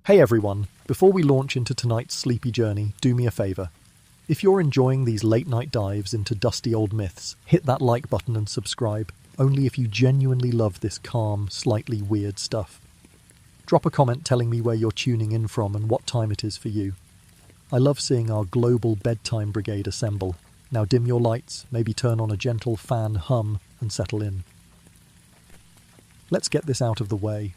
Hey everyone, before we launch into tonight's sleepy journey, do me a favour. If you're enjoying these late-night dives into dusty old myths, hit that like button and subscribe, only if you genuinely love this calm, slightly weird stuff. Drop a comment telling me where you're tuning in from and what time it is for you. I love seeing our global bedtime brigade assemble. Now dim your lights, maybe turn on a gentle fan hum, and settle in. Let's get this out of the way.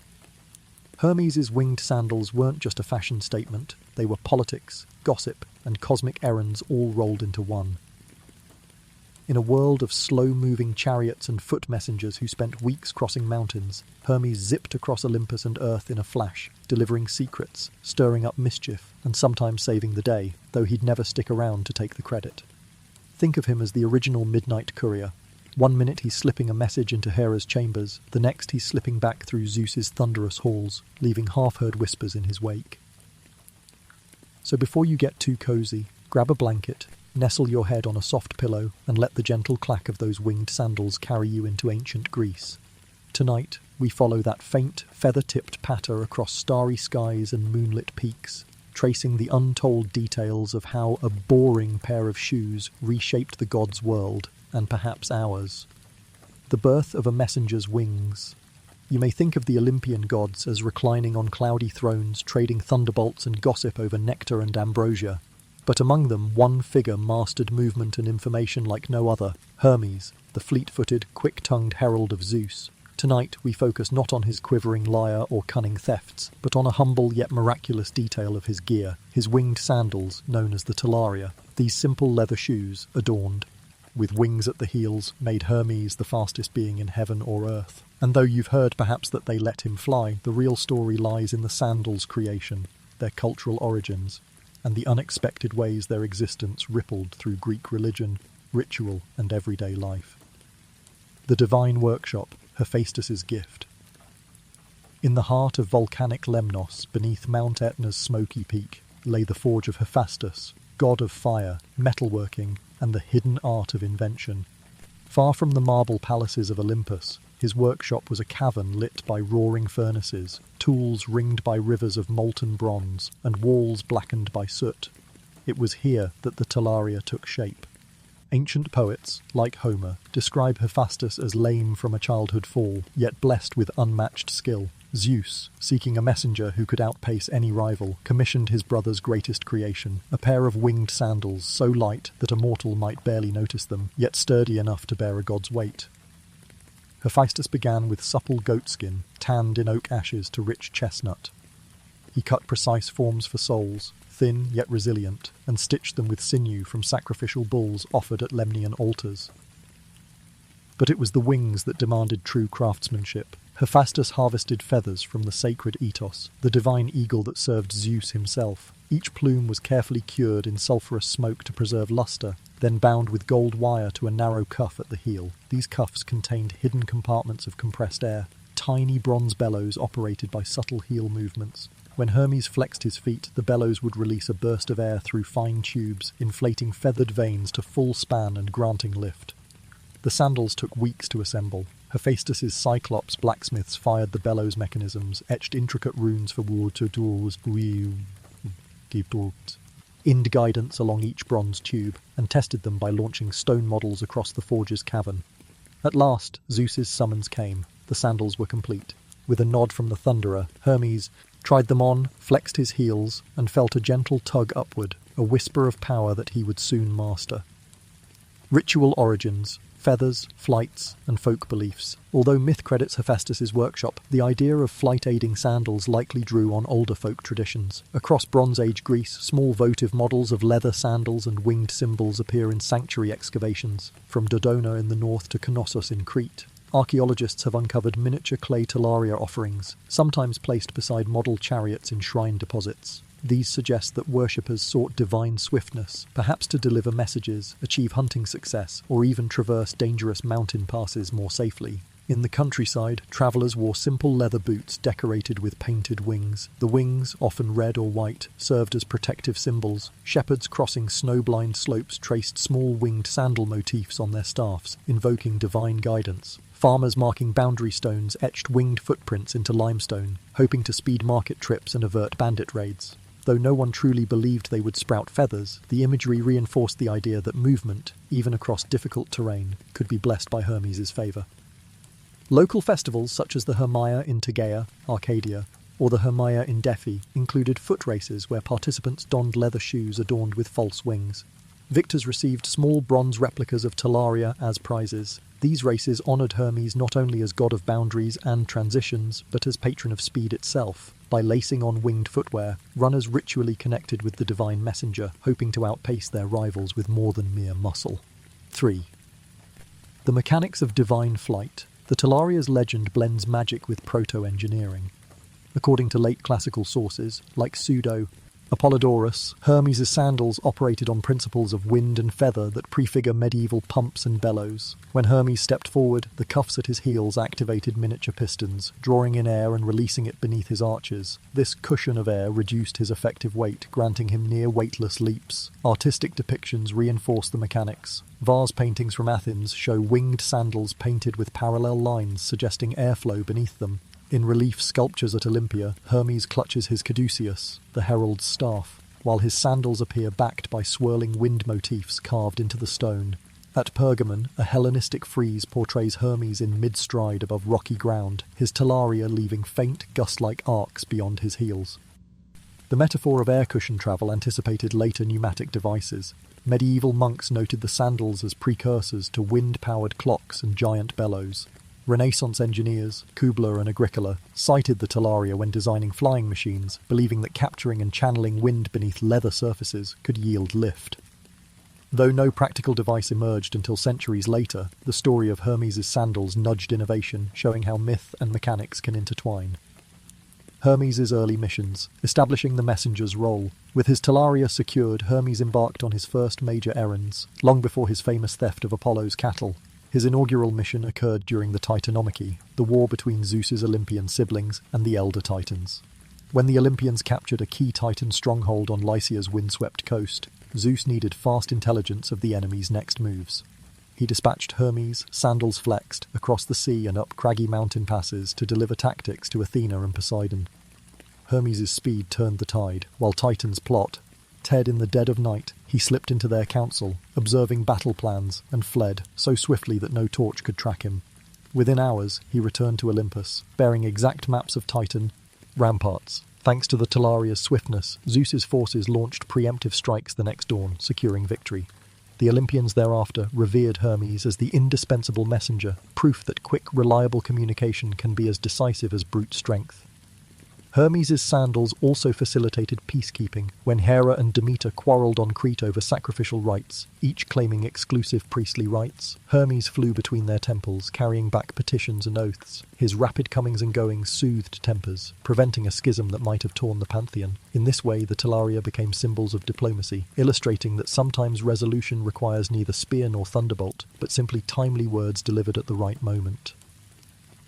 Hermes' winged sandals weren't just a fashion statement, they were politics, gossip, and cosmic errands all rolled into one. In a world of slow-moving chariots and foot messengers who spent weeks crossing mountains, Hermes zipped across Olympus and Earth in a flash, delivering secrets, stirring up mischief, and sometimes saving the day, though he'd never stick around to take the credit. Think of him as the original midnight courier. One minute he's slipping a message into Hera's chambers, the next he's slipping back through Zeus's thunderous halls, leaving half-heard whispers in his wake. So before you get too cozy, grab a blanket, nestle your head on a soft pillow, and let the gentle clack of those winged sandals carry you into ancient Greece. Tonight, we follow that faint, feather-tipped patter across starry skies and moonlit peaks, tracing the untold details of how a boring pair of shoes reshaped the gods' world, and perhaps ours. The birth of a messenger's wings. You may think of the Olympian gods as reclining on cloudy thrones, trading thunderbolts and gossip over nectar and ambrosia. But among them, one figure mastered movement and information like no other, Hermes, the fleet-footed, quick-tongued herald of Zeus. Tonight, we focus not on his quivering lyre or cunning thefts, but on a humble yet miraculous detail of his gear, his winged sandals, known as the talaria. These simple leather shoes, adorned with wings at the heels, made Hermes the fastest being in heaven or earth. And though you've heard perhaps that they let him fly, the real story lies in the sandals' creation, their cultural origins, and the unexpected ways their existence rippled through Greek religion, ritual, and everyday life. The divine workshop, Hephaestus's gift. In the heart of volcanic Lemnos, beneath Mount Etna's smoky peak, lay the forge of Hephaestus, god of fire, metalworking, and the hidden art of invention. Far from the marble palaces of Olympus, his workshop was a cavern lit by roaring furnaces, tools ringed by rivers of molten bronze, and walls blackened by soot. It was here that the talaria took shape. Ancient poets, like Homer, describe Hephaestus as lame from a childhood fall, yet blessed with unmatched skill. Zeus, seeking a messenger who could outpace any rival, commissioned his brother's greatest creation, a pair of winged sandals so light that a mortal might barely notice them, yet sturdy enough to bear a god's weight. Hephaestus began with supple goatskin, tanned in oak ashes to rich chestnut. He cut precise forms for souls, thin yet resilient, and stitched them with sinew from sacrificial bulls offered at Lemnian altars. But it was the wings that demanded true craftsmanship. Hephaestus harvested feathers from the sacred Ethos, the divine eagle that served Zeus himself. Each plume was carefully cured in sulphurous smoke to preserve luster, then bound with gold wire to a narrow cuff at the heel. These cuffs contained hidden compartments of compressed air, tiny bronze bellows operated by subtle heel movements. When Hermes flexed his feet, the bellows would release a burst of air through fine tubes, inflating feathered veins to full span and granting lift. The sandals took weeks to assemble. Hephaestus's Cyclops blacksmiths fired the bellows mechanisms, etched intricate runes for ind guidance along each bronze tube, and tested them by launching stone models across the forge's cavern. At last, Zeus's summons came. The sandals were complete. With a nod from the Thunderer, Hermes tried them on, flexed his heels, and felt a gentle tug upward, a whisper of power that he would soon master. Ritual origins, feathers, flights, and folk beliefs. Although myth credits Hephaestus's workshop, the idea of flight-aiding sandals likely drew on older folk traditions. Across Bronze Age Greece, small votive models of leather sandals and winged symbols appear in sanctuary excavations, from Dodona in the north to Knossos in Crete. Archaeologists have uncovered miniature clay talaria offerings, sometimes placed beside model chariots in shrine deposits. These suggest that worshippers sought divine swiftness, perhaps to deliver messages, achieve hunting success, or even traverse dangerous mountain passes more safely. In the countryside, travellers wore simple leather boots decorated with painted wings. The wings, often red or white, served as protective symbols. Shepherds crossing snow-blind slopes traced small winged sandal motifs on their staffs, invoking divine guidance. Farmers marking boundary stones etched winged footprints into limestone, hoping to speed market trips and avert bandit raids. Though no one truly believed they would sprout feathers, the imagery reinforced the idea that movement, even across difficult terrain, could be blessed by Hermes' favour. Local festivals such as the Hermaea in Tegea, Arcadia, or the Hermaea in Defi included foot races where participants donned leather shoes adorned with false wings. Victors received small bronze replicas of talaria as prizes. These races honoured Hermes not only as god of boundaries and transitions, but as patron of speed itself. By lacing on winged footwear, runners ritually connected with the divine messenger, hoping to outpace their rivals with more than mere muscle. 3. The mechanics of divine flight. The Talaria's legend blends magic with proto-engineering. According to late classical sources, like Pseudo Apollodorus, Hermes' sandals operated on principles of wind and feather that prefigure medieval pumps and bellows. When Hermes stepped forward, the cuffs at his heels activated miniature pistons, drawing in air and releasing it beneath his arches. This cushion of air reduced his effective weight, granting him near-weightless leaps. Artistic depictions reinforce the mechanics. Vase paintings from Athens show winged sandals painted with parallel lines suggesting airflow beneath them. In relief sculptures at Olympia, Hermes clutches his caduceus, the herald's staff, while his sandals appear backed by swirling wind motifs carved into the stone. At Pergamon, a Hellenistic frieze portrays Hermes in mid-stride above rocky ground, his talaria leaving faint, gust-like arcs beyond his heels. The metaphor of air cushion travel anticipated later pneumatic devices. Medieval monks noted the sandals as precursors to wind-powered clocks and giant bellows. Renaissance engineers, Kubler and Agricola, cited the talaria when designing flying machines, believing that capturing and channeling wind beneath leather surfaces could yield lift. Though no practical device emerged until centuries later, the story of Hermes' sandals nudged innovation, showing how myth and mechanics can intertwine. Hermes' early missions, establishing the messenger's role. With his talaria secured, Hermes embarked on his first major errands, long before his famous theft of Apollo's cattle. His inaugural mission occurred during the Titanomachy, the war between Zeus's Olympian siblings and the Elder Titans. When the Olympians captured a key Titan stronghold on Lycia's windswept coast, Zeus needed fast intelligence of the enemy's next moves. He dispatched Hermes, sandals flexed, across the sea and up craggy mountain passes to deliver tactics to Athena and Poseidon. Hermes' speed turned the tide, while Titans plot. In the dead of night, he slipped into their council, observing battle plans, and fled, so swiftly that no torch could track him. Within hours, he returned to Olympus, bearing exact maps of Titan ramparts. Thanks to the talaria's swiftness, Zeus's forces launched preemptive strikes the next dawn, securing victory. The Olympians thereafter revered Hermes as the indispensable messenger, proof that quick, reliable communication can be as decisive as brute strength. Hermes' sandals also facilitated peacekeeping when Hera and Demeter quarrelled on Crete over sacrificial rites, each claiming exclusive priestly rights. Hermes flew between their temples, carrying back petitions and oaths. His rapid comings and goings soothed tempers, preventing a schism that might have torn the pantheon. In this way, the talaria became symbols of diplomacy, illustrating that sometimes resolution requires neither spear nor thunderbolt, but simply timely words delivered at the right moment.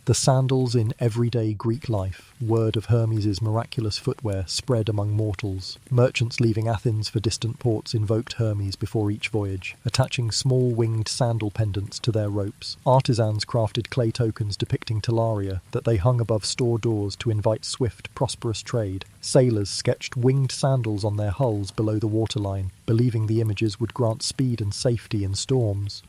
The sandals in everyday Greek life, word of Hermes' miraculous footwear spread among mortals. Merchants leaving Athens for distant ports invoked Hermes before each voyage, attaching small winged sandal pendants to their ropes. Artisans crafted clay tokens depicting talaria that they hung above store doors to invite swift, prosperous trade. Sailors sketched winged sandals on their hulls below the waterline, believing the images would grant speed and safety in storms.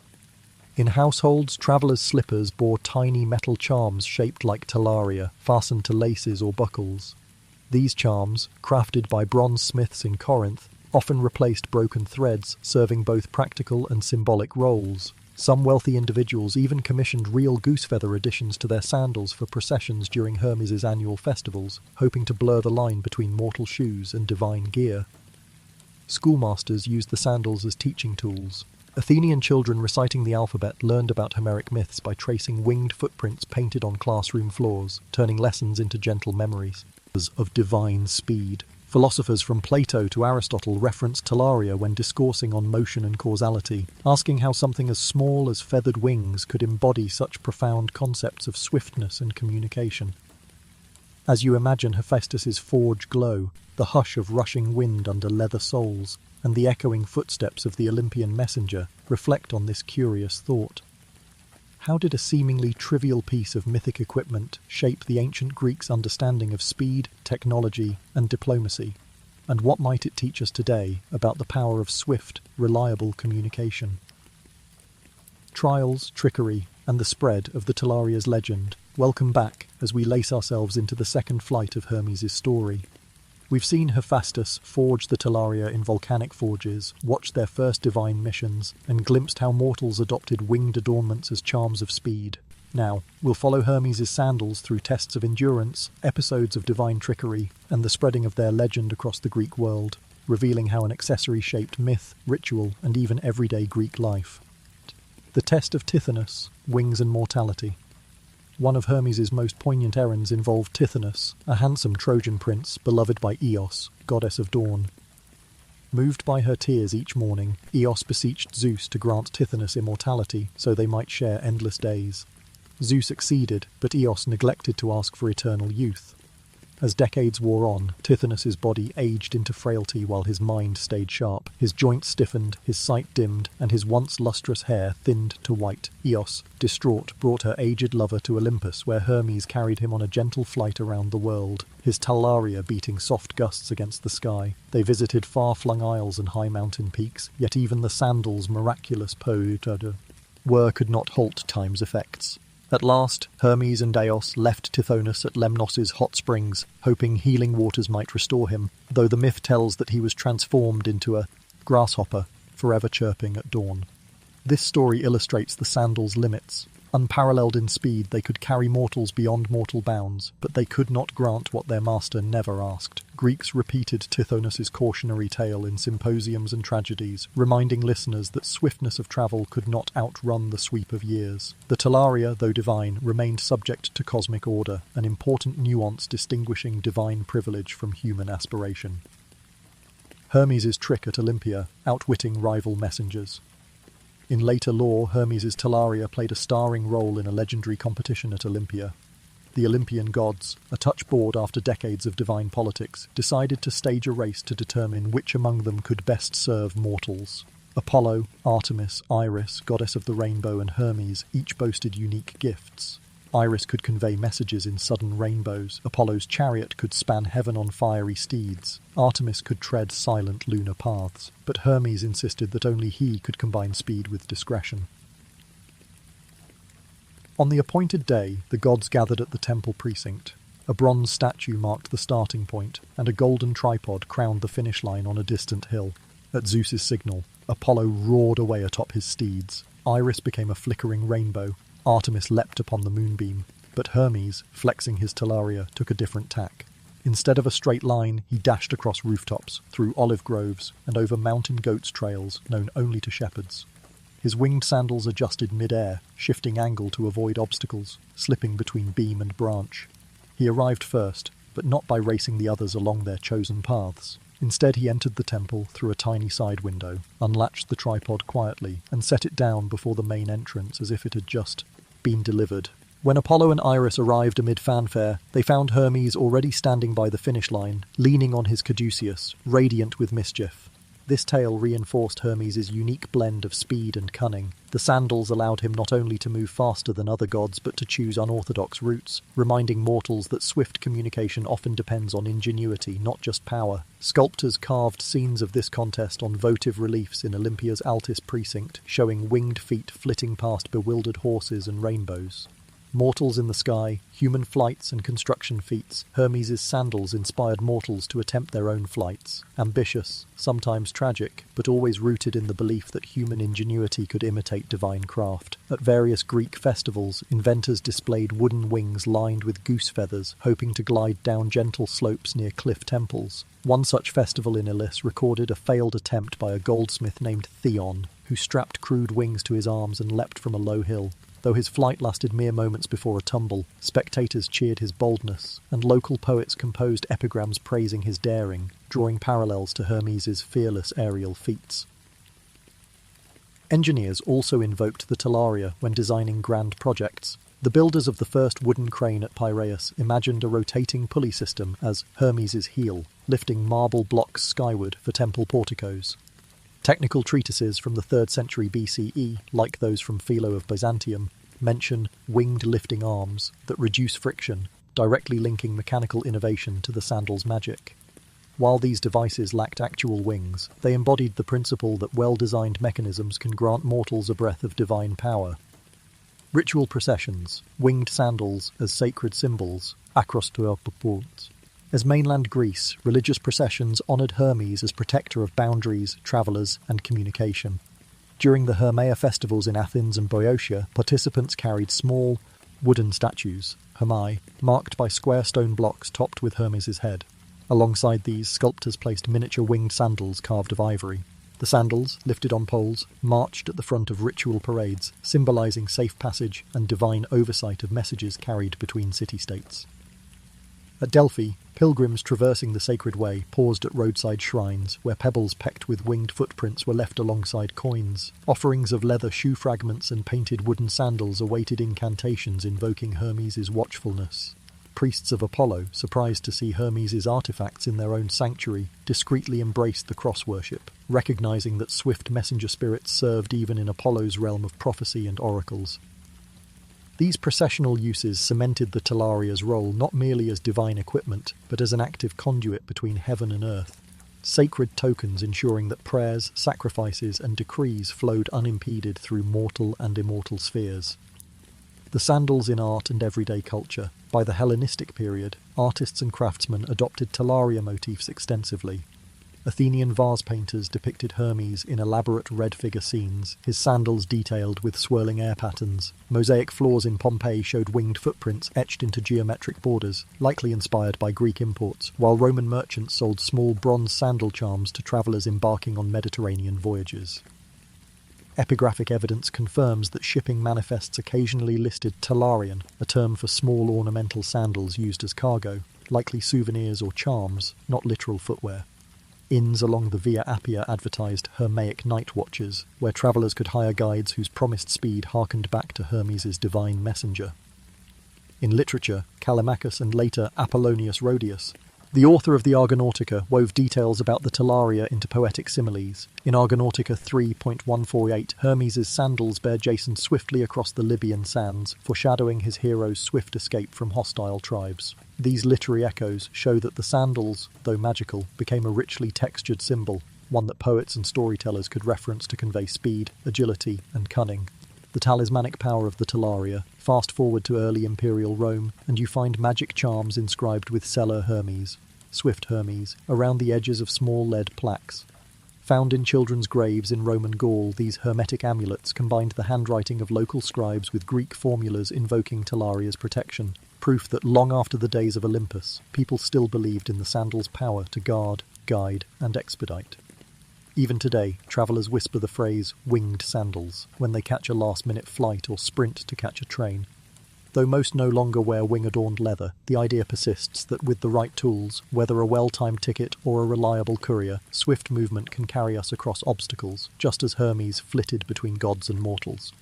In households, travellers' slippers bore tiny metal charms shaped like talaria, fastened to laces or buckles. These charms, crafted by bronze smiths in Corinth, often replaced broken threads, serving both practical and symbolic roles. Some wealthy individuals even commissioned real goosefeather additions to their sandals for processions during Hermes' annual festivals, hoping to blur the line between mortal shoes and divine gear. Schoolmasters used the sandals as teaching tools. Athenian children reciting the alphabet learned about Homeric myths by tracing winged footprints painted on classroom floors, turning lessons into gentle memories of divine speed. Philosophers from Plato to Aristotle referenced talaria when discoursing on motion and causality, asking how something as small as feathered wings could embody such profound concepts of swiftness and communication. As you imagine Hephaestus's forge glow, the hush of rushing wind under leather soles, and the echoing footsteps of the Olympian messenger, reflect on this curious thought. How did a seemingly trivial piece of mythic equipment shape the ancient Greeks' understanding of speed, technology, and diplomacy? And what might it teach us today about the power of swift, reliable communication? Trials, trickery, and the spread of the Talaria's legend. Welcome back as we lace ourselves into the second flight of Hermes' story. We've seen Hephaestus forge the Talaria in volcanic forges, watched their first divine missions, and glimpsed how mortals adopted winged adornments as charms of speed. Now, we'll follow Hermes' sandals through tests of endurance, episodes of divine trickery, and the spreading of their legend across the Greek world, revealing how an accessory shaped myth, ritual, and even everyday Greek life. The test of Tithonus, wings and mortality. One of Hermes' most poignant errands involved Tithonus, a handsome Trojan prince beloved by Eos, goddess of dawn. Moved by her tears each morning, Eos beseeched Zeus to grant Tithonus immortality so they might share endless days. Zeus acceded, but Eos neglected to ask for eternal youth. As decades wore on, Tithonus's body aged into frailty while his mind stayed sharp. His joints stiffened, his sight dimmed, and his once lustrous hair thinned to white. Eos, distraught, brought her aged lover to Olympus, where Hermes carried him on a gentle flight around the world, his talaria beating soft gusts against the sky. They visited far-flung isles and high mountain peaks, yet even the Sandals' miraculous could not halt time's effects. At last, Hermes and Eos left Tithonus at Lemnos's hot springs, hoping healing waters might restore him, though the myth tells that he was transformed into a grasshopper, forever chirping at dawn. This story illustrates the Sandals' limits. Unparalleled in speed, they could carry mortals beyond mortal bounds, but they could not grant what their master never asked. Greeks repeated Tithonus's cautionary tale in symposiums and tragedies, reminding listeners that swiftness of travel could not outrun the sweep of years. The Talaria, though divine, remained subject to cosmic order, an important nuance distinguishing divine privilege from human aspiration. Hermes' trick at Olympia, outwitting rival messengers. In later lore, Hermes' Talaria played a starring role in a legendary competition at Olympia. The Olympian gods, a touch bored after decades of divine politics, decided to stage a race to determine which among them could best serve mortals. Apollo, Artemis, Iris, goddess of the rainbow, and Hermes each boasted unique gifts. Iris could convey messages in sudden rainbows, Apollo's chariot could span heaven on fiery steeds, Artemis could tread silent lunar paths, but Hermes insisted that only he could combine speed with discretion. On the appointed day, the gods gathered at the temple precinct. A bronze statue marked the starting point, and a golden tripod crowned the finish line on a distant hill. At Zeus's signal, Apollo roared away atop his steeds. Iris became a flickering rainbow. Artemis leapt upon the moonbeam, but Hermes, flexing his talaria, took a different tack. Instead of a straight line, he dashed across rooftops, through olive groves, and over mountain goats' trails known only to shepherds. His winged sandals adjusted mid-air, shifting angle to avoid obstacles, slipping between beam and branch. He arrived first, but not by racing the others along their chosen paths. Instead, he entered the temple through a tiny side window, unlatched the tripod quietly, and set it down before the main entrance as if it had just been delivered. When Apollo and Iris arrived amid fanfare, they found Hermes already standing by the finish line, leaning on his caduceus, radiant with mischief. This tale reinforced Hermes' unique blend of speed and cunning. The sandals allowed him not only to move faster than other gods, but to choose unorthodox routes, reminding mortals that swift communication often depends on ingenuity, not just power. Sculptors carved scenes of this contest on votive reliefs in Olympia's Altis precinct, showing winged feet flitting past bewildered horses and rainbows. Mortals in the sky, human flights and construction feats, Hermes' sandals inspired mortals to attempt their own flights. Ambitious, sometimes tragic, but always rooted in the belief that human ingenuity could imitate divine craft. At various Greek festivals, inventors displayed wooden wings lined with goose feathers, hoping to glide down gentle slopes near cliff temples. One such festival in Elis recorded a failed attempt by a goldsmith named Theon, who strapped crude wings to his arms and leapt from a low hill. Though his flight lasted mere moments before a tumble, spectators cheered his boldness, and local poets composed epigrams praising his daring, drawing parallels to Hermes' fearless aerial feats. Engineers also invoked the talaria when designing grand projects. The builders of the first wooden crane at Piraeus imagined a rotating pulley system as Hermes' heel, lifting marble blocks skyward for temple porticos. Technical treatises from the 3rd century BCE, like those from Philo of Byzantium, mention winged lifting arms that reduce friction, directly linking mechanical innovation to the sandals' magic. While these devices lacked actual wings, they embodied the principle that well-designed mechanisms can grant mortals a breath of divine power. Ritual processions, winged sandals as sacred symbols, acrostoiopopons. As mainland Greece, religious processions honoured Hermes as protector of boundaries, travellers, and communication. During the Hermaea festivals in Athens and Boeotia, participants carried small, wooden statues, Hermae, marked by square stone blocks topped with Hermes' head. Alongside these, sculptors placed miniature winged sandals carved of ivory. The sandals, lifted on poles, marched at the front of ritual parades, symbolising safe passage and divine oversight of messages carried between city-states. At Delphi, pilgrims traversing the sacred way paused at roadside shrines where pebbles pecked with winged footprints were left alongside coins. Offerings of leather shoe fragments and painted wooden sandals awaited incantations invoking Hermes' watchfulness. Priests of Apollo, surprised to see Hermes' artifacts in their own sanctuary, discreetly embraced the cross worship, recognizing that swift messenger spirits served even in Apollo's realm of prophecy and oracles. These processional uses cemented the talaria's role not merely as divine equipment, but as an active conduit between heaven and earth. Sacred tokens ensuring that prayers, sacrifices, and decrees flowed unimpeded through mortal and immortal spheres. The sandals in art and everyday culture. By the Hellenistic period, artists and craftsmen adopted talaria motifs extensively. Athenian vase painters depicted Hermes in elaborate red figure scenes, his sandals detailed with swirling air patterns. Mosaic floors in Pompeii showed winged footprints etched into geometric borders, likely inspired by Greek imports, while Roman merchants sold small bronze sandal charms to travellers embarking on Mediterranean voyages. Epigraphic evidence confirms that shipping manifests occasionally listed talarian, a term for small ornamental sandals used as cargo, likely souvenirs or charms, not literal footwear. Inns along the Via Appia advertised Hermaic night watches, where travellers could hire guides whose promised speed harkened back to Hermes' divine messenger. In literature, Callimachus and later Apollonius Rhodius, the author of the Argonautica, wove details about the talaria into poetic similes. In Argonautica 3.148, Hermes' sandals bear Jason swiftly across the Libyan sands, foreshadowing his hero's swift escape from hostile tribes. These literary echoes show that the sandals, though magical, became a richly textured symbol, one that poets and storytellers could reference to convey speed, agility, and cunning. The talismanic power of the talaria. Fast forward to early imperial Rome, and you find magic charms inscribed with Celer Hermes, Swift Hermes, around the edges of small lead plaques. Found in children's graves in Roman Gaul, these hermetic amulets combined the handwriting of local scribes with Greek formulas invoking talaria's protection, proof that long after the days of Olympus, people still believed in the sandal's power to guard, guide, and expedite. Even today, travellers whisper the phrase winged sandals when they catch a last-minute flight or sprint to catch a train. Though most no longer wear wing-adorned leather, the idea persists that with the right tools, whether a well-timed ticket or a reliable courier, swift movement can carry us across obstacles, just as Hermes flitted between gods and mortals.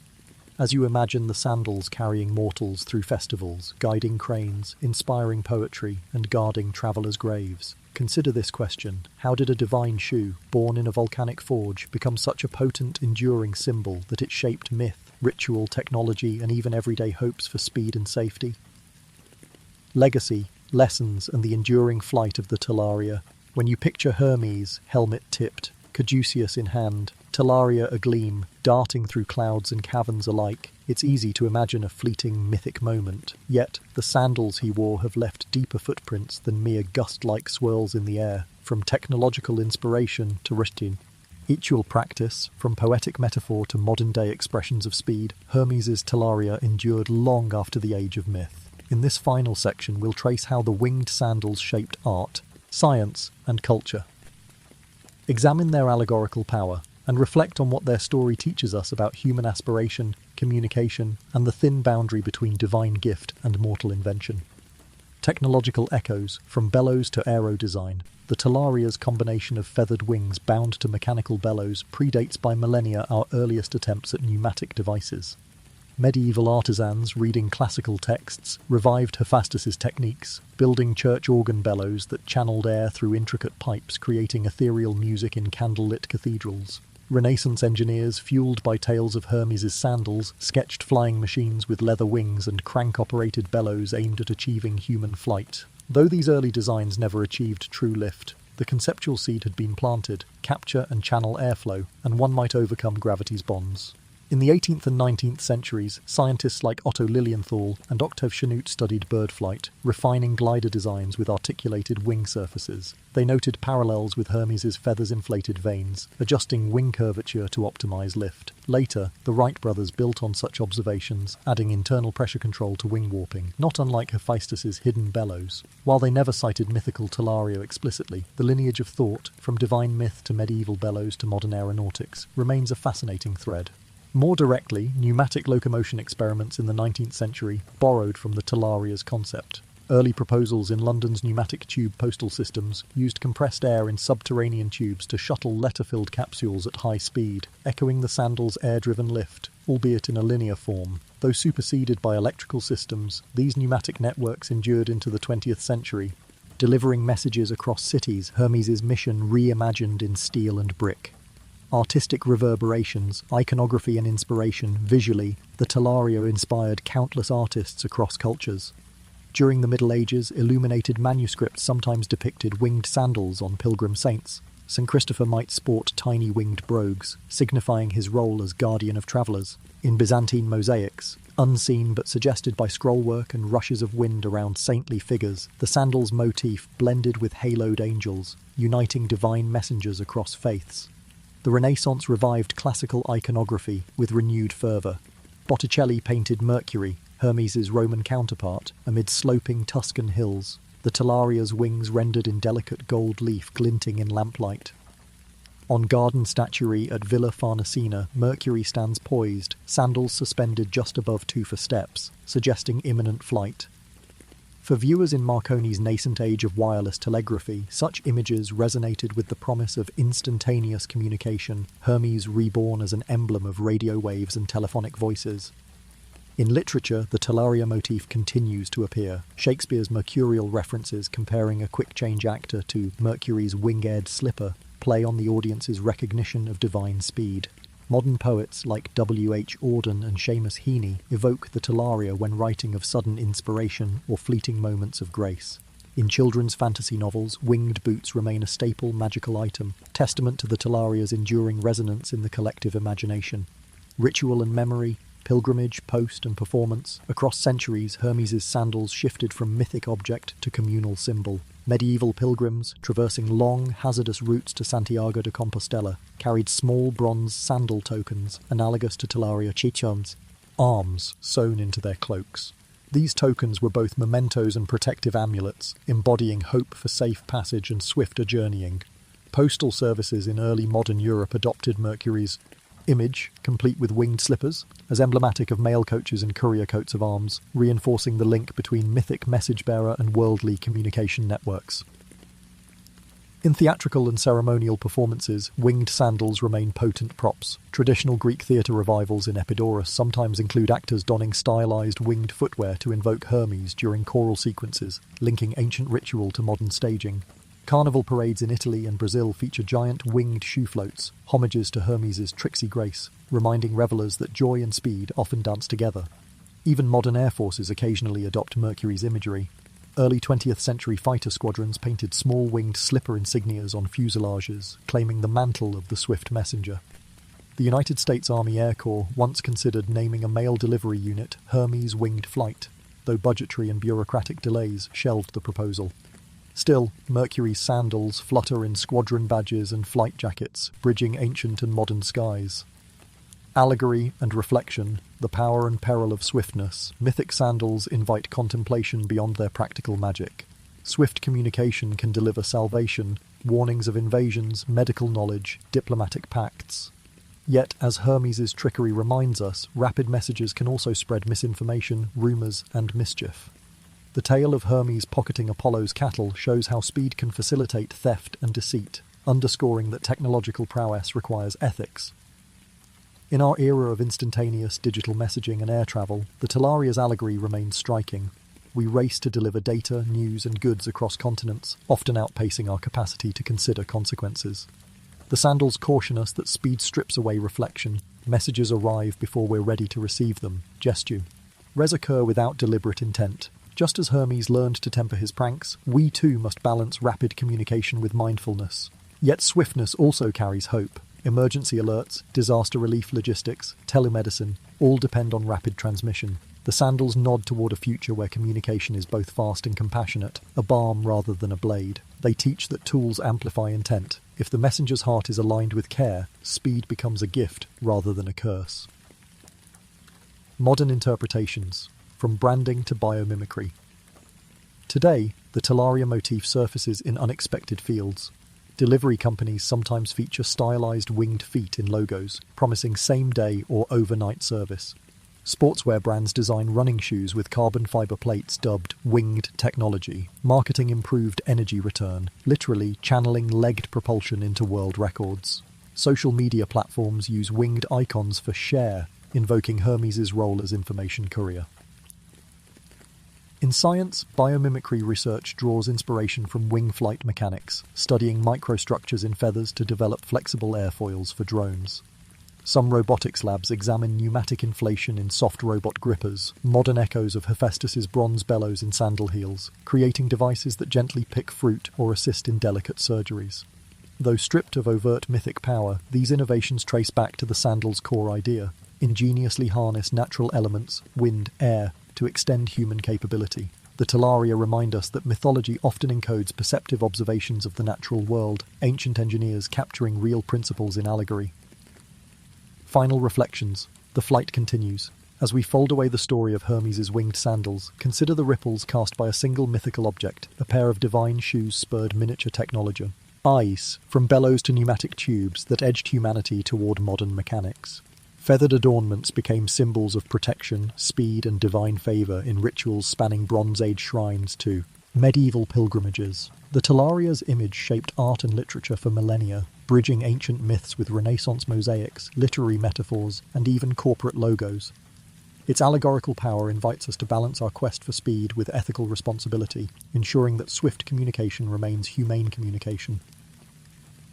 As you imagine the sandals carrying mortals through festivals, guiding cranes, inspiring poetry, and guarding travellers' graves, consider this question: how did a divine shoe, born in a volcanic forge, become such a potent, enduring symbol that it shaped myth, ritual, technology, and even everyday hopes for speed and safety? Legacy, lessons, and the enduring flight of the talaria. When you picture Hermes, helmet tipped, caduceus in hand, talaria agleam, darting through clouds and caverns alike, it's easy to imagine a fleeting mythic moment. Yet, the sandals he wore have left deeper footprints than mere gust-like swirls in the air, from technological inspiration to ritual. Ritual practice, from poetic metaphor to modern-day expressions of speed, Hermes' talaria endured long after the age of myth. In this final section, we'll trace how the winged sandals shaped art, science, and culture. Examine their allegorical power, and reflect on what their story teaches us about human aspiration, communication, and the thin boundary between divine gift and mortal invention. Technological echoes, from bellows to aero design. The talaria's combination of feathered wings bound to mechanical bellows predates by millennia our earliest attempts at pneumatic devices. Medieval artisans reading classical texts revived Hephaestus's techniques, building church organ bellows that channeled air through intricate pipes, creating ethereal music in candlelit cathedrals. Renaissance engineers, fueled by tales of Hermes' sandals, sketched flying machines with leather wings and crank-operated bellows aimed at achieving human flight. Though these early designs never achieved true lift, the conceptual seed had been planted: capture and channel airflow, and one might overcome gravity's bonds. In the 18th and 19th centuries, scientists like Otto Lilienthal and Octave Chanute studied bird flight, refining glider designs with articulated wing surfaces. They noted parallels with Hermes' feathers-inflated vanes, adjusting wing curvature to optimize lift. Later, the Wright brothers built on such observations, adding internal pressure control to wing warping, not unlike Hephaestus' hidden bellows. While they never cited mythical talaria explicitly, the lineage of thought, from divine myth to medieval bellows to modern aeronautics, remains a fascinating thread. More directly, pneumatic locomotion experiments in the 19th century borrowed from the talaria's concept. Early proposals in London's pneumatic tube postal systems used compressed air in subterranean tubes to shuttle letter-filled capsules at high speed, echoing the Sandals' air-driven lift, albeit in a linear form. Though superseded by electrical systems, these pneumatic networks endured into the 20th century, delivering messages across cities, Hermes' mission reimagined in steel and brick. Artistic reverberations, iconography and inspiration, visually, the talaria inspired countless artists across cultures. During the Middle Ages, illuminated manuscripts sometimes depicted winged sandals on pilgrim saints. St. Christopher might sport tiny winged brogues, signifying his role as guardian of travellers. In Byzantine mosaics, unseen but suggested by scrollwork and rushes of wind around saintly figures, the sandals motif blended with haloed angels, uniting divine messengers across faiths. The Renaissance revived classical iconography with renewed fervour. Botticelli painted Mercury, Hermes' Roman counterpart, amid sloping Tuscan hills, the talaria's wings rendered in delicate gold leaf glinting in lamplight. On garden statuary at Villa Farnesina, Mercury stands poised, sandals suspended just above tufa steps, suggesting imminent flight. For viewers in Marconi's nascent age of wireless telegraphy, such images resonated with the promise of instantaneous communication, Hermes reborn as an emblem of radio waves and telephonic voices. In literature, the talaria motif continues to appear, Shakespeare's mercurial references comparing a quick-change actor to Mercury's wing-aired slipper play on the audience's recognition of divine speed. Modern poets like W.H. Auden and Seamus Heaney evoke the talaria when writing of sudden inspiration or fleeting moments of grace. In children's fantasy novels, winged boots remain a staple magical item, testament to the talaria's enduring resonance in the collective imagination. Ritual and memory, pilgrimage, post and performance, across centuries Hermes' sandals shifted from mythic object to communal symbol. Medieval pilgrims, traversing long, hazardous routes to Santiago de Compostela, carried small bronze sandal tokens, analogous to talaria chichons, arms sewn into their cloaks. These tokens were both mementos and protective amulets, embodying hope for safe passage and swifter journeying. Postal services in early modern Europe adopted Mercury's image, complete with winged slippers, as emblematic of mail coaches and courier coats of arms, reinforcing the link between mythic message-bearer and worldly communication networks. In theatrical and ceremonial performances, winged sandals remain potent props. Traditional Greek theatre revivals in Epidaurus sometimes include actors donning stylized winged footwear to invoke Hermes during choral sequences, linking ancient ritual to modern staging. Carnival parades in Italy and Brazil feature giant winged shoe floats, homages to Hermes' tricksy grace, reminding revellers that joy and speed often dance together. Even modern air forces occasionally adopt Mercury's imagery. Early 20th century fighter squadrons painted small winged slipper insignias on fuselages, claiming the mantle of the swift messenger. The United States Army Air Corps once considered naming a mail delivery unit Hermes Winged Flight, though budgetary and bureaucratic delays shelved the proposal. Still, Mercury's sandals flutter in squadron badges and flight jackets, bridging ancient and modern skies. Allegory and reflection, the power and peril of swiftness, mythic sandals invite contemplation beyond their practical magic. Swift communication can deliver salvation, warnings of invasions, medical knowledge, diplomatic pacts. Yet, as Hermes' trickery reminds us, rapid messages can also spread misinformation, rumours, and mischief. The tale of Hermes pocketing Apollo's cattle shows how speed can facilitate theft and deceit, underscoring that technological prowess requires ethics. In our era of instantaneous digital messaging and air travel, the talaria's allegory remains striking. We race to deliver data, news and goods across continents, often outpacing our capacity to consider consequences. The sandals caution us that speed strips away reflection. Messages arrive before we're ready to receive them. Gestu. Res occur without deliberate intent. Just as Hermes learned to temper his pranks, we too must balance rapid communication with mindfulness. Yet swiftness also carries hope. Emergency alerts, disaster relief logistics, telemedicine, all depend on rapid transmission. The sandals nod toward a future where communication is both fast and compassionate, a balm rather than a blade. They teach that tools amplify intent. If the messenger's heart is aligned with care, speed becomes a gift rather than a curse. Modern interpretations, from branding to biomimicry. Today, the talaria motif surfaces in unexpected fields. Delivery companies sometimes feature stylized winged feet in logos, promising same-day or overnight service. Sportswear brands design running shoes with carbon fiber plates dubbed winged technology, marketing improved energy return, literally channeling legged propulsion into world records. Social media platforms use winged icons for share, invoking Hermes' role as information courier. In science, biomimicry research draws inspiration from wing flight mechanics, studying microstructures in feathers to develop flexible airfoils for drones. Some robotics labs examine pneumatic inflation in soft robot grippers, modern echoes of Hephaestus's bronze bellows in sandal heels, creating devices that gently pick fruit or assist in delicate surgeries. Though stripped of overt mythic power, these innovations trace back to the sandal's core idea: ingeniously harness natural elements, wind, air, to extend human capability. The talaria remind us that mythology often encodes perceptive observations of the natural world, ancient engineers capturing real principles in allegory. Final reflections. The flight continues. As we fold away the story of Hermes' winged sandals, consider the ripples cast by a single mythical object, a pair of divine shoes spurred miniature technology. Eyes, from bellows to pneumatic tubes, that edged humanity toward modern mechanics. Feathered adornments became symbols of protection, speed, and divine favour in rituals spanning Bronze Age shrines to medieval pilgrimages. The talaria's image shaped art and literature for millennia, bridging ancient myths with Renaissance mosaics, literary metaphors, and even corporate logos. Its allegorical power invites us to balance our quest for speed with ethical responsibility, ensuring that swift communication remains humane communication.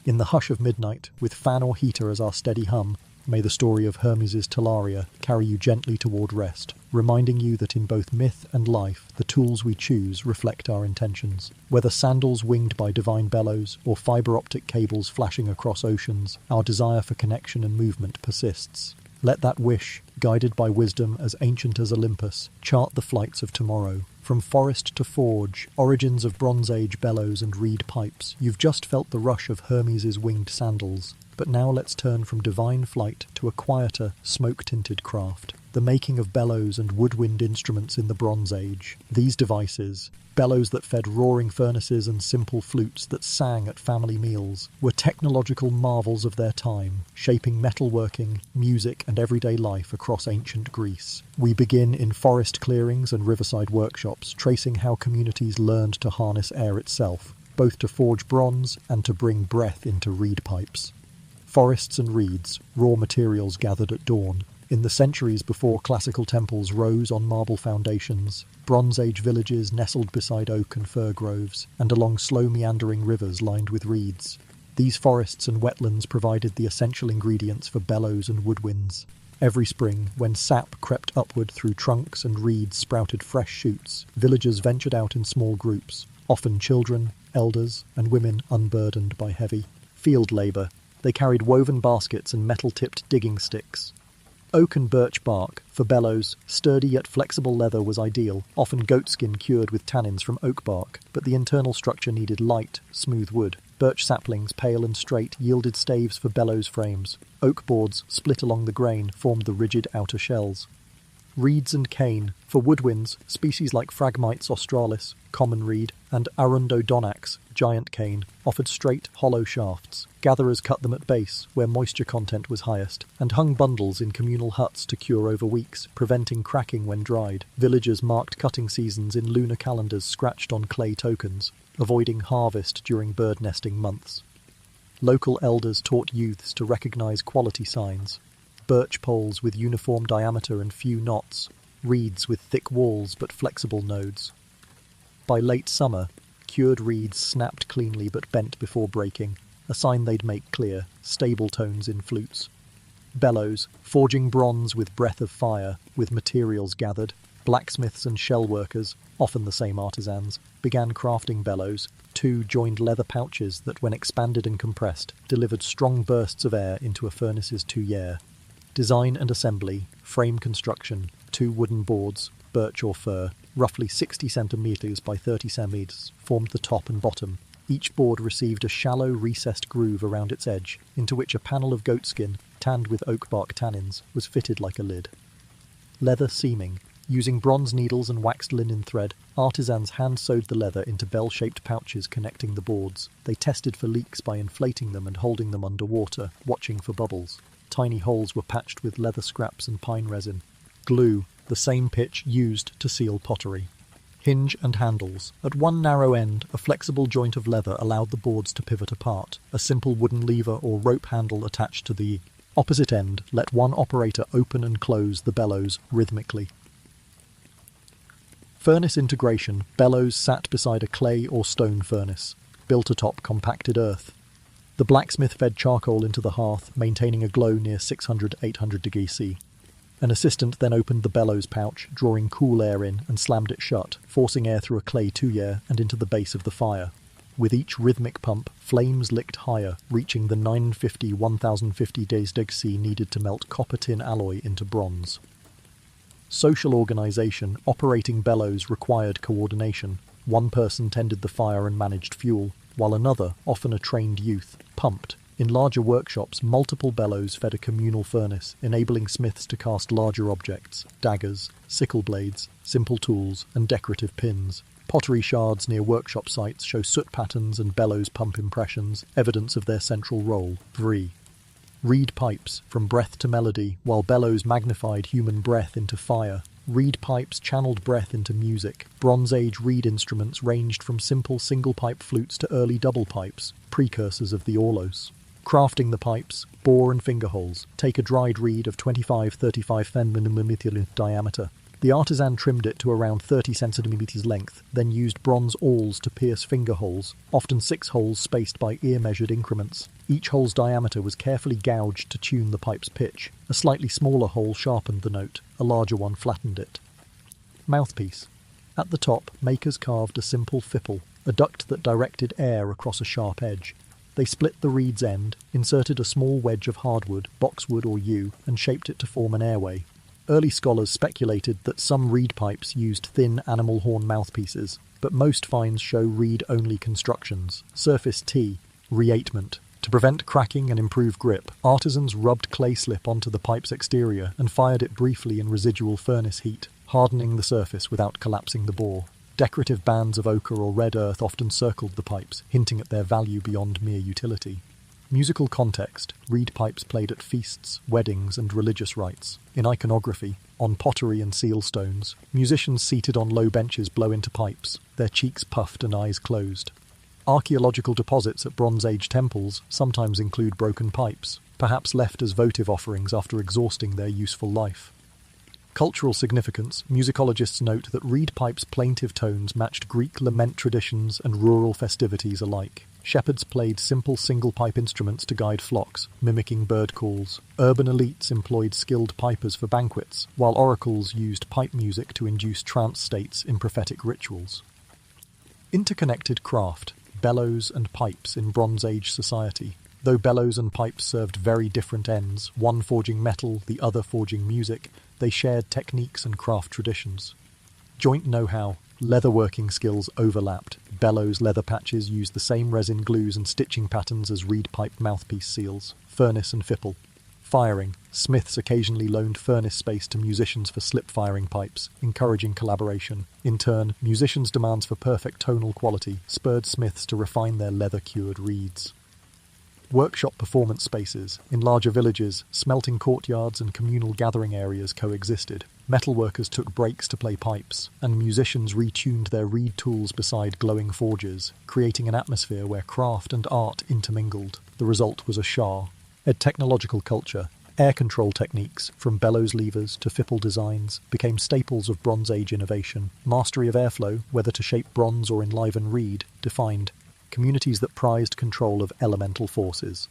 In the hush of midnight, with fan or heater as our steady hum, may the story of Hermes' talaria carry you gently toward rest, reminding you that in both myth and life, the tools we choose reflect our intentions. Whether sandals winged by divine bellows or fiber-optic cables flashing across oceans, our desire for connection and movement persists. Let that wish, guided by wisdom as ancient as Olympus, chart the flights of tomorrow. From forest to forge, origins of Bronze Age bellows and reed pipes, you've just felt the rush of Hermes' winged sandals. But now let's turn from divine flight to a quieter, smoke-tinted craft. The making of bellows and woodwind instruments in the Bronze Age. These devices, bellows that fed roaring furnaces and simple flutes that sang at family meals, were technological marvels of their time, shaping metalworking, music, and everyday life across ancient Greece. We begin in forest clearings and riverside workshops, tracing how communities learned to harness air itself, both to forge bronze and to bring breath into reed pipes. Forests and reeds, raw materials gathered at dawn. In the centuries before classical temples rose on marble foundations, Bronze Age villages nestled beside oak and fir groves, and along slow meandering rivers lined with reeds. These forests and wetlands provided the essential ingredients for bellows and woodwinds. Every spring, when sap crept upward through trunks and reeds sprouted fresh shoots, villagers ventured out in small groups, often children, elders, and women unburdened by heavy field labour. They carried woven baskets and metal-tipped digging sticks. Oak and birch bark, for bellows, sturdy yet flexible leather was ideal, often goatskin cured with tannins from oak bark, but the internal structure needed light, smooth wood. Birch saplings, pale and straight, yielded staves for bellows frames. Oak boards, split along the grain, formed the rigid outer shells. Reeds and cane, for woodwinds, species like Phragmites australis, common reed, and Arundodonax, giant cane, offered straight, hollow shafts. Gatherers cut them at base, where moisture content was highest, and hung bundles in communal huts to cure over weeks, preventing cracking when dried. Villagers marked cutting seasons in lunar calendars scratched on clay tokens, avoiding harvest during bird nesting months. Local elders taught youths to recognize quality signs. Birch poles with uniform diameter and few knots, reeds with thick walls but flexible nodes. By late summer, cured reeds snapped cleanly but bent before breaking. a sign they'd make clear, stable tones in flutes. Bellows, forging bronze with breath of fire, with materials gathered. Blacksmiths and shell workers, often the same artisans, began crafting bellows, two joined leather pouches that, when expanded and compressed, delivered strong bursts of air into a furnace's tuyere. Design and assembly, frame construction, two wooden boards, birch or fir, roughly 60 centimetres by 30 centimetres, formed the top and bottom. Each board received a shallow, recessed groove around its edge, into which a panel of goatskin, tanned with oak bark tannins, was fitted like a lid. Leather seaming. Using bronze needles and waxed linen thread, artisans hand-sewed the leather into bell-shaped pouches connecting the boards. They tested for leaks by inflating them and holding them under water, watching for bubbles. Tiny holes were patched with leather scraps and pine resin. Glue, the same pitch used to seal pottery. Hinge and handles. At one narrow end, a flexible joint of leather allowed the boards to pivot apart. A simple wooden lever or rope handle attached to the opposite end let one operator open and close the bellows rhythmically. Furnace integration. Bellows sat beside a clay or stone furnace, built atop compacted earth. The blacksmith fed charcoal into the hearth, maintaining a glow near 600-800 degrees C. An assistant then opened the bellows pouch, drawing cool air in, and slammed it shut, forcing air through a clay tuyere and into the base of the fire. With each rhythmic pump, flames licked higher, reaching the 950-1050 degrees C needed to melt copper-tin alloy into bronze. Social organisation. Operating bellows required coordination. One person tended the fire and managed fuel, while another, often a trained youth, pumped. In larger workshops, multiple bellows fed a communal furnace, enabling smiths to cast larger objects, daggers, sickle blades, simple tools, and decorative pins. Pottery shards near workshop sites show soot patterns and bellows pump impressions, evidence of their central role. 3. Reed pipes, from breath to melody, while bellows magnified human breath into fire. Reed pipes channeled breath into music. Bronze Age reed instruments ranged from simple single-pipe flutes to early double pipes, precursors of the aulos. Crafting the pipes, bore and finger holes. Take a dried reed of 25-35 cm diameter. The artisan trimmed it to around 30 centimeters length, then used bronze awls to pierce finger holes, often 6 holes spaced by ear-measured increments. Each hole's diameter was carefully gouged to tune the pipe's pitch. A slightly smaller hole sharpened the note, a larger one flattened it. Mouthpiece. At the top, makers carved a simple fipple, a duct that directed air across a sharp edge. They split the reed's end, inserted a small wedge of hardwood, boxwood or yew, and shaped it to form an airway. Early scholars speculated that some reed pipes used thin animal horn mouthpieces, but most finds show reed-only constructions. Surface T. Reatement. To prevent cracking and improve grip, artisans rubbed clay slip onto the pipe's exterior and fired it briefly in residual furnace heat, hardening the surface without collapsing the bore. Decorative bands of ochre or red earth often circled the pipes, hinting at their value beyond mere utility. Musical context. Reed pipes played at feasts, weddings, and religious rites. In iconography, on pottery and seal stones, musicians seated on low benches blow into pipes, their cheeks puffed and eyes closed. Archaeological deposits at Bronze Age temples sometimes include broken pipes, perhaps left as votive offerings after exhausting their useful life. Cultural significance. Musicologists note that reed pipes' plaintive tones matched Greek lament traditions and rural festivities alike. Shepherds played simple single-pipe instruments to guide flocks, mimicking bird calls. Urban elites employed skilled pipers for banquets, while oracles used pipe music to induce trance states in prophetic rituals. Interconnected craft. Bellows and pipes in Bronze Age society. Though bellows and pipes served very different ends, one forging metal, the other forging music, they shared techniques and craft traditions. Joint know-how. Leatherworking skills overlapped. Bellows leather patches used the same resin glues and stitching patterns as reed pipe mouthpiece seals. Furnace and fipple. Firing. Smiths occasionally loaned furnace space to musicians for slip-firing pipes, encouraging collaboration. In turn, musicians' demands for perfect tonal quality spurred smiths to refine their leather-cured reeds. Workshop performance spaces. In larger villages, smelting courtyards and communal gathering areas coexisted. Metalworkers took breaks to play pipes, and musicians retuned their reed tools beside glowing forges, creating an atmosphere where craft and art intermingled. The result was a shah. Technological culture. Air control techniques, from bellows levers to fipple designs, became staples of Bronze Age innovation. Mastery of airflow, whether to shape bronze or enliven reed, defined communities that prized control of elemental forces.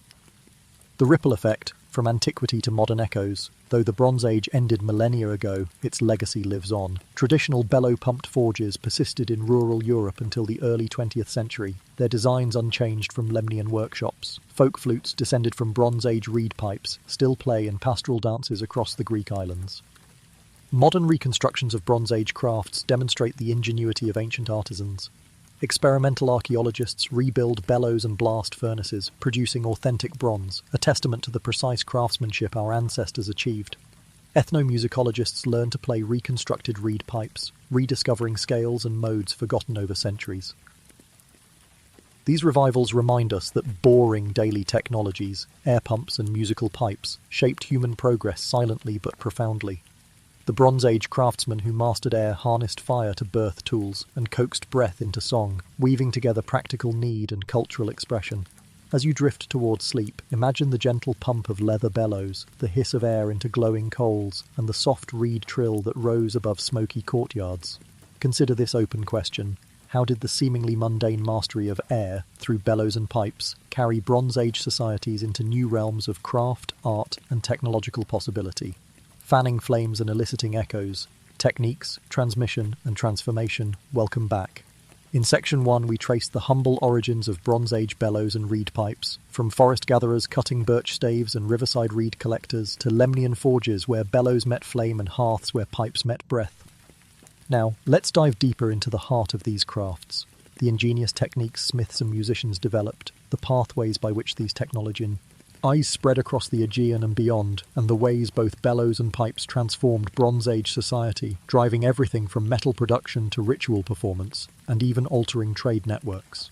The ripple effect, from antiquity to modern echoes, though the Bronze Age ended millennia ago, its legacy lives on. Traditional bellow-pumped forges persisted in rural Europe until the early 20th century, their designs unchanged from Lemnian workshops. Folk flutes, descended from Bronze Age reed pipes, still play in pastoral dances across the Greek islands. Modern reconstructions of Bronze Age crafts demonstrate the ingenuity of ancient artisans. Experimental archaeologists rebuild bellows and blast furnaces, producing authentic bronze, a testament to the precise craftsmanship our ancestors achieved. Ethnomusicologists learn to play reconstructed reed pipes, rediscovering scales and modes forgotten over centuries. These revivals remind us that boring daily technologies, air pumps and musical pipes, shaped human progress silently but profoundly. The Bronze Age craftsmen who mastered air harnessed fire to birth tools and coaxed breath into song, weaving together practical need and cultural expression. As you drift towards sleep, imagine the gentle pump of leather bellows, the hiss of air into glowing coals, and the soft reed trill that rose above smoky courtyards. Consider this open question. How did the seemingly mundane mastery of air, through bellows and pipes, carry Bronze Age societies into new realms of craft, art, and technological possibility? Fanning flames and eliciting echoes, techniques, transmission, and transformation, welcome back. In Section 1 we trace the humble origins of Bronze Age bellows and reed pipes, from forest gatherers cutting birch staves and riverside reed collectors to Lemnian forges where bellows met flame and hearths where pipes met breath. Now, let's dive deeper into the heart of these crafts, the ingenious techniques smiths and musicians developed, the pathways by which these technologies eyes spread across the Aegean and beyond, and the ways both bellows and pipes transformed Bronze Age society, driving everything from metal production to ritual performance, and even altering trade networks.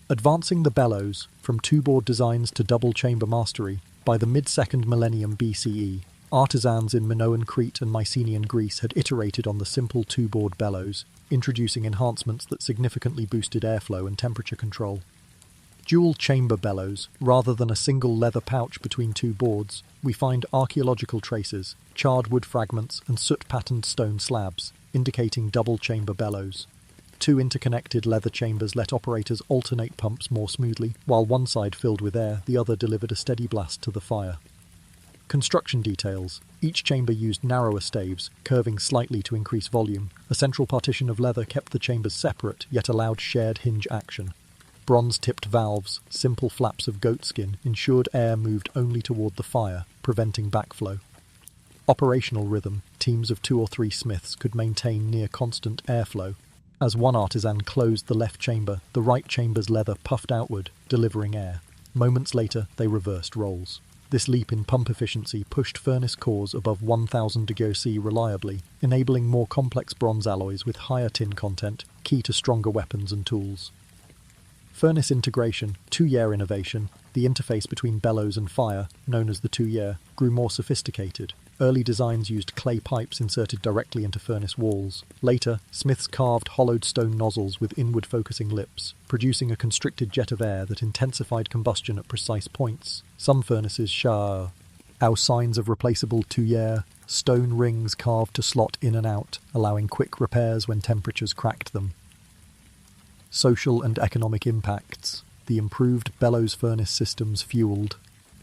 Advancing the bellows, from two-board designs to double-chamber mastery, by the mid-2nd millennium BCE, artisans in Minoan Crete and Mycenaean Greece had iterated on the simple two-board bellows, introducing enhancements that significantly boosted airflow and temperature control. Dual chamber bellows, rather than a single leather pouch between two boards, we find archaeological traces, charred wood fragments and soot-patterned stone slabs, indicating double chamber bellows. Two interconnected leather chambers let operators alternate pumps more smoothly, while one side filled with air, the other delivered a steady blast to the fire. Construction details. Each chamber used narrower staves, curving slightly to increase volume. A central partition of leather kept the chambers separate, yet allowed shared hinge action. Bronze-tipped valves, simple flaps of goatskin, ensured air moved only toward the fire, preventing backflow. Operational rhythm. Teams of 2 or 3 smiths could maintain near-constant airflow. As one artisan closed the left chamber, the right chamber's leather puffed outward, delivering air. Moments later, they reversed roles. This leap in pump efficiency pushed furnace cores above 1000 degrees C reliably, enabling more complex bronze alloys with higher tin content, key to stronger weapons and tools. Furnace integration, Tuyere innovation, the interface between bellows and fire, known as the Tuyere, grew more sophisticated. Early designs used clay pipes inserted directly into furnace walls. Later, smiths carved hollowed stone nozzles with inward-focusing lips, producing a constricted jet of air that intensified combustion at precise points. Some furnaces show signs of replaceable Tuyere, stone rings carved to slot in and out, allowing quick repairs when temperatures cracked them. Social and economic impacts. The improved bellows furnace systems fueled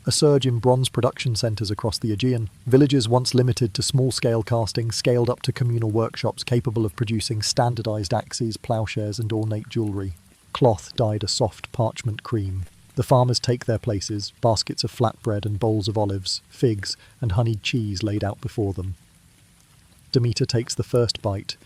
a surge in bronze production centres across the Aegean. Villages once limited to small-scale casting scaled up to communal workshops capable of producing standardised axes, ploughshares and ornate jewellery. Cloth dyed a soft parchment cream. The farmers take their places, baskets of flatbread and bowls of olives, figs and honeyed cheese laid out before them. Demeter takes the first bite.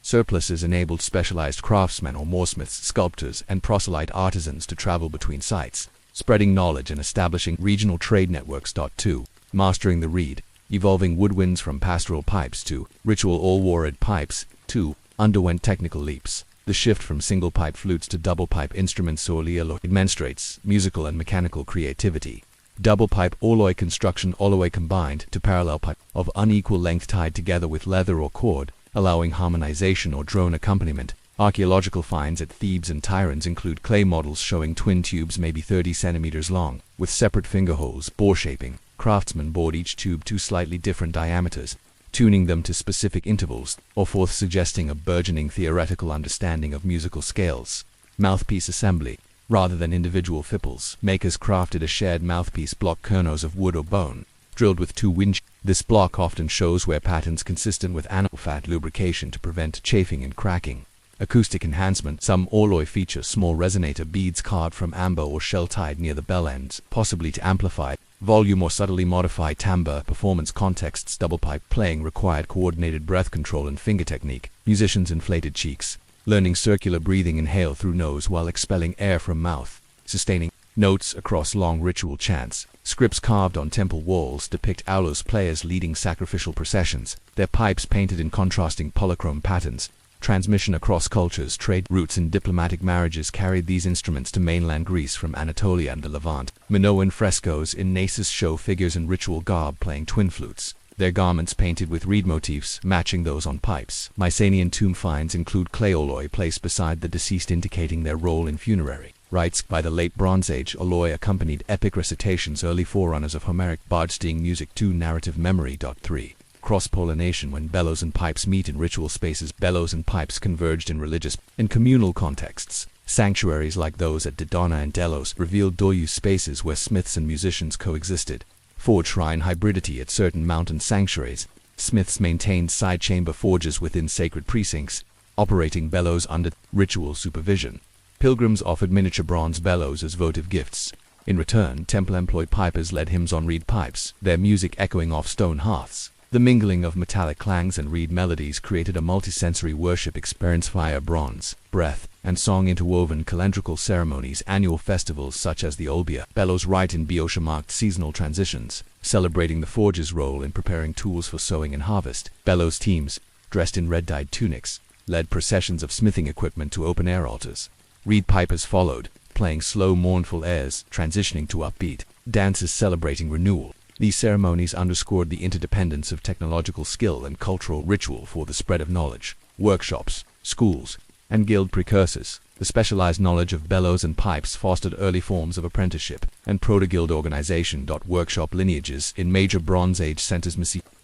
Surpluses enabled specialized craftsmen or mooresmiths, sculptors, and proselyte artisans to travel between sites, spreading knowledge and establishing regional trade networks. 2. Mastering the reed, evolving woodwinds from pastoral pipes to ritual all-warred pipes. 2. Underwent technical leaps. The shift from single-pipe flutes to double-pipe instruments demonstrates musical and mechanical creativity. Double-pipe alloy construction alloy combined to parallel pipe of unequal length tied together with leather or cord, allowing harmonization or drone accompaniment. Archaeological finds at Thebes and Tiryns include clay models showing twin tubes maybe 30 centimeters long, with separate finger holes, bore shaping. Craftsmen bored each tube to slightly different diameters, tuning them to specific intervals, or forth suggesting a burgeoning theoretical understanding of musical scales. Mouthpiece assembly. Rather than individual fipples, makers crafted a shared mouthpiece block kernos of wood or bone, drilled with 2 winch. This block often shows wear patterns consistent with animal fat lubrication to prevent chafing and cracking. Acoustic enhancement. Some alloy feature small resonator beads carved from amber or shell tied near the bell ends, possibly to amplify volume or subtly modify timbre. Performance contexts. Double pipe playing required coordinated breath control and finger technique. Musicians inflated cheeks, learning circular breathing, inhale through nose while expelling air from mouth, sustaining notes across long ritual chants. Scripts carved on temple walls depict aulos players leading sacrificial processions, their pipes painted in contrasting polychrome patterns. Transmission across cultures. Trade routes and diplomatic marriages carried these instruments to mainland Greece from Anatolia and the Levant. Minoan frescoes in Naissus show figures in ritual garb playing twin flutes, their garments painted with reed motifs matching those on pipes. Mycenaean tomb finds include clay alloy placed beside the deceased, indicating their role in funerary rites. By the late Bronze Age, alloy accompanied epic recitations, early forerunners of Homeric bard-sting music. 2. Narrative memory. 3. Cross-pollination. When bellows and pipes meet in ritual spaces, bellows and pipes converged in religious and communal contexts. Sanctuaries like those at Dodona and Delos revealed doyus spaces where smiths and musicians coexisted. 4. Shrine hybridity. At certain mountain sanctuaries, smiths maintained side-chamber forges within sacred precincts, operating bellows under ritual supervision. Pilgrims offered miniature bronze bellows as votive gifts. In return, temple employed pipers led hymns on reed pipes, their music echoing off stone hearths. The mingling of metallic clangs and reed melodies created a multisensory worship experience. Fire, bronze, breath, and song interwoven calendrical ceremonies. Annual festivals such as the Olbia bellows rite in Boeotia marked seasonal transitions, celebrating the forge's role in preparing tools for sowing and harvest. Bellows teams, dressed in red-dyed tunics, led processions of smithing equipment to open-air altars. Reed pipers followed, playing slow, mournful airs, transitioning to upbeat dances celebrating renewal. These ceremonies underscored the interdependence of technological skill and cultural ritual for the spread of knowledge. Workshops, schools, and guild precursors. The specialized knowledge of bellows and pipes fostered early forms of apprenticeship and proto-guild organization. Workshop lineages in major Bronze Age centers.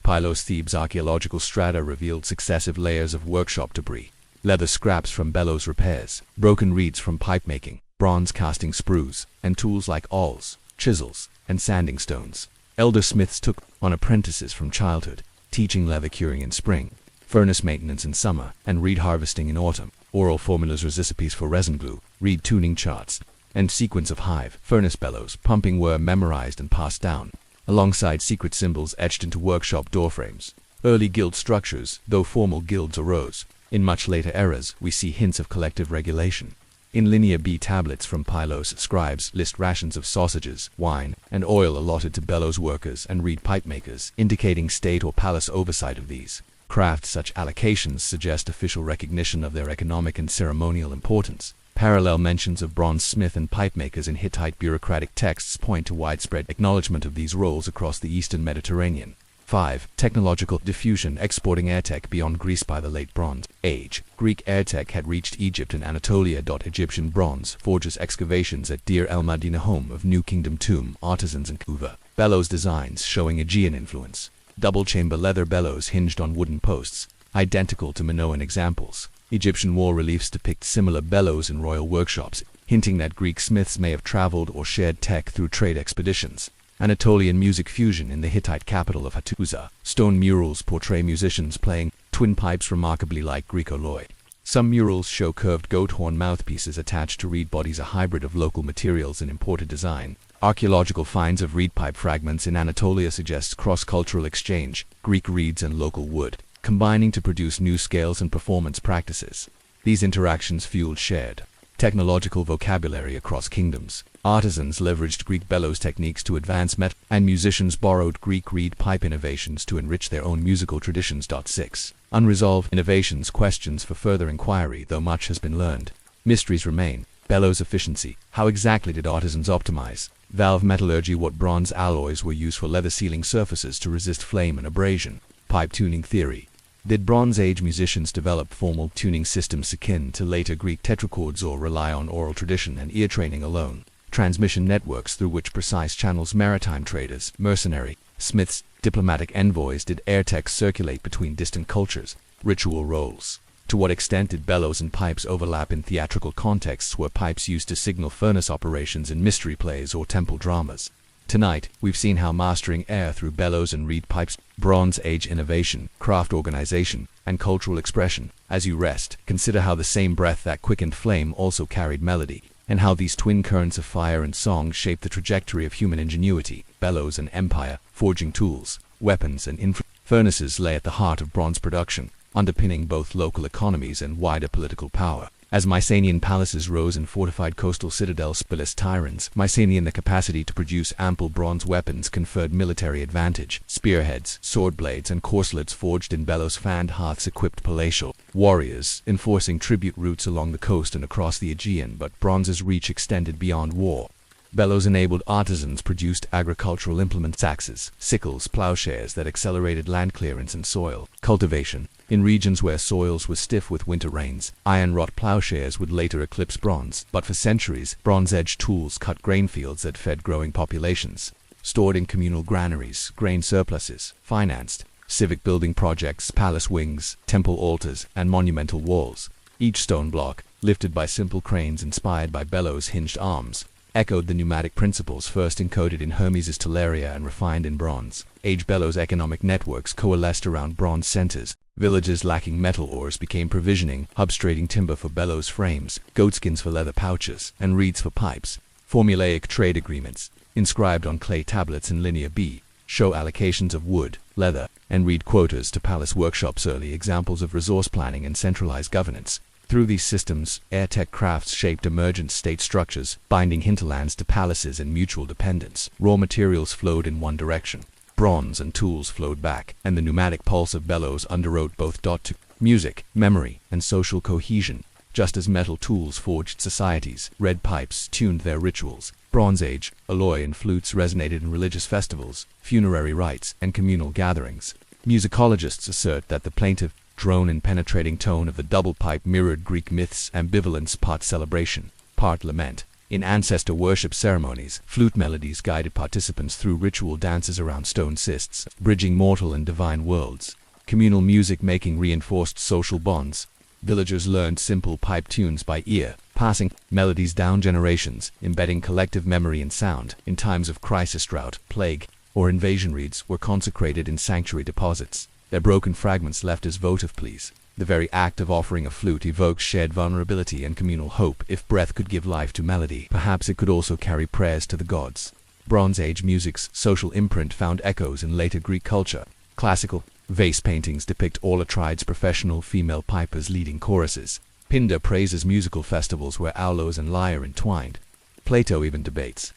Pylos, Thebes archaeological strata revealed successive layers of workshop debris. Leather scraps from bellows repairs, broken reeds from pipe making, bronze casting sprues, and tools like awls, chisels, and sanding stones. Elder smiths took on apprentices from childhood, teaching leather curing in spring, furnace maintenance in summer, and reed harvesting in autumn. Oral formulas, recipes for resin glue, reed tuning charts, and sequence of hive, furnace bellows, pumping were memorized and passed down, alongside secret symbols etched into workshop doorframes. Early guild structures. Though formal guilds arose in much later eras, we see hints of collective regulation. In Linear B tablets from Pylos, scribes list rations of sausages, wine, and oil allotted to bellows workers and reed pipe makers, indicating state or palace oversight of these crafts. Such allocations suggest official recognition of their economic and ceremonial importance. Parallel mentions of bronze smith and pipe makers in Hittite bureaucratic texts point to widespread acknowledgement of these roles across the eastern Mediterranean. 5. Technological diffusion. Exporting airtech beyond Greece. By the late Bronze Age, Greek airtech had reached Egypt and Anatolia. Egyptian bronze forges excavations at Deir el-Madina, home of New Kingdom tomb artisans and Kuva. Bellows designs showing Aegean influence. Double-chamber leather bellows hinged on wooden posts, identical to Minoan examples. Egyptian wall reliefs depict similar bellows in royal workshops, hinting that Greek smiths may have traveled or shared tech through trade expeditions. Anatolian music fusion. In the Hittite capital of Hattusa, stone murals portray musicians playing twin pipes remarkably like Greek alloy. Some murals show curved goat horn mouthpieces attached to reed bodies, a hybrid of local materials and imported design. Archaeological finds of reed pipe fragments in Anatolia suggests cross-cultural exchange, Greek reeds and local wood, combining to produce new scales and performance practices. These interactions fueled shared technological vocabulary across kingdoms. Artisans leveraged Greek bellows techniques to advance metal, and musicians borrowed Greek reed pipe innovations to enrich their own musical traditions. 6. Unresolved innovations. Questions for further inquiry. Though much has been learned, mysteries remain. Bellows efficiency. How exactly did artisans optimize valve metallurgy? What bronze alloys were used for leather sealing surfaces to resist flame and abrasion? Pipe tuning theory. Did Bronze Age musicians develop formal tuning systems akin to later Greek tetrachords, or rely on oral tradition and ear training alone? Transmission networks through which precise channels maritime traders, mercenary, smiths, diplomatic envoys. Did airtech circulate between distant cultures? Ritual roles. To what extent did bellows and pipes overlap in theatrical contexts where pipes used to signal furnace operations in mystery plays or temple dramas? Tonight, we've seen how mastering air through bellows and reed pipes, Bronze Age innovation, craft organization, and cultural expression. As you rest, consider how the same breath that quickened flame also carried melody, and how these twin currents of fire and song shaped the trajectory of human ingenuity. Bellows and empire, forging tools, weapons, and furnaces lay at the heart of bronze production, underpinning both local economies and wider political power. As Mycenaean palaces rose in fortified coastal citadels, Spilus Tyrans, Mycenaean the capacity to produce ample bronze weapons conferred military advantage. Spearheads, sword blades, and corselets forged in bellows fanned hearths equipped palatial warriors, enforcing tribute routes along the coast and across the Aegean, but bronze's reach extended beyond war. Bellows-enabled artisans produced agricultural implements, axes, sickles, plowshares that accelerated land clearance and soil cultivation. In regions where soils were stiff with winter rains, iron-wrought plowshares would later eclipse bronze, but for centuries, bronze-edged tools cut grain fields that fed growing populations. Stored in communal granaries, grain surpluses, financed civic building projects, palace wings, temple altars, and monumental walls. Each stone block, lifted by simple cranes inspired by bellows' hinged arms, echoed the pneumatic principles first encoded in Hermes' talaria and refined in Bronze Age bellows. Economic networks coalesced around bronze centers. Villages lacking metal ores became provisioning hubs, trading timber for bellows frames, goatskins for leather pouches, and reeds for pipes. Formulaic trade agreements, inscribed on clay tablets in Linear B, show allocations of wood, leather, and reed quotas to palace workshops, early examples of resource planning and centralized governance. Through these systems, air-tech crafts shaped emergent state structures, binding hinterlands to palaces and mutual dependence. Raw materials flowed in one direction. Bronze and tools flowed back, and the pneumatic pulse of bellows underwrote both to music, memory, and social cohesion. Just as metal tools forged societies, red pipes tuned their rituals. Bronze Age, alloy and flutes resonated in religious festivals, funerary rites, and communal gatherings. Musicologists assert that the plaintive, drone and penetrating tone of the double pipe mirrored Greek myths' ambivalence, part celebration, part lament. In ancestor worship ceremonies, flute melodies guided participants through ritual dances around stone cists, bridging mortal and divine worlds. Communal music making reinforced social bonds. Villagers learned simple pipe tunes by ear, passing melodies down generations, embedding collective memory and sound. In times of crisis, drought, plague, or invasion, reeds were consecrated in sanctuary deposits, their broken fragments left as votive pleas. The very act of offering a flute evokes shared vulnerability and communal hope. If breath could give life to melody, perhaps it could also carry prayers to the gods. Bronze Age music's social imprint found echoes in later Greek culture. Classical vase paintings depict all Atrides' professional female pipers leading choruses. Pindar praises musical festivals where aulos and lyre entwined. Plato even debates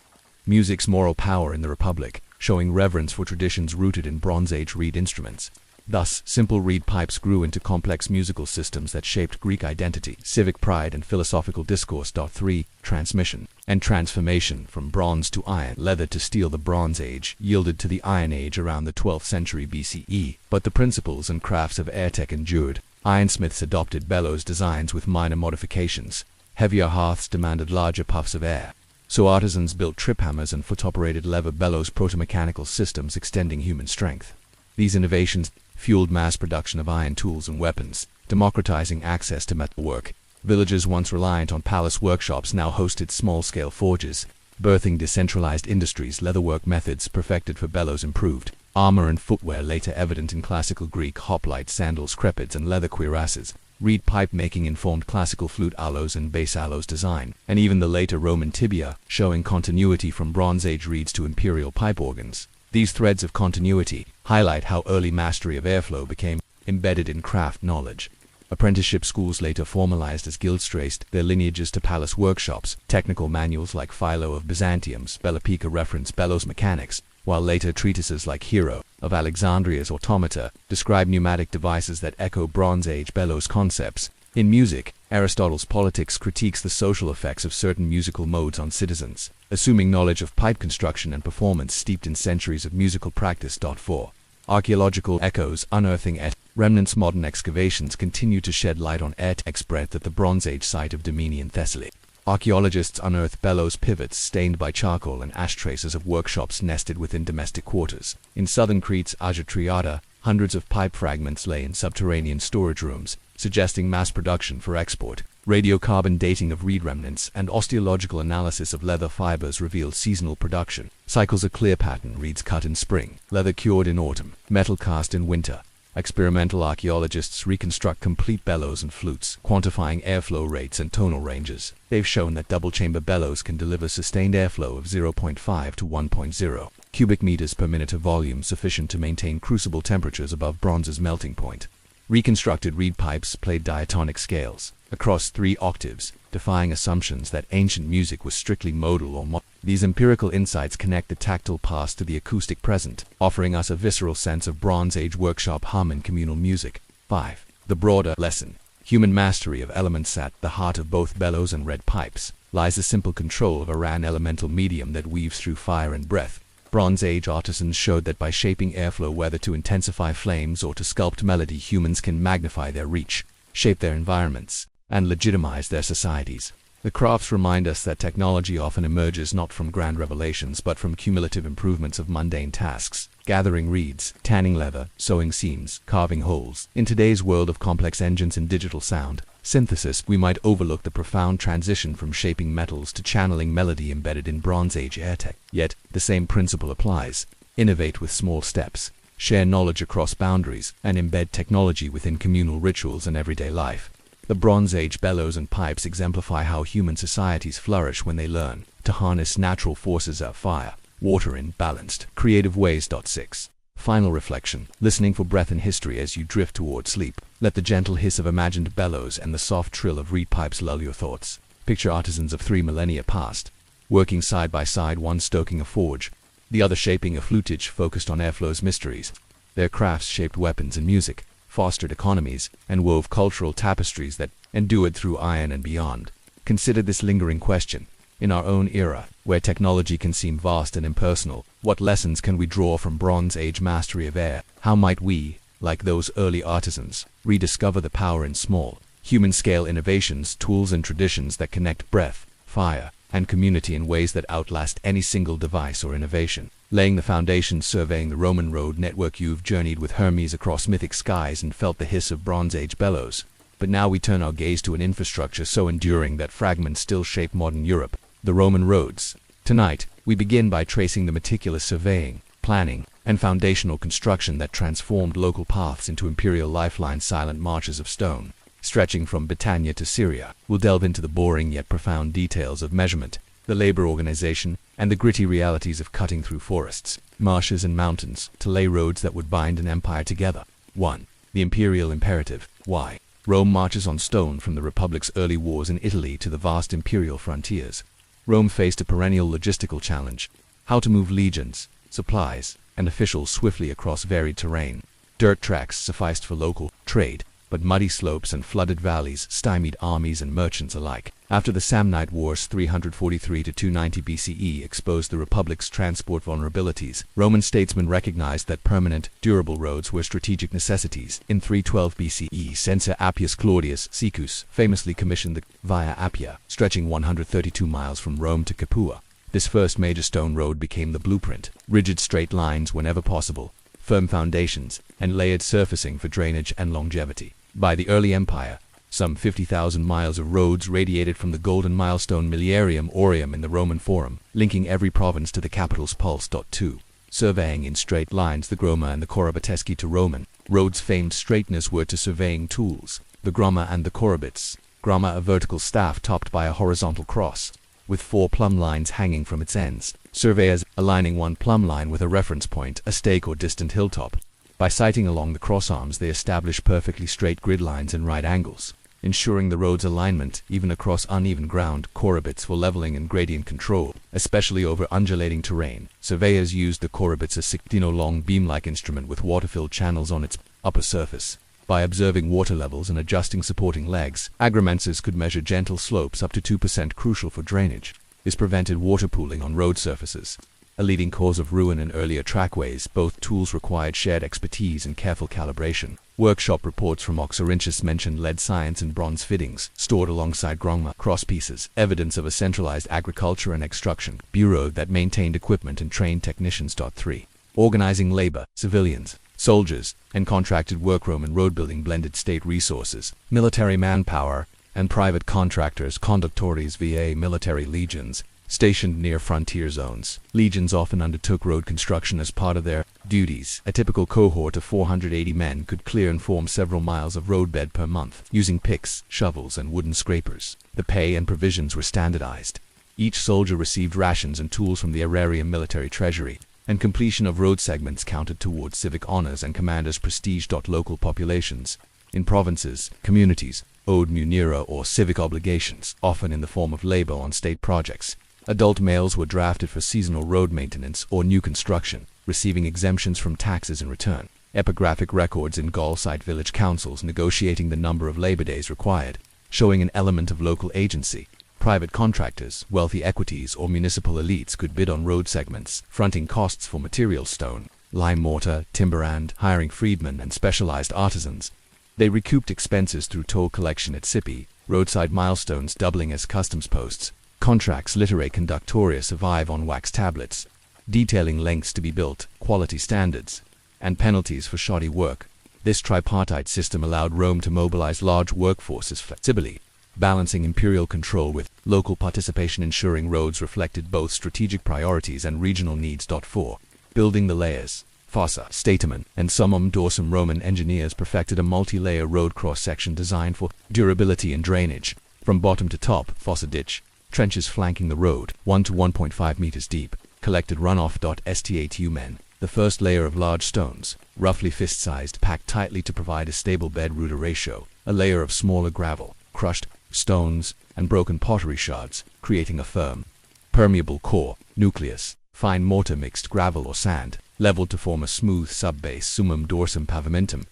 music's moral power in the Republic, showing reverence for traditions rooted in Bronze Age reed instruments. Thus, simple reed pipes grew into complex musical systems that shaped Greek identity, civic pride, and philosophical discourse. 3. Transmission and transformation from bronze to iron, leather to steel. The Bronze Age yielded to the Iron Age around the 12th century BCE, but the principles and crafts of air-tech endured. Ironsmiths adopted bellows designs with minor modifications. Heavier hearths demanded larger puffs of air, so artisans built trip hammers and foot-operated lever bellows, proto-mechanical systems extending human strength. These innovations fueled mass production of iron tools and weapons, democratizing access to metalwork. Villages once reliant on palace workshops now hosted small-scale forges, birthing decentralized industries. Leatherwork methods perfected for bellows improved. Armor and footwear later evident in classical Greek hoplites, sandals, crepids, and leather cuirasses. Reed pipe making informed classical flute aloes and bass aloes design, and even the later Roman tibia, showing continuity from Bronze Age reeds to imperial pipe organs. These threads of continuity highlight how early mastery of airflow became embedded in craft knowledge. Apprenticeship schools later formalized as guilds traced their lineages to palace workshops. Technical manuals like Philo of Byzantium's Bellopica reference bellows mechanics, while later treatises like Hero of Alexandria's Automata describe pneumatic devices that echo Bronze Age bellows concepts. In music, Aristotle's Politics critiques the social effects of certain musical modes on citizens, assuming knowledge of pipe construction and performance steeped in centuries of musical practice. 4. Archaeological echoes unearthing remnants. Modern excavations continue to shed light on air-tech's breadth at the Bronze Age site of Dominian Thessaly. Archaeologists unearth bellows pivots stained by charcoal and ash traces of workshops nested within domestic quarters. In southern Crete's Agia Triada, hundreds of pipe fragments lay in subterranean storage rooms, suggesting mass production for export. Radiocarbon dating of reed remnants and osteological analysis of leather fibers revealed seasonal production. Cycles a clear pattern, reeds cut in spring, leather cured in autumn, metal cast in winter. Experimental archaeologists reconstruct complete bellows and flutes, quantifying airflow rates and tonal ranges. They've shown that double-chamber bellows can deliver sustained airflow of 0.5 to 1.0 cubic meters per minute of volume sufficient to maintain crucible temperatures above bronze's melting point. Reconstructed reed pipes played diatonic scales across 3 octaves, defying assumptions that ancient music was strictly modal or These empirical insights connect the tactile past to the acoustic present, offering us a visceral sense of Bronze Age workshop hum and communal music. 5. The broader lesson. Human mastery of elements. At the heart of both bellows and red pipes lies the simple control of a ran elemental medium that weaves through fire and breath. Bronze Age artisans showed that by shaping airflow, whether to intensify flames or to sculpt melody, humans can magnify their reach, shape their environments, and legitimize their societies. The crafts remind us that technology often emerges not from grand revelations but from cumulative improvements of mundane tasks. Gathering reeds, tanning leather, sewing seams, carving holes. In today's world of complex engines and digital sound synthesis, we might overlook the profound transition from shaping metals to channeling melody embedded in Bronze Age airtech. Yet, the same principle applies. Innovate with small steps, share knowledge across boundaries, and embed technology within communal rituals and everyday life. The Bronze Age bellows and pipes exemplify how human societies flourish when they learn to harness natural forces of fire, water in balanced, creative ways. 6. Final reflection. Listening for breath in history as you drift toward sleep. Let the gentle hiss of imagined bellows and the soft trill of reed pipes lull your thoughts. Picture artisans of 3 millennia past, working side by side, one stoking a forge, the other shaping a flutage focused on airflow's mysteries. Their crafts shaped weapons and music, fostered economies, and wove cultural tapestries that endured through iron and beyond. Consider this lingering question. In our own era, where technology can seem vast and impersonal, what lessons can we draw from Bronze Age mastery of air? How might we, like those early artisans, rediscover the power in small, human-scale innovations, tools and traditions that connect breath, fire, and community in ways that outlast any single device or innovation? Laying the foundation. Surveying the Roman road network. You've journeyed with Hermes across mythic skies and felt the hiss of Bronze Age bellows. But now we turn our gaze to an infrastructure so enduring that fragments still shape modern Europe, the Roman roads. Tonight, we begin by tracing the meticulous surveying, planning, and foundational construction that transformed local paths into imperial lifelines, silent marches of stone. Stretching from Britannia to Syria, we'll delve into the boring yet profound details of measurement, the labor organization, and the gritty realities of cutting through forests, marshes, and mountains to lay roads that would bind an empire together. 1. The imperial imperative. Why? Rome marches on stone from the Republic's early wars in Italy to the vast imperial frontiers. Rome faced a perennial logistical challenge: how to move legions, supplies, and officials swiftly across varied terrain. Dirt tracks sufficed for local trade, but muddy slopes and flooded valleys stymied armies and merchants alike. After the Samnite Wars 343 to 290 BCE exposed the Republic's transport vulnerabilities, Roman statesmen recognized that permanent, durable roads were strategic necessities. In 312 BCE, Censor Appius Claudius Siccus famously commissioned the Via Appia, stretching 132 miles from Rome to Capua. This first major stone road became the blueprint: rigid straight lines whenever possible, firm foundations, and layered surfacing for drainage and longevity. By the early empire, some 50,000 miles of roads radiated from the golden milestone Miliarium Aureum in the Roman Forum, linking every province to the capital's pulse. 2. Surveying in straight lines. The groma and the corybatesci to Roman roads' famed straightness were to surveying tools. The groma and the corybits. Groma, a vertical staff topped by a horizontal cross, with 4 plumb lines hanging from its ends. Surveyors aligning one plumb line with a reference point, a stake or distant hilltop. By sighting along the crossarms, they establish perfectly straight grid lines and right angles, ensuring the road's alignment even across uneven ground. Corybits for leveling and gradient control, especially over undulating terrain. Surveyors used the corybits, a 16-long beam-like instrument with water-filled channels on its upper surface. By observing water levels and adjusting supporting legs, agrimensors could measure gentle slopes up to 2%, crucial for drainage. This prevented water pooling on road surfaces, a leading cause of ruin in earlier trackways. Both tools required shared expertise and careful calibration. Workshop reports from Oxyrhynchus mentioned lead science and bronze fittings, stored alongside groma crosspieces, evidence of a centralized agriculture and extraction bureau that maintained equipment and trained technicians. 3. Organizing labor. Civilians, soldiers, and contracted work. Roman road building blended state resources, military manpower, and private contractors, conductores va military legions, stationed near frontier zones. Legions often undertook road construction as part of their duties. A typical cohort of 480 men could clear and form several miles of roadbed per month, using picks, shovels, and wooden scrapers. The pay and provisions were standardized. Each soldier received rations and tools from the Agrarian military treasury, and completion of road segments counted towards civic honors and commanders' prestige. Local populations in provinces, communities, owed munera or civic obligations, often in the form of labor on state projects. Adult males were drafted for seasonal road maintenance or new construction, receiving exemptions from taxes in return. Epigraphic records in Gaul cite village councils negotiating the number of labor days required, showing an element of local agency. Private contractors, wealthy equities, or municipal elites could bid on road segments, fronting costs for material stone, lime mortar, timber, and hiring freedmen and specialized artisans. They recouped expenses through toll collection at Scipi, roadside milestones doubling as customs posts. Contracts literae conductoria survive on wax tablets, detailing lengths to be built, quality standards, and penalties for shoddy work. This tripartite system allowed Rome to mobilize large workforces flexibly, balancing imperial control with local participation, ensuring roads reflected both strategic priorities and regional needs. 4. Building the layers. Fossa, stamen, and summum dorsum. Roman engineers perfected a multi-layer road cross-section designed for durability and drainage. From bottom to top, fossa ditch, trenches flanking the road, 1 to 1.5 meters deep, collected runoff. Statumen, the first layer of large stones, roughly fist-sized, packed tightly to provide a stable bed-rooter ratio, a layer of smaller gravel, crushed stones, and broken pottery shards, creating a firm, permeable core, nucleus, fine mortar mixed gravel or sand, leveled to form a smooth sub-base. Summum dorsum pavimentum,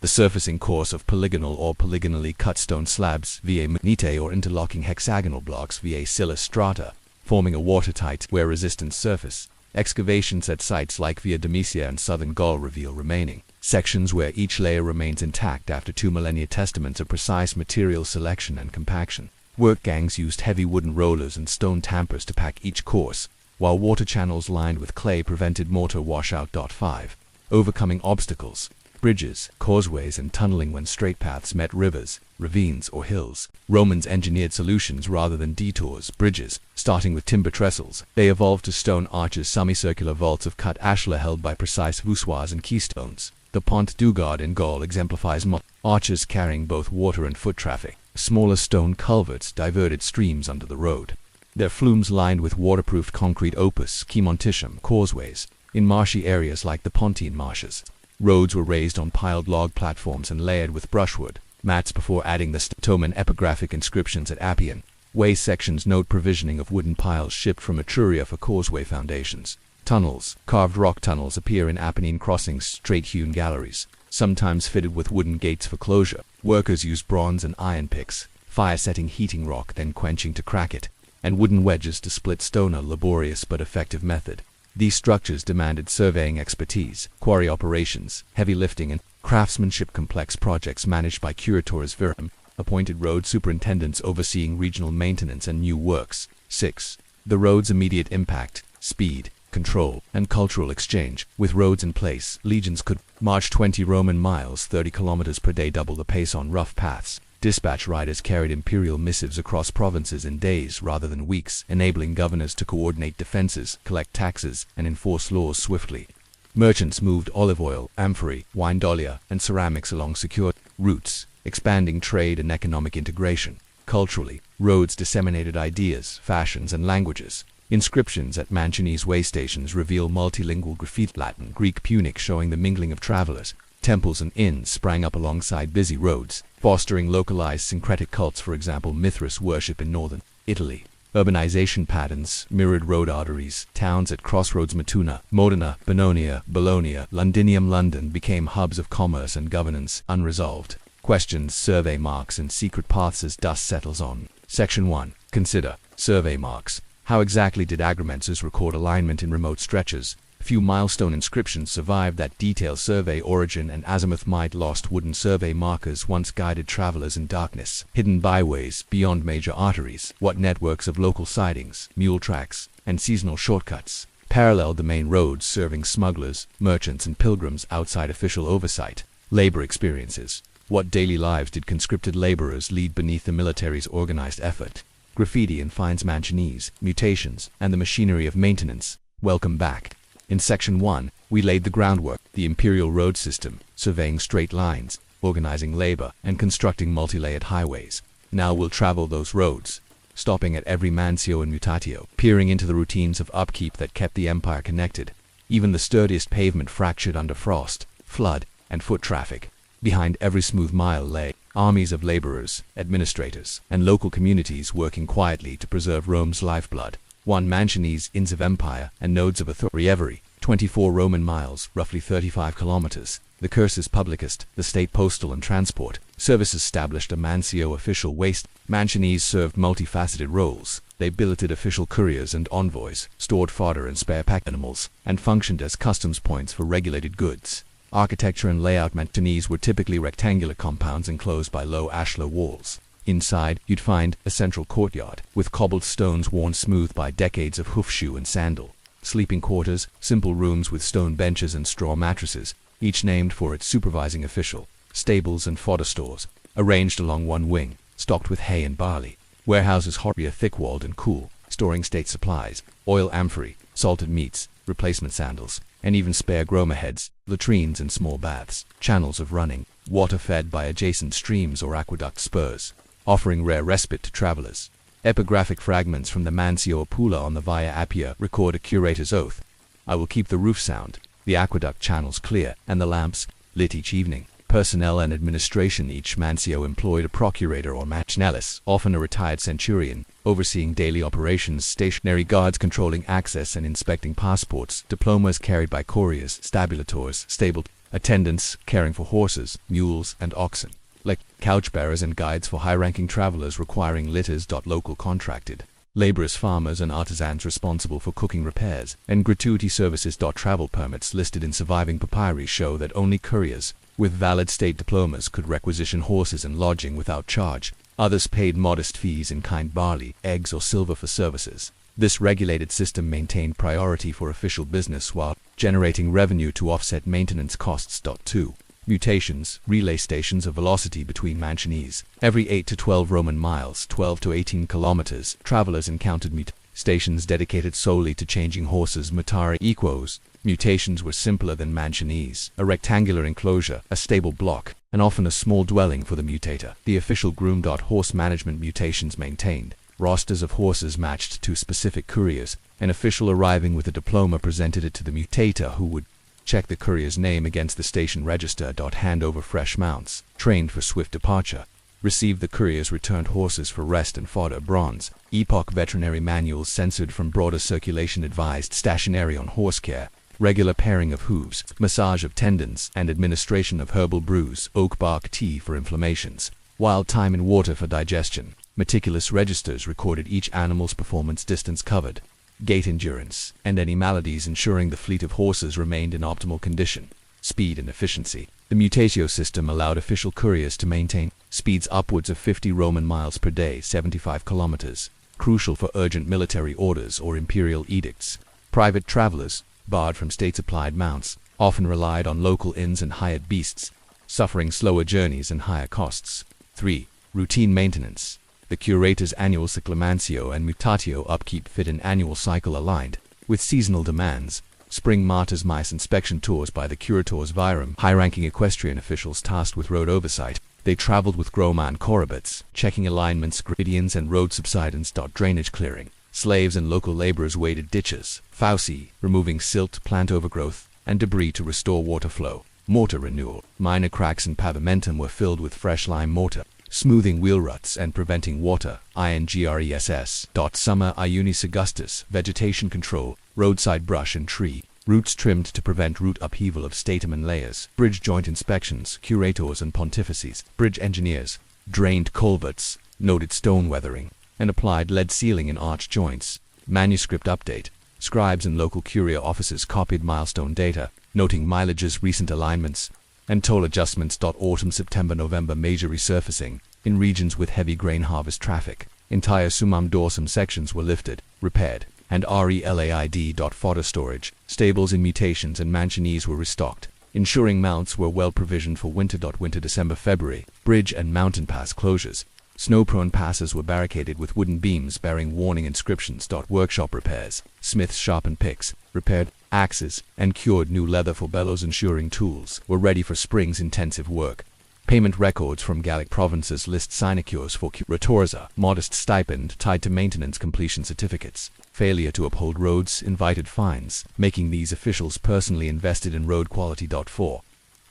the surfacing course of polygonal or polygonally cut stone slabs via monite or interlocking hexagonal blocks via silla strata, forming a watertight, wear-resistant surface. Excavations at sites like Via Domitia and southern Gaul reveal remaining sections where each layer remains intact after 2 millennia, testaments of precise material selection and compaction. Work gangs used heavy wooden rollers and stone tampers to pack each course, while water channels lined with clay prevented mortar washout. 5. Overcoming obstacles. Bridges, causeways, and tunneling when straight paths met rivers, ravines, or hills. Romans engineered solutions rather than detours. Bridges, starting with timber trestles, they evolved to stone arches, semicircular vaults of cut ashlar held by precise voussoirs and keystones. The Pont du Gard in Gaul exemplifies arches carrying both water and foot traffic. Smaller stone culverts diverted streams under the road, their flumes lined with waterproofed concrete. Opus cementitium, causeways, in marshy areas like the Pontine marshes. Roads were raised on piled log platforms and layered with brushwood mats before adding the statomen. Epigraphic inscriptions at Appian way sections note provisioning of wooden piles shipped from Etruria for causeway foundations. Tunnels, carved rock tunnels, appear in Apennine crossings, straight-hewn galleries, sometimes fitted with wooden gates for closure. Workers used bronze and iron picks, fire-setting heating rock then quenching to crack it, and wooden wedges to split stone, a laborious but effective method. These structures demanded surveying expertise, quarry operations, heavy lifting, and craftsmanship. Complex projects managed by curators virum, appointed road superintendents overseeing regional maintenance and new works. 6. The road's immediate impact, speed, control, and cultural exchange. With roads in place, legions could march 20 Roman miles, 30 kilometers per day, double the pace on rough paths. Dispatch riders carried imperial missives across provinces in days rather than weeks, enabling governors to coordinate defenses, collect taxes, and enforce laws swiftly. Merchants moved olive oil, amphorae, wine dolia, and ceramics along secure routes, expanding trade and economic integration. Culturally, roads disseminated ideas, fashions, and languages. Inscriptions at Mancinese way stations reveal multilingual graffiti, Latin, Greek, Punic, showing the mingling of travelers. Temples and inns sprang up alongside busy roads, fostering localized syncretic cults. For example, Mithras worship in northern Italy. Urbanization patterns mirrored road arteries. Towns at crossroads, Matuna, Modena, Bononia, Bologna, Londinium. London became hubs of commerce and governance. Unresolved questions, survey marks, and secret paths as dust settles on. Section 1. Consider survey marks. How exactly did agramenses record alignment in remote stretches? Few milestone inscriptions survived that detail. Survey origin and azimuth. Might lost wooden survey markers once guided travelers in darkness. Hidden byways beyond major arteries. What networks of local sidings, mule tracks, and seasonal shortcuts paralleled the main roads serving smugglers, merchants, and pilgrims outside official oversight. Labor experiences. What daily lives did conscripted laborers lead beneath the military's organized effort? Graffiti and fines mansionese, mutations, and the machinery of maintenance. Welcome back. In Section 1, we laid the groundwork, the imperial road system, surveying straight lines, organizing labor, and constructing multi-layered highways. Now we'll travel those roads, stopping at every mansio and mutatio, peering into the routines of upkeep that kept the empire connected. Even the sturdiest pavement fractured under frost, flood, and foot traffic. Behind every smooth mile lay armies of laborers, administrators, and local communities working quietly to preserve Rome's lifeblood. 1 mansionese inns of empire and nodes of authority every 24 Roman miles, roughly 35 kilometers. The cursus publicus, the state postal and transport service established a mansio official waste. Mansionese served multifaceted roles. They billeted official couriers and envoys, stored fodder and spare pack animals, and functioned as customs points for regulated goods. Architecture and layout. Mansionese were typically rectangular compounds enclosed by low ashlar walls. Inside, you'd find a central courtyard, with cobbled stones worn smooth by decades of hoofshoe and sandal. Sleeping quarters, simple rooms with stone benches and straw mattresses, each named for its supervising official. Stables and fodder stores, arranged along one wing, stocked with hay and barley. Warehouses Horia thick-walled and cool, storing state supplies, oil amphorae, salted meats, replacement sandals, and even spare groma heads, latrines and small baths. Channels of running water fed by adjacent streams or aqueduct spurs, offering rare respite to travelers. Epigraphic fragments from the Mansio Apula on the Via Appia record a curator's oath. I will keep the roof sound, the aqueduct channels clear, and the lamps lit each evening. Personnel and administration. Each mansio employed a procurator or machinellus, often a retired centurion, overseeing daily operations. Stationary guards controlling access and inspecting passports. Diplomas carried by couriers, stabulators, stable attendants caring for horses, mules, and oxen. Like couch-bearers and guides for high-ranking travelers requiring litters. Local contracted laborers, farmers, and artisans responsible for cooking, repairs, and gratuity services. Travel permits listed in surviving papyri show that only couriers with valid state diplomas could requisition horses and lodging without charge. Others paid modest fees in kind barley, eggs, or silver for services. This regulated system maintained priority for official business while generating revenue to offset maintenance costs. 2. Mutations, relay stations of velocity between mansionese. Every 8 to 12 Roman miles, 12 to 18 kilometers, travelers encountered stations dedicated solely to changing horses. Mutare equos. Mutations were simpler than mansionese. A rectangular enclosure, a stable block, and often a small dwelling for the mutator. The official groom. Horse management. Mutations maintained rosters of horses matched to specific couriers. An official arriving with a diploma presented it to the mutator, who would check the courier's name against the station register. Hand over fresh mounts, trained for swift departure. Received the courier's returned horses for rest and fodder. Bronze epoch. Veterinary manuals censored from broader circulation advised stationary on horse care, regular paring of hooves, massage of tendons, and administration of herbal brews. Oak bark tea for inflammations. Wild thyme and water for digestion. Meticulous registers recorded each animal's performance, distance covered, gait endurance, and any maladies, ensuring the fleet of horses remained in optimal condition. Speed and efficiency. The mutatio system allowed official couriers to maintain speeds upwards of 50 Roman miles per day, 75 kilometers, crucial for urgent military orders or imperial edicts. Private travelers, barred from state-supplied mounts, often relied on local inns and hired beasts, suffering slower journeys and higher costs. 3. Routine maintenance. The curator's annual cyclomansio and mutatio upkeep fit an annual cycle aligned with seasonal demands. Spring martyrs mice inspection tours by the curators virum, high-ranking equestrian officials tasked with road oversight. They traveled with groma and corobits, checking alignments, gradients, and road subsidence. Drainage clearing. Slaves and local laborers waded ditches, fauci, removing silt, plant overgrowth, and debris to restore water flow. Mortar renewal. Minor cracks in pavimentum were filled with fresh lime mortar, smoothing wheel ruts and preventing water. Ingress. Summer Iunis Augustus. Vegetation control. Roadside brush and tree roots trimmed to prevent root upheaval of stamen layers. Bridge joint inspections. Curators and pontifices. Bridge engineers drained culverts, noted stone weathering, and applied lead sealing in arch joints. Manuscript update. Scribes and local curia offices copied milestone data, noting mileages, recent alignments, and toll adjustments. Autumn, September, November. Major resurfacing. In regions with heavy grain harvest traffic, entire summum dorsum sections were lifted, repaired, and relaid. Fodder storage, stables in mutations and mansionese were restocked, ensuring mounts were well provisioned for winter. Winter December February, bridge and mountain pass closures. Snow-prone passes were barricaded with wooden beams bearing warning inscriptions. Workshop repairs. Smiths sharpened picks, repaired axes, and cured new leather for bellows, ensuring tools were ready for spring's intensive work. Payment records from Gallic provinces list sinecures for retorza, modest stipend tied to maintenance completion certificates. Failure to uphold roads invited fines, making these officials personally invested in road quality. 4.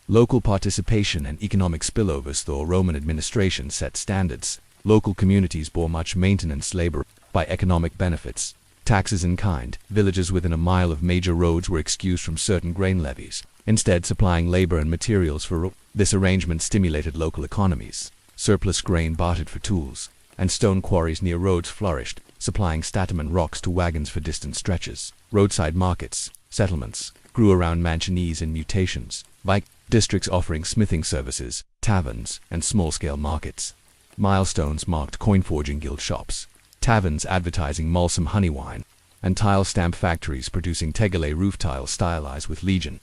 Local participation and economic spillovers. The Roman administration set standards. Local communities bore much maintenance labor by economic benefits. Taxes in kind. Villages within a mile of major roads were excused from certain grain levies, instead supplying labor and materials for this arrangement stimulated local economies. Surplus grain bartered for tools, and stone quarries near roads flourished, supplying statum and rocks to wagons for distant stretches. Roadside markets, settlements, grew around mansionese and mutations, like districts offering smithing services, taverns, and small-scale markets. Milestones marked coin-forging guild shops, taverns advertising Mulsum honey wine, and tile stamp factories producing tegale roof tiles stylized with legion.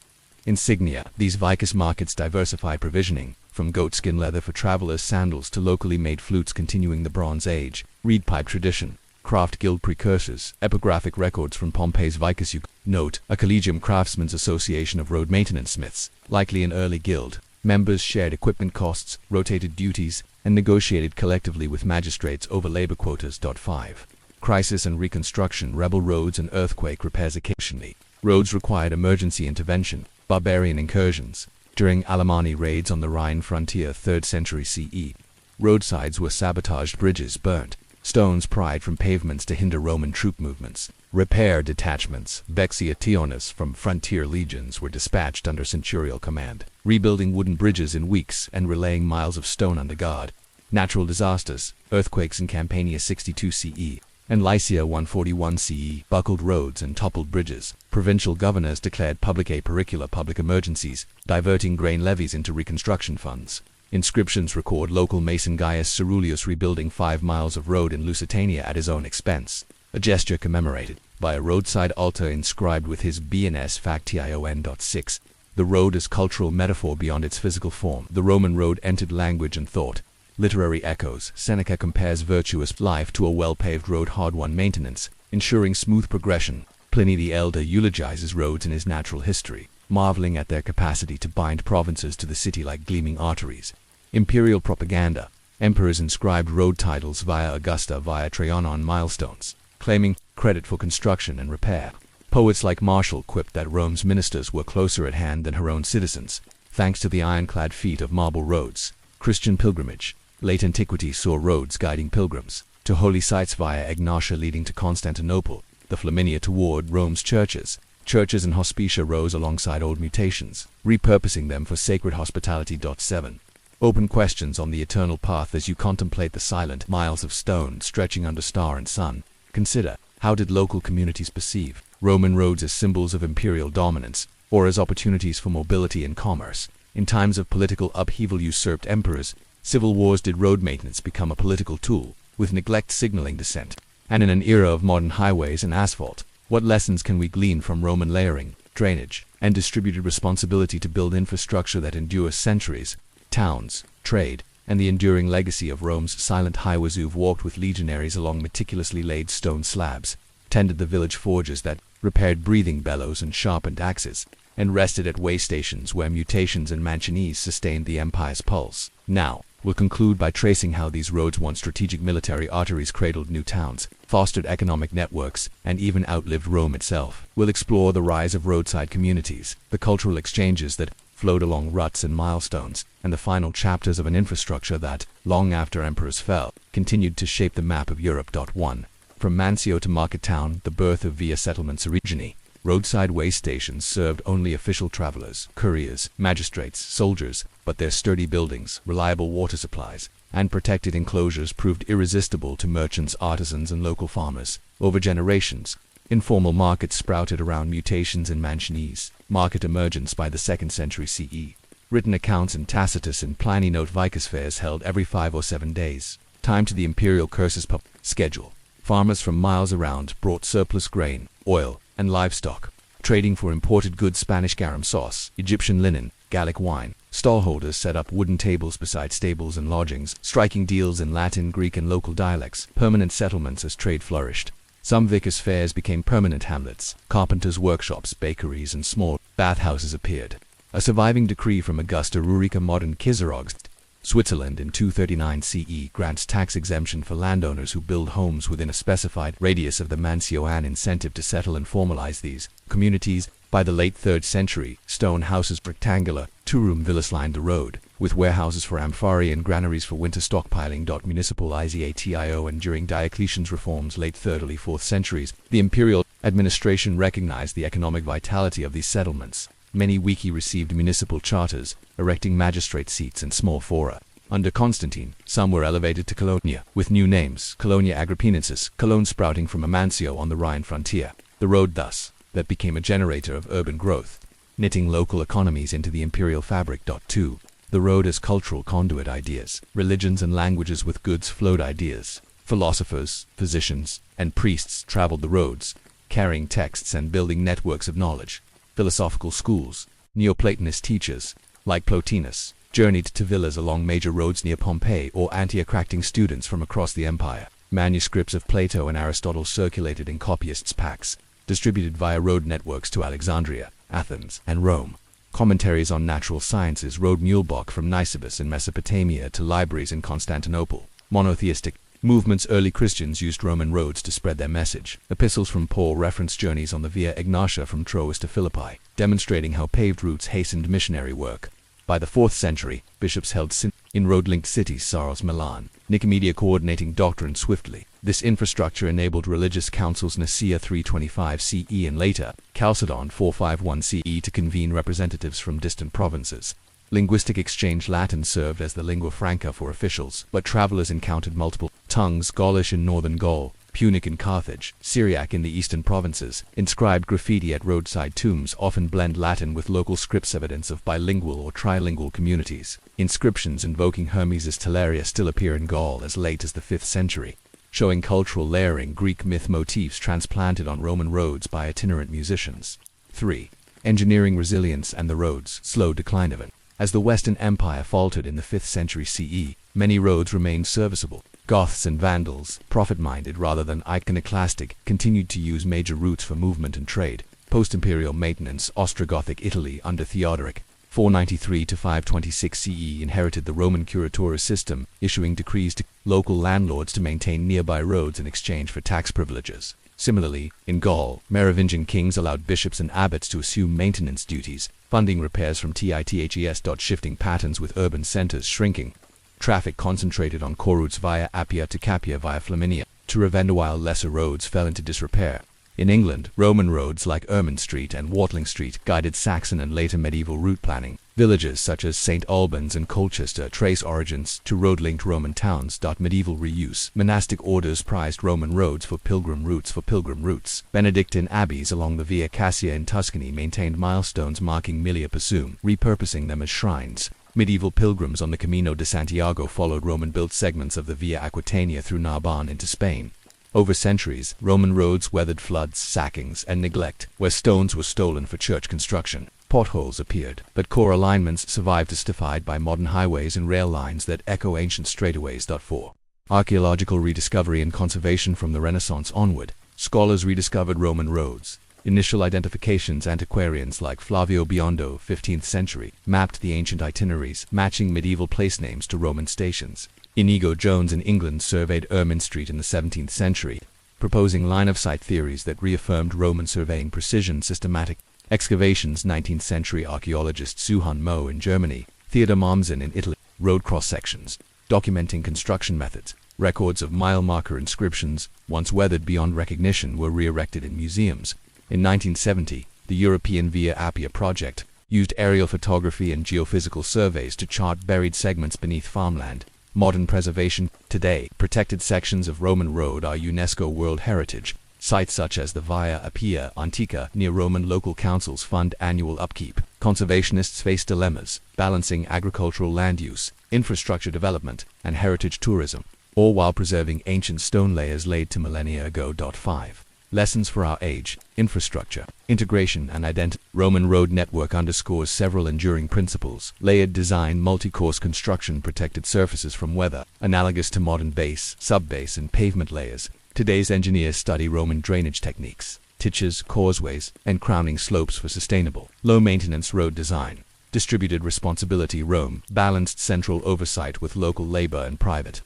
Insignia. These vicus markets diversified provisioning, from goatskin leather for travelers' sandals to locally made flutes continuing the Bronze Age, reed pipe tradition, craft guild precursors, epigraphic records from Pompey's vicus. Note, a collegium craftsmen's association of road maintenance smiths, likely an early guild. Members shared equipment costs, rotated duties, and negotiated collectively with magistrates over labor quotas. 5. Crisis and reconstruction. Rebel roads and earthquake repairs. Occasionally, roads required emergency intervention. Barbarian incursions. During Alemanni raids on the Rhine frontier 3rd century CE, roadsides were sabotaged, bridges burnt, stones pried from pavements to hinder Roman troop movements. Repair detachments, vexationes from frontier legions, were dispatched under centurial command, rebuilding wooden bridges in weeks and relaying miles of stone under guard. Natural disasters, earthquakes in Campania 62 CE, and Lycia 141 CE, buckled roads and toppled bridges. Provincial governors declared public emergencies, diverting grain levies into reconstruction funds. Inscriptions record local mason Gaius Ceruleus rebuilding 5 miles of road in Lusitania at his own expense, a gesture commemorated by a roadside altar inscribed with his BNS Faction. 6. The road is cultural metaphor beyond its physical form. The Roman road entered language and thought. Literary echoes. Seneca compares virtuous life to a well-paved road, hard-won maintenance, ensuring smooth progression. Pliny the Elder eulogizes roads in his Natural History, marveling at their capacity to bind provinces to the city like gleaming arteries. Imperial propaganda. Emperors inscribed road titles via Augusta via Trajan on milestones, claiming credit for construction and repair. Poets like Martial quipped that Rome's ministers were closer at hand than her own citizens, thanks to the ironclad feet of marble roads. Christian pilgrimage. Late antiquity saw roads guiding pilgrims to holy sites via Egnatia leading to Constantinople, the Flaminia toward Rome's churches. Churches and hospitia rose alongside old mutations, repurposing them for sacred hospitality. 7. Open questions on the eternal path. As you contemplate the silent miles of stone stretching under star and sun, consider, how did local communities perceive Roman roads as symbols of imperial dominance, or as opportunities for mobility and commerce? In times of political upheaval, usurped emperors, civil wars, did road maintenance become a political tool, with neglect signaling dissent? And in an era of modern highways and asphalt, what lessons can we glean from Roman layering, drainage, and distributed responsibility to build infrastructure that endures centuries? Towns, trade, and the enduring legacy of Rome's silent highways. Who've walked with legionaries along meticulously laid stone slabs, tended the village forges that repaired breathing bellows and sharpened axes, and rested at way stations where mutations and mansionese sustained the empire's pulse. Now, we'll conclude by tracing how these roads, once strategic military arteries, cradled new towns, fostered economic networks, and even outlived Rome itself. We'll explore the rise of roadside communities, the cultural exchanges that flowed along ruts and milestones, and the final chapters of an infrastructure that, long after emperors fell, continued to shape the map of Europe. 1. From Mancio to Market Town, the birth of via settlements origini. Roadside way stations served only official travelers, couriers, magistrates, soldiers, but their sturdy buildings, reliable water supplies, and protected enclosures proved irresistible to merchants, artisans, and local farmers. Over generations, informal markets sprouted around mutations and mansionese. Market emergence by the 2nd century CE. Written accounts in Tacitus and Pliny note vicus fairs held every 5 or 7 days. Time to the imperial cursus schedule. Farmers from miles around brought surplus grain, oil, and livestock, trading for imported goods: Spanish garum sauce, Egyptian linen, Gallic wine. Stallholders set up wooden tables beside stables and lodgings, striking deals in Latin, Greek, and local dialects. Permanent settlements as trade flourished. Some vicars' fairs became permanent hamlets. Carpenters' workshops, bakeries, and small bathhouses appeared. A surviving decree from Augusta Rurica, modern Kizarogst, Switzerland, in 239 CE grants tax exemption for landowners who build homes within a specified radius of the mansio, an incentive to settle and formalize these communities. By the late 3rd century, stone houses, rectangular, two-room villas lined the road, with warehouses for amphorae and granaries for winter stockpiling. Municipal izatio, and during Diocletian's reforms, late 3rd, early 4th centuries, the imperial administration recognized the economic vitality of these settlements. Many wiki received municipal charters, erecting magistrate seats and small fora. Under Constantine, some were elevated to colonia, with new names: Colonia Agrippinensis, Cologne, sprouting from a mansio on the Rhine frontier. The road thus that became a generator of urban growth, knitting local economies into the imperial fabric. 2. The road as cultural conduit: ideas, religions, and languages with goods flowed. Ideas, philosophers, physicians, and priests traveled the roads, carrying texts and building networks of knowledge. Philosophical schools, Neoplatonist teachers, like Plotinus, journeyed to villas along major roads near Pompeii or Antioch, attracting students from across the empire. Manuscripts of Plato and Aristotle circulated in copyists' packs, distributed via road networks to Alexandria, Athens, and Rome. Commentaries on natural sciences rode mulebach from Nisibis in Mesopotamia to libraries in Constantinople. Monotheistic movements: early Christians used Roman roads to spread their message. Epistles from Paul reference journeys on the Via Egnatia from Troas to Philippi, demonstrating how paved routes hastened missionary work. By the 4th century, bishops held in road-linked cities: Sardes, Milan, Nicomedia, coordinating doctrine swiftly. This infrastructure enabled religious councils: Nicaea 325 CE and later, Chalcedon 451 CE, to convene representatives from distant provinces. Linguistic exchange: Latin served as the lingua franca for officials, but travelers encountered multiple tongues: Gaulish in northern Gaul, Punic in Carthage, Syriac in the eastern provinces. Inscribed graffiti at roadside tombs often blend Latin with local scripts, evidence of bilingual or trilingual communities. Inscriptions invoking Hermes' talaria still appear in Gaul as late as the 5th century, showing cultural layering: Greek myth motifs transplanted on Roman roads by itinerant musicians. 3. Engineering resilience and the roads' slow decline. As the Western Empire faltered in the 5th century CE, many roads remained serviceable. Goths and Vandals, profit-minded rather than iconoclastic, continued to use major routes for movement and trade. Post-imperial maintenance: Ostrogothic Italy under Theodoric, 493 to 526 CE, inherited the Roman curatore system, issuing decrees to local landlords to maintain nearby roads in exchange for tax privileges. Similarly, in Gaul, Merovingian kings allowed bishops and abbots to assume maintenance duties, funding repairs from tithes. Shifting patterns with urban centers shrinking. Traffic concentrated on core routes via Appia to Capua via Flaminia to Ravenna, while lesser roads fell into disrepair. In England, Roman roads like Ermine Street and Watling Street guided Saxon and later medieval route planning. Villages such as St. Albans and Colchester trace origins to road-linked Roman towns. Medieval reuse: monastic orders prized Roman roads for pilgrim routes. Benedictine abbeys along the Via Cassia in Tuscany maintained milestones marking Milia Pasum, repurposing them as shrines. Medieval pilgrims on the Camino de Santiago followed Roman-built segments of the Via Aquitania through Narbonne into Spain. Over centuries, Roman roads weathered floods, sackings, and neglect. Where stones were stolen for church construction, potholes appeared, but core alignments survived, justified by modern highways and rail lines that echo ancient straightaways. 4. Archaeological rediscovery and conservation: from the Renaissance onward, scholars rediscovered Roman roads. Initial identifications: antiquarians like Flavio Biondo, 15th century, mapped the ancient itineraries, matching medieval place names to Roman stations. Inigo Jones in England surveyed Ermine Street in the 17th century, proposing line-of-sight theories that reaffirmed Roman surveying precision. Systematic excavations: 19th century archaeologist Suhan Mo in Germany, Theodor Mommsen in Italy, road cross-sections, documenting construction methods. Records of mile-marker inscriptions, once weathered beyond recognition, were re-erected in museums. In 1970, the European Via Appia project used aerial photography and geophysical surveys to chart buried segments beneath farmland. Modern preservation: today, protected sections of Roman road are UNESCO World Heritage. Sites such as the Via Appia Antica near Roman local councils fund annual upkeep. Conservationists face dilemmas, balancing agricultural land use, infrastructure development, and heritage tourism. all while preserving ancient stone layers laid to millennia ago. 5. Lessons for our age: infrastructure, integration, and identity. Roman road network underscores several enduring principles: layered design, multi-course construction, protected surfaces from weather, analogous to modern base, sub-base, and pavement layers. Today's engineers study Roman drainage techniques, ditches, causeways, and crowning slopes for sustainable, low-maintenance road design. Distributed responsibility. Rome, balanced central oversight with local labor and private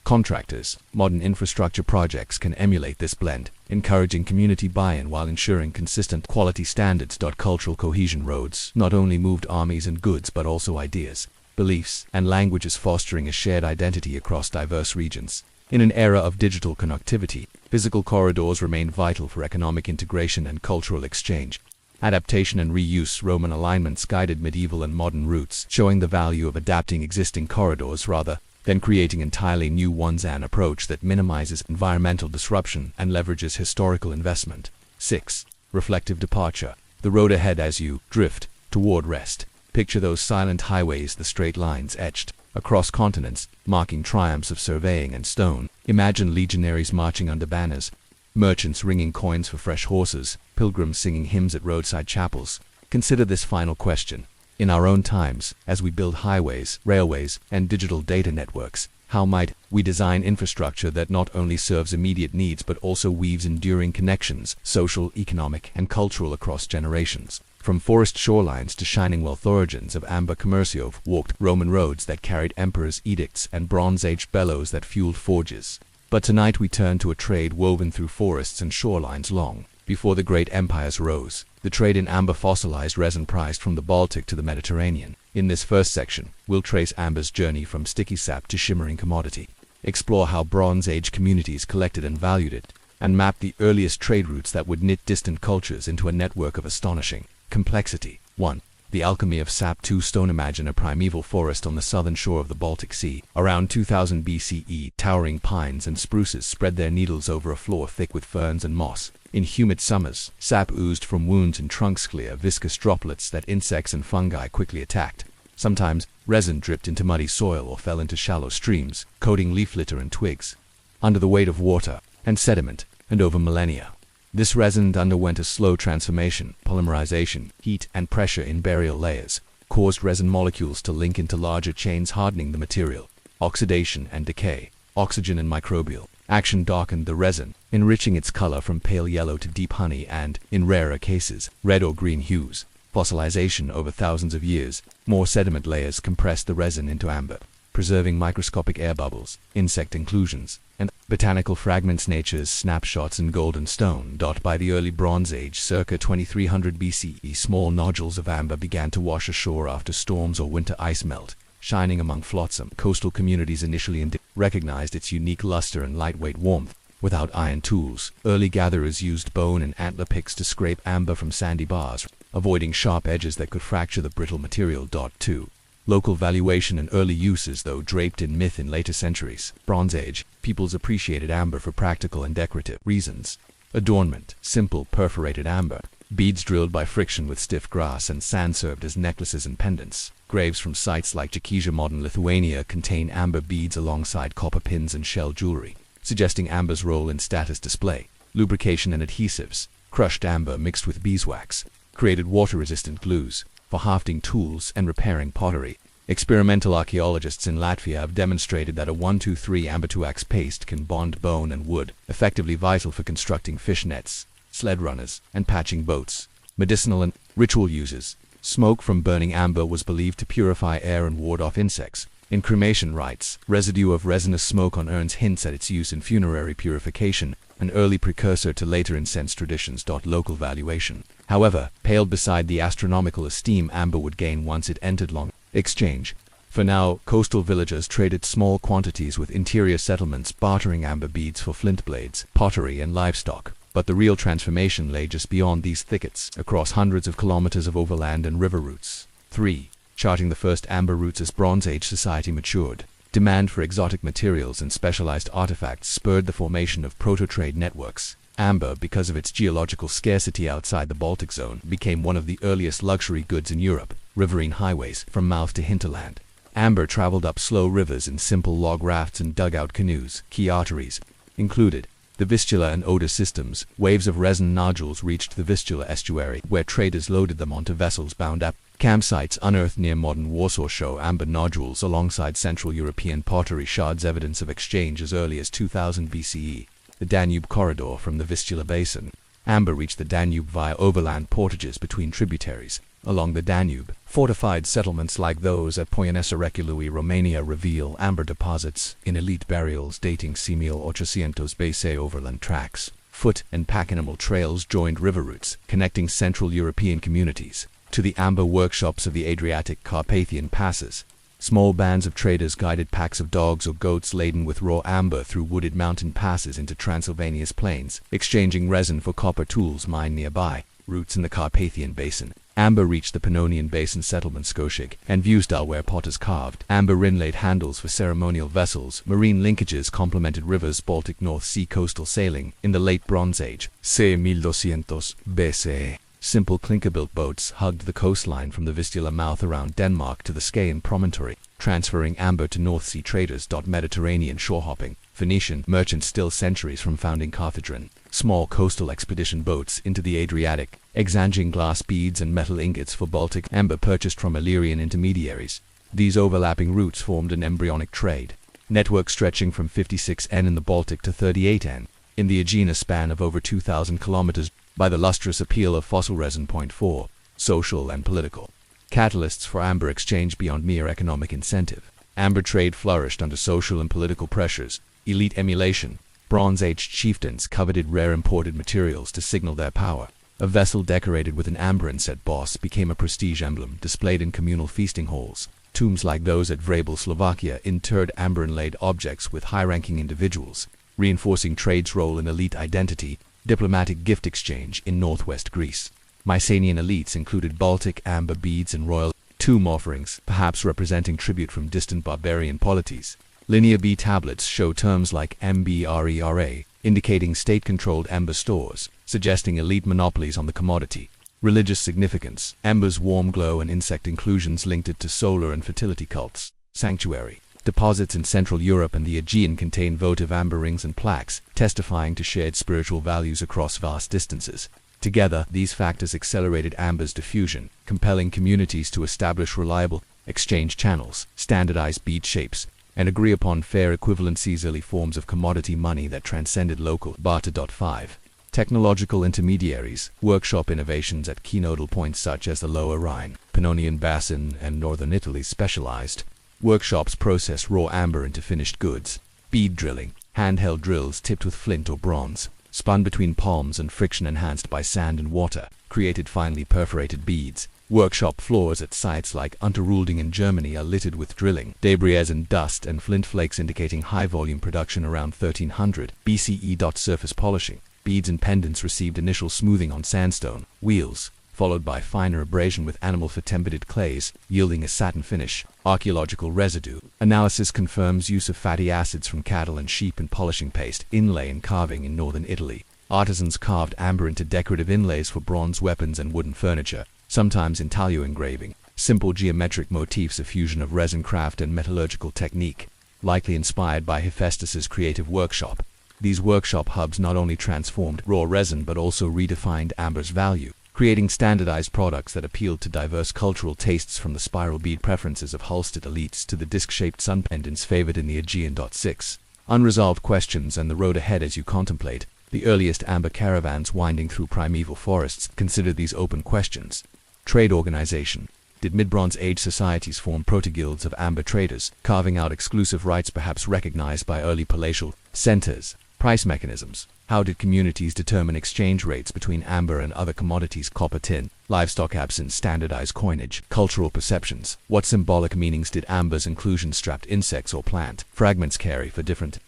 contractors. Modern infrastructure projects can emulate this blend, encouraging community buy-in while ensuring consistent quality standards. Cultural cohesion. Roads not only moved armies and goods but also ideas, beliefs, and languages, fostering a shared identity across diverse regions. In an era of digital connectivity, physical corridors remain vital for economic integration and cultural exchange. Adaptation and reuse. Roman alignments guided medieval and modern routes, showing the value of adapting existing corridors rather than creating entirely new ones, an approach that minimizes environmental disruption and leverages historical investment. 6. Reflective departure. The road ahead as you drift toward rest. Picture those silent highways, the straight lines etched across continents, marking triumphs of surveying and stone. Imagine legionaries marching under banners, merchants ringing coins for fresh horses, pilgrims singing hymns at roadside chapels. Consider this final question. In our own times, as we build highways, railways, and digital data networks, how might we design infrastructure that not only serves immediate needs but also weaves enduring connections, social, economic, and cultural, across generations? From forest shorelines to shining wealth, origins of amber. Commercio walked Roman roads that carried emperors' edicts and Bronze Age bellows that fueled forges. But tonight we turn to a trade woven through forests and shorelines long before the great empires rose. The trade in amber, fossilized resin prized from the Baltic to the Mediterranean. In this first section, we'll trace amber's journey from sticky sap to shimmering commodity, explore how Bronze Age communities collected and valued it, and map the earliest trade routes that would knit distant cultures into a network of astonishing complexity. 1. The alchemy of sap. 2. Stone. Imagine a primeval forest on the southern shore of the Baltic Sea. Around 2000 BCE, towering pines and spruces spread their needles over a floor thick with ferns and moss. In humid summers, sap oozed from wounds in trunks, clear, viscous droplets that insects and fungi quickly attacked. Sometimes, resin dripped into muddy soil or fell into shallow streams, coating leaf litter and twigs. Under the weight of water and sediment, and over millennia, this resin underwent a slow transformation. Polymerization, heat, and pressure in burial layers caused resin molecules to link into larger chains, hardening the material. Oxidation and decay, oxygen and microbial action darkened the resin, enriching its color from pale yellow to deep honey and, in rarer cases, red or green hues. Fossilization. Over thousands of years, more sediment layers compressed the resin into amber, preserving microscopic air bubbles, insect inclusions, and botanical fragments. Nature's snapshots in golden stone. By the early Bronze Age, circa 2300 BCE, small nodules of amber began to wash ashore after storms or winter ice melt, shining among flotsam. Coastal communities initially recognized its unique luster and lightweight warmth. Without iron tools, early gatherers used bone and antler picks to scrape amber from sandy bars, avoiding sharp edges that could fracture the brittle material. 2. Local valuation and early uses. Though draped in myth in later centuries, Bronze Age, peoples appreciated amber for practical and decorative reasons. Adornment. Simple perforated amber. Beads drilled by friction with stiff grass and sand served as necklaces and pendants. Graves from sites like Arcadia, modern Lithuania, contain amber beads alongside copper pins and shell jewelry, suggesting amber's role in status display. Lubrication and adhesives. Crushed amber mixed with beeswax created water-resistant glues for hafting tools and repairing pottery. Experimental archaeologists in Latvia have demonstrated that a 1,2,3 amber-2-ax paste can bond bone and wood, effectively vital for constructing fish nets, sled runners, and patching boats. Medicinal and ritual uses. Smoke from burning amber was believed to purify air and ward off insects. In cremation rites, residue of resinous smoke on urns hints at its use in funerary purification, an early precursor to later incense traditions. Local valuation. However, paled beside the astronomical esteem amber would gain once it entered long exchange. For now, coastal villagers traded small quantities with interior settlements, bartering amber beads for flint blades, pottery, and livestock. But the real transformation lay just beyond these thickets, across hundreds of kilometers of overland and river routes. 3. Charting the first amber routes. As Bronze Age society matured, demand for exotic materials and specialized artifacts spurred the formation of proto-trade networks. Amber, because of its geological scarcity outside the Baltic zone, became one of the earliest luxury goods in Europe. Riverine highways from mouth to hinterland, Amber traveled up slow rivers in simple log rafts and dugout canoes. Key arteries included the Vistula and Oder systems. Waves of resin nodules reached the Vistula estuary, where traders loaded them onto vessels bound up. Campsites unearthed near modern Warsaw show amber nodules alongside Central European pottery shards, evidence of exchange as early as 2000 BCE. The Danube corridor from the Vistula basin. Amber reached the Danube via overland portages between tributaries. Along the Danube, fortified settlements like those at Poianesa Recului, Romania reveal amber deposits in elite burials dating c. 1800 BC. Overland tracks, foot and pack animal trails joined river routes, connecting Central European communities to the amber workshops of the Adriatic Carpathian passes. Small bands of traders guided packs of dogs or goats laden with raw amber through wooded mountain passes into Transylvania's plains, exchanging resin for copper tools mined nearby. Routes in the Carpathian Basin. Amber reached the Pannonian Basin settlement Skoshig and Vuestal, where potters carved. Amber inlaid handles for ceremonial vessels. Marine linkages complemented rivers. Baltic North Sea coastal sailing in the late Bronze Age, c. 1200 BC. Simple clinker-built boats hugged the coastline from the Vistula mouth around Denmark to the Scaean promontory, transferring amber to North Sea traders. Mediterranean shore hopping. Phoenician merchants still centuries from founding Carthagena. Small coastal expedition boats into the Adriatic, exchanging glass beads and metal ingots for Baltic amber purchased from Illyrian intermediaries. These overlapping routes formed an embryonic trade network stretching from 56 N in the Baltic to 38 N in the Aegean, a span of over 2,000 kilometers. By the lustrous appeal of fossil resin. 4. Social and political catalysts for amber exchange beyond mere economic incentive. Amber trade flourished under social and political pressures. Elite emulation. Bronze Age chieftains coveted rare imported materials to signal their power. A vessel decorated with an amber inset boss became a prestige emblem displayed in communal feasting halls. Tombs like those at Vrabel, Slovakia, interred amber-inlaid objects with high-ranking individuals, reinforcing trade's role in elite identity. Diplomatic gift exchange in northwest Greece. Mycenaean elites included Baltic amber beads and royal tomb offerings, perhaps representing tribute from distant barbarian polities. Linear B tablets show terms like MBRERA, indicating state-controlled amber stores, suggesting elite monopolies on the commodity. Religious significance. Amber's warm glow and insect inclusions linked it to solar and fertility cults. Sanctuary. Deposits in Central Europe and the Aegean contain votive amber rings and plaques, testifying to shared spiritual values across vast distances. Together, these factors accelerated amber's diffusion, compelling communities to establish reliable exchange channels, standardize bead shapes, and agree upon fair equivalencies. Early forms of commodity money that transcended local barter. 5. Technological intermediaries. Workshop innovations at key-nodal points such as the Lower Rhine, Pannonian Basin, and northern Italy specialized. Workshops process raw amber into finished goods. Bead drilling. Handheld drills tipped with flint or bronze, spun between palms and friction enhanced by sand and water, created finely perforated beads. Workshop floors at sites like Unterrulding in Germany are littered with drilling, debris and dust and flint flakes, indicating high-volume production around 1300 BCE. Surface polishing. Beads and pendants received initial smoothing on sandstone wheels, followed by finer abrasion with animal fat-tempered clays, yielding a satin finish. Archaeological residue. Analysis confirms use of fatty acids from cattle and sheep in polishing paste, inlay and carving in northern Italy. Artisans carved amber into decorative inlays for bronze weapons and wooden furniture, sometimes intaglio engraving. Simple geometric motifs, a fusion of resin craft and metallurgical technique, likely inspired by Hephaestus's creative workshop. These workshop hubs not only transformed raw resin but also redefined amber's value, creating standardized products that appealed to diverse cultural tastes, from the spiral bead preferences of Halstead elites to the disc-shaped sun pendants favored in the Aegean. 6. Unresolved questions and the road ahead as you contemplate. The earliest amber caravans winding through primeval forests considered these open questions. Trade organization. Did mid-Bronze Age societies form proto-guilds of amber traders, carving out exclusive rights perhaps recognized by early palatial centers? Price mechanisms. How did communities determine exchange rates between amber and other commodities? Copper, tin, livestock absent standardized coinage. Cultural perceptions. What symbolic meanings did amber's inclusion-strapped insects or plant fragments carry for different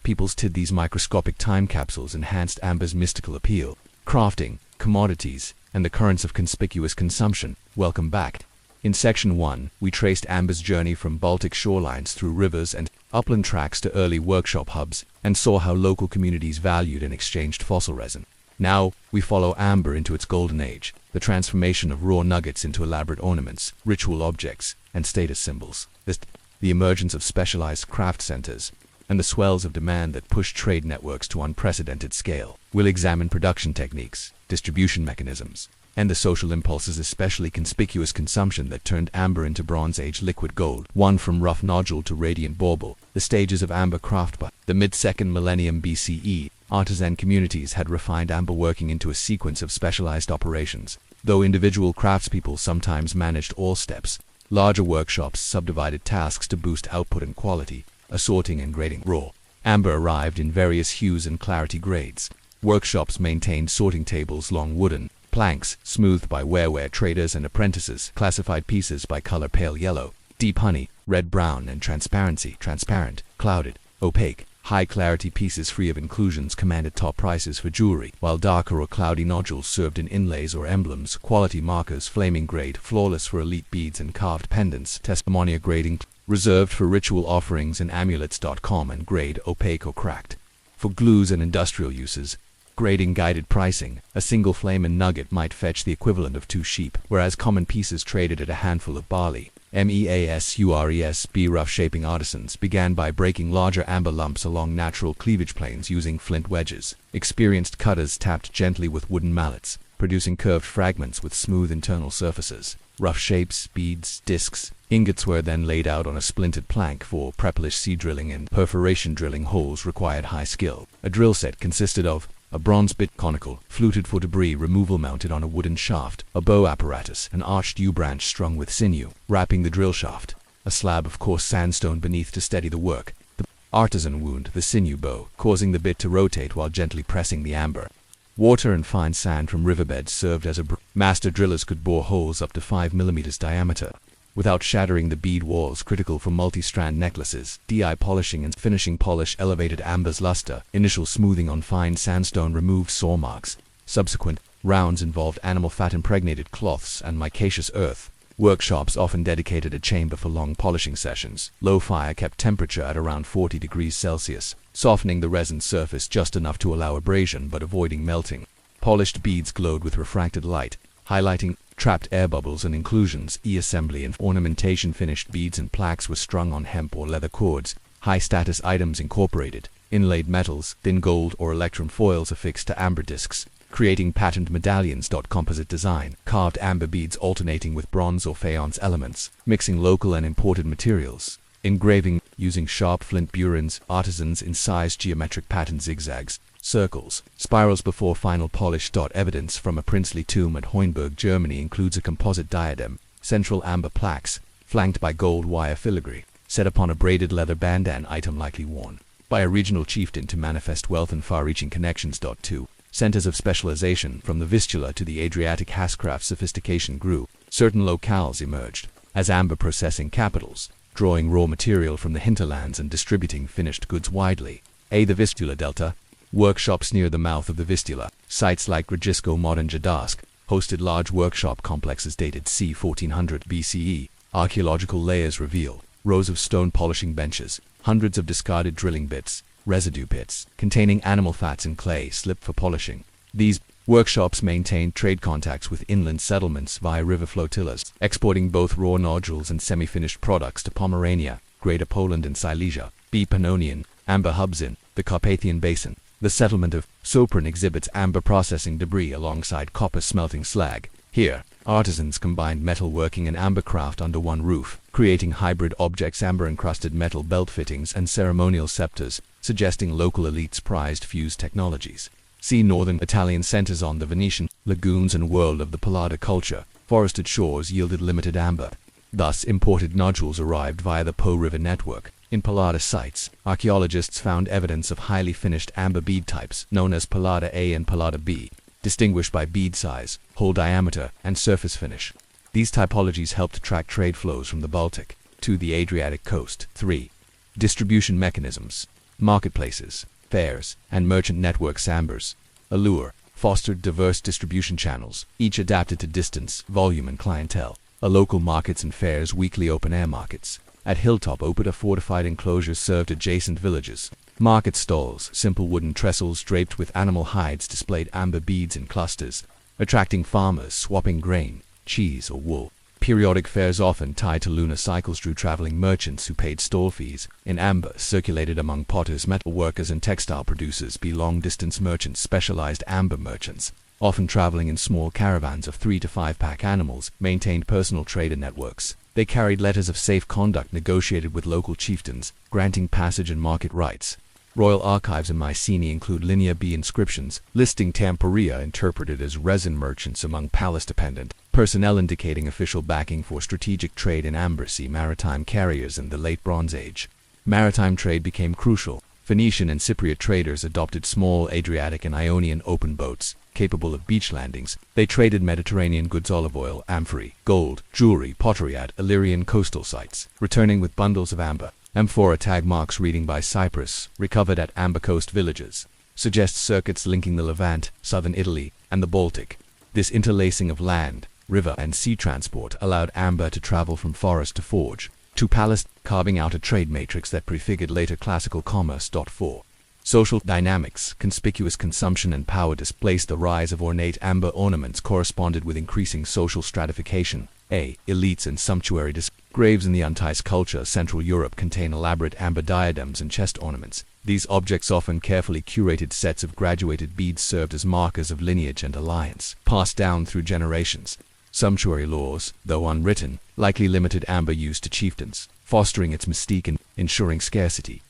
peoples? Did these microscopic time capsules enhanced amber's mystical appeal? Crafting, commodities, and the currents of conspicuous consumption. Welcome back. In Section 1, we traced amber's journey from Baltic shorelines through rivers and upland tracks to early workshop hubs, and saw how local communities valued and exchanged fossil resin. Now, we follow amber into its golden age, the transformation of raw nuggets into elaborate ornaments, ritual objects, and status symbols. The emergence of specialized craft centers and the swells of demand that push trade networks to unprecedented scale. We'll examine production techniques, distribution mechanisms, and the social impulses, especially conspicuous consumption that turned amber into Bronze Age liquid gold, one from rough nodule to radiant bauble, the stages of amber craft. By the mid-2nd millennium BCE, artisan communities had refined amber working into a sequence of specialized operations. Though individual craftspeople sometimes managed all steps, larger workshops subdivided tasks to boost output and quality, assorting and grading raw amber arrived in various hues and clarity grades. Workshops maintained sorting tables, long wooden planks, smoothed by ware traders and apprentices, classified pieces by color: pale yellow, deep honey, red brown, and transparency, transparent, clouded, opaque. High clarity pieces free of inclusions commanded top prices for jewelry, while darker or cloudy nodules served in inlays or emblems. Quality markers: flaming grade, flawless for elite beads and carved pendants. Testimonia grading, reserved for ritual offerings and amulets.com, and grade, opaque or cracked. For glues and industrial uses, grading guided pricing. A single flame and nugget might fetch the equivalent of 2 sheep, whereas common pieces traded at a handful of barley. MEASURESB rough shaping artisans began by breaking larger amber lumps along natural cleavage planes using flint wedges. Experienced cutters tapped gently with wooden mallets, producing curved fragments with smooth internal surfaces. Rough shapes, beads, discs, ingots were then laid out on a splintered plank. For prepalish seed drilling and perforation drilling holes required high skill. A drill set consisted of a bronze bit, conical, fluted for debris removal, mounted on a wooden shaft, a bow apparatus, an arched U-branch strung with sinew, wrapping the drill shaft, a slab of coarse sandstone beneath to steady the work, the artisan wound, the sinew bow, causing the bit to rotate while gently pressing the amber. Water and fine sand from riverbeds served as a master drillers could bore holes up to 5 mm diameter, without shattering the bead walls, critical for multi-strand necklaces. DI polishing and finishing: polish elevated amber's luster. Initial smoothing on fine sandstone removed sore marks. Subsequent rounds involved animal fat impregnated cloths and micaceous earth. Workshops often dedicated a chamber for long polishing sessions. Low fire kept temperature at around 40 degrees Celsius, softening the resin surface just enough to allow abrasion but avoiding melting. Polished beads glowed with refracted light, highlighting trapped air bubbles and inclusions. E-assembly and ornamentation: finished beads and plaques were strung on hemp or leather cords. High-status items incorporated inlaid metals, thin gold or electrum foils affixed to amber discs, creating patterned medallions. Composite design: carved amber beads alternating with bronze or faience elements, mixing local and imported materials. Engraving using sharp flint burins. Artisans incised geometric pattern: zigzags, circles, spirals before final polish. Evidence from a princely tomb at Hohenberg, Germany includes a composite diadem, central amber plaques, flanked by gold wire filigree, set upon a braided leather band, an item likely worn by a regional chieftain to manifest wealth and far-reaching connections. 2. Centers of specialization: from the Vistula to the Adriatic, handcraft sophistication grew. Certain locales emerged as amber processing capitals, drawing raw material from the hinterlands and distributing finished goods widely. The Vistula Delta. Workshops near the mouth of the Vistula, sites like Gragisco, modern Jadask, hosted large workshop complexes dated c. 1400 BCE. Archaeological layers reveal rows of stone polishing benches, hundreds of discarded drilling bits, residue pits containing animal fats and clay slipped for polishing. These workshops maintained trade contacts with inland settlements via river flotillas, exporting both raw nodules and semi-finished products to Pomerania, Greater Poland and Silesia. Pannonian amber hubs in the Carpathian Basin. The settlement of Sopron exhibits amber processing debris alongside copper smelting slag. Here, artisans combined metalworking and amber craft under one roof, creating hybrid objects: amber-encrusted metal belt fittings and ceremonial scepters, suggesting local elites prized fused technologies. See northern Italian centers on the Venetian lagoons and world of the Pallada culture. Forested shores yielded limited amber. Thus, imported nodules arrived via the Po River network. In Pallada sites, archaeologists found evidence of highly finished amber bead types known as Pallada A and Pallada B, distinguished by bead size, hole diameter, and surface finish. These typologies helped track trade flows from the Baltic to the Adriatic coast. 3. Distribution mechanisms: marketplaces, fairs, and merchant networks. Ambers allure fostered diverse distribution channels, each adapted to distance, volume, and clientele. Local markets and fairs: weekly open-air markets at Hilltop, Opata fortified enclosures served adjacent villages. Market stalls: simple wooden trestles draped with animal hides displayed amber beads in clusters, attracting farmers swapping grain, cheese, or wool. Periodic fairs often tied to lunar cycles drew traveling merchants who paid stall fees in amber, circulated among potters, metal workers, and textile producers. Long-distance merchants, specialized amber merchants, often traveling in small caravans of 3 to 5 pack animals, maintained personal trader networks. They carried letters of safe conduct negotiated with local chieftains, granting passage and market rights. Royal archives in Mycenae include Linear B inscriptions, listing Tampuria interpreted as resin merchants among palace-dependent personnel, indicating official backing for strategic trade in amber. See maritime carriers in the Late Bronze Age. Maritime trade became crucial. Phoenician and Cypriot traders adopted small Adriatic and Ionian open boats, capable of beach landings. They traded Mediterranean goods, olive oil, amphorae, gold, jewelry, pottery at Illyrian coastal sites, returning with bundles of amber. Amphora tag marks reading by Cyprus, recovered at amber coast villages, suggest circuits linking the Levant, southern Italy, and the Baltic. This interlacing of land, river, and sea transport allowed amber to travel from forest to forge, to palace, carving out a trade matrix that prefigured later classical commerce. 4. Social dynamics, conspicuous consumption and power displaced. The rise of ornate amber ornaments corresponded with increasing social stratification. Elites and sumptuary graves in the Untice culture. Central Europe contain elaborate amber diadems and chest ornaments. These objects, often carefully curated sets of graduated beads, served as markers of lineage and alliance, passed down through generations. Sumptuary laws, though unwritten, likely limited amber use to chieftains, fostering its mystique and ensuring scarcity.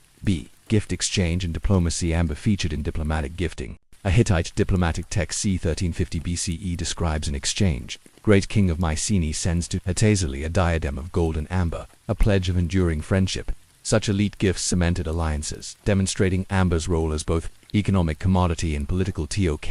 Gift exchange and diplomacy. Amber featured in diplomatic gifting. A Hittite diplomatic text c. 1350 BCE describes an exchange. Great king of Mycenae sends to Hatazeli a diadem of gold and amber, a pledge of enduring friendship. Such elite gifts cemented alliances, demonstrating amber's role as both economic commodity and political. Tok.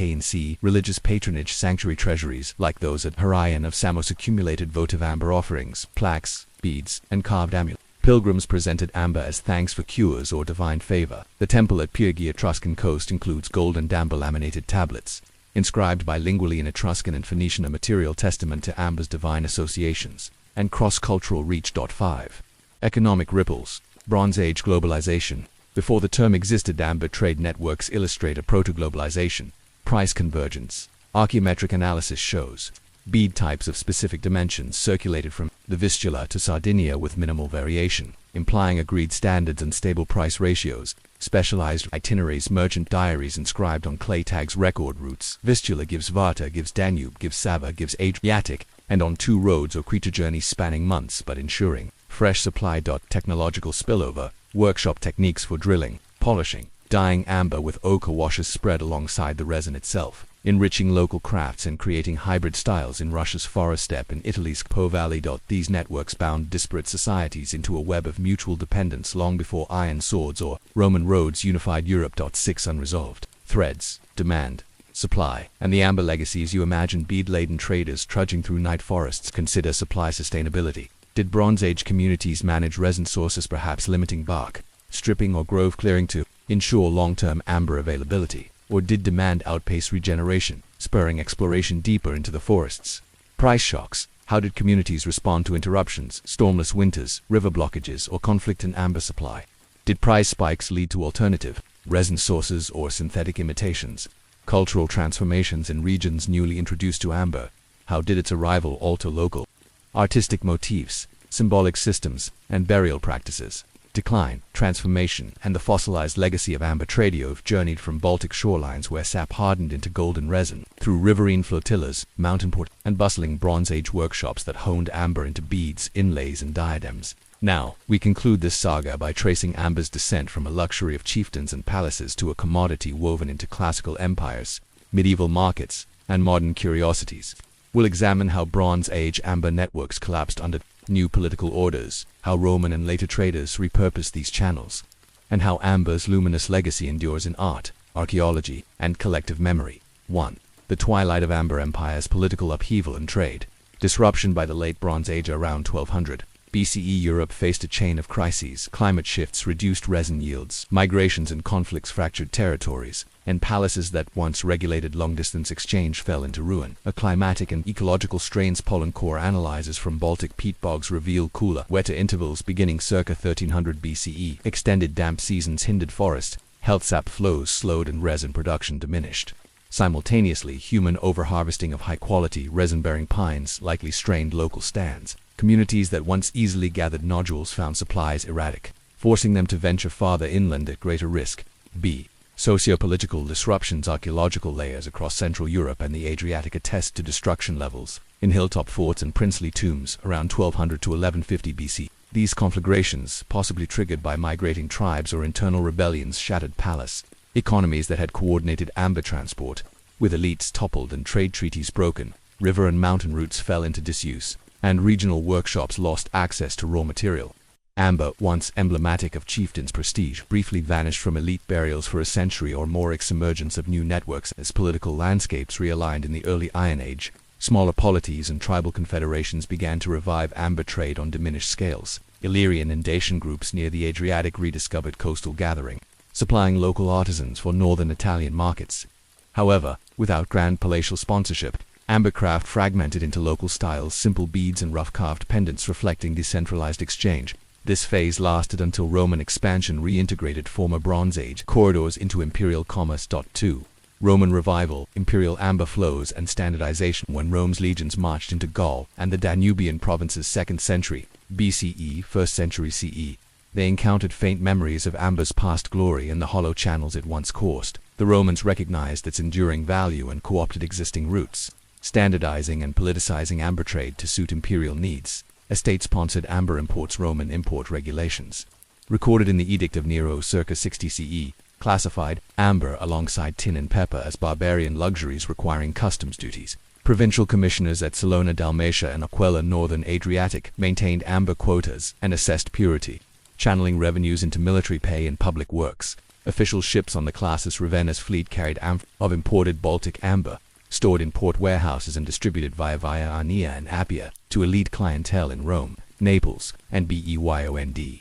Religious patronage. Sanctuary treasuries, like those at Horion of Samos, accumulated votive amber offerings, plaques, beads, and carved amulets. Pilgrims presented amber as thanks for cures or divine favor. The temple at Pyrgi, Etruscan coast, includes gold and amber laminated tablets, inscribed bilingually in Etruscan and Phoenician, a material testament to amber's divine associations and cross-cultural reach. 5. Economic ripples. Bronze Age globalization. Before the term existed, amber trade networks illustrate a proto-globalization. Price convergence. Archaeometric analysis shows bead types of specific dimensions circulated from the Vistula to Sardinia with minimal variation, implying agreed standards and stable price ratios. Specialized itineraries. Merchant diaries inscribed on clay tags record routes. Vistula gives Varta, gives Danube, gives Sava, gives Adriatic, and on 2 roads or creature journeys spanning months but ensuring fresh supply. Technological spillover. Workshop techniques for drilling, polishing, dyeing amber with ochre washes spread alongside the resin itself, enriching local crafts and creating hybrid styles in Russia's forest steppe and Italy's Po Valley. These networks bound disparate societies into a web of mutual dependence long before iron swords or Roman roads unified Europe. 6. Unresolved threads, demand, supply, and the amber legacies. You imagine bead-laden traders trudging through night forests. Consider supply sustainability. Did Bronze Age communities manage resin sources, perhaps limiting bark, stripping, or grove clearing to ensure long-term amber availability? Or did demand outpace regeneration, spurring exploration deeper into the forests? Price shocks. How did communities respond to interruptions, stormless winters, river blockages, or conflict in amber supply? Did price spikes lead to alternative resin sources or synthetic imitations? Cultural transformations in regions newly introduced to amber. How did its arrival alter local artistic motifs, symbolic systems, and burial practices? Decline, transformation, and the fossilized legacy of amber trade. You've journeyed from Baltic shorelines where sap hardened into golden resin, through riverine flotillas, mountain port, and bustling Bronze Age workshops that honed amber into beads, inlays, and diadems. Now, we conclude this saga by tracing amber's descent from a luxury of chieftains and palaces to a commodity woven into classical empires, medieval markets, and modern curiosities. We'll examine how Bronze Age amber networks collapsed under new political orders, how Roman and later traders repurposed these channels, and how amber's luminous legacy endures in art, archaeology, and collective memory. 1. The twilight of amber empires. Political upheaval and trade. Disruption. By the late Bronze Age, around 1200 BCE, Europe faced a chain of crises. Climate shifts reduced resin yields, migrations and conflicts fractured territories, and palaces that once regulated long-distance exchange fell into ruin. A climatic and ecological strains. Pollen core analyzers from Baltic peat bogs reveal cooler, wetter intervals beginning circa 1300 BCE. Extended damp seasons hindered forest health. Sap flows slowed and resin production diminished. Simultaneously, human overharvesting of high-quality, resin-bearing pines likely strained local stands. Communities that once easily gathered nodules found supplies erratic, forcing them to venture farther inland at greater risk. B. Sociopolitical disruptions. Archaeological layers across Central Europe and the Adriatic attest to destruction levels in hilltop forts and princely tombs around 1200 to 1150 BC. These conflagrations, possibly triggered by migrating tribes or internal rebellions, shattered palace economies that had coordinated amber transport. With elites toppled and trade treaties broken, river and mountain routes fell into disuse, and regional workshops lost access to raw material. Amber, once emblematic of chieftains' prestige, briefly vanished from elite burials for a century or more. Emergence of new networks as political landscapes realigned in the early Iron Age. Smaller polities and tribal confederations began to revive amber trade on diminished scales. Illyrian and Dacian groups near the Adriatic rediscovered coastal gathering, supplying local artisans for northern Italian markets. However, without grand palatial sponsorship, amber craft fragmented into local styles, simple beads and rough-carved pendants reflecting decentralized exchange. This phase lasted until Roman expansion reintegrated former Bronze Age corridors into imperial commerce. 2. Roman revival, imperial amber flows and standardization. When Rome's legions marched into Gaul and the Danubian provinces 2nd century BCE, 1st century CE, they encountered faint memories of amber's past glory and the hollow channels it once coursed. The Romans recognized its enduring value and co-opted existing routes, standardizing and politicizing amber trade to suit imperial needs. Estate-sponsored amber imports. Roman import regulations, recorded in the Edict of Nero circa 60 CE, classified amber alongside tin and pepper as barbarian luxuries requiring customs duties. Provincial commissioners at Salona, Dalmatia and Aquila, northern Adriatic, maintained amber quotas and assessed purity, channeling revenues into military pay and public works. Official ships on the Classis Ravenna's fleet carried of imported Baltic amber, stored in port warehouses and distributed via Ionia and Appia to elite clientele in Rome, Naples, and Beyond.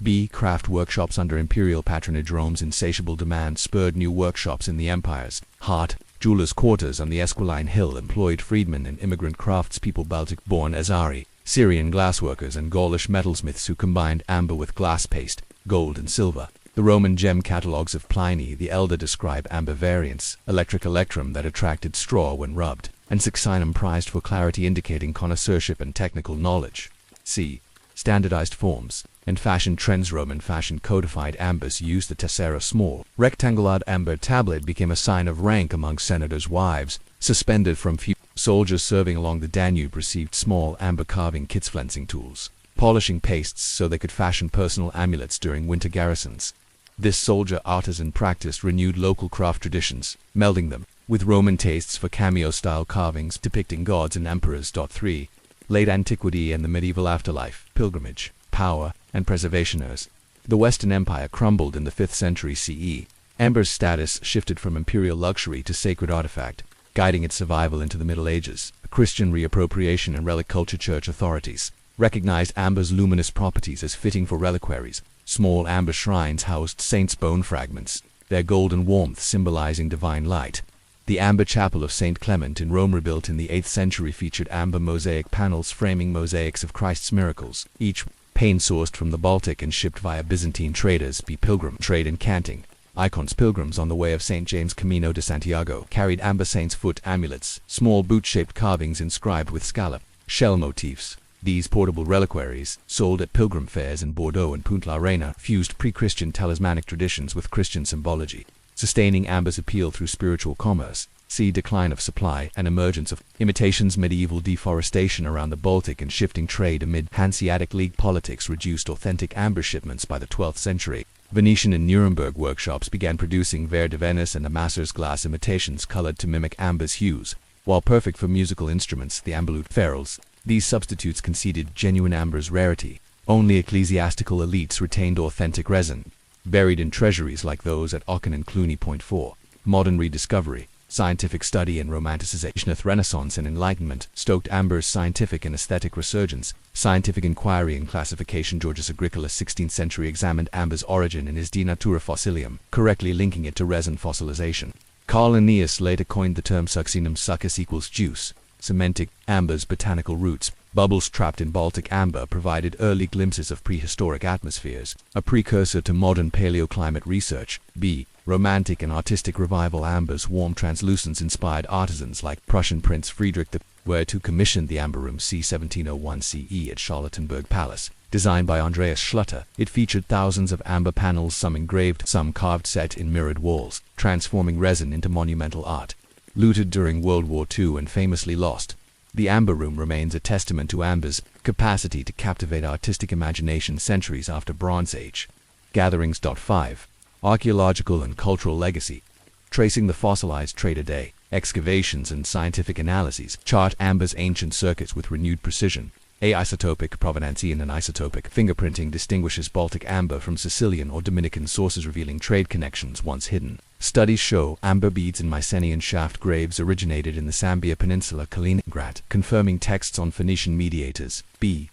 B. Craft workshops under imperial patronage. Rome's insatiable demand spurred new workshops in the empire's heart. Jewelers' quarters on the Esquiline Hill employed freedmen and immigrant craftspeople, Baltic-born Azari, Syrian glassworkers, and Gaulish metalsmiths who combined amber with glass paste, gold and silver. The Roman gem catalogues of Pliny the Elder describe amber variants, electric electrum that attracted straw when rubbed, and succinum prized for clarity, indicating connoisseurship and technical knowledge. C. Standardized forms and fashion trends. Roman fashion codified ambers used. The tessera, small, rectangular amber tablet, became a sign of rank among senators' wives, suspended from few. Soldiers serving along the Danube received small amber carving kits, flensing tools, polishing pastes so they could fashion personal amulets during winter garrisons. This soldier artisan practice renewed local craft traditions, melding them with Roman tastes for cameo-style carvings depicting gods and emperors. 3. Late antiquity and the medieval afterlife, pilgrimage, power, and preservationers. The Western Empire crumbled in the 5th century CE. Amber's status shifted from imperial luxury to sacred artifact, guiding its survival into the Middle Ages. Christian reappropriation and relic culture. Church authorities recognized amber's luminous properties as fitting for reliquaries. Small amber shrines housed saints' bone fragments, their golden warmth symbolizing divine light. The amber chapel of St. Clement in Rome, rebuilt in the 8th century, featured amber mosaic panels framing mosaics of Christ's miracles, each pane sourced from the Baltic and shipped via Byzantine traders. B. Pilgrim trade and canting. Icons. Pilgrims on the way of St. James Camino de Santiago carried amber saint's foot amulets, small boot-shaped carvings inscribed with scallop, shell motifs. These portable reliquaries, sold at pilgrim fairs in Bordeaux and Punta la Reina, fused pre-Christian talismanic traditions with Christian symbology, sustaining amber's appeal through spiritual commerce. See decline of supply and emergence of imitations. Medieval deforestation around the Baltic and shifting trade amid Hanseatic League politics reduced authentic amber shipments. By the 12th century, Venetian and Nuremberg workshops began producing Verre de Venice and Amasser's glass imitations colored to mimic amber's hues. While perfect for musical instruments, the amberlute ferrules, these substitutes conceded genuine amber's rarity. Only ecclesiastical elites retained authentic resin, buried in treasuries like those at Aachen and Cluny. 4. Modern rediscovery, scientific study and romanticization. Renaissance and Enlightenment stoked amber's scientific and aesthetic resurgence. Scientific inquiry and classification. Georgius Agricola, 16th century, examined amber's origin in his De Natura Fossilium, correctly linking it to resin fossilization. Carl Linnaeus later coined the term succinum, succus equals juice, cementing amber's botanical roots. Bubbles trapped in Baltic amber provided early glimpses of prehistoric atmospheres, a precursor to modern paleoclimate research. B. Romantic and artistic revival ambers. Warm translucence inspired artisans like Prussian Prince Friedrich I were to commission the amber room c. 1701 CE at Charlottenburg Palace. Designed by Andreas Schlutter, it featured thousands of amber panels, some engraved, some carved, set in mirrored walls, transforming resin into monumental art. Looted during World War II and famously lost, the amber room remains a testament to amber's capacity to captivate artistic imagination centuries after Bronze Age. Gatherings. 5. Archaeological and cultural legacy. Tracing the fossilized Trader Day, excavations and scientific analyses chart amber's ancient circuits with renewed precision. Isotopic provenance and isotopic fingerprinting distinguishes Baltic amber from Sicilian or Dominican sources, revealing trade connections once hidden. Studies show amber beads in Mycenaean shaft graves originated in the Sambia Peninsula, Kaliningrad, confirming texts on Phoenician mediators.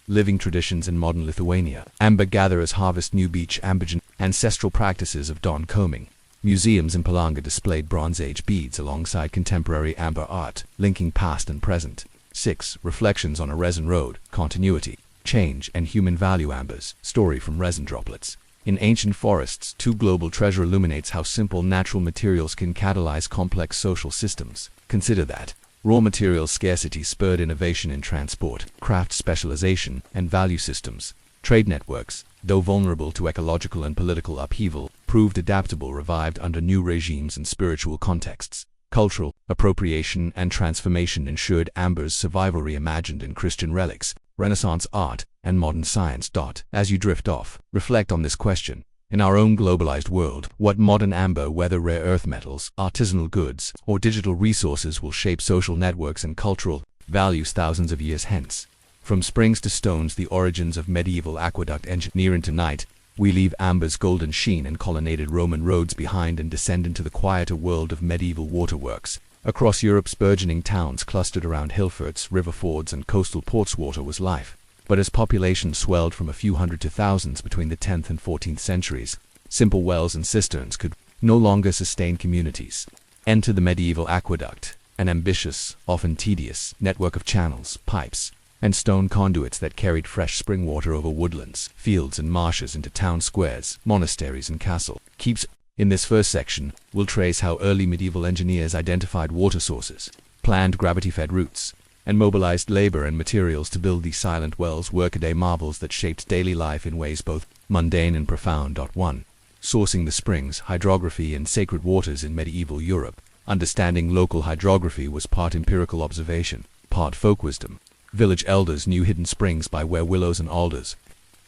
Living traditions in modern Lithuania. Amber gatherers harvest new beach ambergris, ancestral practices of dawn combing. Museums in Palanga displayed Bronze Age beads alongside contemporary amber art, linking past and present. 6. Reflections on a resin road, continuity, change, and human value. Ambers, story from resin droplets. In ancient forests, two global treasure illuminates how simple natural materials can catalyze complex social systems. Consider that. Raw materials scarcity spurred innovation in transport, craft specialization, and value systems. Trade networks, though vulnerable to ecological and political upheaval, proved adaptable, revived under new regimes and spiritual contexts. Cultural appropriation and transformation ensured amber's survival, reimagined in Christian relics, Renaissance art, and modern science. As you drift off, reflect on this question. In our own globalized world, what modern amber, whether rare earth metals, artisanal goods, or digital resources, will shape social networks and cultural values thousands of years hence? From springs to stones, the origins of medieval aqueduct engineering tonight, we leave amber's golden sheen and colonnaded Roman roads behind and descend into the quieter world of medieval waterworks. Across Europe's burgeoning towns clustered around hillforts, river fords, and coastal ports, water was life. But as population swelled from a few hundred to thousands between the 10th and 14th centuries, simple wells and cisterns could no longer sustain communities. Enter the medieval aqueduct, an ambitious, often tedious, network of channels, pipes, and stone conduits that carried fresh spring water over woodlands, fields, and marshes into town squares, monasteries, and castle keeps. In this first section, we'll trace how early medieval engineers identified water sources, planned gravity-fed routes, and mobilized labor and materials to build these silent wells, workaday marvels that shaped daily life in ways both mundane and profound. 1. Sourcing the springs, hydrography, and sacred waters in medieval Europe. Understanding local hydrography was part empirical observation, part folk wisdom. Village elders knew hidden springs by where willows and alders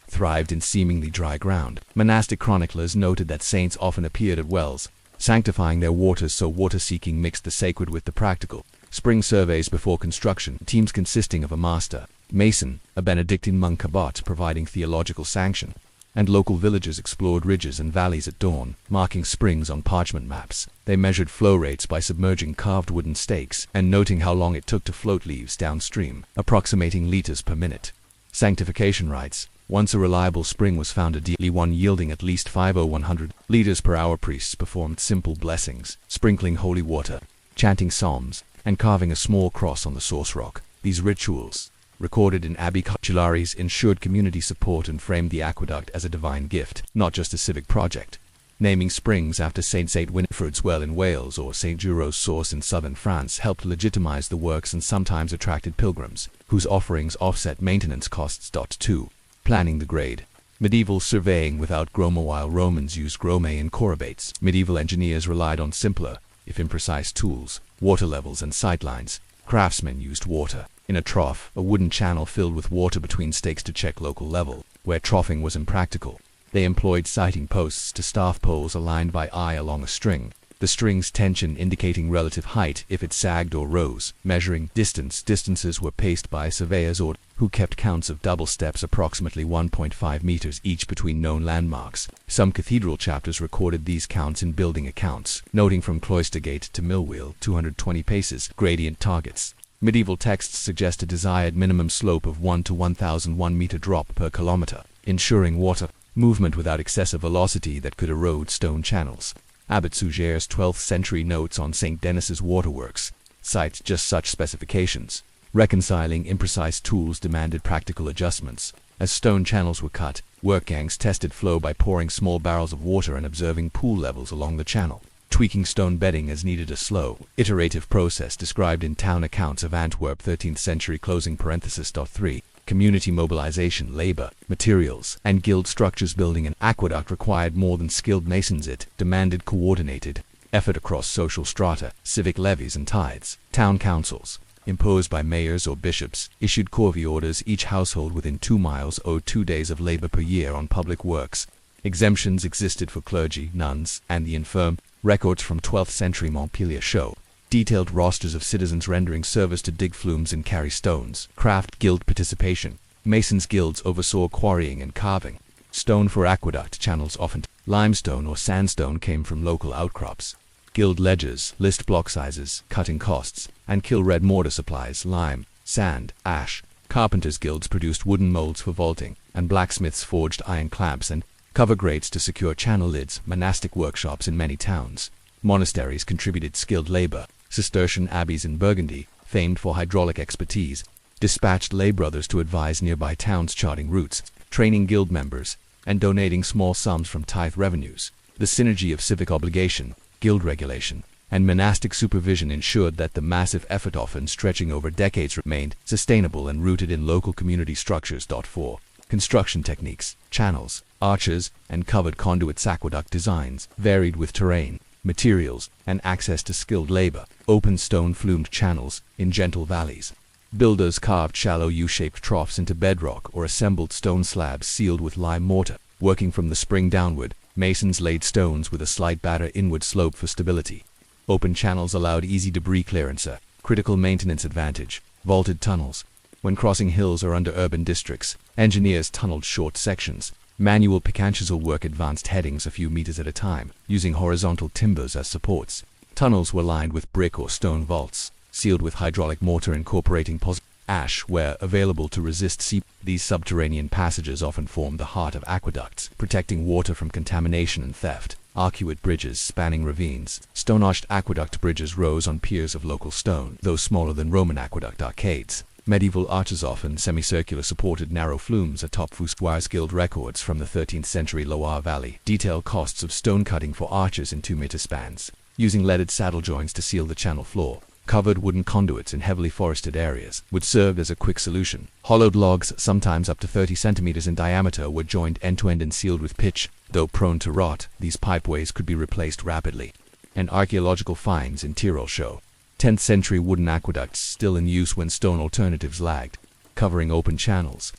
thrived in seemingly dry ground. Monastic chroniclers noted that saints often appeared at wells, sanctifying their waters, so water-seeking mixed the sacred with the practical. Spring surveys before construction, teams consisting of a master, mason, a Benedictine monk abbot providing theological sanction, and local villagers explored ridges and valleys at dawn, marking springs on parchment maps. They measured flow rates by submerging carved wooden stakes and noting how long it took to float leaves downstream, approximating liters per minute. Sanctification rites. Once a reliable spring was found, ideally one yielding at least 5,100 liters per hour. Priests performed simple blessings, sprinkling holy water, chanting psalms, and carving a small cross on the source rock. These rituals, recorded in abbey cartularies, ensured community support and framed the aqueduct as a divine gift, not just a civic project. Naming springs after St. Winifred's Well in Wales or St. Giro's source in southern France helped legitimize the works and sometimes attracted pilgrims, whose offerings offset maintenance costs. 2. Planning the grade. Medieval surveying without groma. While Romans used gromae and chorobates, medieval engineers relied on simpler, if imprecise, tools, water levels, and sightlines. Craftsmen used water in a trough, a wooden channel filled with water between stakes to check local level. Where troughing was impractical, they employed sighting posts to staff poles aligned by eye along a string, the string's tension indicating relative height if it sagged or rose. Measuring distances were paced by surveyors or who kept counts of double steps approximately 1.5 meters each between known landmarks. Some cathedral chapters recorded these counts in building accounts, noting from cloister gate to mill wheel 220 paces gradient targets. Medieval texts suggest a desired minimum slope of 1 to 1,001 meter drop per kilometer, ensuring water movement without excessive velocity that could erode stone channels. Abbot Suger's 12th century notes on St. Denis's waterworks cite just such specifications. Reconciling imprecise tools demanded practical adjustments. As stone channels were cut, Work gangs tested flow by pouring small barrels of water and observing pool levels along the channel, tweaking stone bedding as needed. A slow, iterative process described in town accounts of Antwerp 13th century. 3. Community mobilization, labor, materials, and guild structures. Building an aqueduct required more than skilled masons. It demanded coordinated effort across social strata, civic levies and tithes. Town councils, imposed by mayors or bishops, issued corvée orders. Each household within 2 miles owed 2 days of labor per year on public works. Exemptions existed for clergy, nuns, and the infirm. Records from 12th century Montpellier show detailed rosters of citizens rendering service to dig flumes and carry stones. Craft guild participation. Masons' guilds oversaw quarrying and carving. Stone for aqueduct channels. Often limestone or sandstone came from local outcrops. Guild ledgers list block sizes, cutting costs, and kill red mortar supplies. Lime, sand, ash. Carpenters' guilds produced wooden molds for vaulting, and blacksmiths forged iron clamps and cover grates to secure channel lids. Monastic workshops in many towns. Monasteries contributed skilled labor. Cistercian abbeys in Burgundy, famed for hydraulic expertise, dispatched lay brothers to advise nearby towns charting routes, training guild members, and donating small sums from tithe revenues. The synergy of civic obligation, guild regulation, and monastic supervision ensured that the massive effort, often stretching over decades, remained sustainable and rooted in local community structures. 4. Construction techniques, channels, arches, and covered conduits. Aqueduct designs varied with terrain, materials, and access to skilled labor. Open stone flumed channels in gentle valleys. Builders carved shallow U-shaped troughs into bedrock or assembled stone slabs sealed with lime mortar. Working from the spring downward, masons laid stones with a slight batter inward slope for stability. Open channels allowed easy debris clearance, a critical maintenance advantage. Vaulted tunnels. When crossing hills or under urban districts, engineers tunneled short sections. Manual picanchisal work advanced headings a few meters at a time, using horizontal timbers as supports. Tunnels were lined with brick or stone vaults, sealed with hydraulic mortar incorporating ash where available to resist seep. These subterranean passages often formed the heart of aqueducts, protecting water from contamination and theft. Arcuate bridges spanning ravines. Stone-arched aqueduct bridges rose on piers of local stone, though smaller than Roman aqueduct arcades. Medieval arches, often semicircular, supported narrow flumes atop Fusquoire's guild records from the 13th century Loire Valley detail costs of stone cutting for arches in 2-meter spans, using leaded saddle joints to seal the channel floor. Covered wooden conduits in heavily forested areas would serve as a quick solution. Hollowed logs, sometimes up to 30 centimeters in diameter, were joined end-to-end and sealed with pitch. Though prone to rot, these pipeways could be replaced rapidly. And archaeological finds in Tyrol show 10th century wooden aqueducts still in use when stone alternatives lagged, covering open channels,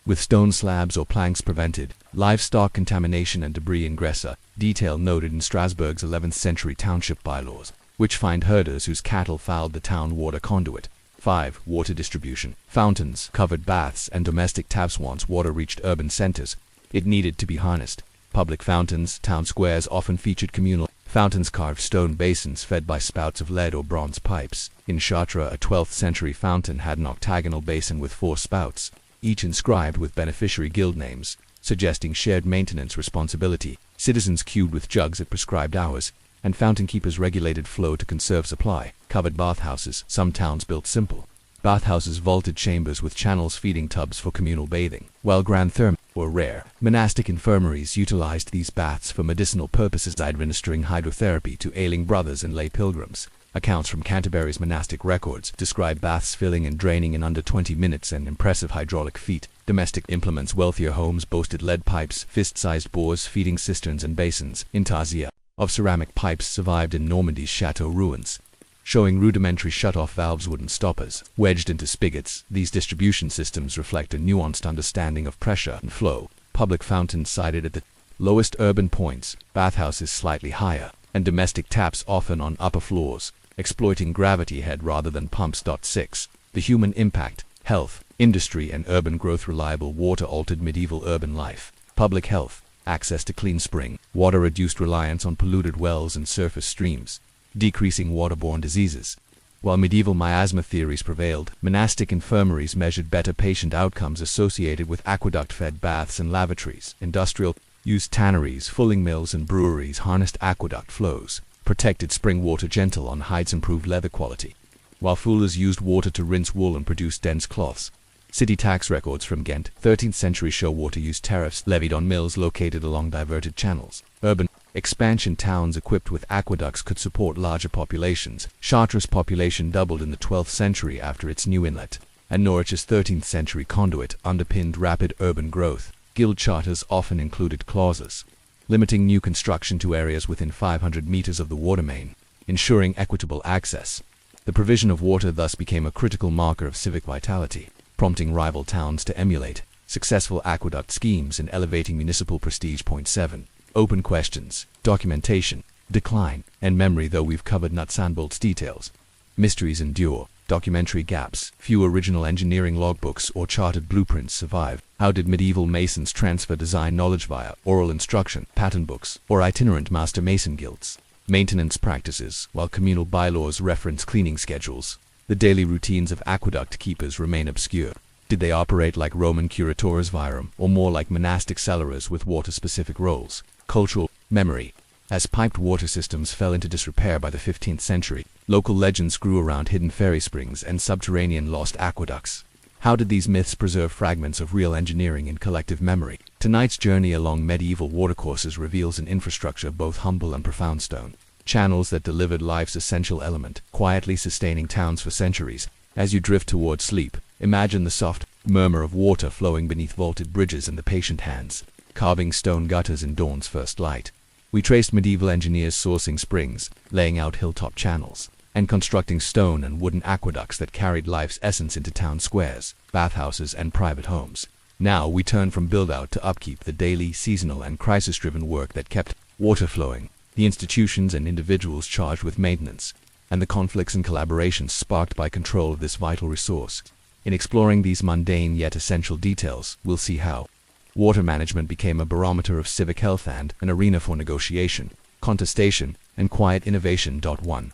with stone slabs or planks prevented livestock contamination and debris ingress. A detail noted in Strasbourg's 11th century township bylaws, which fined herders whose cattle fouled the town water conduit. 5. Water distribution. Fountains, covered baths, and domestic taps. Once water reached urban centers, it needed to be harnessed. Public fountains, town squares often featured communal fountains, carved stone basins fed by spouts of lead or bronze pipes. In Chartres, a 12th century fountain had an octagonal basin with 4 spouts, each inscribed with beneficiary guild names, suggesting shared maintenance responsibility. Citizens queued with jugs at prescribed hours, and fountain keepers regulated flow to conserve supply. Covered bathhouses. Some towns built simple bathhouses, vaulted chambers with channels feeding tubs for communal bathing. While grand thermae were rare, monastic infirmaries utilized these baths for medicinal purposes, administering hydrotherapy to ailing brothers and lay pilgrims. Accounts from Canterbury's monastic records describe baths filling and draining in under 20 minutes and impressive hydraulic feat. Domestic implements. Wealthier homes boasted lead pipes, fist-sized bores, feeding cisterns and basins. Intarsia of ceramic pipes survived in Normandy's chateau ruins, showing rudimentary shut-off valves, wooden stoppers wedged into spigots. These distribution systems reflect a nuanced understanding of pressure and flow. Public fountains sited at the lowest urban points, bathhouses slightly higher, and domestic taps often on upper floors, exploiting gravity head rather than pumps. 6. The human impact. Health, industry, and urban growth. Reliable water altered medieval urban life. Public health. Access to clean spring water reduced reliance on polluted wells and surface streams, decreasing waterborne diseases. While medieval miasma theories prevailed, monastic infirmaries measured better patient outcomes associated with aqueduct-fed baths and lavatories. Industrial used tanneries, fulling mills, and breweries harnessed aqueduct flows, protected spring water gentle on hides, improved leather quality, while fullers used water to rinse wool and produce dense cloths. City tax records from Ghent, 13th century show water use tariffs levied on mills located along diverted channels. Urban expansion towns equipped with aqueducts could support larger populations. Chartres' population doubled in the 12th century after its new inlet, and Norwich's 13th century conduit underpinned rapid urban growth. Guild charters often included clauses limiting new construction to areas within 500 meters of the water main, ensuring equitable access. The provision of water thus became a critical marker of civic vitality, prompting rival towns to emulate successful aqueduct schemes and elevating municipal prestige. Point 7. Open questions, documentation, decline, and memory. Though we've covered nuts and bolts details, mysteries endure. Documentary gaps, few original engineering logbooks or charted blueprints survive. How did medieval masons transfer design knowledge via oral instruction, pattern books, or itinerant master mason guilds? Maintenance practices, while communal bylaws reference cleaning schedules, the daily routines of aqueduct keepers remain obscure. Did they operate like Roman curatores virum, or more like monastic cellarers with water-specific roles? Cultural memory. As piped water systems fell into disrepair by the 15th century, local legends grew around hidden fairy springs and subterranean lost aqueducts. How did these myths preserve fragments of real engineering in collective memory? Tonight's journey along medieval watercourses reveals an infrastructure both humble and profound: stone channels that delivered life's essential element, quietly sustaining towns for centuries. As you drift toward sleep, imagine the soft murmur of water flowing beneath vaulted bridges and the patient hands carving stone gutters in dawn's first light. We traced medieval engineers sourcing springs, laying out hilltop channels, and constructing stone and wooden aqueducts that carried life's essence into town squares, bathhouses, and private homes. Now we turn from build-out to upkeep, the daily, seasonal, and crisis-driven work that kept water flowing, the institutions and individuals charged with maintenance, and the conflicts and collaborations sparked by control of this vital resource. In exploring these mundane yet essential details, we'll see how water management became a barometer of civic health and an arena for negotiation, contestation, and quiet innovation. 1.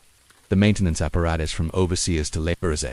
The maintenance apparatus from overseers to laborers.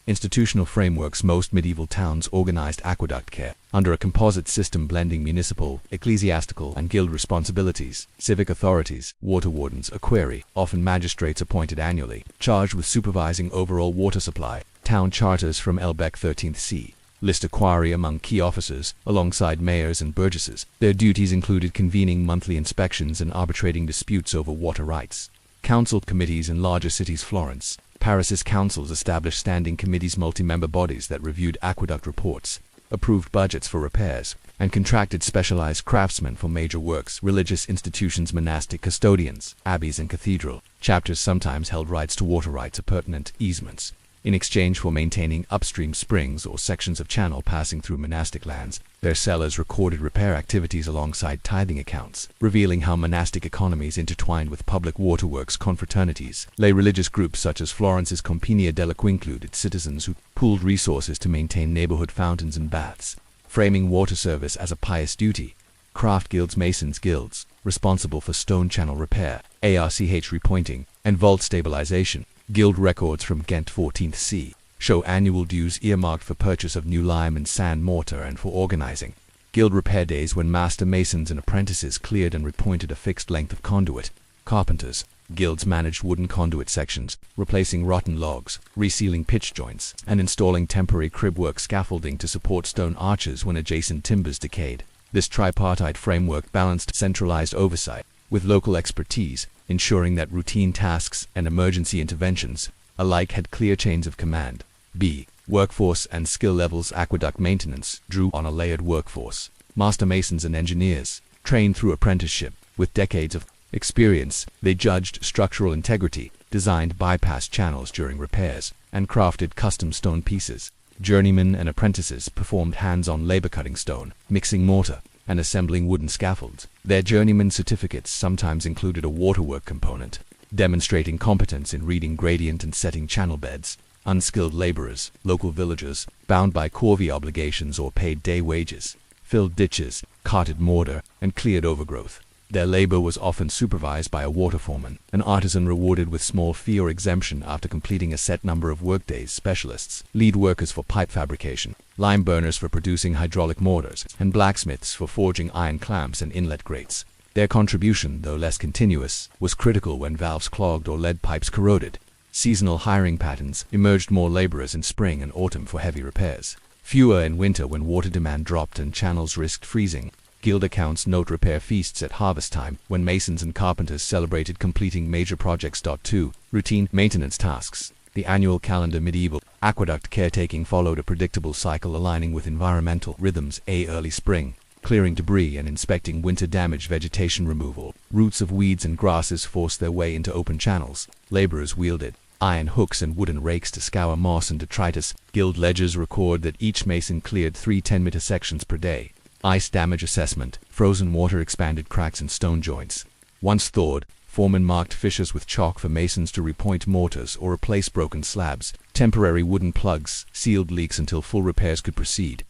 Institutional frameworks. Most medieval towns organized aqueduct care under a composite system blending municipal, ecclesiastical, and guild responsibilities. Civic authorities, water wardens, equerry, often magistrates appointed annually, charged with supervising overall water supply. Town charters from Elbeck 13th c. list a quarry among key officers, alongside mayors and burgesses. Their duties included convening monthly inspections and arbitrating disputes over water rights. Council committees in larger cities. Florence, Paris's councils established standing committees, multi-member bodies that reviewed aqueduct reports, approved budgets for repairs, and contracted specialized craftsmen for major works. Religious institutions, monastic custodians, abbeys and cathedral chapters sometimes held rights to water rights, appurtenant easements, in exchange for maintaining upstream springs or sections of channel passing through monastic lands. Their cellars recorded repair activities alongside tithing accounts, revealing how monastic economies intertwined with public waterworks confraternities. Lay religious groups such as Florence's Compagnia dell'Acqua included citizens who pooled resources to maintain neighborhood fountains and baths, framing water service as a pious duty. Craft guilds, masons guilds, responsible for stone channel repair, arch repointing, and vault stabilization. Guild records from Ghent 14th c. show annual dues earmarked for purchase of new lime and sand mortar and for organizing guild repair days when master masons and apprentices cleared and repointed a fixed length of conduit. Carpenters guilds managed wooden conduit sections, replacing rotten logs, resealing pitch joints, and installing temporary cribwork scaffolding to support stone arches when adjacent timbers decayed. This tripartite framework balanced centralized oversight with local expertise, ensuring that routine tasks and emergency interventions alike had clear chains of command. B. Workforce and skill levels. Aqueduct maintenance drew on a layered workforce. Master masons and engineers, trained through apprenticeship, with decades of experience, they judged structural integrity, designed bypass channels during repairs, and crafted custom stone pieces. Journeymen and apprentices performed hands-on labor cutting stone, mixing mortar, and assembling wooden scaffolds. Their journeyman certificates sometimes included a waterwork component, demonstrating competence in reading gradient and setting channel beds. Unskilled laborers, local villagers, bound by corvée obligations or paid day wages, filled ditches, carted mortar, and cleared overgrowth. Their labor was often supervised by a water foreman, an artisan rewarded with small fee or exemption after completing a set number of workdays. Specialists, lead workers for pipe fabrication, lime burners for producing hydraulic mortars, and blacksmiths for forging iron clamps and inlet grates. Their contribution, though less continuous, was critical when valves clogged or lead pipes corroded. Seasonal hiring patterns emerged: more laborers in spring and autumn for heavy repairs, fewer in winter when water demand dropped and channels risked freezing. Guild accounts note repair feasts at harvest time, when masons and carpenters celebrated completing major projects. 2. Routine maintenance tasks. The annual calendar medieval aqueduct caretaking followed a predictable cycle aligning with environmental rhythms. Early spring, clearing debris and inspecting winter-damaged vegetation removal. Roots of weeds and grasses forced their way into open channels. Laborers wielded iron hooks and wooden rakes to scour moss and detritus. Guild ledgers record that each mason cleared 3 10-meter sections per day. Ice damage assessment. Frozen water expanded cracks in stone joints. Once thawed, foremen marked fissures with chalk for masons to repoint mortars or replace broken slabs. Temporary wooden plugs sealed leaks until full repairs could proceed.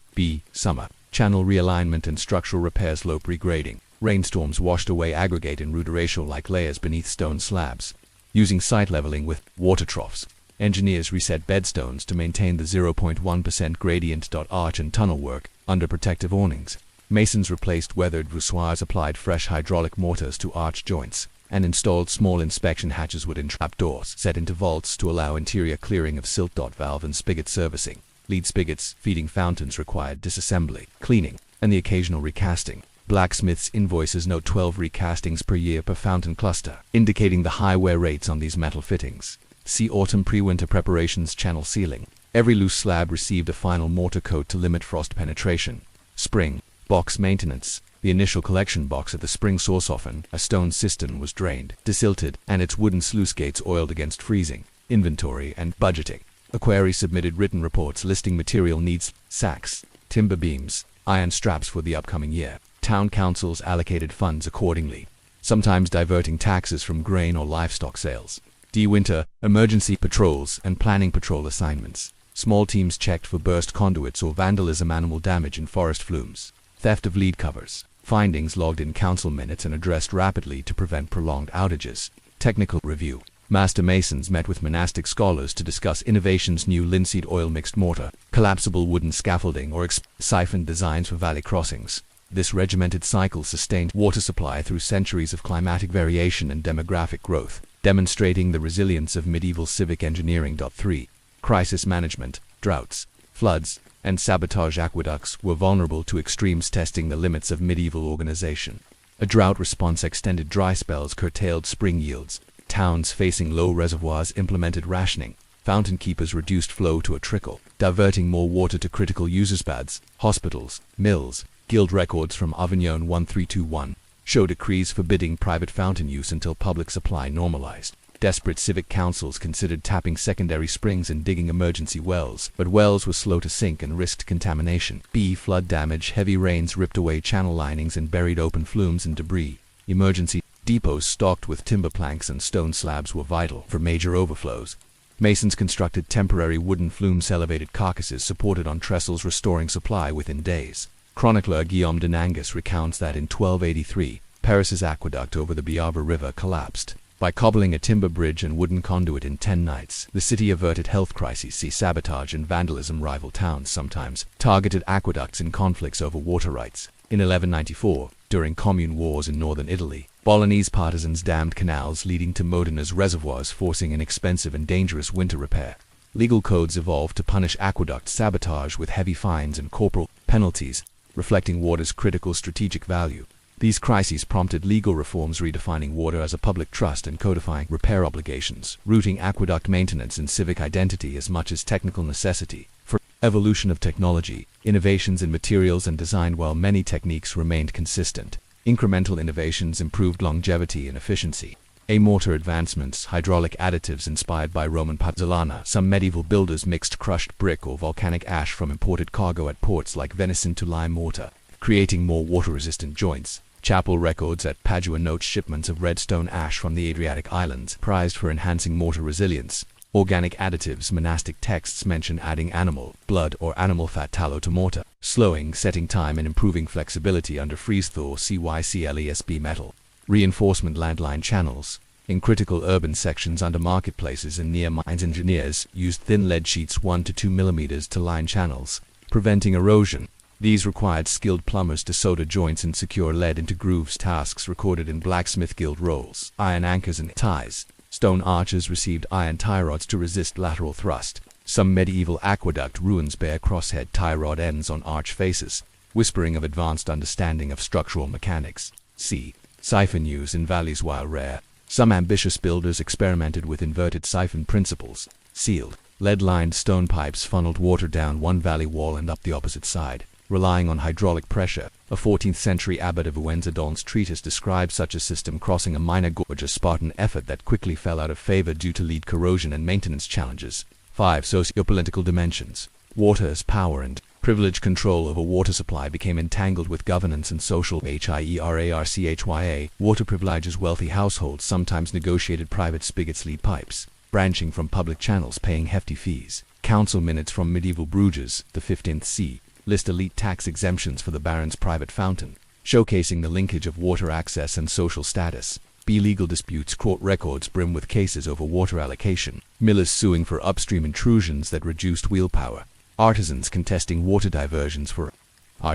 Summer. Channel realignment and structural repairs. Slope regrading. Rainstorms washed away aggregate and root ratio-like layers beneath stone slabs. Using site leveling with water troughs, engineers reset bedstones to maintain the 0.1% gradient. Arch and tunnel work. Under protective awnings, masons replaced weathered voussoirs, applied fresh hydraulic mortars to arch joints, and installed small inspection hatches within trapdoors set into vaults to allow interior clearing of silt. Valve and spigot servicing. Lead spigots feeding fountains required disassembly, cleaning, and the occasional recasting. Blacksmiths' invoices note 12 recastings per year per fountain cluster, indicating the high wear rates on these metal fittings. See autumn pre-winter preparations. Channel sealing. Every loose slab received a final mortar coat to limit frost penetration. Spring. Box maintenance. The initial collection box at the spring source, often a stone cistern, was drained, desilted, and its wooden sluice gates oiled against freezing. Inventory and budgeting. A quarry submitted written reports listing material needs, sacks, timber beams, iron straps for the upcoming year. Town councils allocated funds accordingly, sometimes diverting taxes from grain or livestock sales. Winter, emergency patrols and planning patrol assignments. Small teams checked for burst conduits or vandalism, animal damage in forest flumes. Theft of lead covers. Findings logged in council minutes and addressed rapidly to prevent prolonged outages. Technical review. Master masons met with monastic scholars to discuss innovations: new linseed oil mixed mortar, collapsible wooden scaffolding, or siphoned designs for valley crossings. This regimented cycle sustained water supply through centuries of climatic variation and demographic growth, demonstrating the resilience of medieval civic engineering. 3. Crisis management. Droughts, floods, and sabotage. Aqueducts were vulnerable to extremes, testing the limits of medieval organization. A drought response extended dry spells, curtailed spring yields. Towns facing low reservoirs implemented rationing. Fountain keepers reduced flow to a trickle, diverting more water to critical users. Baths, hospitals, mills. Guild records from Avignon 1321 show decrees forbidding private fountain use until public supply normalized. Desperate civic councils considered tapping secondary springs and digging emergency wells, but wells were slow to sink and risked contamination. Flood damage. Heavy rains ripped away channel linings and buried open flumes and debris. Emergency depots stocked with timber planks and stone slabs were vital for major overflows. Masons constructed temporary wooden flumes, elevated carcasses supported on trestles, restoring supply within days. Chronicler Guillaume de Nangus recounts that in 1283, Paris's aqueduct over the Biava River collapsed. By cobbling a timber bridge and wooden conduit in 10 nights, the city averted health crises. See sabotage and vandalism. Rival towns sometimes targeted aqueducts in conflicts over water rights. In 1194, during commune wars in northern Italy, Bolognese partisans dammed canals leading to Modena's reservoirs, forcing an expensive and dangerous winter repair. Legal codes evolved to punish aqueduct sabotage with heavy fines and corporal penalties, reflecting water's critical strategic value. These crises prompted legal reforms, redefining water as a public trust and codifying repair obligations, rooting aqueduct maintenance in civic identity as much as technical necessity. For evolution of technology, innovations in materials and design. While many techniques remained consistent, incremental innovations improved longevity and efficiency. Mortar advancements, hydraulic additives inspired by Roman pozzolana. Some medieval builders mixed crushed brick or volcanic ash from imported cargo at ports like Venice into lime mortar, creating more water-resistant joints. Chapel records at Padua note shipments of redstone ash from the Adriatic islands, prized for enhancing mortar resilience. Organic additives. Monastic texts mention adding animal blood or animal fat tallow to mortar, slowing setting time and improving flexibility under freeze-thaw. CYCLESB metal. Reinforcement landline channels. In critical urban sections under marketplaces and near mines, engineers used thin lead sheets 1 to 2 millimeters to line channels, preventing erosion. These required skilled plumbers to solder joints and secure lead into grooves, tasks recorded in blacksmith guild rolls. Iron anchors and ties. Stone arches received iron tie rods to resist lateral thrust. Some medieval aqueduct ruins bear crosshead tie rod ends on arch faces, whispering of advanced understanding of structural mechanics. C. Siphon use in valleys. While rare, some ambitious builders experimented with inverted siphon principles. Sealed, lead-lined stone pipes funneled water down one valley wall and up the opposite side, relying on hydraulic pressure. A 14th-century abbot of Wenserdon's treatise describes such a system crossing a minor gorge, a Spartan effort that quickly fell out of favor due to lead corrosion and maintenance challenges. 5. Socio-political dimensions. Water as power and privilege. Control over water supply became entangled with governance and social hierarchy. Water privileges. Wealthy households sometimes negotiated private spigots, lead pipes, branching from public channels, paying hefty fees. Council minutes from medieval Bruges, the 15th c. list elite tax exemptions for the baron's private fountain, showcasing the linkage of water access and social status. B. Legal disputes. Court records brim with cases over water allocation, millers suing for upstream intrusions that reduced wheelpower, artisans contesting water diversions for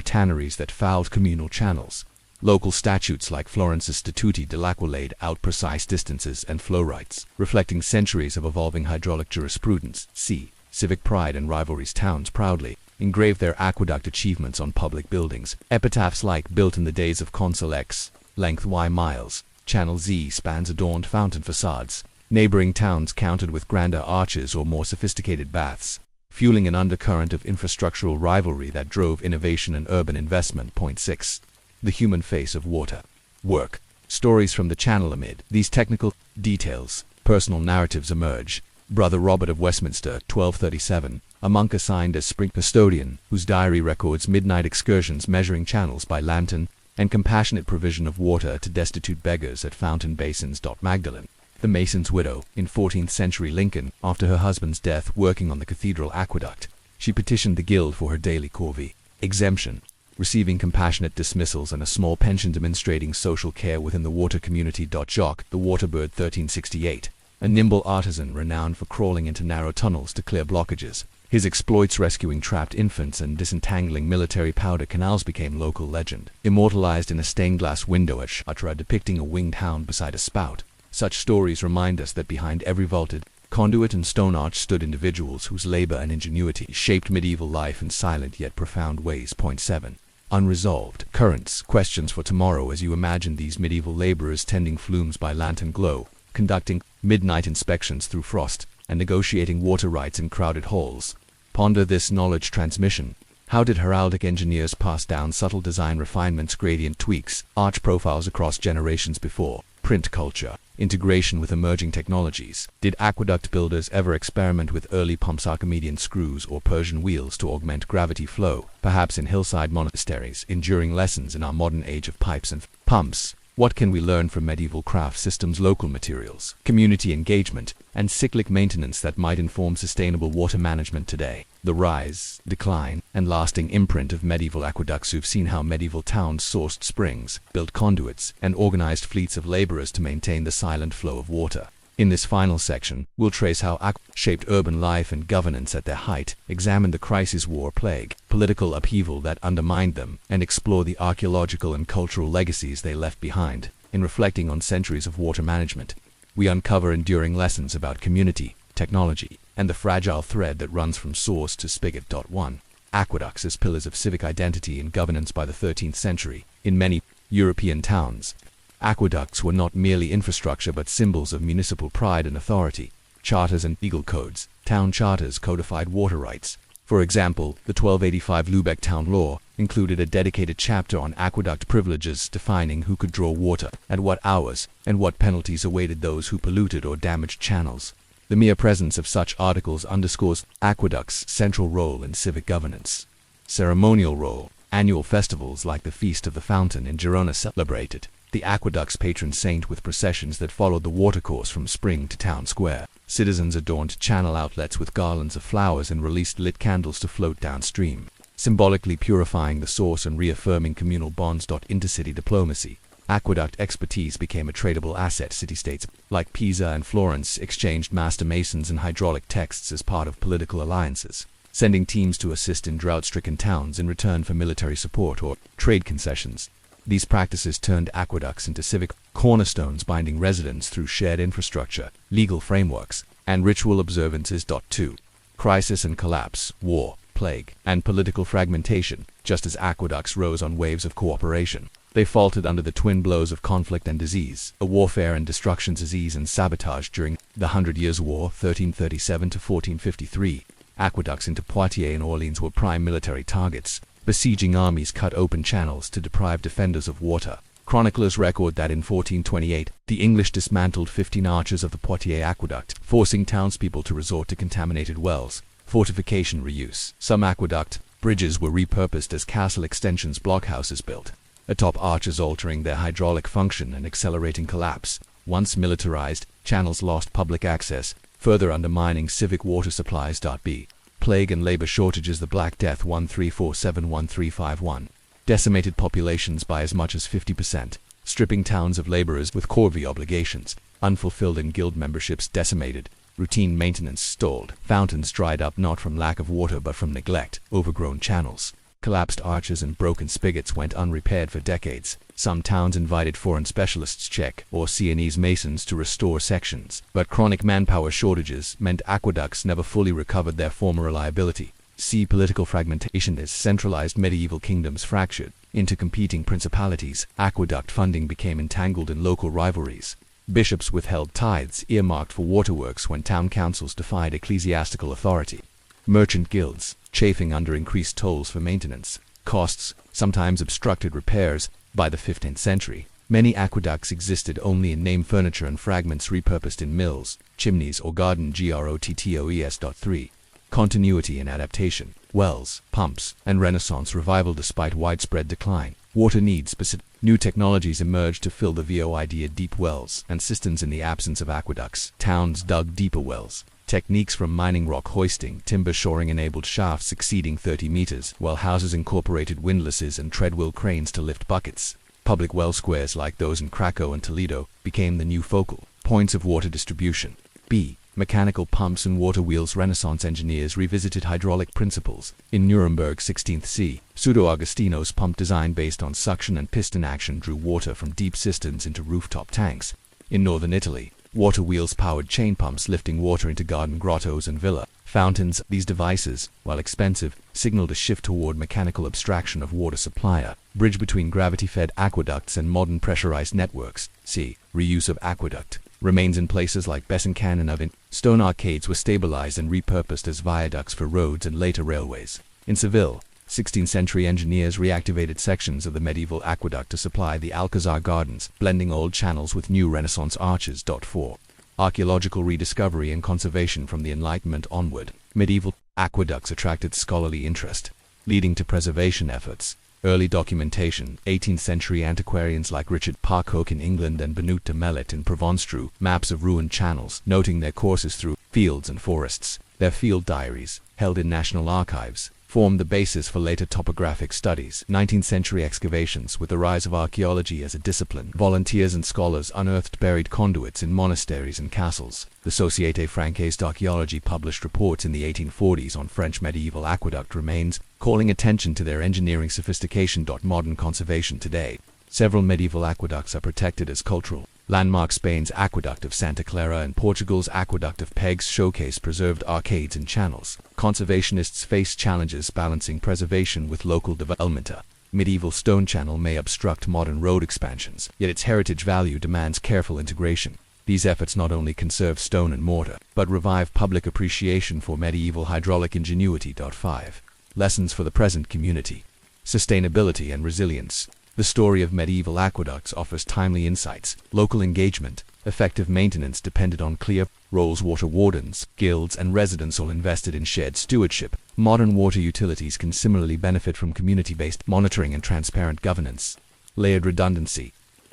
tanneries that fouled communal channels. Local statutes like Florence's Statuti de l'Acqua laid out precise distances and flow rights, reflecting centuries of evolving hydraulic jurisprudence. C. Civic pride and rivalries. Towns proudly engraved their aqueduct achievements on public buildings. Epitaphs like "built in the days of Consul X, length Y miles, channel Z spans," adorned fountain facades. Neighboring towns countered with grander arches or more sophisticated baths, fueling an undercurrent of infrastructural rivalry that drove innovation and urban investment. Point 6. The human face of water. Work. Stories from the channel. Amid these technical details, personal narratives emerge. Brother Robert of Westminster, 1237, a monk assigned as spring custodian, whose diary records midnight excursions measuring channels by lantern and compassionate provision of water to destitute beggars at fountain basins. Magdalene, the mason's widow, in 14th century Lincoln, after her husband's death working on the cathedral aqueduct, she petitioned the guild for her daily corvée exemption, receiving compassionate dismissals and a small pension demonstrating social care within the water community. Jock, the waterbird, 1368, a nimble artisan renowned for crawling into narrow tunnels to clear blockages. His exploits rescuing trapped infants and disentangling military powder canals became local legend. Immortalized in a stained glass window at Chartres depicting a winged hound beside a spout, such stories remind us that behind every vaulted conduit and stone arch stood individuals whose labor and ingenuity shaped medieval life in silent yet profound ways. Point 7. Unresolved currents. Questions for tomorrow as you imagine these medieval laborers tending flumes by lantern glow, conducting midnight inspections through frost, and negotiating water rights in crowded halls. Ponder this knowledge transmission. How did heraldic engineers pass down subtle design refinements, gradient tweaks, arch profiles across generations before print culture, integration with emerging technologies? Did aqueduct builders ever experiment with early pumps, Archimedean screws, or Persian wheels to augment gravity flow? Perhaps in hillside monasteries, enduring lessons in our modern age of pipes and pumps. What can we learn from medieval craft systems, local materials, community engagement, and cyclic maintenance that might inform sustainable water management today? The rise, decline, and lasting imprint of medieval aqueducts. You've seen how medieval towns sourced springs, built conduits, and organized fleets of laborers to maintain the silent flow of water. In this final section, we'll trace how aqueducts shaped urban life and governance at their height, examine the crisis, war, plague, political upheaval that undermined them, and explore the archaeological and cultural legacies they left behind. In reflecting on centuries of water management, we uncover enduring lessons about community, technology, and the fragile thread that runs from source to spigot. 1. Aqueducts as pillars of civic identity and governance. By the 13th century, in many European towns, aqueducts were not merely infrastructure but symbols of municipal pride and authority. Charters and legal codes. Town charters codified water rights. For example, the 1285 Lübeck town law included a dedicated chapter on aqueduct privileges, defining who could draw water, at what hours, and what penalties awaited those who polluted or damaged channels. The mere presence of such articles underscores aqueducts' central role in civic governance. Ceremonial role. Annual festivals like the Feast of the Fountain in Girona celebrated the aqueduct's patron saint with processions that followed the watercourse from spring to town square. Citizens adorned channel outlets with garlands of flowers and released lit candles to float downstream, symbolically purifying the source and reaffirming communal bonds. Intercity diplomacy. Aqueduct expertise became a tradable asset. City-states like Pisa and Florence exchanged master masons and hydraulic texts as part of political alliances, sending teams to assist in drought-stricken towns in return for military support or trade concessions. These practices turned aqueducts into civic cornerstones, binding residents through shared infrastructure, legal frameworks, and ritual observances. 2. crisis and collapse, war, plague, and political fragmentation, just as aqueducts rose on waves of cooperation. They faltered under the twin blows of conflict and disease, a warfare and destruction, disease and sabotage during the 100 Years' War, 1337 to 1453. Aqueducts into Poitiers and Orleans were prime military targets. Besieging armies cut open channels to deprive defenders of water. Chroniclers record that in 1428, the English dismantled 15 arches of the Poitiers aqueduct, forcing townspeople to resort to contaminated wells. Fortification reuse. Some aqueduct bridges were repurposed as castle extensions, blockhouses built atop arches, altering their hydraulic function and accelerating collapse. Once militarized, channels lost public access, further undermining civic water supplies. B. Plague and labor shortages. The Black Death 1347-1351 decimated populations by as much as 50%, stripping towns of laborers with corvée obligations, unfulfilled, and guild memberships decimated. Routine maintenance stalled. Fountains dried up not from lack of water but from neglect. Overgrown channels, collapsed arches, and broken spigots went unrepaired for decades. Some towns invited foreign specialists, Czech or Sienese masons, to restore sections, but chronic manpower shortages meant aqueducts never fully recovered their former reliability. See political fragmentation. As centralized medieval kingdoms fractured into competing principalities, aqueduct funding became entangled in local rivalries. Bishops withheld tithes earmarked for waterworks when town councils defied ecclesiastical authority. Merchant guilds, chafing under increased tolls for maintenance costs, sometimes obstructed repairs. By the 15th century, many aqueducts existed only in name, furniture and fragments repurposed in mills, chimneys, or garden grottoes. 3. Continuity and adaptation. Wells, pumps, and Renaissance revival. Despite widespread decline, water needs specific new technologies emerged to fill the void. Deep wells and cisterns. In the absence of aqueducts, towns dug deeper wells. Techniques from mining, rock hoisting, timber shoring enabled shafts exceeding 30 meters, while houses incorporated windlasses and treadwheel cranes to lift buckets. Public well squares like those in Crackle and Toledo became the new focal points of water distribution. B. Mechanical pumps and water wheels. Renaissance engineers revisited hydraulic principles. In Nuremberg, 16th c. Pseudo-Agostino's pump design based on suction and piston action drew water from deep cisterns into rooftop tanks. In northern Italy, water wheels powered chain pumps, lifting water into garden grottos and villa fountains. These devices, while expensive, signaled a shift toward mechanical abstraction of water supply, a bridge between gravity-fed aqueducts and modern pressurized networks. C. Reuse of aqueduct remains in places like Besançon and Avin. Stone arcades were stabilized and repurposed as viaducts for roads and later railways. In Seville, 16th century engineers reactivated sections of the medieval aqueduct to supply the Alcazar gardens, blending old channels with new Renaissance arches. 4. Archaeological rediscovery and conservation. From the Enlightenment onward, medieval aqueducts attracted scholarly interest, leading to preservation efforts. Early documentation. 18th century antiquarians like Richard Parkhook in England and Benoît de Mellet in Provence drew maps of ruined channels, noting their courses through fields and forests. Their field diaries, held in national archives, formed the basis for later topographic studies. 19th century excavations. With the rise of archaeology as a discipline, volunteers and scholars unearthed buried conduits in monasteries and castles. The Société Française d'Archéologie published reports in the 1840s on French medieval aqueduct remains, calling attention to their engineering sophistication. Modern conservation. Today, several medieval aqueducts are protected as cultural landmarks. Spain's aqueduct of Santa Clara and Portugal's aqueduct of Pegues showcase preserved arcades and channels. Conservationists face challenges balancing preservation with local development. A medieval stone channel may obstruct modern road expansions, yet its heritage value demands careful integration. These efforts not only conserve stone and mortar, but revive public appreciation for medieval hydraulic ingenuity. 5. Lessons for the present community. Sustainability and resilience. The story of medieval aqueducts offers timely insights. Local engagement, effective maintenance depended on clear roles. Water wardens, guilds, and residents all invested in shared stewardship. Modern water utilities can similarly benefit from community-based monitoring and transparent governance. Layered redundancy.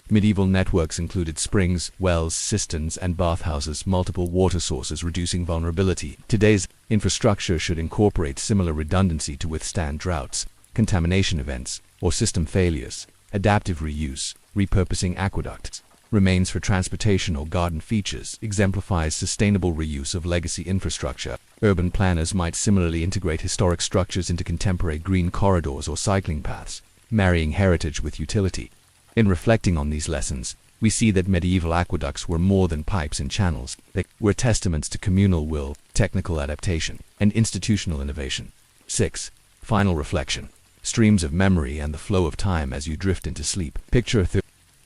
Medieval networks included springs, wells, cisterns, and bathhouses, multiple water sources, reducing vulnerability. Today's infrastructure should incorporate similar redundancy to withstand droughts, contamination events, or system failures. Adaptive reuse, repurposing aqueducts, remains for transportation or garden features, exemplifies sustainable reuse of legacy infrastructure. Urban planners might similarly integrate historic structures into contemporary green corridors or cycling paths, marrying heritage with utility. In reflecting on these lessons, we see that medieval aqueducts were more than pipes and channels. They were testaments to communal will, technical adaptation, and institutional innovation. 6. Final reflection. Streams of memory and the flow of time as you drift into sleep. Picture a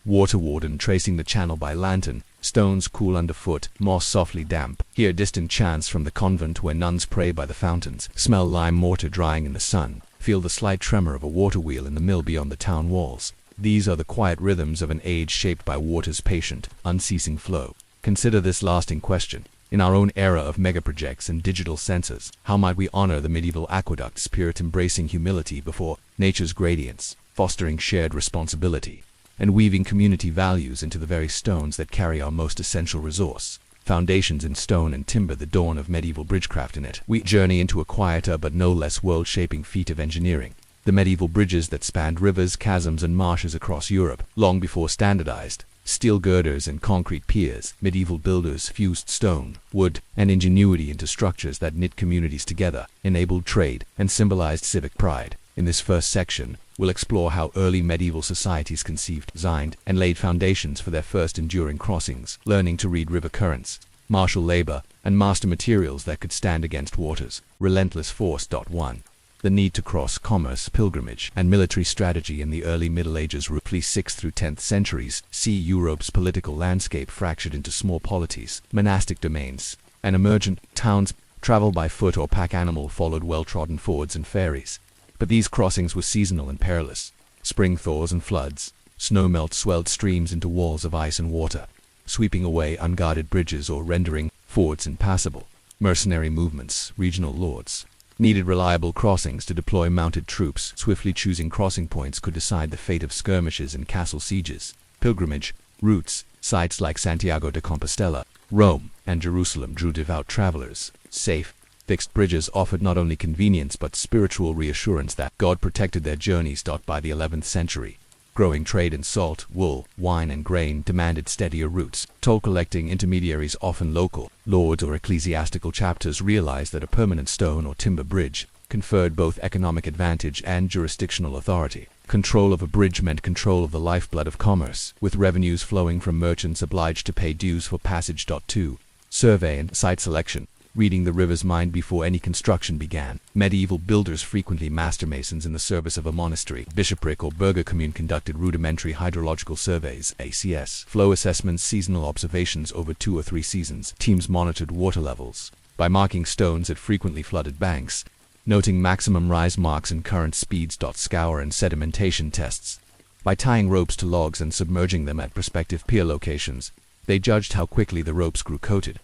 water warden tracing the channel by lantern, stones cool underfoot, moss softly damp. Hear distant chants from the convent where nuns pray by the fountains. Smell lime mortar drying in the sun. Feel the slight tremor of a water wheel in the mill beyond the town walls. These are the quiet rhythms of an age shaped by water's patient, unceasing flow. Consider this lasting question. In our own era of megaprojects and digital sensors, how might we honor the medieval aqueduct spirit, embracing humility before nature's gradients, fostering shared responsibility, and weaving community values into the very stones that carry our most essential resource? Foundations in stone and timber, the dawn of medieval bridgecraft. In it, we journey into a quieter but no less world-shaping feat of engineering. The medieval bridges that spanned rivers, chasms, and marshes across Europe, long before standardized steel girders and concrete piers. Medieval builders fused stone, wood, and ingenuity into structures that knit communities together, enabled trade, and symbolized civic pride. In this first section, we'll explore how early medieval societies conceived, designed, and laid foundations for their first enduring crossings, learning to read river currents, martial labor, and master materials that could stand against water's relentless force. 1. The need to cross. Commerce, pilgrimage, and military strategy in the early Middle Ages. Roughly 6th through 10th centuries see Europe's political landscape fractured into small polities, monastic domains, and emergent towns. Travel by foot or pack animal followed well-trodden fords and ferries. But these crossings were seasonal and perilous. Spring thaws and floods, snow melt swelled streams into walls of ice and water, sweeping away unguarded bridges or rendering fords impassable. Mercenary movements, regional lords, needed reliable crossings to deploy mounted troops. Swiftly choosing crossing points could decide the fate of skirmishes and castle sieges. Pilgrimage routes, sites like Santiago de Compostela, Rome, and Jerusalem drew devout travelers. Safe, fixed bridges offered not only convenience but spiritual reassurance that God protected their journeys. By the 11th century, growing trade in salt, wool, wine, and grain demanded steadier routes. Toll-collecting intermediaries, often local lords or ecclesiastical chapters, realized that a permanent stone or timber bridge conferred both economic advantage and jurisdictional authority. Control of a bridge meant control of the lifeblood of commerce, with revenues flowing from merchants obliged to pay dues for passage. 2. Survey and site selection. Reading the river's mind before any construction began. Medieval builders, frequently master masons in the service of a monastery, bishopric, or burgher commune, conducted rudimentary hydrological surveys, ACS, flow assessments, seasonal observations over 2 or 3 seasons. Teams monitored water levels by marking stones at frequently flooded banks, noting maximum rise marks and current speeds. Scour and sedimentation tests. By tying ropes to logs and submerging them at prospective pier locations, they judged how quickly the ropes grew coated,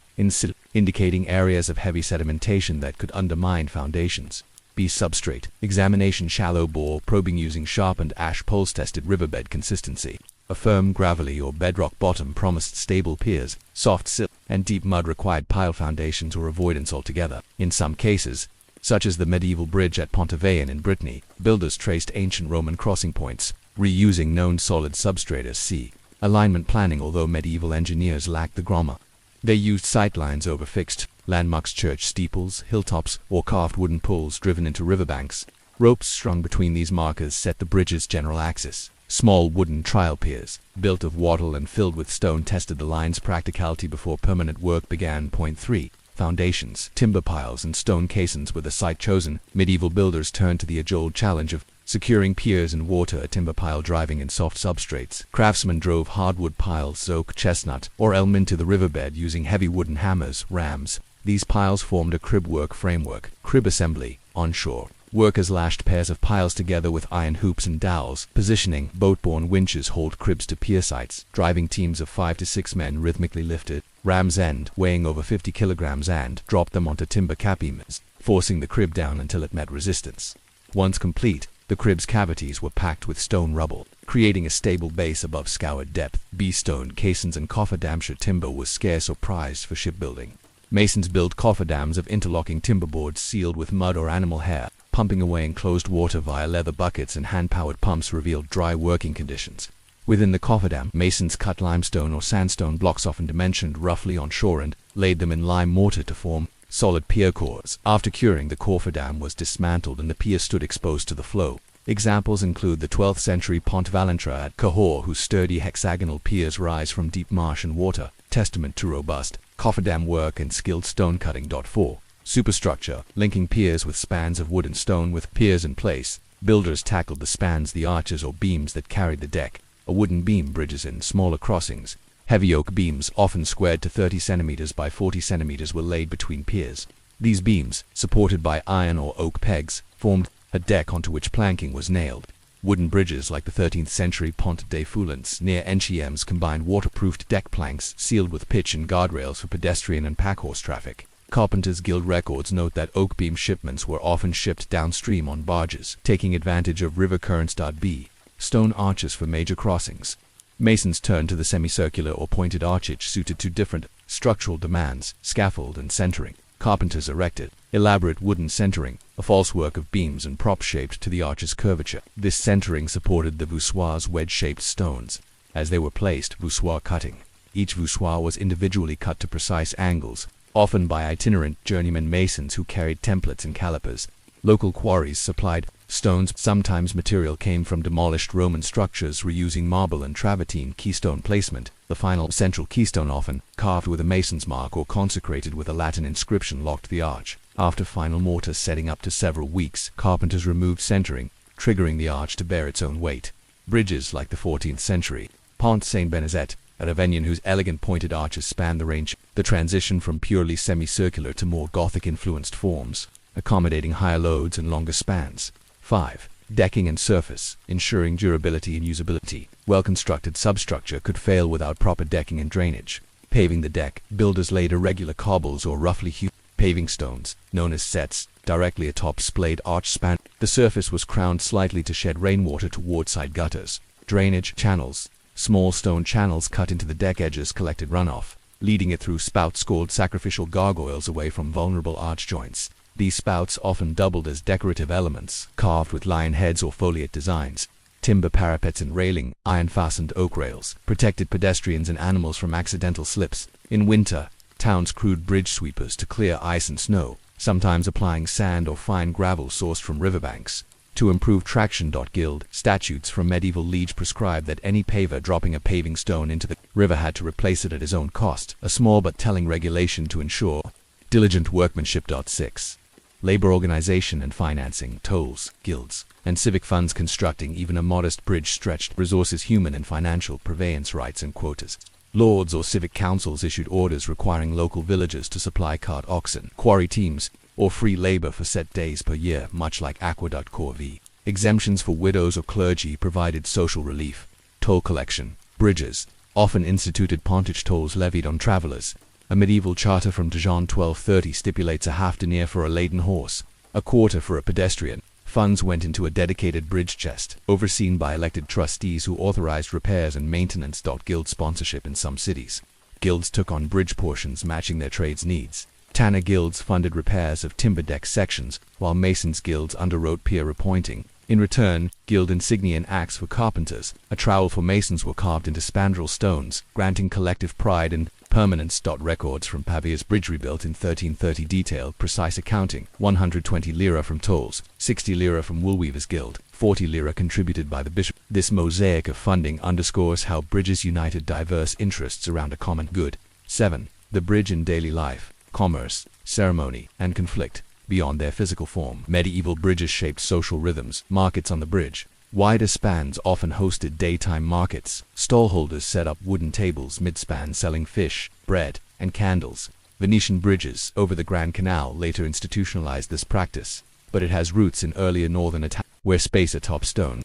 indicating areas of heavy sedimentation that could undermine foundations. B. Substrate examination. Shallow bore probing using sharpened ash poles tested riverbed consistency. A firm gravelly or bedrock bottom promised stable piers. Soft silt and deep mud required pile foundations or avoidance altogether. In some cases, such as the medieval bridge at Pontevean in Brittany, builders traced ancient Roman crossing points, reusing known solid substrata. C. Alignment planning. Although medieval engineers lacked the grammar, they used sightlines over fixed landmarks, church steeples, hilltops, or carved wooden poles driven into riverbanks. Ropes strung between these markers set the bridge's general axis. Small wooden trial piers, built of wattle and filled with stone, tested the line's practicality before permanent work began. 3. Foundations, timber piles, and stone caissons were the site chosen. Medieval builders turned to the age-old challenge of securing piers in water, a timber pile driving in soft substrates. Craftsmen drove hardwood piles, oak, chestnut, or elm into the riverbed using heavy wooden hammers, rams. These piles formed a cribwork framework. Crib assembly, onshore. Workers lashed pairs of piles together with iron hoops and dowels. Positioning, boat-borne winches hauled cribs to pier sites. Driving teams of 5 to 6 men rhythmically lifted ram's end, weighing over 50 kilograms, and dropped them onto timber cap-beams, forcing the crib down until it met resistance. Once complete, the crib's cavities were packed with stone rubble, creating a stable base above scoured depth. B. Stone caissons and cofferdamshire timber was scarce or prized for shipbuilding. Masons built cofferdams of interlocking timber boards sealed with mud or animal hair. Pumping away enclosed water via leather buckets and hand-powered pumps revealed dry working conditions. Within the cofferdam, masons cut limestone or sandstone blocks, often dimensioned roughly on shore, and laid them in lime mortar to form solid pier cores. After curing, the cofferdam was dismantled and the pier stood exposed to the flow. Examples include the 12th century Pont Valentra at Cahors, whose sturdy hexagonal piers rise from deep marsh and water, testament to robust cofferdam work and skilled stone cutting. 4. Superstructure, linking piers with spans of wood and stone with piers in place. Builders tackled the spans, the arches or beams that carried the deck, a wooden beam, bridges and smaller crossings. Heavy oak beams, often squared to 30 centimeters by 40 centimeters, were laid between piers. These beams, supported by iron or oak pegs, formed a deck onto which planking was nailed. Wooden bridges like the 13th century Pont des Foulants near Enchiems combined waterproofed deck planks sealed with pitch and guardrails for pedestrian and packhorse traffic. Carpenters Guild records note that oak beam shipments were often shipped downstream on barges, taking advantage of river currents. B. Stone arches for major crossings. Masons turned to the semicircular or pointed archage suited to different structural demands, scaffold and centering. Carpenters erected elaborate wooden centering, a false work of beams and props shaped to the arch's curvature. This centering supported the voussoirs, wedge-shaped stones. As they were placed, voussoir cutting. Each voussoir was individually cut to precise angles, often by itinerant journeyman masons who carried templates and calipers. Local quarries supplied stones. Sometimes material came from demolished Roman structures, reusing marble and travertine. Keystone placement, the final central keystone, often carved with a mason's mark or consecrated with a Latin inscription, locked the arch. After final mortar setting up to several weeks, carpenters removed centering, triggering the arch to bear its own weight. Bridges like the 14th century Pont Saint-Benazet at Avignon, whose elegant pointed arches span the range. The transition from purely semicircular to more Gothic-influenced forms, accommodating higher loads and longer spans. 5. Decking and surface, ensuring durability and usability. Well-constructed substructure could fail without proper decking and drainage. Paving the deck, builders laid irregular cobbles or roughly hewn paving stones, known as sets, directly atop splayed arch span. The surface was crowned slightly to shed rainwater toward side gutters. Drainage channels. Small stone channels cut into the deck edges collected runoff, leading it through spouts called sacrificial gargoyles away from vulnerable arch joints. These spouts often doubled as decorative elements, carved with lion heads or foliate designs. Timber parapets and railing, iron-fastened oak rails, protected pedestrians and animals from accidental slips. In winter, towns crewed bridge sweepers to clear ice and snow, sometimes applying sand or fine gravel sourced from riverbanks. To improve traction. Guild statutes from medieval liege prescribed that any paver dropping a paving stone into the river had to replace it at his own cost, a small but telling regulation to ensure diligent workmanship. 6. Labor organization and financing, tolls, guilds, and civic funds constructing even a modest bridge stretched resources, human and financial purveyance rights and quotas. Lords or civic councils issued orders requiring local villagers to supply cart oxen, quarry teams, or free labor for set days per year, much like aqueduct corvée. Exemptions for widows or clergy provided social relief. Toll collection, bridges, often instituted pontage tolls levied on travelers. A medieval charter from Dijon 1230 stipulates a half denier for a laden horse, a quarter for a pedestrian. Funds went into a dedicated bridge chest, overseen by elected trustees who authorized repairs and maintenance. Guild sponsorship in some cities. Guilds took on bridge portions matching their trade's needs. Tanner guilds funded repairs of timber deck sections, while masons guilds underwrote pier repointing. In return, guild insignia and acts for carpenters, a trowel for masons, were carved into spandrel stones, granting collective pride and permanence. Records from Pavia's bridge rebuilt in 1330 detailed precise accounting: 120 lira from tolls, 60 lira from woolweavers guild, 40 lira contributed by the bishop. This mosaic of funding underscores how bridges united diverse interests around a common good. 7. The bridge in daily life, commerce, ceremony, and conflict. Beyond their physical form, medieval bridges shaped social rhythms. Markets on the bridge. Wider spans often hosted daytime markets. Stallholders set up wooden tables mid-span selling fish, bread, and candles. Venetian bridges over the Grand Canal later institutionalized this practice, but it has roots in earlier northern Italy, where space atop stone.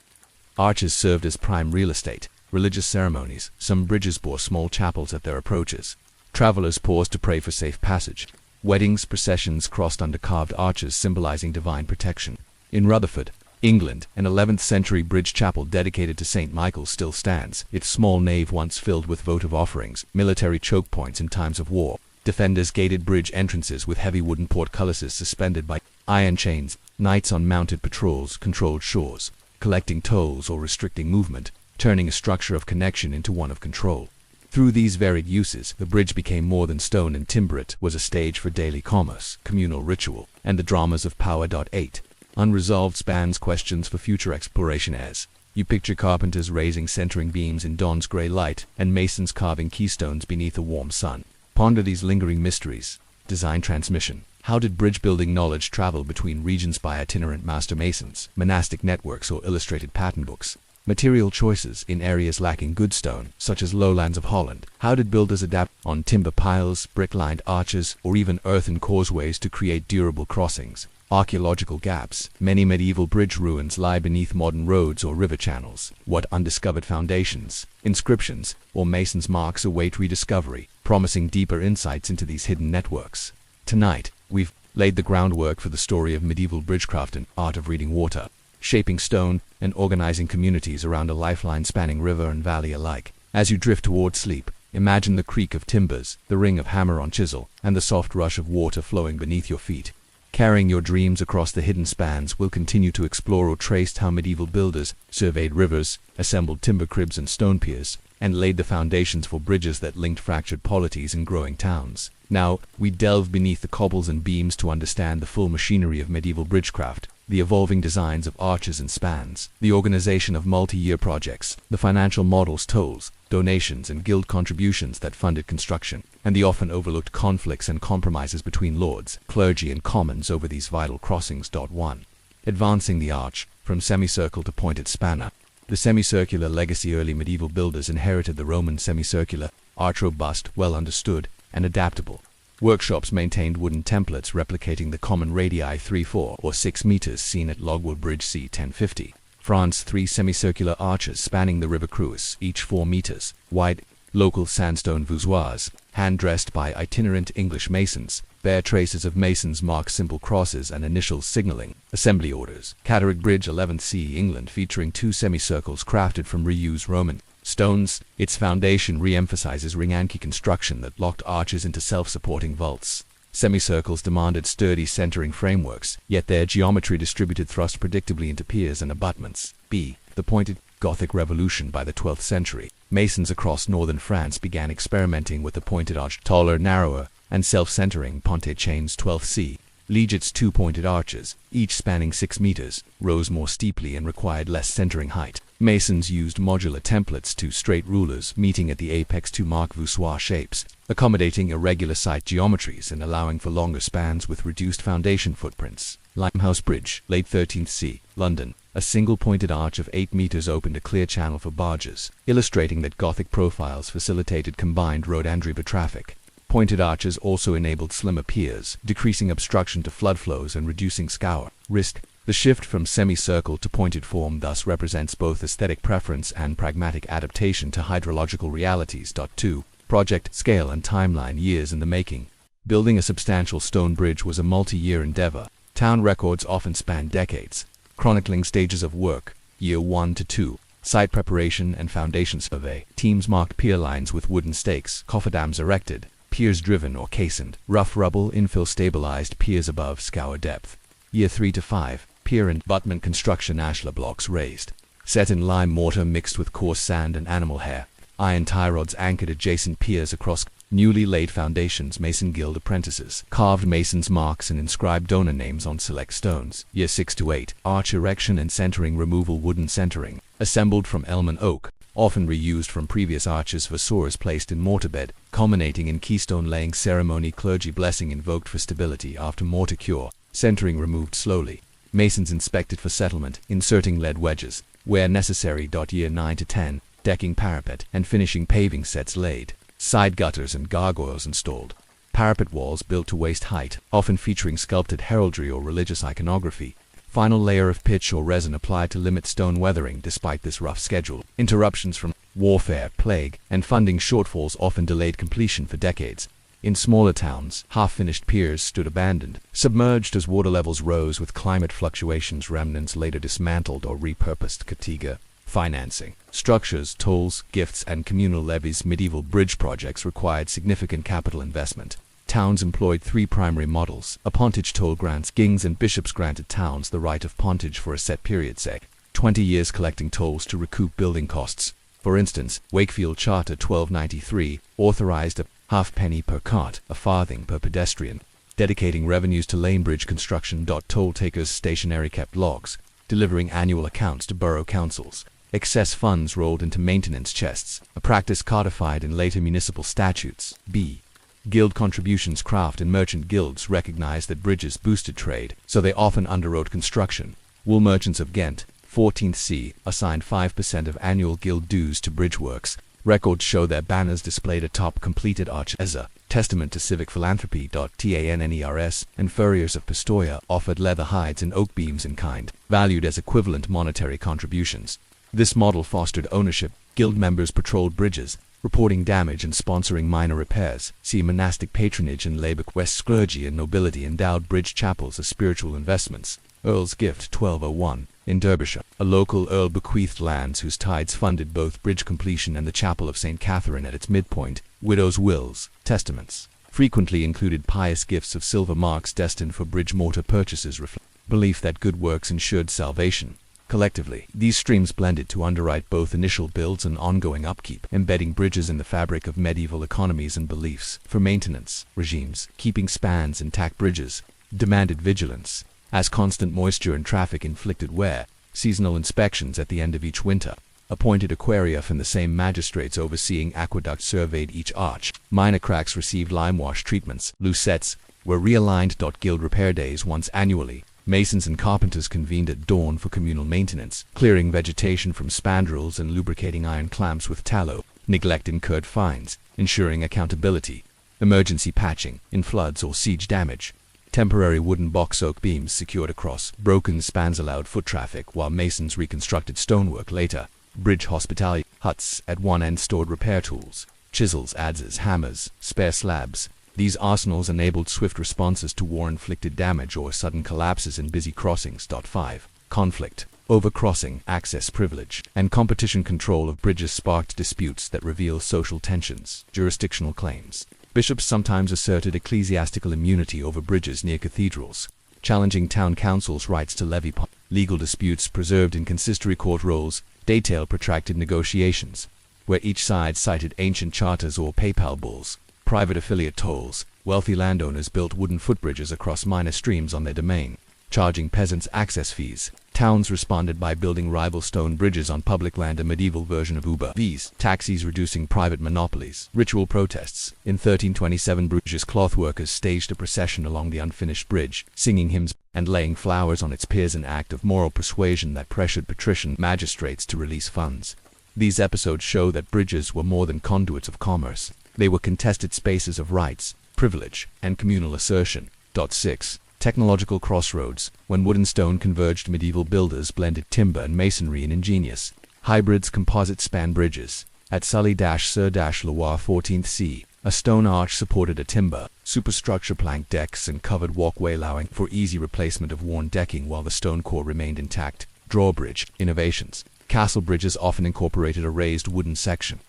Arches served as prime real estate. Religious ceremonies. Some bridges bore small chapels at their approaches. Travelers paused to pray for safe passage. Weddings, processions crossed under carved arches symbolizing divine protection. In Rutherford, England, an 11th century bridge chapel dedicated to St. Michael still stands, its small nave once filled with votive offerings, military choke points in times of war. Defenders gated bridge entrances with heavy wooden portcullises suspended by iron chains. Knights on mounted patrols controlled shores, collecting tolls or restricting movement, turning a structure of connection into one of control. Through these varied uses, the bridge became more than stone and timber. It was a stage for daily commerce, communal ritual, and the dramas of power. 8. Unresolved spans, questions for future exploration. As you picture carpenters raising centering beams in dawn's gray light, and masons carving keystones beneath a warm sun. Ponder these lingering mysteries. Design transmission. How did bridge-building knowledge travel between regions by itinerant master masons, monastic networks, or illustrated pattern books? Material choices in areas lacking good stone, such as lowlands of Holland. How did builders adapt on timber piles, brick-lined arches, or even earthen causeways to create durable crossings? Archaeological gaps. Many medieval bridge ruins lie beneath modern roads or river channels. What undiscovered foundations, inscriptions, or masons' marks await rediscovery, promising deeper insights into these hidden networks? Tonight, we've laid the groundwork for the story of medieval bridgecraft and art of reading water, shaping stone and organizing communities around a lifeline spanning river and valley alike. As you drift toward sleep, imagine the creak of timbers, the ring of hammer on chisel, and the soft rush of water flowing beneath your feet. Carrying your dreams across the hidden spans, we'll continue to explore or trace how medieval builders surveyed rivers, assembled timber cribs and stone piers, and laid the foundations for bridges that linked fractured polities and growing towns. Now, we delve beneath the cobbles and beams to understand the full machinery of medieval bridgecraft, the evolving designs of arches and spans, the organization of multi-year projects, the financial models, tolls, donations, and guild contributions that funded construction, and the often overlooked conflicts and compromises between lords, clergy, and commons over these vital crossings. 1. Advancing the arch, from semicircle to pointed spanner. The semicircular legacy. Early medieval builders inherited the Roman semicircular arch, robust, well understood, and adaptable. Workshops maintained wooden templates replicating the common radii 3, 4, or 6 meters seen at Logwood Bridge c. 1050. France. 3 semicircular arches spanning the river Creuse, each 4 meters wide. Local sandstone voussoirs, hand-dressed by itinerant English masons, bear traces of masons' marks, simple crosses, and initials signaling assembly orders. Catterick Bridge, 11th C. England, featuring 2 semicircles crafted from reused Roman stones. Its foundation re-emphasizes ring-anky construction that locked arches into self-supporting vaults. Semicircles demanded sturdy centering frameworks, yet their geometry distributed thrust predictably into piers and abutments. B. The pointed Gothic revolution. By the 12th century, masons across northern France began experimenting with the pointed arch, taller, narrower, and self-centering ponte chains. 12th C. Leggett's 2 pointed arches, each spanning 6 meters, rose more steeply and required less centering height. Masons used modular templates to straight rulers meeting at the apex to mark voussoir shapes, accommodating irregular site geometries and allowing for longer spans with reduced foundation footprints. Limehouse Bridge, late 13th C. London. A single pointed arch of 8 meters opened a clear channel for barges, illustrating that Gothic profiles facilitated combined road and river traffic. Pointed arches also enabled slimmer piers, decreasing obstruction to flood flows and reducing scour risk. The shift from semicircle to pointed form thus represents both aesthetic preference and pragmatic adaptation to hydrological realities. 2. Project scale and timeline. Years in the making. Building a substantial stone bridge was a multi-year endeavor. Town records often span decades, chronicling stages of work. Year 1 to 2. Site preparation and foundation survey. Teams marked pier lines with wooden stakes, cofferdams erected, piers driven or casoned, rough rubble infill stabilized piers above scour depth. Year 3 to 5. Pier and abutment construction. Ashlar blocks raised, set in lime mortar mixed with coarse sand and animal hair. Iron tie rods anchored adjacent piers across newly laid foundations. Mason Guild apprentices carved masons' marks and inscribed donor names on select stones. Year 6 to 8. Arch erection and centering removal. Wooden centering, assembled from elm and oak, often reused from previous arches. Voussoirs placed in mortar bed, culminating in keystone laying ceremony. Clergy blessing invoked for stability after mortar cure. Centering removed slowly. Masons inspected for settlement, inserting lead wedges where necessary. Year 9 to 10. Decking parapet and finishing paving sets laid. Side gutters and gargoyles installed. Parapet walls built to waist height, often featuring sculpted heraldry or religious iconography. Final layer of pitch or resin applied to limit stone weathering. Despite this rough schedule, interruptions from warfare, plague, and funding shortfalls often delayed completion for decades. In smaller towns, half-finished piers stood abandoned, submerged as water levels rose with climate fluctuations. Remnants later dismantled or repurposed. Katiga. Financing. Structures, tolls, gifts, and communal levies. Medieval bridge projects required significant capital investment. Towns employed 3 primary models. A pontage toll grants. Kings and bishops granted towns the right of pontage for a set period, say 20 years, collecting tolls to recoup building costs. For instance, Wakefield Charter 1293 authorized a halfpenny per cart, a farthing per pedestrian, dedicating revenues to lane bridge construction. Toll takers stationary kept logs, delivering annual accounts to borough councils. Excess funds rolled into maintenance chests, a practice codified in later municipal statutes. B. Guild contributions. Craft and merchant guilds recognized that bridges boosted trade, so they often underwrote construction. Wool merchants of Ghent, 14th C, assigned 5% of annual guild dues to bridge works. Records show their banners displayed atop completed arches as a testament to civic philanthropy. Tanners and furriers of Pistoia offered leather hides and oak beams in kind, valued as equivalent monetary contributions. This model fostered ownership. Guild members patrolled bridges, reporting damage and sponsoring minor repairs. See monastic patronage and labor. West clergy and nobility endowed bridge chapels as spiritual investments. Earl's Gift, 1201. In Derbyshire, a local earl bequeathed lands whose tithes funded both bridge completion and the chapel of St. Catherine at its midpoint. Widows' wills, testaments, frequently included pious gifts of silver marks destined for bridge mortar purchases, reflecting belief that good works ensured salvation. Collectively, these streams blended to underwrite both initial builds and ongoing upkeep, embedding bridges in the fabric of medieval economies and beliefs. For maintenance regimes, keeping spans intact bridges demanded vigilance, as constant moisture and traffic inflicted wear. Seasonal inspections at the end of each winter. Appointed aquaria from the same magistrates overseeing aqueducts surveyed each arch. Minor cracks received limewash treatments. Lucettes were realigned. Guild repair days once annually. Masons and carpenters convened at dawn for communal maintenance, clearing vegetation from spandrels and lubricating iron clamps with tallow. Neglect incurred fines, ensuring accountability. Emergency patching in floods or siege damage. Temporary wooden box oak beams secured across broken spans allowed foot traffic while masons reconstructed stonework later. Bridge hospitality huts at one end stored repair tools, chisels, adzes, hammers, spare slabs. These arsenals enabled swift responses to war-inflicted damage or sudden collapses in busy crossings. 5. Conflict, overcrossing, access privilege, and competition control of bridges sparked disputes that reveal social tensions. Jurisdictional claims. Bishops sometimes asserted ecclesiastical immunity over bridges near cathedrals, challenging town councils' rights to levy. Legal disputes preserved in consistory court rolls detailed protracted negotiations, where each side cited ancient charters or papal bulls. Private affiliate tolls. Wealthy landowners built wooden footbridges across minor streams on their domain, charging peasants access fees. Towns responded by building rival stone bridges on public land, a medieval version of Uber. These taxis reducing private monopolies. Ritual protests. In 1327, Bruges cloth workers staged a procession along the unfinished bridge, singing hymns and laying flowers on its piers, an act of moral persuasion that pressured patrician magistrates to release funds. These episodes show that bridges were more than conduits of commerce. They were contested spaces of rights, privilege, and communal assertion. 6. Technological crossroads. When wood and stone converged, medieval builders blended timber and masonry in ingenious hybrids. Composite span bridges. At Sully-sur-Loire 14th C, a stone arch supported a timber superstructure, plank decks, and covered walkway, allowing for easy replacement of worn decking while the stone core remained intact. Drawbridge innovations. Castle bridges often incorporated a raised wooden section,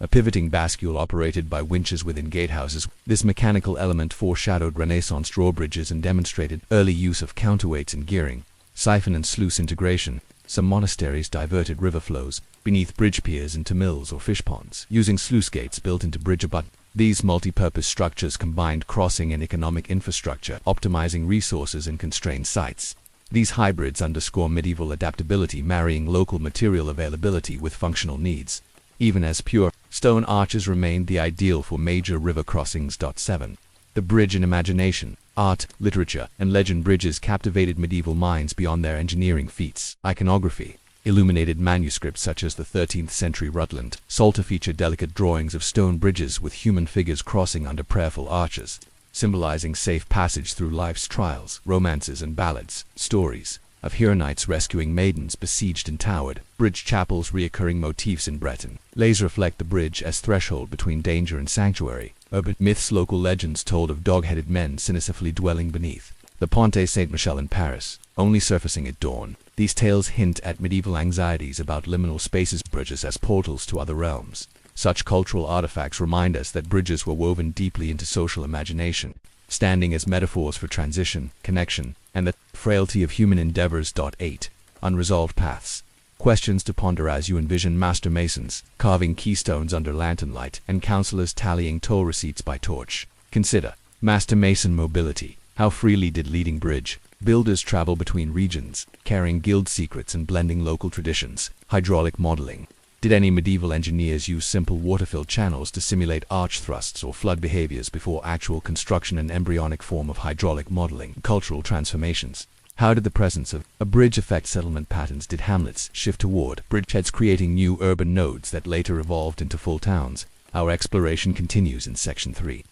a pivoting bascule operated by winches within gatehouses. This mechanical element foreshadowed Renaissance drawbridges and demonstrated early use of counterweights and gearing. Siphon and sluice integration. Some monasteries diverted river flows beneath bridge piers into mills or fish ponds, using sluice gates built into bridge abutments. These multi-purpose structures combined crossing and economic infrastructure, optimizing resources in constrained sites. These hybrids underscore medieval adaptability, marrying local material availability with functional needs. Even as pure stone arches remained the ideal for major river crossings. 7. The bridge in imagination. Art, literature, and legend. Bridges captivated medieval minds beyond their engineering feats. Iconography. Illuminated manuscripts such as the 13th century Rutland Psalter feature delicate drawings of stone bridges with human figures crossing under prayerful arches, symbolizing safe passage through life's trials. Romances and ballads. Stories of hero knights rescuing maidens besieged and towered. Bridge chapels. Reoccurring motifs in Breton lays reflect the bridge as threshold between danger and sanctuary. Urban myths. Local legends told of dog-headed men sinisterly dwelling beneath the Ponte Saint-Michel in Paris, only surfacing at dawn. These tales hint at medieval anxieties about liminal spaces, bridges as portals to other realms. Such cultural artifacts remind us that bridges were woven deeply into social imagination, standing as metaphors for transition, connection, and the frailty of human endeavors. 8. Unresolved paths. Questions to ponder as you envision master masons carving keystones under lantern light and counselors tallying toll receipts by torch. Consider master mason mobility. How freely did leading bridge builders travel between regions, carrying guild secrets and blending local traditions? Hydraulic modeling. Did any medieval engineers use simple water-filled channels to simulate arch thrusts or flood behaviors before actual construction and embryonic form of hydraulic modeling, cultural transformations? How did the presence of a bridge affect settlement patterns? Did hamlets shift toward bridgeheads, creating new urban nodes that later evolved into full towns? Our exploration continues in Section 3,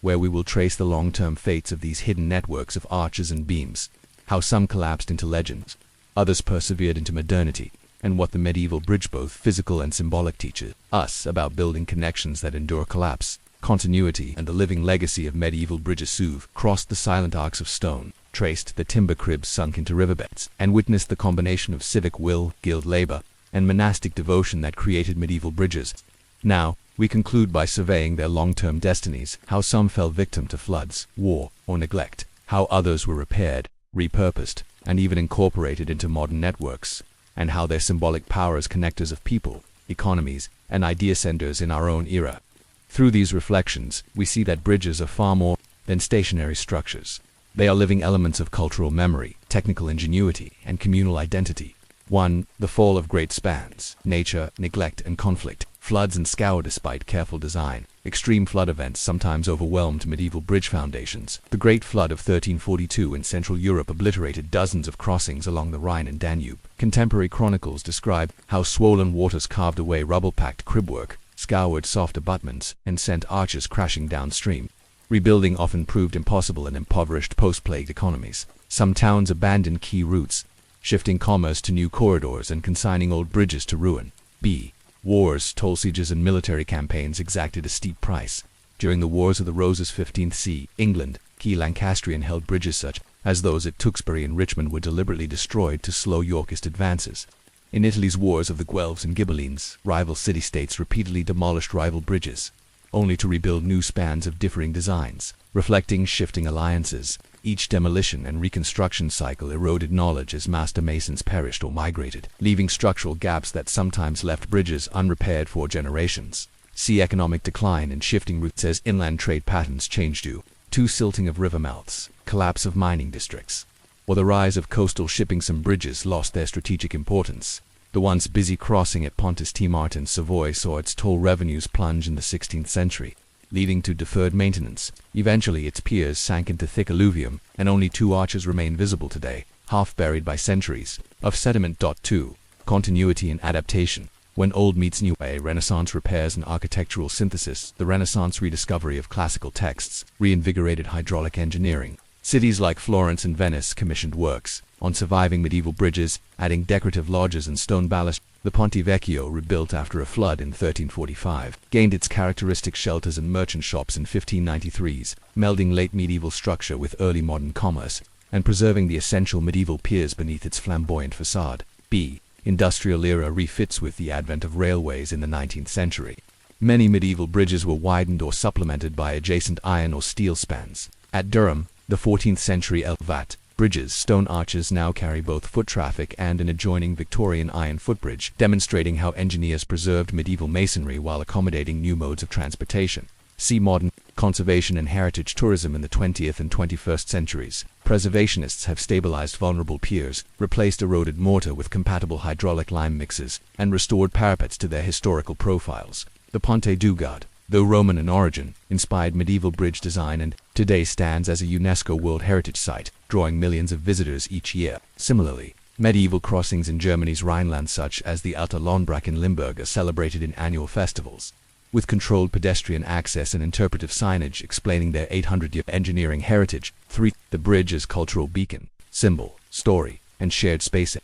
where we will trace the long-term fates of these hidden networks of arches and beams, how some collapsed into legends, others persevered into modernity, and what the medieval bridge, both physical and symbolic, teaches us about building connections that endure collapse, continuity, and the living legacy of medieval bridges. Soothe crossed the silent arcs of stone, traced the timber cribs sunk into riverbeds, and witnessed the combination of civic will, guild labor, and monastic devotion that created medieval bridges. Now, we conclude by surveying their long-term destinies, how some fell victim to floods, war, or neglect, how others were repaired, repurposed, and even incorporated into modern networks, and how their symbolic power as connectors of people, economies, and idea centers in our own era. Through these reflections, we see that bridges are far more than stationary structures. They are living elements of cultural memory, technical ingenuity, and communal identity. 1. The fall of great spans, nature, neglect, and conflict. Floods and scour despite careful design. Extreme flood events sometimes overwhelmed medieval bridge foundations. The Great Flood of 1342 in Central Europe obliterated dozens of crossings along the Rhine and Danube. Contemporary chronicles describe how swollen waters carved away rubble-packed cribwork, scoured soft abutments, and sent arches crashing downstream. Rebuilding often proved impossible in impoverished post-plagued economies. Some towns abandoned key routes, shifting commerce to new corridors and consigning old bridges to ruin. B. Wars, toll sieges, and military campaigns exacted a steep price. During the Wars of the Roses 15th C, England, key Lancastrian held bridges such as those at Tewkesbury and Richmond were deliberately destroyed to slow Yorkist advances. In Italy's Wars of the Guelphs and Ghibellines, rival city-states repeatedly demolished rival bridges, only to rebuild new spans of differing designs, reflecting shifting alliances. Each demolition and reconstruction cycle eroded knowledge as master masons perished or migrated, leaving structural gaps that sometimes left bridges unrepaired for generations. See economic decline and shifting routes as inland trade patterns changed due to silting of river mouths, collapse of mining districts, or the rise of coastal shipping. Some bridges lost their strategic importance. The once busy crossing at Pontus T. Martin, Savoy saw its toll revenues plunge in the 16th century, leading to deferred maintenance. Eventually its piers sank into thick alluvium, and only 2 arches remain visible today, half buried by centuries of sediment. 2. Continuity and adaptation. When old meets new, a Renaissance repairs and architectural synthesis. The Renaissance rediscovery of classical texts reinvigorated hydraulic engineering. Cities like Florence and Venice commissioned works on surviving medieval bridges, adding decorative lodges and stone ballast. The Ponte Vecchio, rebuilt after a flood in 1345, gained its characteristic shelters and merchant shops in 1593s, melding late medieval structure with early modern commerce, and preserving the essential medieval piers beneath its flamboyant facade. B. Industrial era refits. With the advent of railways in the 19th century, many medieval bridges were widened or supplemented by adjacent iron or steel spans. At Durham, the 14th century Elvat bridges, stone arches now carry both foot traffic and an adjoining Victorian iron footbridge, demonstrating how engineers preserved medieval masonry while accommodating new modes of transportation. See modern conservation and heritage tourism in the 20th and 21st centuries. Preservationists have stabilized vulnerable piers, replaced eroded mortar with compatible hydraulic lime mixes, and restored parapets to their historical profiles. The Ponte du Gard, though Roman in origin, inspired medieval bridge design and today stands as a UNESCO World Heritage Site, drawing millions of visitors each year. Similarly, medieval crossings in Germany's Rhineland such as the Alter Lohnbrach in Limburg are celebrated in annual festivals, with controlled pedestrian access and interpretive signage explaining their 800-year engineering heritage. 3. The bridge as cultural beacon, symbol, story, and shared space.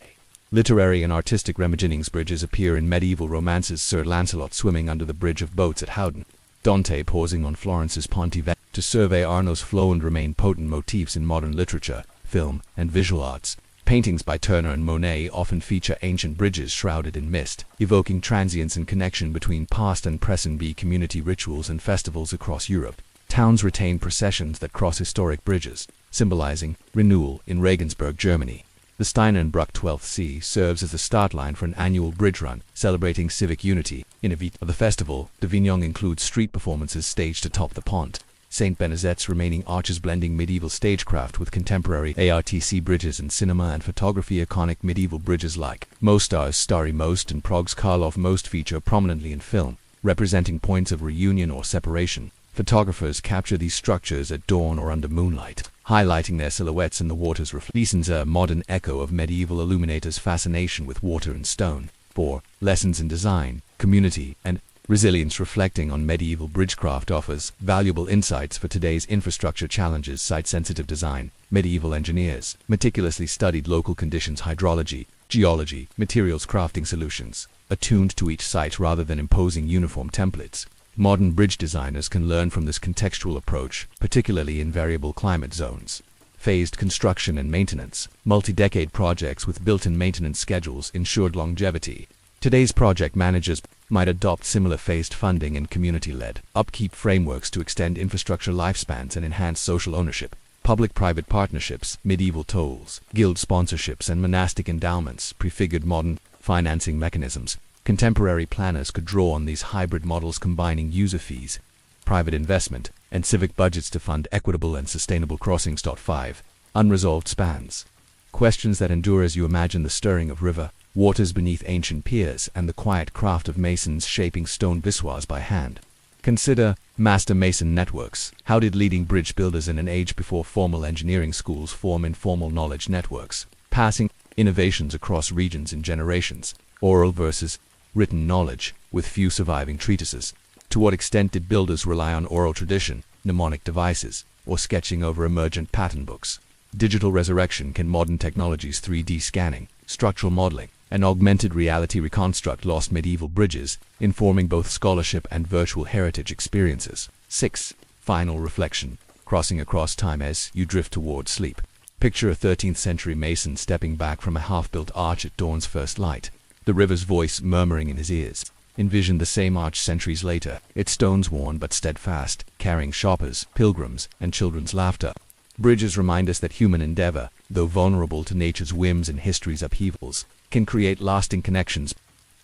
Literary and artistic reimaginings. Bridges appear in medieval romances. Sir Lancelot swimming under the bridge of boats at Howden, Dante pausing on Florence's Ponte Vecchio to survey Arno's flow, and remain potent motifs in modern literature, film, and visual arts. Paintings by Turner and Monet often feature ancient bridges shrouded in mist, evoking transience and connection between past and present. B. Community rituals and festivals across Europe. Towns retain processions that cross historic bridges, symbolizing renewal. In Regensburg, Germany, the Steinernbruck 12th C serves as the start line for an annual bridge run, celebrating civic unity. In the festival, the Vignon includes street performances staged atop the pont, St. Benezet's remaining arches blending medieval stagecraft with contemporary ARTC bridges and cinema and photography. Iconic medieval bridges like Mostar's Starry Most and Prague's Karlov Most feature prominently in film, representing points of reunion or separation. Photographers capture these structures at dawn or under moonlight, highlighting their silhouettes in the water's reflections, a modern echo of medieval illuminators' fascination with water and stone. 4. Lessons in design, community, and resilience. Reflecting on medieval bridgecraft offers valuable insights for today's infrastructure challenges. Site-sensitive design. Medieval engineers meticulously studied local conditions, hydrology, geology, materials, crafting solutions, attuned to each site rather than imposing uniform templates. Modern bridge designers can learn from this contextual approach, particularly in variable climate zones. Phased construction and maintenance. Multi-decade projects with built-in maintenance schedules ensured longevity. Today's project managers might adopt similar phased funding and community-led upkeep frameworks to extend infrastructure lifespans and enhance social ownership. Public-private partnerships, medieval tolls, guild sponsorships, and monastic endowments prefigured modern financing mechanisms. Contemporary planners could draw on these hybrid models, combining user fees, private investment, and civic budgets to fund equitable and sustainable crossings. 5. Unresolved spans. Questions that endure as you imagine the stirring of river waters beneath ancient piers and the quiet craft of masons shaping stone vissoirs by hand. Consider master mason networks. How did leading bridge builders in an age before formal engineering schools form informal knowledge networks, passing innovations across regions and generations? Oral versus written knowledge, with few surviving treatises. To what extent did builders rely on oral tradition, mnemonic devices, or sketching over emergent pattern books? Digital resurrection. Can modern technologies, 3D scanning, structural modeling, and augmented reality reconstruct lost medieval bridges, informing both scholarship and virtual heritage experiences? 6. Final reflection. Crossing across time as you drift toward sleep. Picture a 13th century mason stepping back from a half-built arch at dawn's first light, the river's voice murmuring in his ears. Envision the same arch centuries later, its stones worn but steadfast, carrying shoppers, pilgrims, and children's laughter. Bridges remind us that human endeavor, though vulnerable to nature's whims and history's upheavals, can create lasting connections.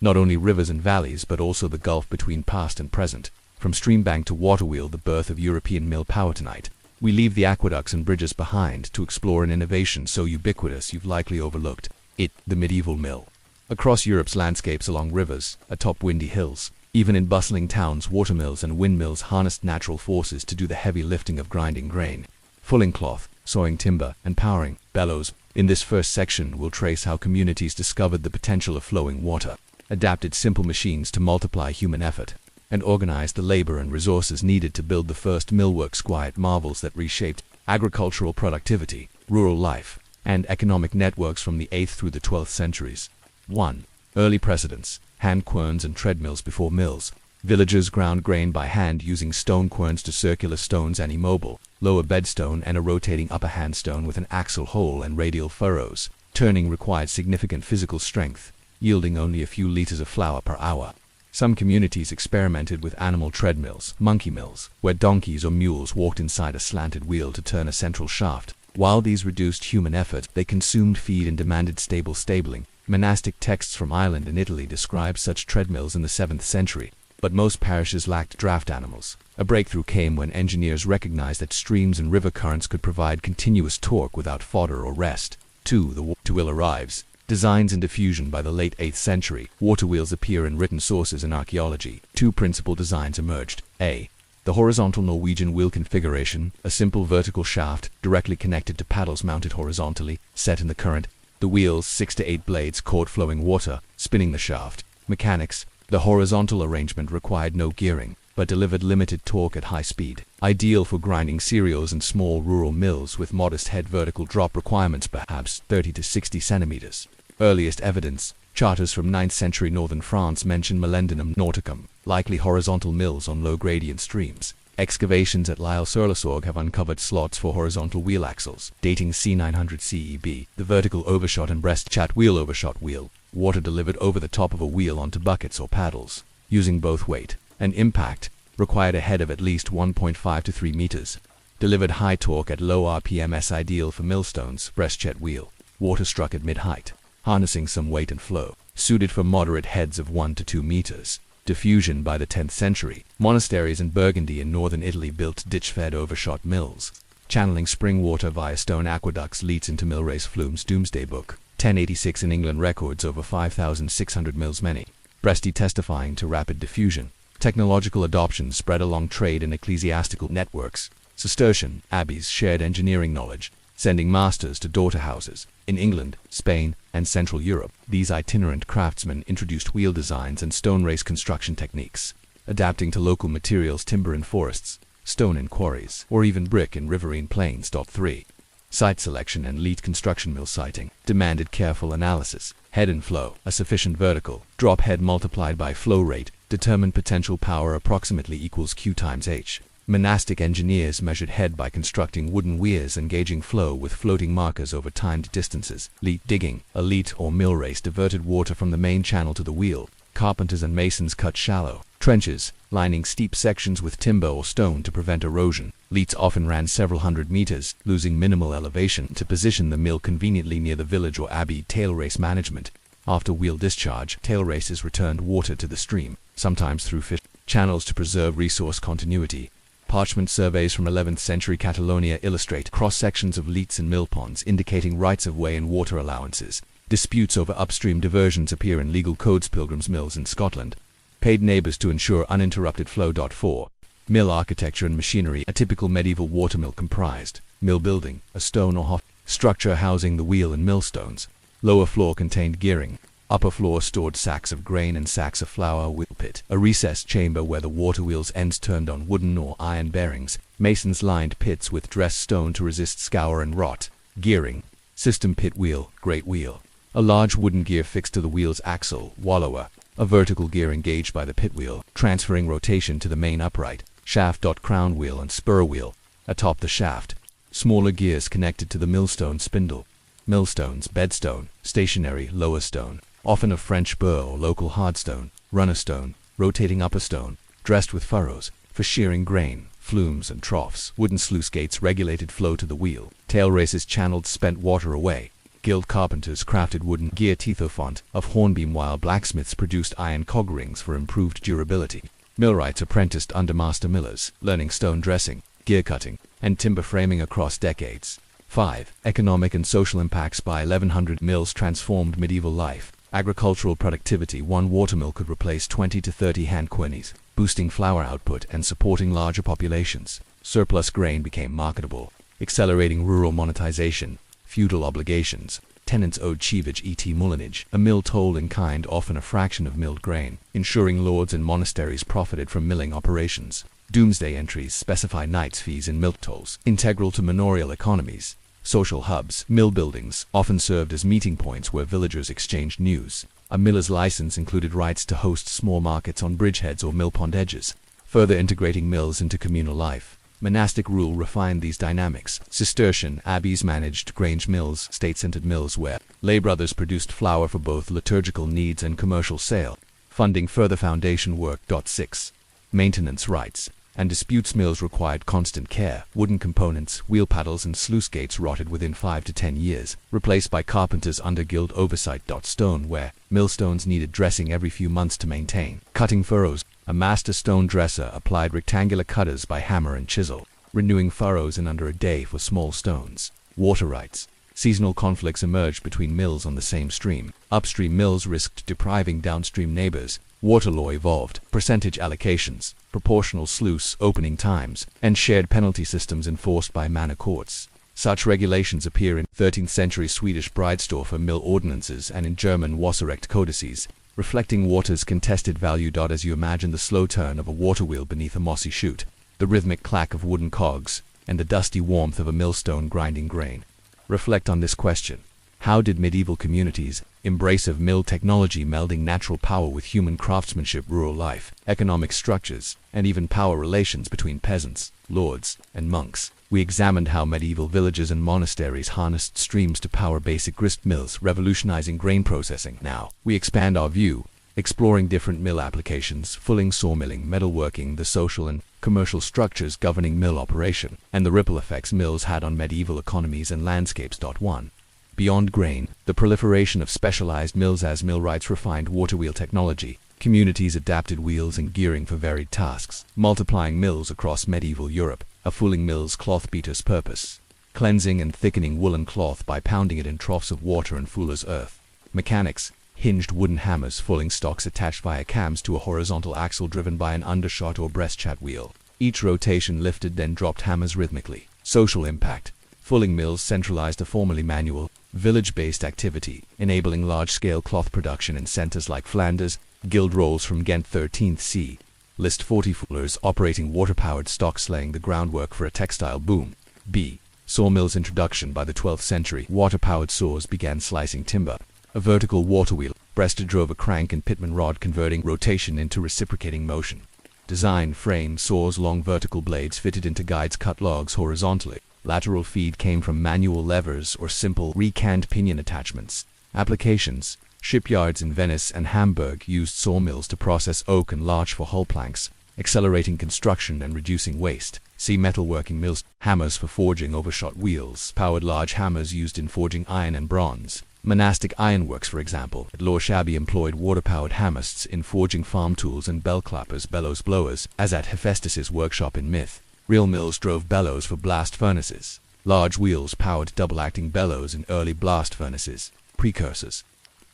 Not only rivers and valleys, but also the gulf between past and present. From streambank to waterwheel, the birth of European mill power. Tonight, we leave the aqueducts and bridges behind to explore an innovation so ubiquitous you've likely overlooked it, the medieval mill. Across Europe's landscapes, along rivers, atop windy hills, even in bustling towns, watermills and windmills harnessed natural forces to do the heavy lifting of grinding grain, fulling cloth, sawing timber, and powering bellows. In this first section, we'll trace how communities discovered the potential of flowing water, adapted simple machines to multiply human effort, and organized the labor and resources needed to build the first millworks, quiet marvels that reshaped agricultural productivity, rural life, and economic networks from the 8th through the 12th centuries. 1. Early precedents. Hand querns and treadmills before mills. Villagers ground grain by hand using stone querns to circular stones and immobile, lower bedstone and a rotating upper handstone with an axial hole and radial furrows. Turning required significant physical strength, yielding only a few liters of flour per hour. Some communities experimented with animal treadmills, monkey mills, where donkeys or mules walked inside a slanted wheel to turn a central shaft. While these reduced human effort, they consumed feed and demanded stable stabling. Monastic texts from Ireland and Italy describe such treadmills in the 7th century, but most parishes lacked draft animals. A breakthrough came when engineers recognized that streams and river currents could provide continuous torque without fodder or rest. 2. The waterwheel arrives. Designs and diffusion. By the late 8th century, waterwheels appear in written sources and archaeology. 2 principal designs emerged. A. The horizontal Norwegian wheel configuration, a simple vertical shaft directly connected to paddles mounted horizontally, set in the current. The wheels, 6 to 8 blades, caught flowing water, spinning the shaft. Mechanics. The horizontal arrangement required no gearing, but delivered limited torque at high speed. Ideal for grinding cereals in small rural mills with modest head vertical drop requirements, perhaps 30 to 60 centimeters. Earliest evidence. Charters from 9th century northern France mention Melendinum Nauticum, likely horizontal mills on low gradient streams. Excavations at L'Isle-sur-le-Sorgue have uncovered slots for horizontal wheel axles, dating C900 CEB. The vertical overshot and breast chat wheel overshot wheel. Water delivered over the top of a wheel onto buckets or paddles, using both weight and impact, required a head of at least 1.5 to 3 meters. Delivered high torque at low RPMs, ideal for millstones. Breast chat wheel. Water struck at mid-height, harnessing some weight and flow. Suited for moderate heads of 1 to 2 meters. Diffusion by the 10th century. Monasteries in Burgundy and northern Italy built ditch-fed overshot mills. Channeling spring water via stone aqueducts leads into millrace flumes. Doomsday Book. 1086 in England records over 5,600 mills many. Bresti testifying to rapid diffusion. Technological adoption spread along trade and ecclesiastical networks. Cistercian abbeys shared engineering knowledge, sending masters to daughter houses. In England, Spain, and Central Europe, these itinerant craftsmen introduced wheel designs and stone race construction techniques, adapting to local materials, timber in forests, stone in quarries, or even brick in riverine plains. 3. Site selection and lead construction. Mill siting demanded careful analysis. Head and flow. A sufficient vertical drop head multiplied by flow rate determined potential power approximately equals Q times H. Monastic engineers measured head by constructing wooden weirs and gauging flow with floating markers over timed distances. Lead digging. A leat or mill race diverted water from the main channel to the wheel. Carpenters and masons cut shallow trenches, lining steep sections with timber or stone to prevent erosion. Leats often ran several hundred meters, losing minimal elevation to position the mill conveniently near the village or abbey. Tail race management. After wheel discharge, tail races returned water to the stream, sometimes through fish channels to preserve resource continuity. Parchment surveys from 11th century Catalonia illustrate cross-sections of leats and mill ponds indicating rights-of-way and water allowances. Disputes over upstream diversions appear in legal codes. Pilgrims' mills in Scotland paid neighbors to ensure uninterrupted flow. 4. Mill architecture and machinery. A typical medieval watermill comprised mill building, a stone or hot structure housing the wheel and millstones. Lower floor contained gearing. Upper floor stored sacks of grain and sacks of flour. Wheel pit, a recessed chamber where the water wheel's ends turned on wooden or iron bearings. Masons lined pits with dressed stone to resist scour and rot. Gearing. System pit wheel, great wheel. A large wooden gear fixed to the wheel's axle. Wallower. A vertical gear engaged by the pit wheel, transferring rotation to the main upright. Shaft. Crown wheel and spur wheel. Atop the shaft. Smaller gears connected to the millstone spindle. Millstones. Bedstone. Stationary lower stone, often of French burr or local hardstone. Runner stone. Rotating upper stone, dressed with furrows, for shearing grain. Flumes and troughs. Wooden sluice gates regulated flow to the wheel. Tail races channeled spent water away. Guild carpenters crafted wooden gear tethofont of hornbeam, while blacksmiths produced iron cog rings for improved durability. Millwrights apprenticed under master millers, learning stone dressing, gear cutting, and timber framing across decades. 5. Economic and social impacts. By 1100, mills transformed medieval life. Agricultural productivity. One watermill could replace 20 to 30 hand querneys, boosting flour output and supporting larger populations. Surplus grain became marketable, accelerating rural monetization. Feudal obligations. Tenants owed chivage, et mullinage, a mill toll in kind, often a fraction of milled grain, ensuring lords and monasteries profited from milling operations. Doomsday entries specify knights' fees and milk tolls, integral to manorial economies. Social hubs. Mill buildings often served as meeting points where villagers exchanged news. A miller's license included rights to host small markets on bridgeheads or mill pond edges, further integrating mills into communal life. Monastic rule refined these dynamics. Cistercian abbeys managed grange mills, state-centered mills where lay brothers produced flour for both liturgical needs and commercial sale, funding further foundation work. 6. Maintenance rights and disputes. Mills required constant care. Wooden components, wheel paddles and sluice gates rotted within 5 to 10 years, replaced by carpenters under guild oversight. Stone ware. Millstones needed dressing every few months to maintain. Cutting furrows. A master stone dresser applied rectangular cutters by hammer and chisel, renewing furrows in under a day for small stones. Water rights. Seasonal conflicts emerged between mills on the same stream. Upstream mills risked depriving downstream neighbors. Water law evolved. Percentage allocations, proportional sluice opening times, and shared penalty systems enforced by manor courts. Such regulations appear in 13th century Swedish Bridesdorfer mill ordinances and in German Wasserrecht codices, reflecting water's contested value. As you imagine the slow turn of a water wheel beneath a mossy chute, the rhythmic clack of wooden cogs, and the dusty warmth of a millstone grinding grain. Reflect on this question. How did medieval communities embrace of mill technology, melding natural power with human craftsmanship, rural life, economic structures, and even power relations between peasants, lords, and monks? We examined how medieval villages and monasteries harnessed streams to power basic grist mills, revolutionizing grain processing. Now, we expand our view, exploring different mill applications, fulling, sawmilling, metalworking, the social and commercial structures governing mill operation, and the ripple effects mills had on medieval economies and landscapes. 1. Beyond grain, the proliferation of specialized mills. As millwrights refined waterwheel technology, Communities adapted wheels and gearing for varied tasks. Multiplying mills across medieval Europe. A fulling mill's cloth beater's purpose. Cleansing and thickening woolen cloth by pounding it in troughs of water and fuller's earth. Mechanics. Hinged wooden hammers, fulling stocks attached via cams to a horizontal axle driven by an undershot or breastchat wheel. Each rotation lifted then dropped hammers rhythmically. Social impact. Fulling mills centralized a formerly manual, village-based activity, enabling large-scale cloth production in centers like Flanders. Guild rolls from Ghent 13th C. List 40 fullers operating water-powered stocks, laying the groundwork for a textile boom. B. Sawmills introduction. By the 12th century, water-powered saws began slicing timber. A vertical water wheel, breasted, drove a crank and pitman rod, converting rotation into reciprocating motion. Design. Frame saws, long vertical blades fitted into guides, cut logs horizontally. Lateral feed came from manual levers or simple recanned pinion attachments. Applications. Shipyards in Venice and Hamburg used sawmills to process oak and larch for hull planks, accelerating construction and reducing waste. See metalworking mills. Hammers for forging overshot wheels, powered large hammers used in forging iron and bronze. Monastic ironworks, for example, at Lower Shabby, employed water-powered hammests in forging farm tools and bell clappers, bellows blowers, as at Hephaestus's workshop in Myth. Real mills drove bellows for blast furnaces. Large wheels powered double-acting bellows in early blast furnaces. Precursors.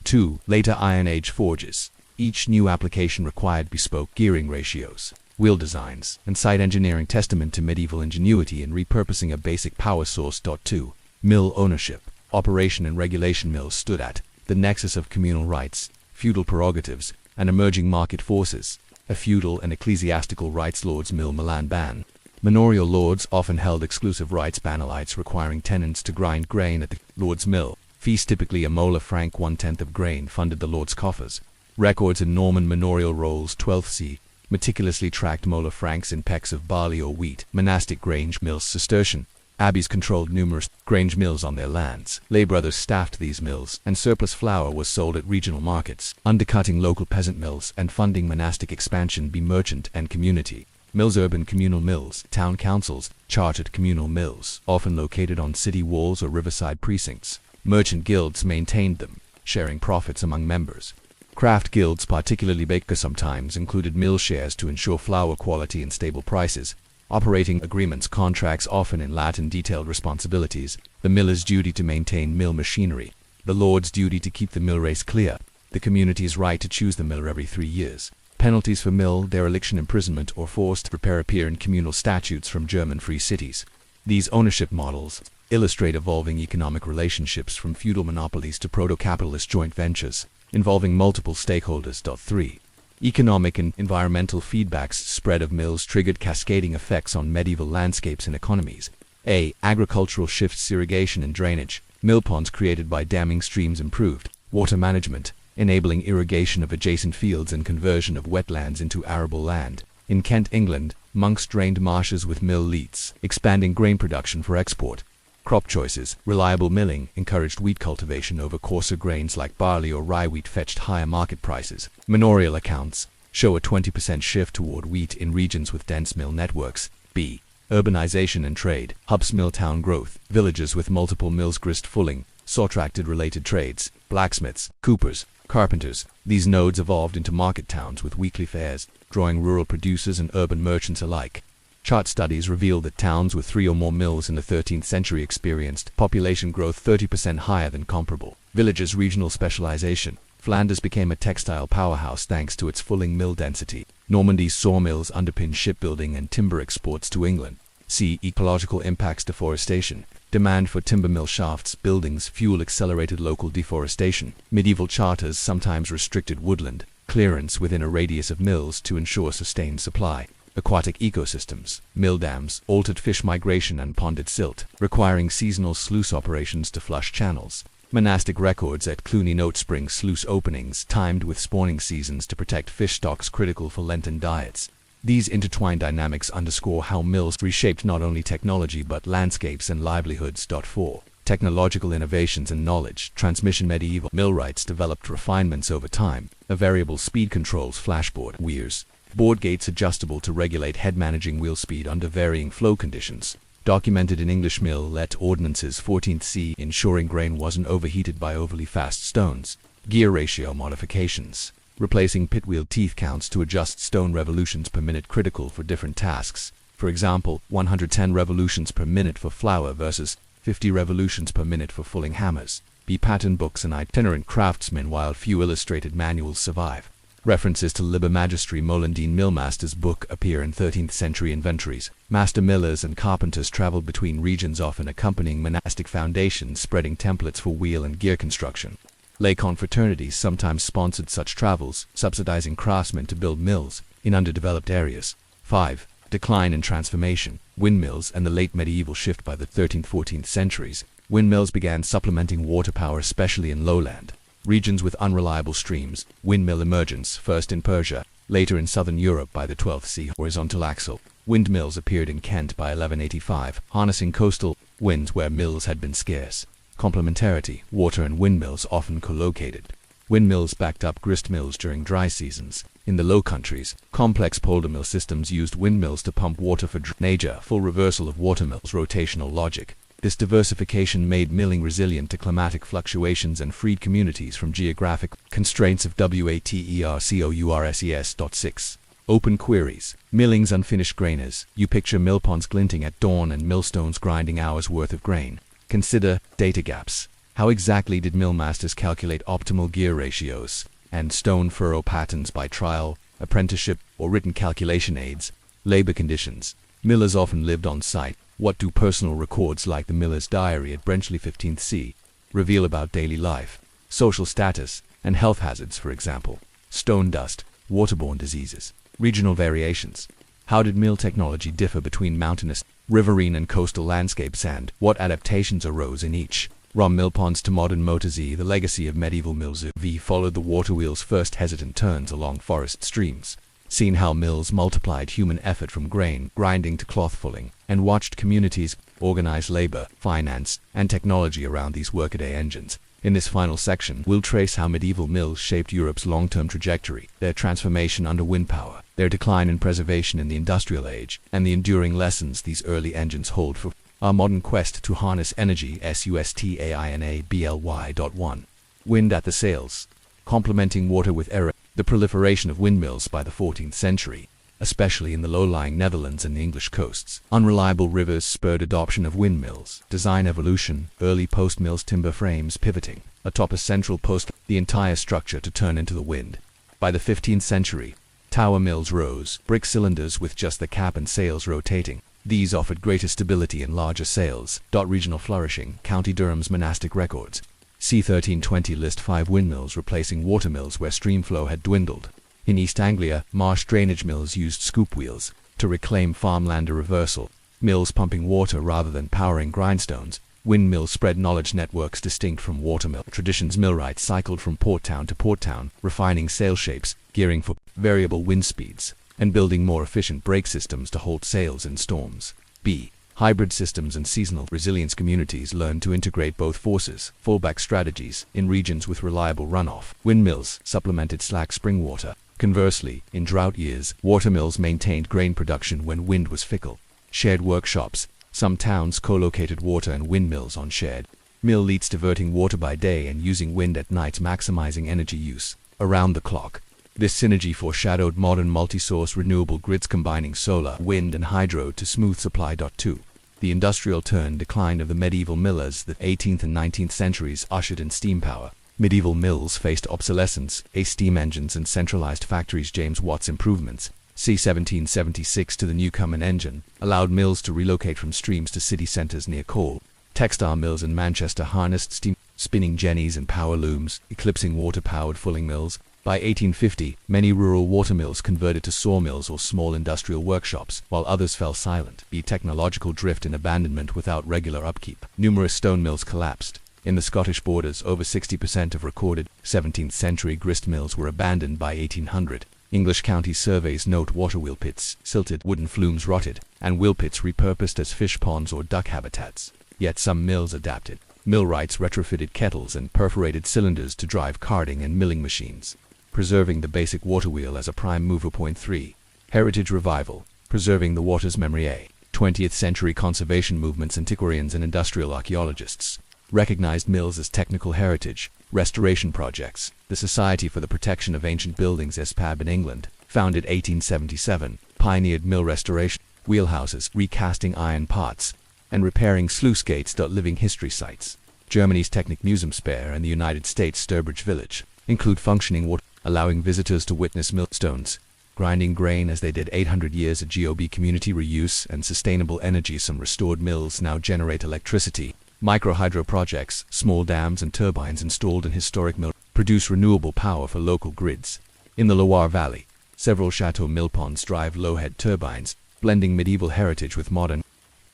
2. Later Iron Age forges. Each new application required bespoke gearing ratios, wheel designs, and site engineering, testament to medieval ingenuity in repurposing a basic power source. 2. Mill ownership. Operation and regulation. Mills stood at the nexus of communal rights, feudal prerogatives, and emerging market forces. A feudal and ecclesiastical rights lords mill Milan ban. Manorial lords often held exclusive rights, banalites requiring tenants to grind grain at the lord's mill. Feast, typically a mola franc, 1/10 of grain, funded the lord's coffers. Records in Norman manorial rolls 12th C. Meticulously tracked mola francs in pecks of barley or wheat. Monastic grange mills. Cistercian abbeys controlled numerous grange mills on their lands. Lay brothers staffed these mills, and surplus flour was sold at regional markets, undercutting local peasant mills and funding monastic expansion. Be merchant and community mills. Urban communal mills. Town councils chartered communal mills, often located on city walls or riverside precincts. Merchant guilds maintained them, sharing profits among members. Craft guilds, particularly bakers, sometimes included mill shares to ensure flour quality and stable prices. Operating agreements, contracts often in Latin, detailed responsibilities. The miller's duty to maintain mill machinery. The lord's duty to keep the mill race clear. The community's right to choose the miller every 3 years. Penalties for mill dereliction, imprisonment, or forced repair appear in communal statutes from German free cities. These ownership models illustrate evolving economic relationships from feudal monopolies to proto-capitalist joint ventures involving multiple stakeholders. 3. Economic and environmental feedbacks. Spread of mills triggered cascading effects on medieval landscapes and economies. A. Agricultural shifts. Irrigation and drainage. Mill ponds created by damming streams improved water management, enabling irrigation of adjacent fields and conversion of wetlands into arable land. In Kent, England, monks drained marshes with mill leats, expanding grain production for export. Crop choices. Reliable milling encouraged wheat cultivation over coarser grains like barley or rye. Wheat fetched higher market prices. Manorial accounts show a 20% shift toward wheat in regions with dense mill networks. B. Urbanization and trade. Hubs. Mill town growth. Villages with multiple mills. Grist fulling attracted related trades. Blacksmiths, coopers, carpenters. These nodes evolved into market towns with weekly fairs, drawing rural producers and urban merchants alike. Chart studies reveal that towns with 3 or more mills in the 13th century experienced population growth 30% higher than comparable villages. Regional specialization. Flanders became a textile powerhouse thanks to its fulling mill density. Normandy's sawmills underpinned shipbuilding and timber exports to England. See ecological impacts. Deforestation. Demand for timber mill shafts, buildings, fuel accelerated local deforestation. Medieval charters sometimes restricted woodland clearance within a radius of mills to ensure sustained supply. Aquatic ecosystems. Mill dams altered fish migration and ponded silt, requiring seasonal sluice operations to flush channels. Monastic records at Cluny note spring sluice openings timed with spawning seasons to protect fish stocks critical for Lenten diets. These intertwined dynamics underscore how mills reshaped not only technology but landscapes and livelihoods. 4. Technological innovations and knowledge transmission. Medieval millwrights developed refinements over time. A variable speed controls flashboard weirs. Board gates adjustable to regulate head, managing wheel speed under varying flow conditions. Documented in English mill-let ordinances 14th C, ensuring grain wasn't overheated by overly fast stones. Gear ratio modifications. replacing pitwheel teeth counts to adjust stone revolutions per minute critical for different tasks. For example, 110 revolutions per minute for flour versus 50 revolutions per minute for fulling hammers. B. Pattern books and itinerant craftsmen, while few illustrated manuals survive. References to Liber Magistri Molendine Millmaster's book appear in 13th century inventories. Master millers and carpenters traveled between regions, often accompanying monastic foundations, spreading templates for wheel and gear construction. Lay confraternities sometimes sponsored such travels, subsidizing craftsmen to build mills in underdeveloped areas. 5. Decline and transformation. Windmills and the late medieval shift. By the 13th-14th centuries, windmills began supplementing water power, especially in lowland regions with unreliable streams. Windmill emergence, first in Persia, later in southern Europe by the 12th C. Horizontal axle windmills appeared in Kent by 1185, harnessing coastal winds where mills had been scarce. Complementarity, water and windmills often co-located. Windmills backed up grist mills during dry seasons. In the Low Countries, complex polder mill systems used windmills to pump water for drainage, full reversal of watermills' rotational logic. This diversification made milling resilient to climatic fluctuations and freed communities from geographic constraints of WATERCOURSES.6. Open queries. Milling's unfinished grainers. You picture millponds glinting at dawn and millstones grinding hours worth of grain. Consider data gaps. How exactly did millmasters calculate optimal gear ratios and stone furrow patterns by trial, apprenticeship, or written calculation aids? Labor conditions. Millers often lived on site. What do personal records like the Miller's Diary at Brenchley 15th C reveal about daily life, social status, and health hazards? For example, stone dust, waterborne diseases. Regional variations. How did mill technology differ between mountainous, riverine, and coastal landscapes, and what adaptations arose in each? From millponds to modern motors. The legacy of medieval mills followed the waterwheel's first hesitant turns along forest streams. Seen how mills multiplied human effort from grain grinding to cloth fulling, and watched communities organize labor, finance, and technology around these workaday engines. In this final section, we'll trace how medieval mills shaped Europe's long-term trajectory, their transformation under wind power, their decline and preservation in the industrial age, and the enduring lessons these early engines hold for our modern quest to harness energy. SUSTAINABLY.1. Wind at the sails. Complementing water with air. The proliferation of windmills by the 14th century, especially in the low-lying Netherlands and the English coasts. Unreliable rivers spurred adoption of windmills. Design evolution. Early post mills, timber frames pivoting atop a central post, the entire structure to turn into the wind. By the 15th century, tower mills rose, brick cylinders with just the cap and sails rotating. These offered greater stability and larger sails. Regional flourishing. County Durham's monastic records. C. 1320 list 5 windmills replacing watermills where stream flow had dwindled. In East Anglia, marsh drainage mills used scoop wheels to reclaim farmland. A reversal. Mills pumping water rather than powering grindstones. Windmills spread knowledge networks distinct from watermill traditions. Millwrights cycled from port town to port town, refining sail shapes, gearing for variable wind speeds, and building more efficient brake systems to hold sails in storms. B. Hybrid systems and seasonal resilience. Communities learned to integrate both forces, fallback strategies, in regions with reliable runoff. Windmills supplemented slack spring water. Conversely, in drought years, watermills maintained grain production when wind was fickle. Shared workshops. Some towns co-located water and windmills on shared mill leads, diverting water by day and using wind at night, maximizing energy use around the clock. This synergy foreshadowed modern multi-source renewable grids combining solar, wind, and hydro to smooth supply. 2. The industrial turn. Decline of the medieval millers. The 18th and 19th centuries ushered in steam power. Medieval mills faced obsolescence, steam engines and centralized factories. James Watt's improvements, c. 1776, to the Newcomen engine, allowed mills to relocate from streams to city centers near coal. Textile mills in Manchester harnessed steam, spinning jennies and power looms, eclipsing water-powered fulling mills. By 1850, many rural watermills converted to sawmills or small industrial workshops, while others fell silent. B. Technological drift and abandonment without regular upkeep. Numerous stone mills collapsed. In the Scottish borders, over 60% of recorded 17th century grist mills were abandoned by 1800. English county surveys note waterwheel pits, silted wooden flumes rotted, and wheel pits repurposed as fish ponds or duck habitats. Yet some mills adapted. Millwrights retrofitted kettles and perforated cylinders to drive carding and milling machines, preserving the basic waterwheel as a prime mover. 3. Heritage revival. Preserving the water's memory. 20th century conservation movements. Antiquarians and industrial archaeologists recognized mills as technical heritage, Restoration projects. The Society for the Protection of Ancient Buildings (SPAB) in England, founded 1877, pioneered mill restoration, wheelhouses, recasting iron pots, and repairing sluice gates. Living history sites. Germany's Technik Museum Speyer and the United States Sturbridge Village include functioning water, allowing visitors to witness millstones grinding grain as they did 800 years. A GOB community reuse and sustainable energy. Some restored mills now generate electricity. Microhydro projects, small dams and turbines installed in historic mills, produce renewable power for local grids. In the Loire Valley, several chateau mill ponds drive low-head turbines, blending medieval heritage with modern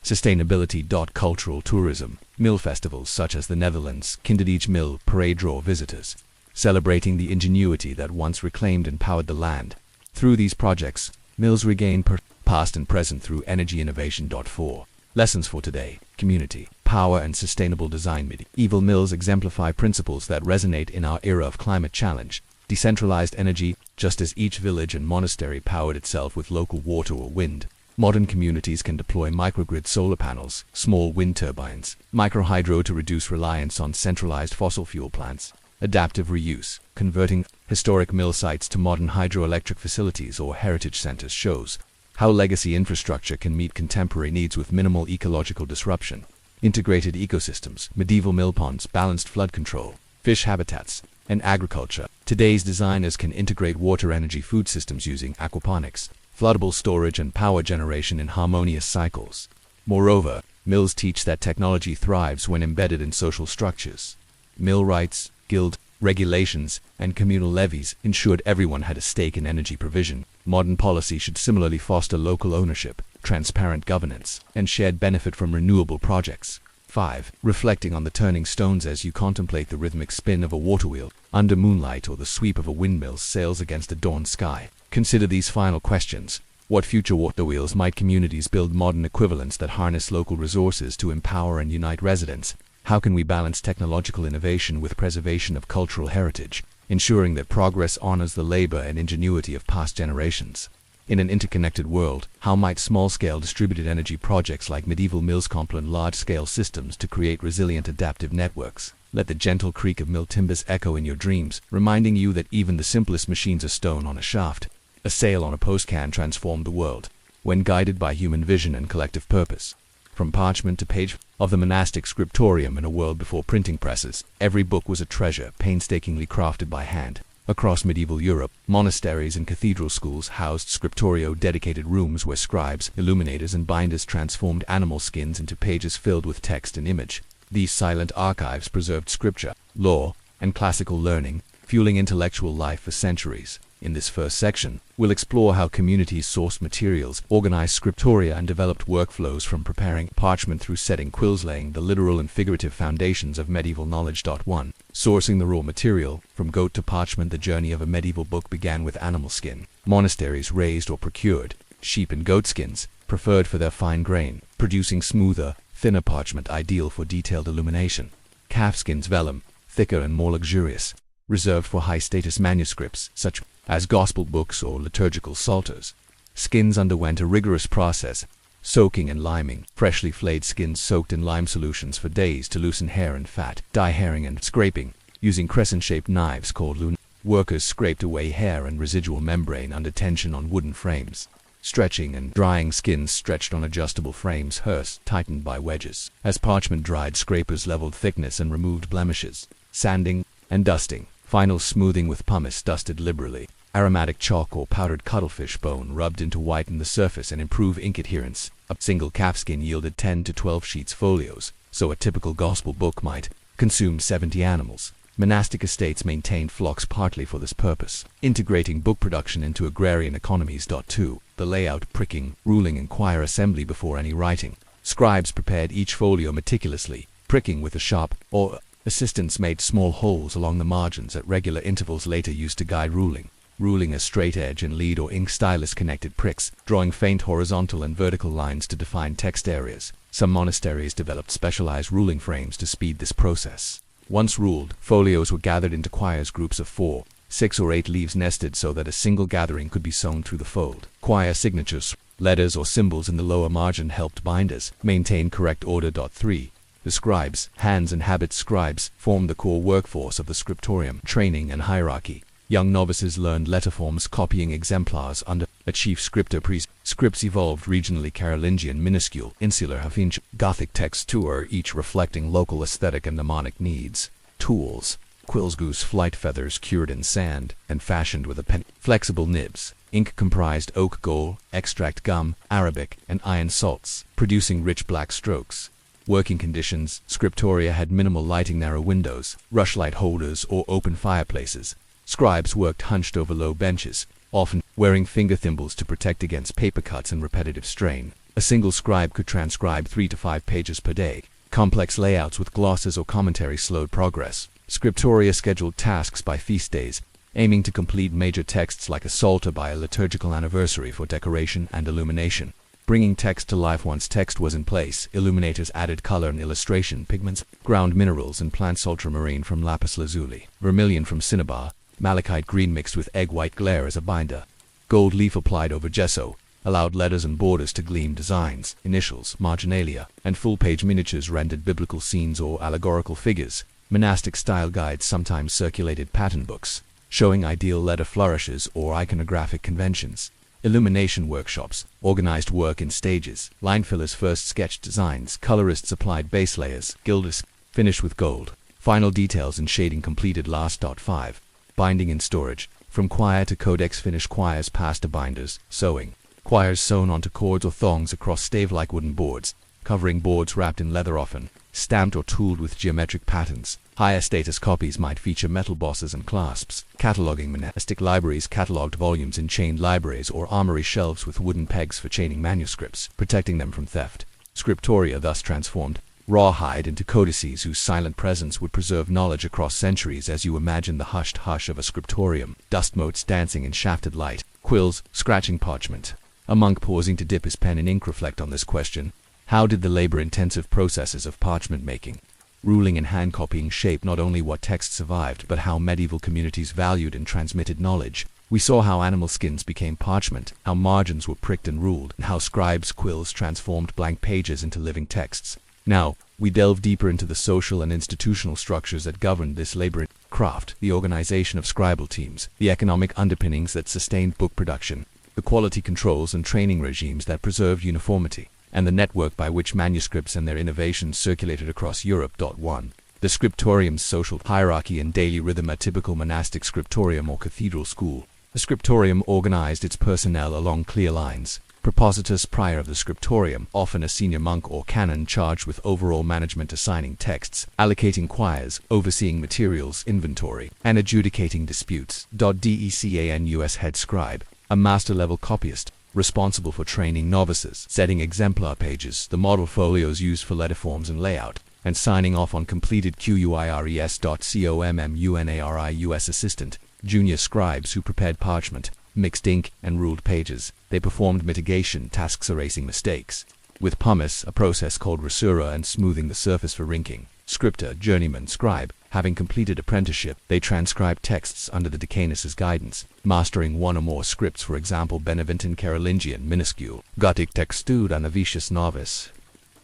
sustainability. Cultural tourism. Mill festivals such as the Netherlands Kinderdige Mill Parade draw visitors, celebrating the ingenuity that once reclaimed and powered the land. Through these projects, mills regain past and present through energy innovation. 4. Lessons for today. Community, power and sustainable design. Medieval mills exemplify principles that resonate in our era of climate challenge. Decentralized energy, just as each village and monastery powered itself with local water or wind. Modern communities can deploy microgrid solar panels, small wind turbines, microhydro to reduce reliance on centralized fossil fuel plants. Adaptive reuse, converting historic mill sites to modern hydroelectric facilities or heritage centers shows how legacy infrastructure can meet contemporary needs with minimal ecological disruption. Integrated ecosystems, medieval mill ponds, balanced flood control, fish habitats, and agriculture. Today's designers can integrate water-energy food systems using aquaponics, floodable storage and power generation in harmonious cycles. Moreover, mills teach that technology thrives when embedded in social structures. Mill rights, guild regulations, and communal levies ensured everyone had a stake in energy provision. Modern policy should similarly foster local ownership, transparent governance, and shared benefit from renewable projects. 5. Reflecting on the turning stones. As you contemplate the rhythmic spin of a water wheel under moonlight or the sweep of a windmill's sails against a dawn sky, consider these final questions. What future water wheels might communities build? Modern equivalents that harness local resources to empower and unite residents. How can we balance technological innovation with preservation of cultural heritage, ensuring that progress honors the labor and ingenuity of past generations? In an interconnected world, how might small-scale distributed energy projects like medieval mills complement large-scale systems to create resilient adaptive networks? Let the gentle creak of mill timbers echo in your dreams, reminding you that even the simplest machines, a stone on a shaft, a sail on a post, can transform the world, when guided by human vision and collective purpose. From parchment to page of the monastic scriptorium in a world before printing presses, every book was a treasure painstakingly crafted by hand. Across medieval Europe, monasteries and cathedral schools housed scriptorio, dedicated rooms where scribes, illuminators, and binders transformed animal skins into pages filled with text and image. These silent archives preserved scripture, law, and classical learning, fueling intellectual life for centuries. In this first section, we'll explore how communities sourced materials, organized scriptoria, and developed workflows from preparing parchment through setting quills, laying the literal and figurative foundations of medieval knowledge. 1. Sourcing the raw material. From goat to parchment, the journey of a medieval book began with animal skin. Monasteries raised or procured sheep and goat skins, preferred for their fine grain, producing smoother, thinner parchment ideal for detailed illumination. Calf skins, vellum, thicker and more luxurious, reserved for high-status manuscripts, such as gospel books or liturgical psalters. Skins underwent a rigorous process, soaking and liming. Freshly flayed skins soaked in lime solutions for days to loosen hair and fat, dye-herring and scraping, using crescent-shaped knives called lun. Workers scraped away hair and residual membrane under tension on wooden frames. Stretching and drying, skins stretched on adjustable frames, tightened by wedges. As parchment dried, scrapers leveled thickness and removed blemishes. Sanding and dusting. Final smoothing with pumice dusted liberally. Aromatic chalk or powdered cuttlefish bone rubbed in to whiten the surface and improve ink adherence. A single calfskin yielded 10 to 12 sheets folios, so a typical gospel book might consume 70 animals. Monastic estates maintained flocks partly for this purpose, integrating book production into agrarian economies. 2. The layout, pricking, ruling, and quire assembly before any writing. Scribes prepared each folio meticulously, pricking with a sharp or assistants made small holes along the margins at regular intervals, later used to guide ruling. Ruling a straight edge, and lead or ink stylus connected pricks, drawing faint horizontal and vertical lines to define text areas. Some monasteries developed specialized ruling frames to speed this process. Once ruled, folios were gathered into quires, groups of 4, 6, or 8 leaves nested so that a single gathering could be sewn through the fold. Quire signatures, letters or symbols in the lower margin helped binders maintain correct order. 3. The scribes, hands and habits. Scribes formed the core workforce of the scriptorium. Training and hierarchy. Young novices learned letter forms, copying exemplars under a chief scriptor priest. Scripts evolved regionally: Carolingian, minuscule, insular, Hafinch, Gothic texts, tour, each reflecting local aesthetic and mnemonic needs. Tools: quills, goose flight feathers cured in sand and fashioned with a pen. Flexible nibs. Ink comprised oak gall, extract gum, arabic, and iron salts, producing rich black strokes. Working conditions: scriptoria had minimal lighting, narrow windows, rushlight holders, or open fireplaces. Scribes worked hunched over low benches, often wearing finger thimbles to protect against paper cuts and repetitive strain. A single scribe could transcribe 3 to 5 pages per day. Complex layouts with glosses or commentary slowed progress. Scriptoria scheduled tasks by feast days, aiming to complete major texts like a psalter by a liturgical anniversary for decoration and illumination. Bringing text to life: once text was in place, illuminators added color and illustration, pigments, ground minerals and plants: ultramarine from lapis lazuli, vermilion from cinnabar, malachite green mixed with egg white glare as a binder. Gold leaf applied over gesso allowed letters and borders to gleam. Designs: initials, marginalia, and full-page miniatures rendered biblical scenes or allegorical figures. Monastic style guides sometimes circulated pattern books, showing ideal letter flourishes or iconographic conventions. Illumination workshops organized work in stages. Line fillers first sketched designs, colorists applied base layers, gilders finished with gold, final details and shading completed last. 5. Binding and storage. From quire to codex finish: quires passed to binders. Sewing: quires sewn onto cords or thongs across stave-like wooden boards, covering boards wrapped in leather, often stamped or tooled with geometric patterns. Higher status copies might feature metal bosses and clasps. Cataloging: monastic libraries cataloged volumes in chained libraries or armory shelves with wooden pegs for chaining manuscripts, protecting them from theft. Scriptoria thus transformed rawhide into codices whose silent presence would preserve knowledge across centuries. As you imagine the hushed hush of a scriptorium: dust motes dancing in shafted light, quills scratching parchment. A monk pausing to dip his pen in ink reflect on this question: how did the labor-intensive processes of parchment making, ruling and hand copying shape not only what text survived, but how medieval communities valued and transmitted knowledge? We saw how animal skins became parchment, how margins were pricked and ruled, and how scribes' quills transformed blank pages into living texts. Now, we delve deeper into the social and institutional structures that governed this labor craft: the organization of scribal teams, the economic underpinnings that sustained book production, the quality controls and training regimes that preserved uniformity, and the network by which manuscripts and their innovations circulated across Europe. 1. The scriptorium's social hierarchy and daily rhythm. A typical monastic scriptorium or cathedral school. The scriptorium organized its personnel along clear lines. Propositus prior of the scriptorium, often a senior monk or canon charged with overall management, assigning texts, allocating quires, overseeing materials inventory, and adjudicating disputes. Decanus head scribe, a master-level copyist, responsible for training novices, setting exemplar pages, the model folios used for letter forms and layout, and signing off on completed quires. Communarius assistant, junior scribes who prepared parchment, mixed ink, and ruled pages. They performed mitigation tasks, erasing mistakes with pumice, a process called rasura, and smoothing the surface for rinking. Scriptor, journeyman scribe, having completed apprenticeship, they transcribed texts under the Decanus's guidance, mastering one or more scripts, for example Beneventan, Carolingian, minuscule, Gothic textude, and Novitius novice.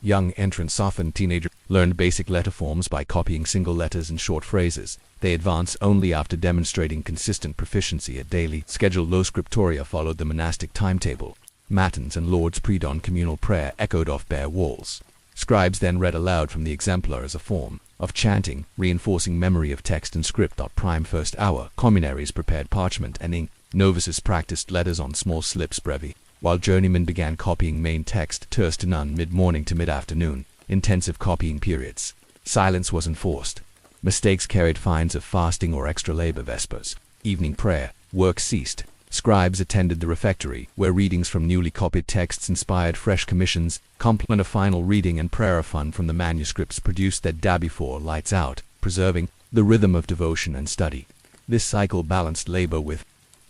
Young entrants, often teenagers, learned basic letter forms by copying single letters and short phrases. They advanced only after demonstrating consistent proficiency at daily scheduled. Low scriptoria followed the monastic timetable. Matins and Lord's pre-dawn communal prayer echoed off bare walls. Scribes then read aloud from the exemplar as a form of chanting, reinforcing memory of text and script. Prime first hour, communaries prepared parchment and ink. Novices practiced letters on small slips brevi, while journeymen began copying main text terse to none mid-morning to mid-afternoon. Intensive copying periods. Silence was enforced. Mistakes carried fines of fasting or extra labor. Vespers, evening prayer, work ceased. Scribes attended the refectory, where readings from newly copied texts inspired fresh commissions. Complement a final reading and prayer fund from the manuscripts produced that day before lights out, preserving the rhythm of devotion and study. This cycle balanced labor with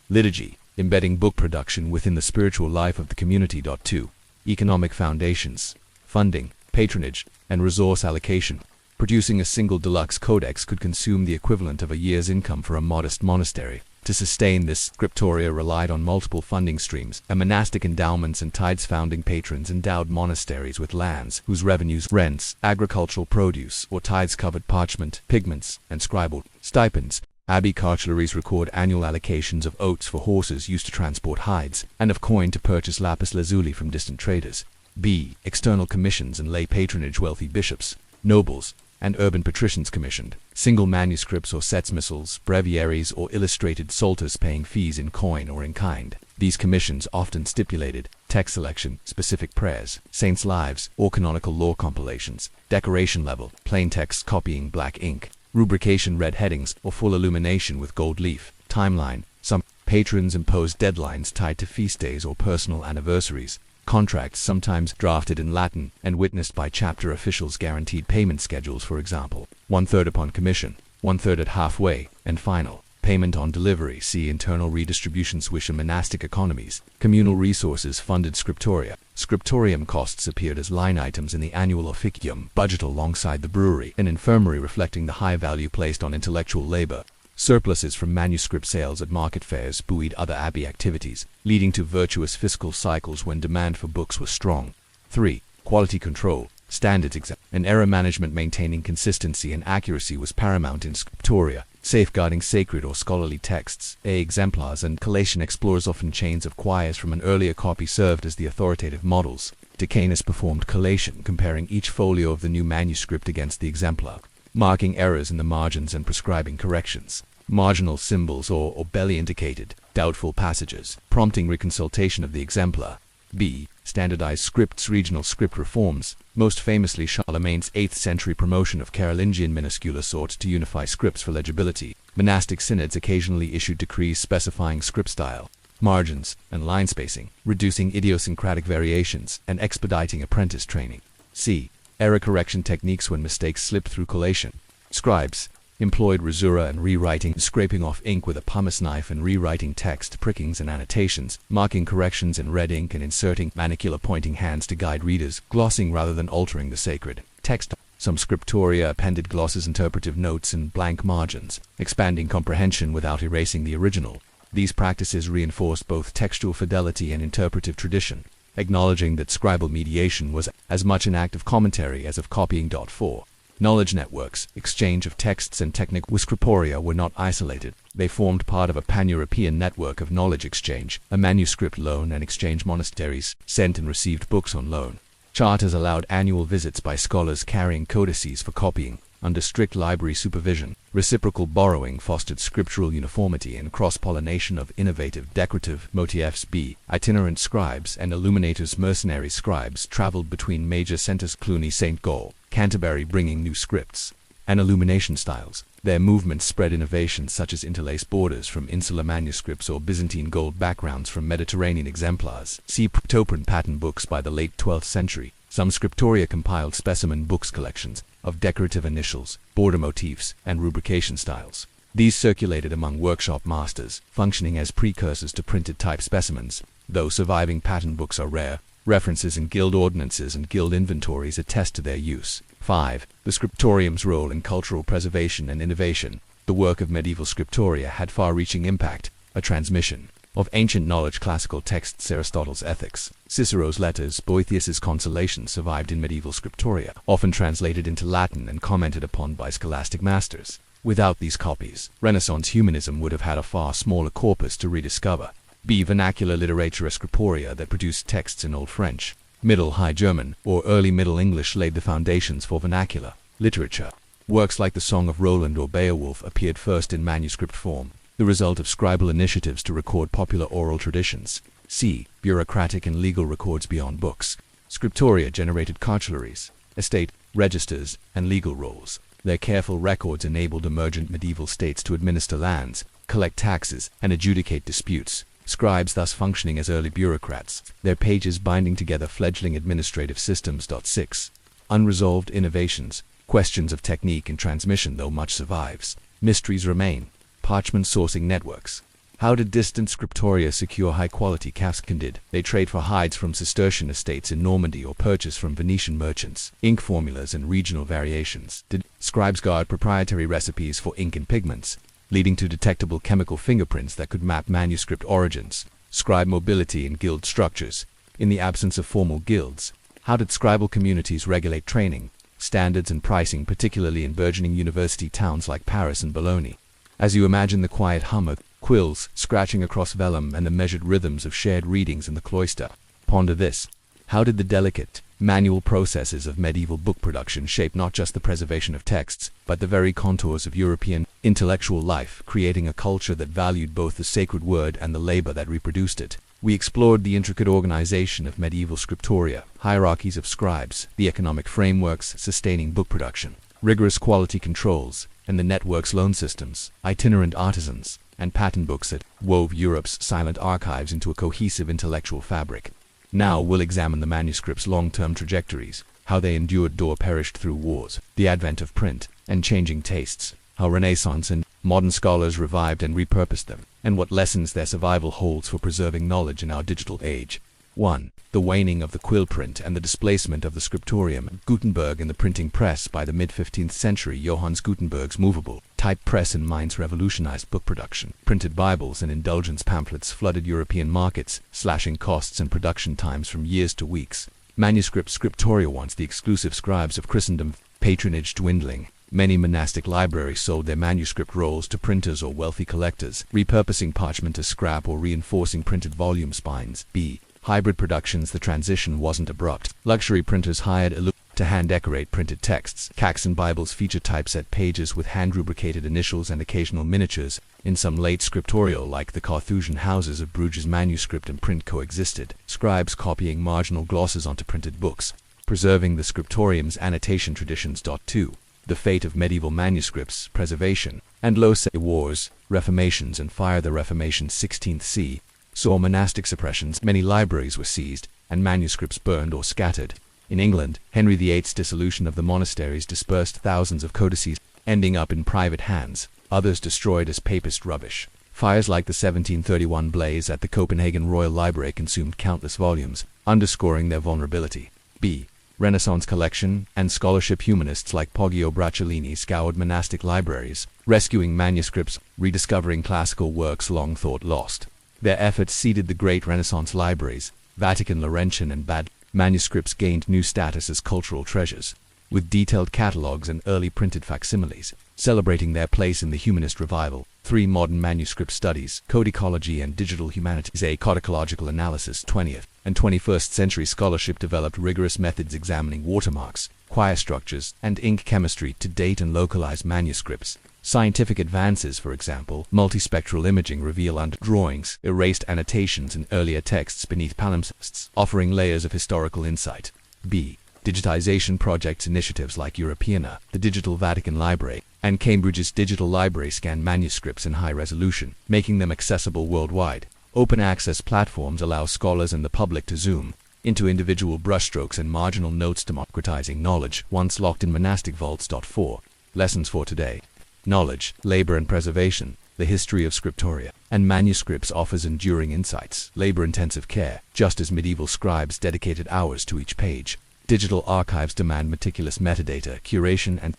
liturgy, embedding book production within the spiritual life of the community. 2. Economic foundations, funding, patronage, and resource allocation. Producing a single deluxe codex could consume the equivalent of a year's income for a modest monastery. To sustain this, scriptoria relied on multiple funding streams, monastic endowments and tithes. Founding patrons endowed monasteries with lands, whose revenues, rents, agricultural produce, or tithes covered parchment, pigments, and scribal stipends. Abbey cartularies record annual allocations of oats for horses used to transport hides, and of coin to purchase lapis lazuli from distant traders. B. External commissions and lay patronage. Wealthy bishops, nobles, and urban patricians commissioned single manuscripts or sets, missals, breviaries, or illustrated psalters, paying fees in coin or in kind. These commissions often stipulated text selection, specific prayers, saints' lives, or canonical law compilations. Decoration level, plain text copying black ink. Rubrication, red headings, or full illumination with gold leaf. Timeline, some patrons imposed deadlines tied to feast days or personal anniversaries. Contracts, sometimes drafted in Latin and witnessed by chapter officials, guaranteed payment schedules, for example, 1/3 upon commission, 1/3 at halfway, and final payment on delivery. See internal redistribution. Swiss monastic economies. Communal resources funded scriptoria. Scriptorium costs appeared as line items in the annual officium budget alongside the brewery and infirmary, reflecting the high value placed on intellectual labor. Surpluses from manuscript sales at market fairs buoyed other abbey activities, leading to virtuous fiscal cycles when demand for books was strong. 3. Quality control, standards and error management. Maintaining consistency and accuracy was paramount in scriptoria, safeguarding sacred or scholarly texts. Exemplars and collation explorers, often chains of quires from an earlier copy, served as the authoritative models. Decanus performed collation, comparing each folio of the new manuscript against the exemplar, marking errors in the margins and prescribing corrections. Marginal symbols or orbelli indicated doubtful passages, prompting reconsultation of the exemplar. B. Standardized scripts. Regional script reforms, most famously Charlemagne's 8th century promotion of Carolingian minuscula, sought to unify scripts for legibility. Monastic synods occasionally issued decrees specifying script style, margins, and line spacing, reducing idiosyncratic variations and expediting apprentice training. C. Error correction techniques when mistakes slipped through collation. Scribes employed rasura and rewriting, scraping off ink with a pumice knife and rewriting text, prickings and annotations, marking corrections in red ink and inserting manicula, pointing hands to guide readers, glossing rather than altering the sacred text. Some scriptoria appended glosses, interpretive notes, and blank margins, expanding comprehension without erasing the original. These practices reinforced both textual fidelity and interpretive tradition, acknowledging that scribal mediation was as much an act of commentary as of copying. 4. Knowledge networks, exchange of texts and technical. Scriptoria were not isolated. They formed part of a pan-European network of knowledge exchange, a manuscript loan and exchange. Monasteries sent and received books on loan. Charters allowed annual visits by scholars carrying codices for copying, under strict library supervision. Reciprocal borrowing fostered scriptural uniformity and cross-pollination of innovative decorative motifs. B. Itinerant scribes and illuminators. Mercenary scribes traveled between major centers, Cluny, St. Gall, Canterbury, bringing new scripts and illumination styles. Their movements spread innovations such as interlaced borders from insular manuscripts or Byzantine gold backgrounds from Mediterranean exemplars. See Ptopan pattern books by the late 12th century. Some scriptoria compiled specimen books collections of decorative initials, border motifs, and rubrication styles. These circulated among workshop masters, functioning as precursors to printed type specimens. Though surviving pattern books are rare, references in guild ordinances and guild inventories attest to their use. 5. The scriptorium's role in cultural preservation and innovation. The work of medieval scriptoria had far-reaching impact, a transmission of ancient knowledge. Classical texts, Aristotle's Ethics, Cicero's Letters, Boethius's Consolations survived in medieval scriptoria, often translated into Latin and commented upon by scholastic masters. Without these copies, Renaissance humanism would have had a far smaller corpus to rediscover. B. Vernacular literature. Scriptoria that produced texts in Old French, Middle High German, or Early Middle English laid the foundations for vernacular literature. Works like the Song of Roland or Beowulf appeared first in manuscript form, the result of scribal initiatives to record popular oral traditions. C. Bureaucratic and legal records beyond books. Scriptoria generated cartularies, estate registers, and legal rolls. Their careful records enabled emergent medieval states to administer lands, collect taxes, and adjudicate disputes. Scribes thus functioning as early bureaucrats, their pages binding together fledgling administrative systems. 6. Unresolved innovations, questions of technique and transmission. Though much survives, mysteries remain. Parchment sourcing networks. How did distant scriptoria secure high-quality calfskin? Did they trade for hides from Cistercian estates in Normandy or purchase from Venetian merchants? Ink formulas and regional variations. Did scribes guard proprietary recipes for ink and pigments? leading to detectable chemical fingerprints that could map manuscript origins, scribe mobility, and guild structures. In the absence of formal guilds, how did scribal communities regulate training, standards, and pricing, particularly in burgeoning university towns like Paris and Bologna? As you imagine the quiet hum of quills scratching across vellum and the measured rhythms of shared readings in the cloister, ponder this. How did the delicate, manual processes of medieval book production shape not just the preservation of texts, but the very contours of European intellectual life, creating a culture that valued both the sacred word and the labor that reproduced it? We explored the intricate organization of medieval scriptoria, hierarchies of scribes, the economic frameworks sustaining book production, rigorous quality controls, and the network's loan systems, itinerant artisans, and pattern books that wove Europe's silent archives into a cohesive intellectual fabric. Now we'll examine the manuscript's long-term trajectories, how they endured or perished through wars, the advent of print, and changing tastes, how Renaissance and modern scholars revived and repurposed them, and what lessons their survival holds for preserving knowledge in our digital age. 1. The waning of the quill print and the displacement of the scriptorium. Gutenberg and the printing press. By the mid-15th century, Johannes Gutenberg's movable type press in Mainz revolutionized book production. Printed Bibles and indulgence pamphlets flooded European markets, slashing costs and production times from years to weeks. Manuscript scriptoria, once the exclusive scribes of Christendom, patronage dwindling. Many monastic libraries sold their manuscript rolls to printers or wealthy collectors, repurposing parchment as scrap or reinforcing printed volume spines. B. Hybrid productions. The transition wasn't abrupt. Luxury printers hired to hand-decorate printed texts. Caxton Bibles feature typeset pages with hand-rubricated initials and occasional miniatures. In some late scriptorial, like the Carthusian houses of Bruges, manuscript and print coexisted, scribes copying marginal glosses onto printed books, preserving the scriptorium's annotation traditions. 2. The fate of medieval manuscripts, preservation, and low-say wars, reformations and fire. The Reformation 16th c. saw monastic suppressions. Many libraries were seized, and manuscripts burned or scattered. In England, Henry VIII's dissolution of the monasteries dispersed thousands of codices, ending up in private hands, others destroyed as papist rubbish. Fires like the 1731 blaze at the Copenhagen Royal Library consumed countless volumes, underscoring their vulnerability. B. Renaissance collection and scholarship. Humanists like Poggio Bracciolini scoured monastic libraries, rescuing manuscripts, rediscovering classical works long thought lost. Their efforts seeded the great Renaissance libraries. Vatican, Laurentian, and Bad manuscripts gained new status as cultural treasures, with detailed catalogues and early printed facsimiles, celebrating their place in the humanist revival. 3. Modern manuscript studies, codicology and digital humanities. A codicological analysis. 20th and 21st century scholarship developed rigorous methods examining watermarks, quire structures, and ink chemistry to date and localize manuscripts. Scientific advances, for example, multispectral imaging reveal under drawings, erased annotations in earlier texts beneath palimpsests, offering layers of historical insight. B. Digitization projects. Initiatives like Europeana, the Digital Vatican Library, and Cambridge's Digital Library scan manuscripts in high resolution, making them accessible worldwide. Open access platforms allow scholars and the public to zoom into individual brushstrokes and marginal notes, democratizing knowledge once locked in monastic vaults. 4. Lessons for today. Knowledge, labor and preservation. The history of scriptoria and manuscripts offers enduring insights. Labor-intensive care, just as medieval scribes dedicated hours to each page. Digital archives demand meticulous metadata, curation, and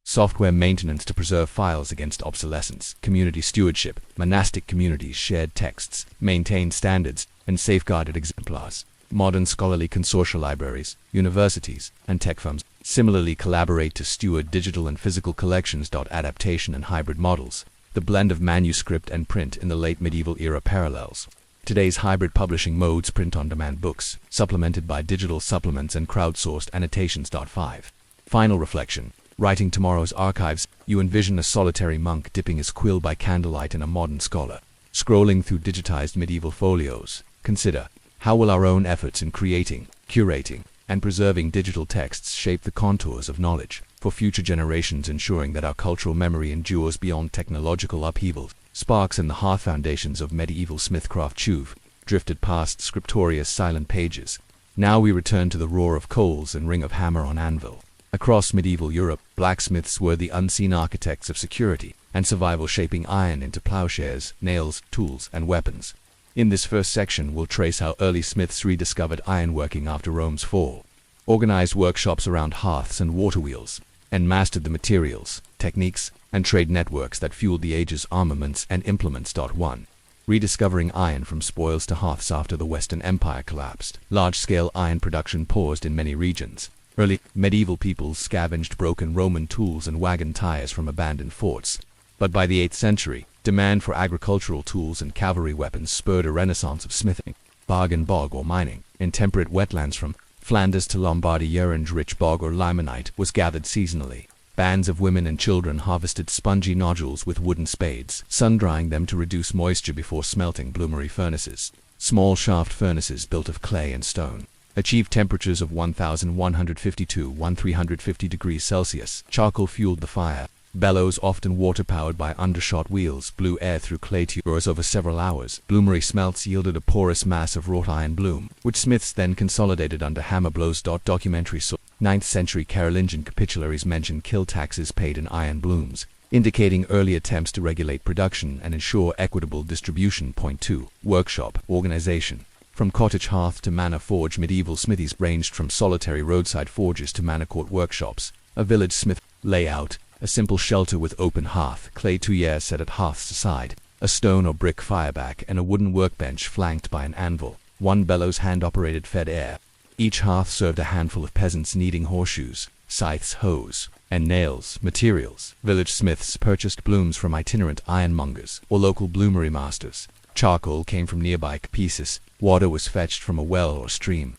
software maintenance to preserve files against obsolescence. Community stewardship. Monastic communities shared texts, maintained standards, and safeguarded exemplars. Modern scholarly consortia libraries, universities, and tech firms similarly collaborate to steward digital and physical collections. Adaptation and hybrid models. The blend of manuscript and print in the late medieval era parallels today's hybrid publishing modes. Print-on-demand books, supplemented by digital supplements and crowdsourced annotations. 5. Final reflection. Writing tomorrow's archives, you envision a solitary monk dipping his quill by candlelight and a modern scholar scrolling through digitized medieval folios. Consider, how will our own efforts in creating, curating, and preserving digital texts shape the contours of knowledge for future generations, ensuring that our cultural memory endures beyond technological upheaval? Sparks in the hearth. Foundations of medieval smithcraft chuve drifted past scriptoria's silent pages. Now we return to the roar of coals and ring of hammer on anvil. Across medieval Europe, blacksmiths were the unseen architects of security and survival, shaping iron into plowshares, nails, tools, and weapons. In this first section, we'll trace how early smiths rediscovered ironworking after Rome's fall, organized workshops around hearths and water wheels, and mastered the materials, techniques, and trade networks that fueled the age's armaments and implements. 1. Rediscovering iron from spoils to hearths. After the Western Empire collapsed, large-scale iron production paused in many regions. Early medieval peoples scavenged broken Roman tools and wagon tires from abandoned forts. But by the 8th century, demand for agricultural tools and cavalry weapons spurred a renaissance of smithing, bog or mining. In temperate wetlands from Flanders to Lombardy, rich bog or limonite was gathered seasonally. Bands of women and children harvested spongy nodules with wooden spades, sun-drying them to reduce moisture before smelting. Bloomery furnaces, small shaft furnaces built of clay and stone, achieved temperatures of 1150 to 1350 degrees Celsius. Charcoal fueled the fire. Bellows, often water-powered by undershot wheels, blew air through clay tubes over several hours. Bloomery smelts yielded a porous mass of wrought iron bloom, which smiths then consolidated under hammer blows. Documentary 9th century Carolingian capitularies mention kill taxes paid in iron blooms, indicating early attempts to regulate production and ensure equitable distribution. 2. Workshop organization. From cottage hearth to manor forge, medieval smithies ranged from solitary roadside forges to manor court workshops. A village smith layout: a simple shelter with open hearth, clay tuyere set at hearth's side, a stone or brick fireback, and a wooden workbench flanked by an anvil. One bellows hand-operated fed air. Each hearth served a handful of peasants needing horseshoes, scythes, hoes, and nails. Materials. Village smiths purchased blooms from itinerant ironmongers or local bloomery masters. Charcoal came from nearby caduceus. Water was fetched from a well or stream.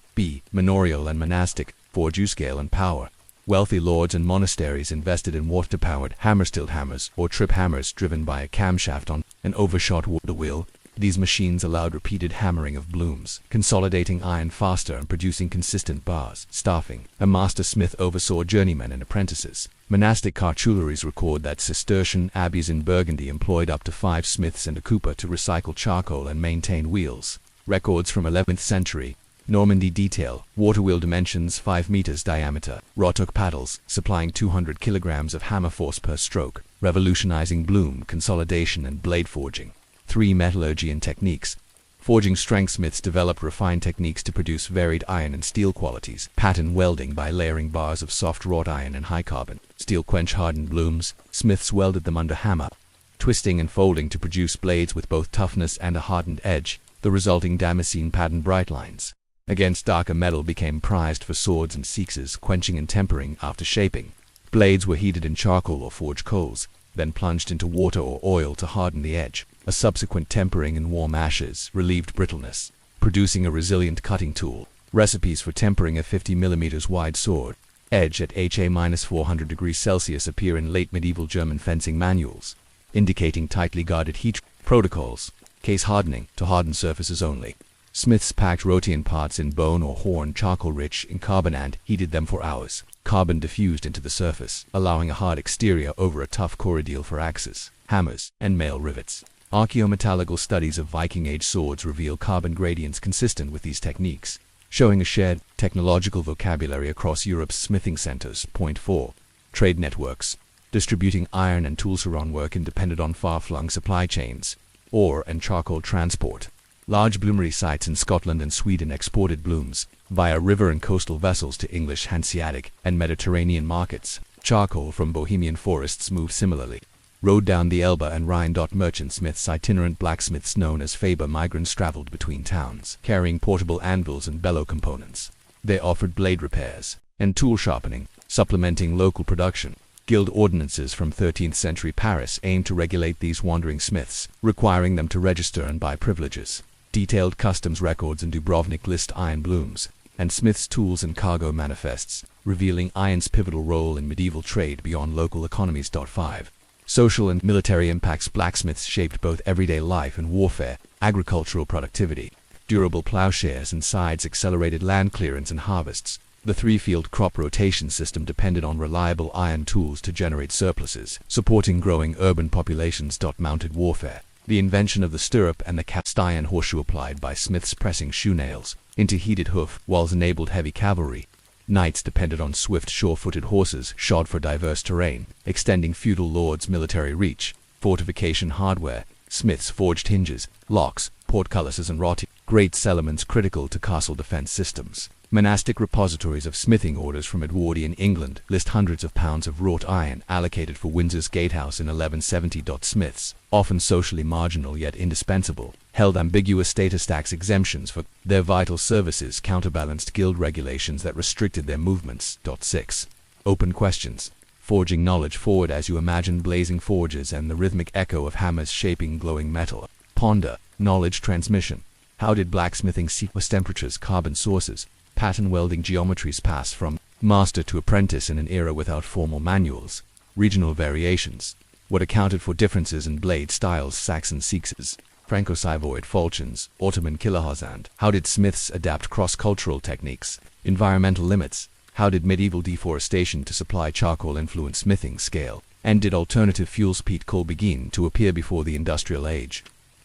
Manorial and monastic, for scale and power. Wealthy lords and monasteries invested in water-powered hammer-stilled hammers or trip hammers driven by a camshaft on an overshot water wheel. These machines allowed repeated hammering of blooms, consolidating iron faster and producing consistent bars. Staffing. A master smith oversaw journeymen and apprentices. Monastic cartularies record that Cistercian abbeys in Burgundy employed up to 5 smiths and a cooper to recycle charcoal and maintain wheels. Records from 11th century. Normandy detail. Water wheel dimensions 5 meters diameter. Rotok paddles, supplying 200 kilograms of hammer force per stroke, revolutionizing bloom, consolidation, and blade forging. 3. Metallurgy and techniques. Forging strengthsmiths developed refined techniques to produce varied iron and steel qualities. Pattern welding by layering bars of soft wrought iron and high carbon. Steel quench-hardened blooms. Smiths welded them under hammer. Twisting and folding to produce blades with both toughness and a hardened edge. The resulting damascene pattern bright lines against darker metal became prized for swords and sixes, quenching and tempering after shaping. Blades were heated in charcoal or forged coals, then plunged into water or oil to harden the edge. A subsequent tempering in warm ashes relieved brittleness, producing a resilient cutting tool. Recipes for tempering a 50 mm wide sword, edge at HA-400 degrees Celsius appear in late medieval German fencing manuals, indicating tightly guarded heat protocols. Case hardening, to harden surfaces only. Smiths packed Rhotian parts in bone or horn, charcoal-rich in carbon, and heated them for hours. Carbon diffused into the surface, allowing a hard exterior over a tough core deal for axes, hammers, and mail rivets. Archaeometallical studies of Viking-age swords reveal carbon gradients consistent with these techniques, showing a shared technological vocabulary across Europe's smithing centers. 4. Trade networks. Distributing iron and tools around work depended on far-flung supply chains, ore and charcoal transport. Large bloomery sites in Scotland and Sweden exported blooms via river and coastal vessels to English, Hanseatic, and Mediterranean markets. Charcoal from Bohemian forests moved similarly. Rode down the Elbe and Rhine. Merchant smiths, itinerant blacksmiths known as Faber migrants, traveled between towns, carrying portable anvils and bellow components. They offered blade repairs and tool sharpening, supplementing local production. Guild ordinances from 13th century Paris aimed to regulate these wandering smiths, requiring them to register and buy privileges. Detailed customs records in Dubrovnik list iron blooms and smiths' tools and cargo manifests, revealing iron's pivotal role in medieval trade beyond local economies. 5. Social and military impacts. Blacksmiths shaped both everyday life and warfare. Agricultural productivity. Durable plowshares and scythes accelerated land clearance and harvests. The 3-field crop rotation system depended on reliable iron tools to generate surpluses, supporting growing urban populations. Mounted warfare. The invention of the stirrup and the cast iron horseshoe applied by smiths pressing shoe nails into heated hoof walls enabled heavy cavalry. Knights depended on swift, sure-footed horses shod for diverse terrain, extending feudal lords' military reach. Fortification hardware. Smiths forged hinges, locks, portcullises, and Great settlements critical to castle defense systems. Monastic repositories of smithing orders from Edwardian England list hundreds of pounds of wrought iron allocated for Windsor's gatehouse in 1170. Smiths, often socially marginal yet indispensable, held ambiguous status tax exemptions for their vital services, counterbalanced guild regulations that restricted their movements. 6. Open questions. Forging knowledge forward as you imagine blazing forges and the rhythmic echo of hammers shaping glowing metal. Ponder. Knowledge transmission. How did blacksmithing sequence temperatures, carbon sources, pattern welding geometries pass from master to apprentice in an era without formal manuals? Regional variations. What accounted for differences in blade styles, Saxon Siexes, Franco-Savoyed falchions, Ottoman Killerhosand? How did smiths adapt cross-cultural techniques? Environmental limits. How did medieval deforestation to supply charcoal influence smithing scale? And did alternative fuels peat coal begin to appear before the industrial age?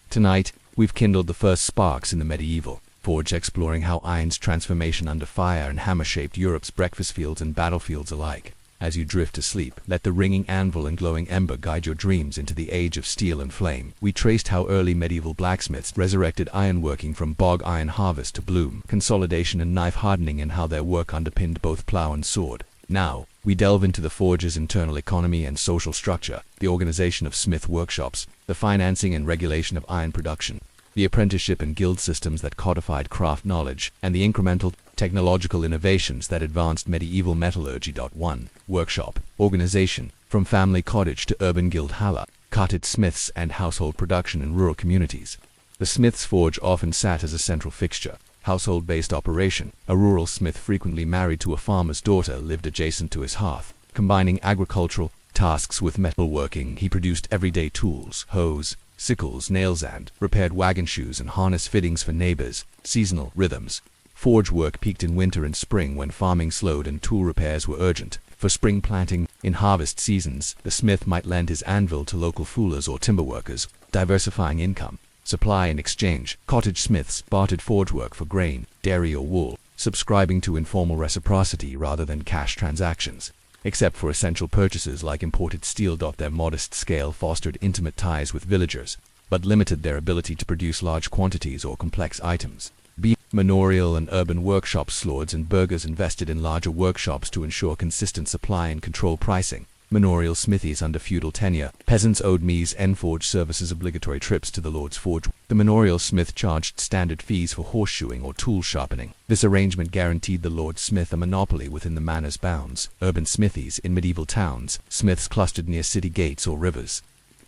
Tonight, we've kindled the first sparks in the medieval forge, exploring how iron's transformation under fire and hammer shaped Europe's breakfast fields and battlefields alike. As you drift to sleep, let the ringing anvil and glowing ember guide your dreams into the age of steel and flame. We traced how early medieval blacksmiths resurrected ironworking from bog iron harvest to bloom, consolidation and knife hardening, and how their work underpinned both plow and sword. Now, we delve into the forge's internal economy and social structure, the organization of smith workshops, the financing and regulation of iron production, the apprenticeship and guild systems that codified craft knowledge, and the incremental technological innovations that advanced medieval metallurgy. 1. Workshop organization. From family cottage to urban guild hala, cottage smiths and household production in rural communities. The smith's forge often sat as a central fixture, household-based operation. A rural smith frequently married to a farmer's daughter lived adjacent to his hearth. Combining agricultural tasks with metalworking, he produced everyday tools, hoes, sickles, nails, and repaired wagon shoes and harness fittings for neighbors. Seasonal rhythms. Forge work peaked in winter and spring when farming slowed and tool repairs were urgent. For spring planting, in harvest seasons, the smith might lend his anvil to local fullers or timber workers, diversifying income. Supply and exchange. Cottage smiths bartered forge work for grain, dairy, or wool, subscribing to informal reciprocity rather than cash transactions. Except for essential purchases like imported steel. Their modest scale fostered intimate ties with villagers, but limited their ability to produce large quantities or complex items. B. Manorial and urban workshops. Lords and burghers invested in larger workshops to ensure consistent supply and control pricing. Manorial smithies under feudal tenure. Peasants owed mise en forge services, obligatory trips to the lord's forge. The manorial smith charged standard fees for horseshoeing or tool sharpening. This arrangement guaranteed the lord smith a monopoly within the manor's bounds. Urban smithies. In medieval towns, smiths clustered near city gates or rivers.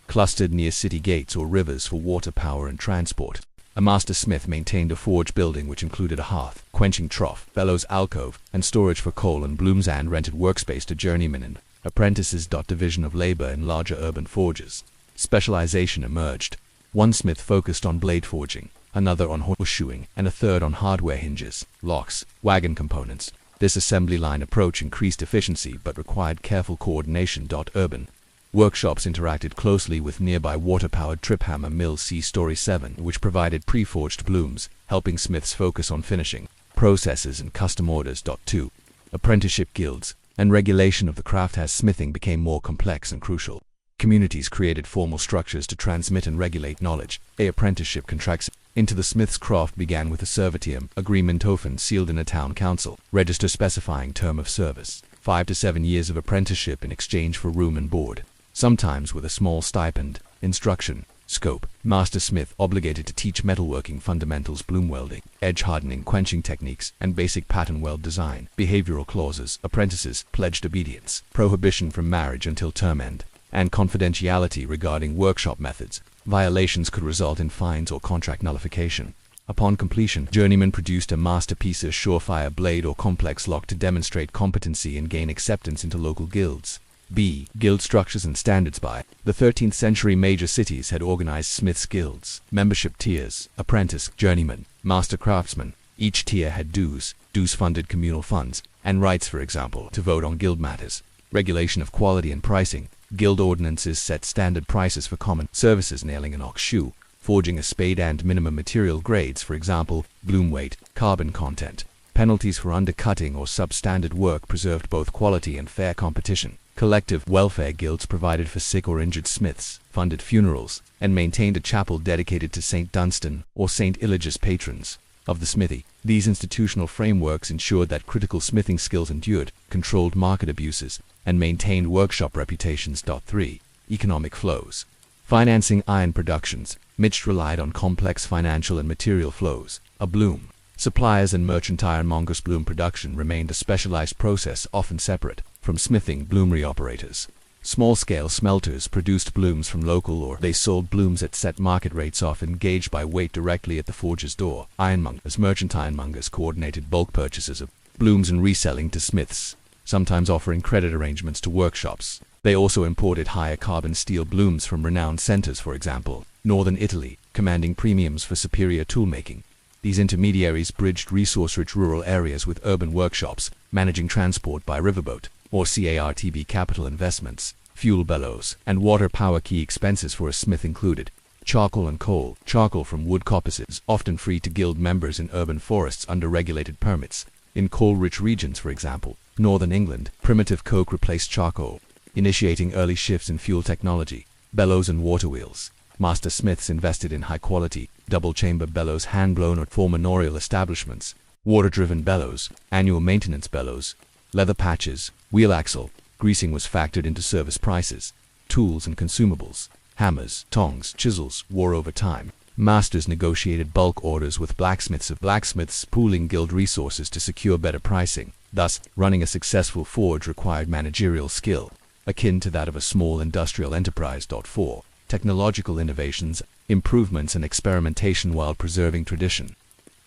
For water power and transport. A master smith maintained a forge building which included a hearth, quenching trough, bellows alcove, and storage for coal and blooms, and rented workspace to journeymen and apprentices. Division of labor in larger urban forges. Specialization emerged. One smith focused on blade forging, another on horseshoeing, and a third on hardware hinges, locks, wagon components. This assembly line approach increased efficiency but required careful coordination. Urban workshops interacted closely with nearby water-powered trip hammer mills. See Story 7, which provided pre-forged blooms, helping smiths focus on finishing processes and custom orders. 2. Apprenticeship guilds and regulation of the craft. As smithing became more complex and crucial, communities created formal structures to transmit and regulate knowledge. A apprenticeship contracts into the smith's craft began with a servitium agreement, often sealed in a town council register specifying term of service, 5 to 7 years of apprenticeship in exchange for room and board, sometimes with a small stipend. Instruction scope. Master smith obligated to teach metalworking fundamentals, bloom welding, edge hardening, quenching techniques, and basic pattern weld design. Behavioral clauses. Apprentices pledged obedience, prohibition from marriage until term end, and confidentiality regarding workshop methods. Violations could result in fines or contract nullification. Upon completion, journeymen produced a masterpiece, a surefire blade or complex lock to demonstrate competency and gain acceptance into local guilds. B. Guild structures and standards. By the 13th century, major cities had organized smiths' guilds. Membership tiers: apprentice, journeyman, master craftsman. Each tier had dues-funded communal funds, and rights, for example, to vote on guild matters. Regulation of quality and pricing. Guild ordinances set standard prices for common services: nailing an ox shoe, forging a spade, and minimum material grades, for example, bloom weight, carbon content. Penalties for undercutting or substandard work preserved both quality and fair competition. Collective welfare guilds provided for sick or injured smiths, funded funerals, and maintained a chapel dedicated to St. Dunstan or St. Eligius, patrons of the smithy. These institutional frameworks ensured that critical smithing skills endured, controlled market abuses, and maintained workshop reputations. 3. Economic flows. Financing iron productions. Mitch relied on complex financial and material flows. A bloom. Suppliers and merchant ironmongers. Bloom production remained a specialized process, often separate from smithing bloomery operators. Small-scale smelters produced blooms from local or they sold blooms at set market rates, often gauged by weight directly at the forger's door. Ironmongers, merchant ironmongers coordinated bulk purchases of blooms and reselling to smiths, sometimes offering credit arrangements to workshops. They also imported higher carbon steel blooms from renowned centers, for example, northern Italy, commanding premiums for superior toolmaking. These intermediaries bridged resource-rich rural areas with urban workshops, managing transport by riverboat, or CARTB. Capital investments, fuel bellows, and water power. Key expenses for a smith included charcoal and coal. Charcoal from wood coppices, often free to guild members in urban forests under regulated permits. In coal-rich regions, for example, northern England, primitive coke replaced charcoal, initiating early shifts in fuel technology. Bellows and water wheels. Master smiths invested in high-quality, double-chamber bellows hand-blown or for manorial establishments. Water-driven bellows, annual maintenance bellows, leather patches, wheel axle, greasing was factored into service prices. Tools and consumables. Hammers, tongs, chisels wore over time. Masters negotiated bulk orders with blacksmiths pooling guild resources to secure better pricing. Thus, running a successful forge required managerial skill, akin to that of a small industrial enterprise. 4. Technological innovations, improvements and experimentation while preserving tradition.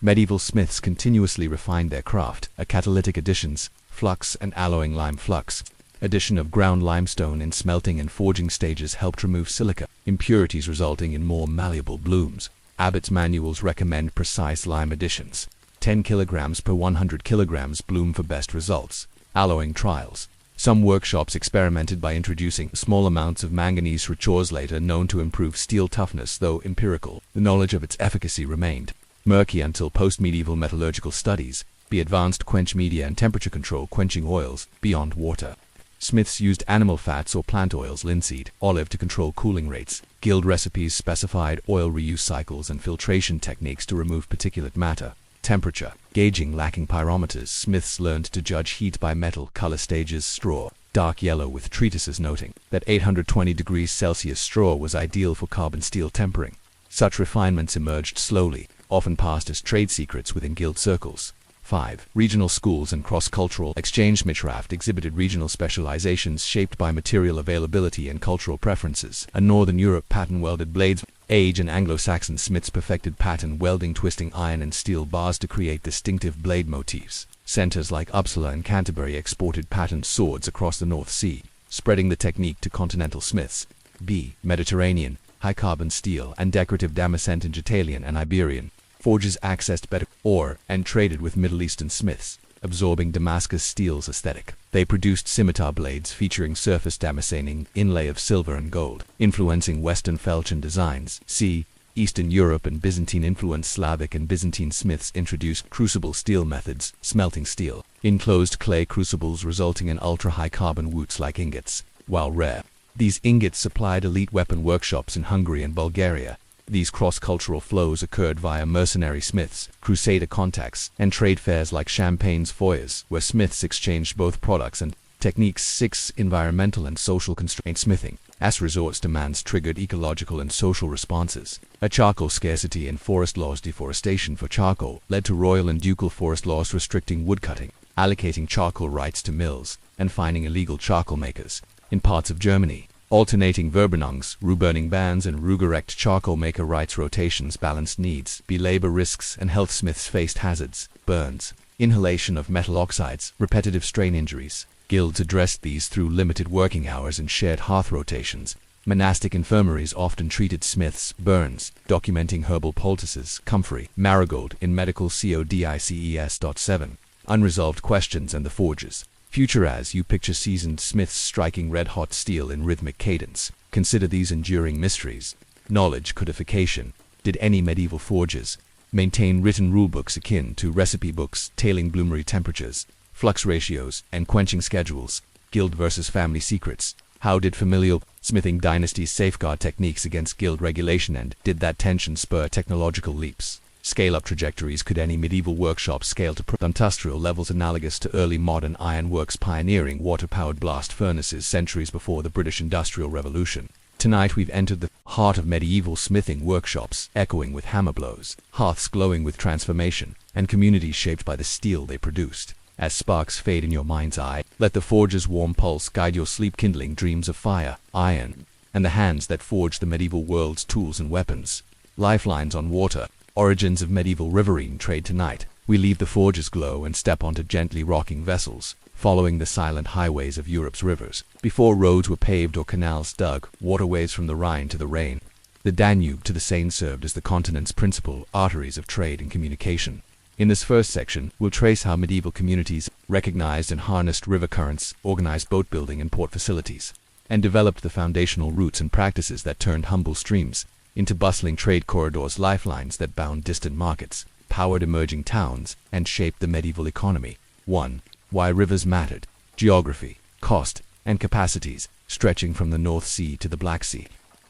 Medieval smiths continuously refined their craft. Catalytic additions, flux and alloying lime. Flux, addition of ground limestone in smelting and forging stages, helped remove silica impurities, resulting in more malleable blooms. Abbott's manuals recommend precise lime additions. 10 kilograms per 100 kilograms bloom for best results. Alloying trials. Some workshops experimented by introducing small amounts of manganese rich later known to improve steel toughness, though empirical. The knowledge of its efficacy remained murky until post-medieval metallurgical studies. Advanced quench media and temperature control, quenching oils beyond water. Smiths used animal fats or plant oils, linseed, olive, to control cooling rates. Guild recipes specified oil reuse cycles and filtration techniques to remove particulate matter. Temperature gauging, lacking pyrometers. Smiths learned to judge heat by metal color stages. Straw, dark yellow, with treatises noting that 820 degrees Celsius straw was ideal for carbon steel tempering. Such refinements emerged slowly, often passed as trade secrets within guild circles. 5. Regional schools and cross-cultural exchange. Mitchraft exhibited regional specializations shaped by material availability and cultural preferences. A Northern Europe pattern welded blades. Age and Anglo-Saxon smiths perfected pattern welding, twisting iron and steel bars to create distinctive blade motifs. Centers like Uppsala and Canterbury exported patterned swords across the North Sea, spreading the technique to continental smiths. B. Mediterranean, high-carbon steel and decorative damascent in Italian and Iberian. Forges accessed better ore and traded with Middle Eastern smiths, absorbing Damascus steel's aesthetic. They produced scimitar blades featuring surface damascening inlay of silver and gold, influencing Western falchion designs. C. Eastern Europe and Byzantine-influenced Slavic and Byzantine smiths introduced crucible steel methods, smelting steel, enclosed clay crucibles, resulting in ultra-high carbon woots like ingots. While rare, these ingots supplied elite weapon workshops in Hungary and Bulgaria. These cross-cultural flows occurred via mercenary smiths, crusader contacts, and trade fairs like Champagne's foyers, where smiths exchanged both products and techniques. 6. Environmental and social constraint. Smithing, as resorts demands, triggered ecological and social responses. A charcoal scarcity and forest laws. Deforestation for charcoal led to royal and ducal forest laws restricting woodcutting, allocating charcoal rights to mills, and fining illegal charcoal makers. In parts of Germany, alternating Verbrennungs, Ruhburning bans, and Rugerecht charcoal maker rights rotations balanced needs. B. Labor risks and health. Smiths faced hazards, burns, inhalation of metal oxides, repetitive strain injuries. Guilds addressed these through limited working hours and shared hearth rotations. Monastic infirmaries often treated smiths' burns, documenting herbal poultices. Comfrey, Marigold, in Medical Codices. 7. Unresolved questions and the forges. Future. As you picture seasoned smiths striking red-hot steel in rhythmic cadence, consider these enduring mysteries. Knowledge codification. Did any medieval forges maintain written rulebooks akin to recipe books tailing bloomery temperatures, flux ratios, and quenching schedules? Guild versus family secrets. How did familial smithing dynasties safeguard techniques against guild regulation, and did that tension spur technological leaps? Scale-up trajectories. Could any medieval workshop scale to industrial levels analogous to early modern ironworks pioneering water-powered blast furnaces centuries before the British Industrial Revolution? Tonight we've entered the heart of medieval smithing workshops, echoing with hammer blows, hearths glowing with transformation, and communities shaped by the steel they produced. As sparks fade in your mind's eye, let the forge's warm pulse guide your sleep-kindling dreams of fire, iron, and the hands that forged the medieval world's tools and weapons. Lifelines on water. Origins of medieval riverine trade. Tonight, we leave the forge's glow and step onto gently rocking vessels, following the silent highways of Europe's rivers. Before roads were paved or canals dug, waterways from the Rhine to the Rhine, the Danube to the Seine served as the continent's principal arteries of trade and communication. In this first section, we'll trace how medieval communities recognized and harnessed river currents, organized boat building and port facilities, and developed the foundational routes and practices that turned humble streams into bustling trade corridors, lifelines that bound distant markets, powered emerging towns, and shaped the medieval economy. 1. Why rivers mattered. Geography, cost, and capacities, stretching from the North Sea to the Black Sea.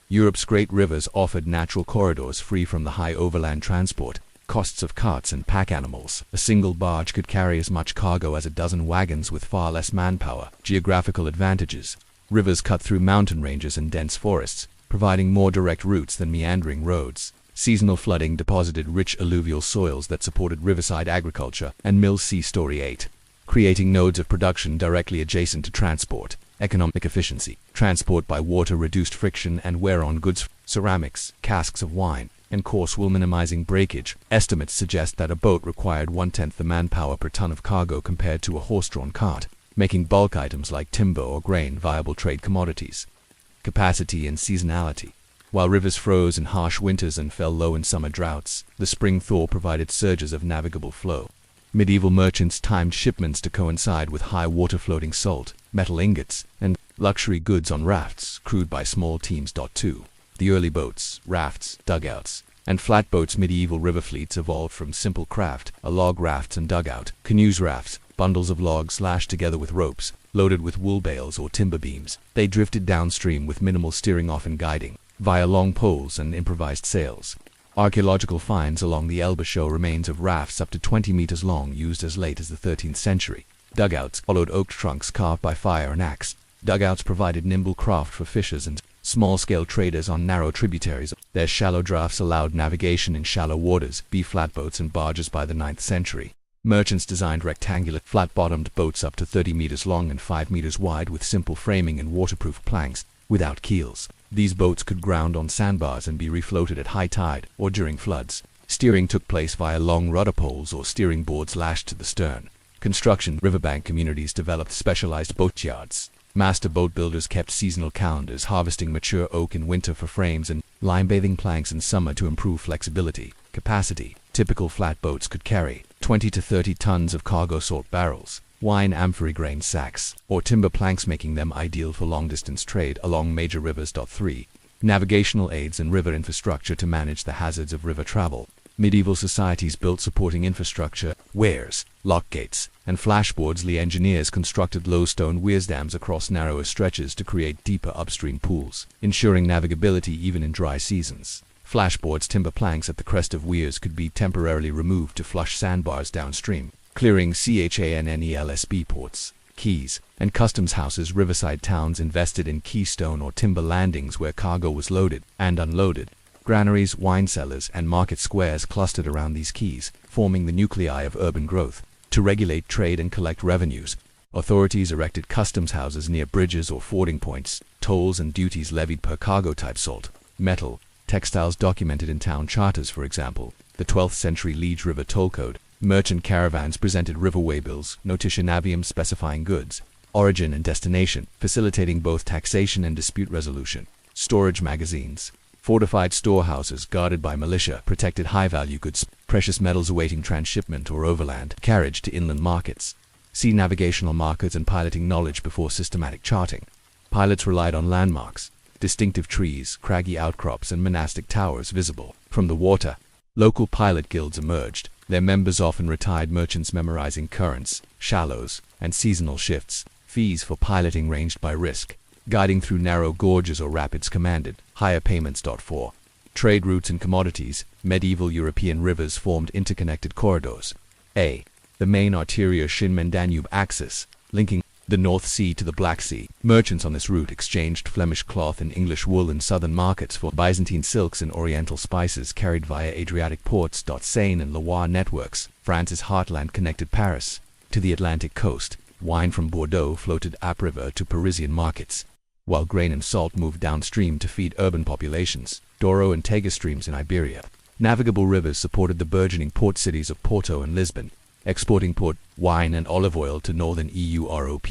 Europe's great rivers offered natural corridors free from the high overland transport costs of carts and pack animals. A single barge could carry as much cargo as a dozen wagons with far less manpower. Geographical advantages. Rivers cut through mountain ranges and dense forests, providing more direct routes than meandering roads. Seasonal flooding deposited rich alluvial soils that supported riverside agriculture and Mill Sea. Story 8. Creating nodes of production directly adjacent to transport. Economic efficiency. Transport by water reduced friction and wear on goods, ceramics, casks of wine, and coarse wool, minimizing breakage. Estimates suggest that a boat required 1/10 the manpower per ton of cargo compared to a horse-drawn cart, making bulk items like timber or grain viable trade commodities. Capacity and seasonality. While rivers froze in harsh winters and fell low in summer droughts, the spring thaw provided surges of navigable flow. Medieval merchants timed shipments to coincide with high water, floating salt, metal ingots, and luxury goods on rafts, crewed by small teams. 2. The early boats, rafts, dugouts, and flatboats. Medieval river fleets evolved from simple craft, a log raft and dugout, canoes, rafts, bundles of logs lashed together with ropes, loaded with wool bales or timber beams. They drifted downstream with minimal steering, often guiding, via long poles and improvised sails. Archaeological finds along the Elbe show remains of rafts up to 20 meters long used as late as the 13th century. Dugouts followed oak trunks carved by fire and axe. Dugouts provided nimble craft for fishers and small-scale traders on narrow tributaries. Their shallow drafts allowed navigation in shallow waters, flatboats and barges. By the 9th century, merchants designed rectangular, flat-bottomed boats up to 30 meters long and 5 meters wide with simple framing and waterproof planks, without keels. These boats could ground on sandbars and be refloated at high tide or during floods. Steering took place via long rudder poles or steering boards lashed to the stern. Construction. Riverbank communities developed specialized boatyards. Master boat builders kept seasonal calendars, harvesting mature oak in winter for frames and lime-bathing planks in summer to improve flexibility. Capacity. Typical flatboats could carry 20 to 30 tons of cargo, salt barrels, wine amphorae, grain sacks, or timber planks, making them ideal for long-distance trade along major rivers. 3. Navigational aids and river infrastructure to manage the hazards of river travel. Medieval societies built supporting infrastructure, weirs, lock gates, and flashboards. The engineers constructed low stone weirs dams across narrower stretches to create deeper upstream pools, ensuring navigability even in dry seasons. Flashboards, timber planks at the crest of weirs, could be temporarily removed to flush sandbars downstream, clearing CHANNELSB ports, quays, and customs houses. Riverside towns invested in keystone or timber landings where cargo was loaded and unloaded. Granaries, wine cellars, and market squares clustered around these quays, forming the nuclei of urban growth. To regulate trade and collect revenues, authorities erected customs houses near bridges or fording points. Tolls and duties levied per cargo type: salt, metal, textiles documented in town charters, for example, the 12th century Liege River toll code. Merchant caravans presented river waybills, notitionavium specifying goods, origin and destination, facilitating both taxation and dispute resolution. Storage magazines. Fortified storehouses guarded by militia protected high-value goods, precious metals awaiting transshipment or overland carriage to inland markets. See navigational markers and piloting knowledge before systematic charting. Pilots relied on landmarks, distinctive trees, craggy outcrops, and monastic towers visible from the water. Local pilot guilds emerged, their members often retired merchants memorizing currents, shallows, and seasonal shifts. Fees for piloting ranged by risk. Guiding through narrow gorges or rapids commanded. Higher payments. 4. Trade routes and commodities. Medieval European rivers formed interconnected corridors. A. The main arteria Shin-Danube axis, linking the North Sea to the Black Sea. Merchants on this route exchanged Flemish cloth and English wool in southern markets for Byzantine silks and Oriental spices carried via Adriatic ports. Seine and Loire networks. France's heartland connected Paris to the Atlantic coast. Wine from Bordeaux floated upriver to Parisian markets, while grain and salt moved downstream to feed urban populations. Douro and Tagus streams in Iberia. Navigable rivers supported the burgeoning port cities of Porto and Lisbon, exporting port, wine and olive oil to northern Europe.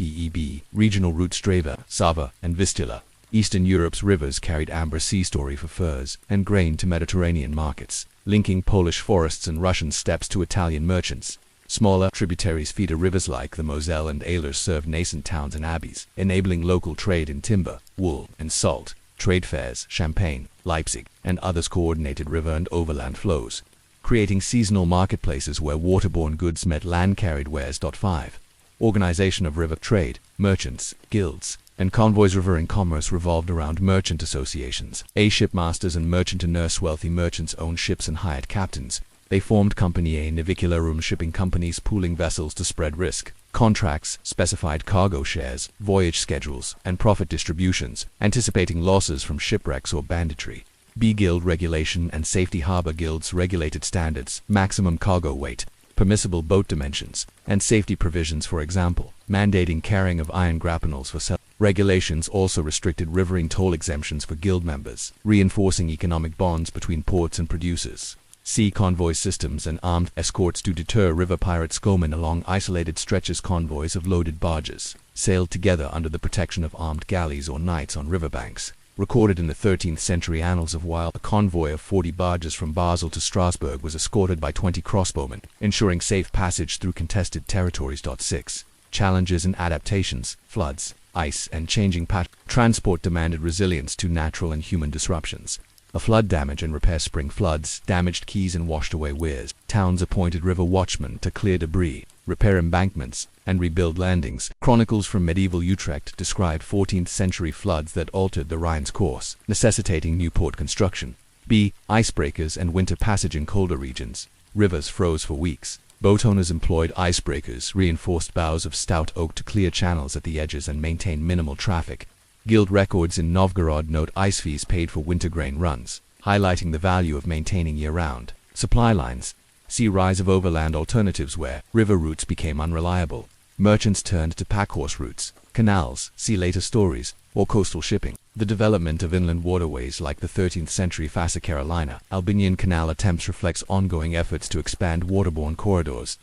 Regional routes Strava, Sava, and Vistula. Eastern Europe's rivers carried amber sea story for furs and grain to Mediterranean markets, linking Polish forests and Russian steppes to Italian merchants. Smaller tributaries feeder rivers like the Moselle and Ehlers served nascent towns and abbeys, enabling local trade in timber, wool, and salt. Trade fairs, Champagne, Leipzig, and others coordinated river and overland flows, creating seasonal marketplaces where waterborne goods met land-carried wares. 5. Organization of river trade, merchants, guilds, and convoys. Riverine commerce revolved around merchant associations. Shipmasters and merchanteurs. Wealthy merchants owned ships and hired captains. They formed Compagnie Navicularum, shipping companies pooling vessels to spread risk. Contracts specified cargo shares, voyage schedules, and profit distributions, anticipating losses from shipwrecks or banditry. Guild regulation and safety. Harbor guilds regulated standards, maximum cargo weight, permissible boat dimensions, and safety provisions, for example, mandating carrying of iron grapnels for sale. Regulations also restricted riverine toll exemptions for guild members, reinforcing economic bonds between ports and producers. Sea convoy systems and armed escorts to deter river pirates. Common along isolated stretches. Convoys of loaded barges sailed together under the protection of armed galleys or knights on riverbanks. Recorded in the 13th century annals of Weil, a convoy of 40 barges from Basel to Strasbourg was escorted by 20 crossbowmen, ensuring safe passage through contested territories. 6. Challenges and adaptations, floods, ice, and changing patterns. Transport demanded resilience to natural and human disruptions. A flood damage and repair. Spring floods damaged quays and washed away weirs. Towns appointed river watchmen to clear debris, repair embankments, and rebuild landings. Chronicles from medieval Utrecht describe 14th century floods that altered the Rhine's course, necessitating new port construction. Icebreakers and winter passage in colder regions. Rivers froze for weeks. Boat owners employed icebreakers, reinforced boughs of stout oak to clear channels at the edges and maintain minimal traffic. Guild records in Novgorod note ice fees paid for wintergrain runs, highlighting the value of maintaining year-round supply lines. See rise of overland alternatives where river routes became unreliable. Merchants turned to packhorse routes, canals, see later stories, or coastal shipping. The development of inland waterways like the 13th century Fassa Carolina Albanian Canal attempts reflects ongoing efforts to expand waterborne corridors.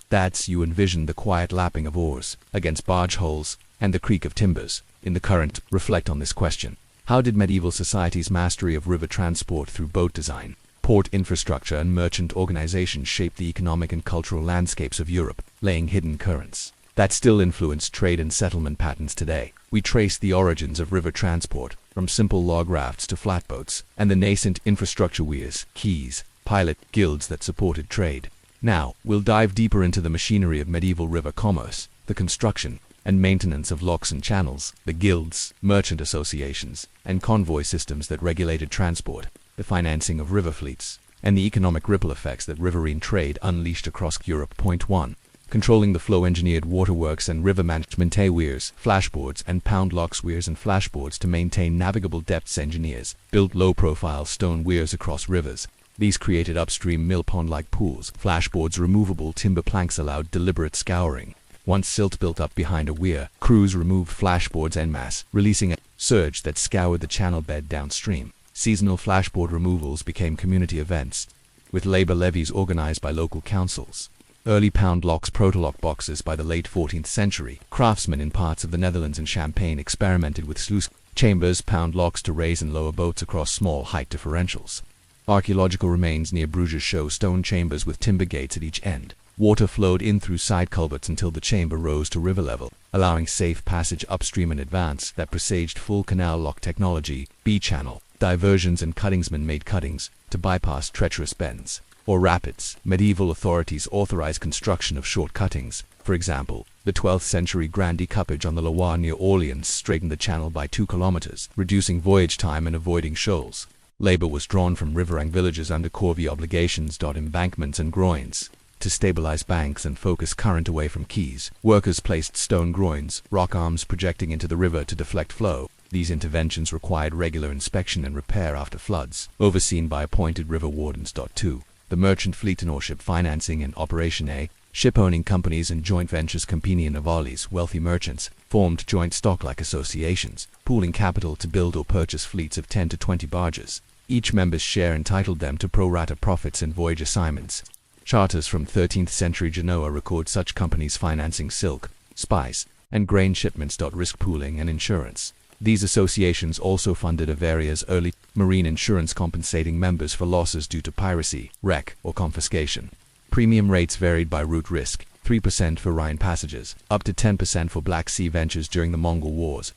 You envision the quiet lapping of oars against barge hulls and the creak of timbers. In the current, reflect on this question. How did medieval society's mastery of river transport through boat design, port infrastructure, and merchant organization shape the economic and cultural landscapes of Europe, laying hidden currents that still influence trade and settlement patterns today? We trace the origins of river transport, from simple log rafts to flatboats, and the nascent infrastructure weirs, quays, pilot guilds that supported trade. Now, we'll dive deeper into the machinery of medieval river commerce, the construction and maintenance of locks and channels, the guilds, merchant associations, and convoy systems that regulated transport, the financing of river fleets, and the economic ripple effects that riverine trade unleashed across Europe. 1. Controlling the flow. Engineered waterworks and river management. Weirs, flashboards, and pound locks. Weirs and flashboards to maintain navigable depths. Engineers built low-profile stone weirs across rivers. These created upstream mill pond-like pools. Flashboards, removable timber planks, allowed deliberate scouring. Once silt built up behind a weir, crews removed flashboards en masse, releasing a surge that scoured the channel bed downstream. Seasonal flashboard removals became community events, with labor levies organized by local councils. Early pound locks. Protolock boxes. By the late 14th century, craftsmen in parts of the Netherlands and Champagne experimented with sluice chambers, pound locks to raise and lower boats across small height differentials. Archaeological remains near Bruges show stone chambers with timber gates at each end. Water flowed in through side culverts until the chamber rose to river level, allowing safe passage upstream in advance that presaged full canal lock technology. B-channel diversions and cuttingsmen made cuttings to bypass treacherous bends or rapids. Medieval authorities authorized construction of short cuttings, For example, the 12th century grand decoupage on the Loire near Orleans straightened the channel by 2 kilometers, reducing voyage time and avoiding shoals. Labor was drawn from riverine villages under corvée obligations. Embankments and groins. To stabilize banks and focus current away from quays, workers placed stone groins, rock arms projecting into the river to deflect flow. These interventions required regular inspection and repair after floods, overseen by appointed river wardens. 2. The merchant fleet and ship financing and operation. A. Ship-owning companies and joint ventures. Compagnie Navales, wealthy merchants, formed joint stock-like associations, pooling capital to build or purchase fleets of 10 to 20 barges. Each member's share entitled them to pro rata profits and voyage assignments. Charters from 13th century Genoa record such companies financing silk, spice, and grain shipments. Risk pooling and insurance. These associations also funded a various early marine insurance compensating members for losses due to piracy, wreck, or confiscation. Premium rates varied by route risk, 3% for Rhine passages, up to 10% for Black Sea ventures during the Mongol Wars.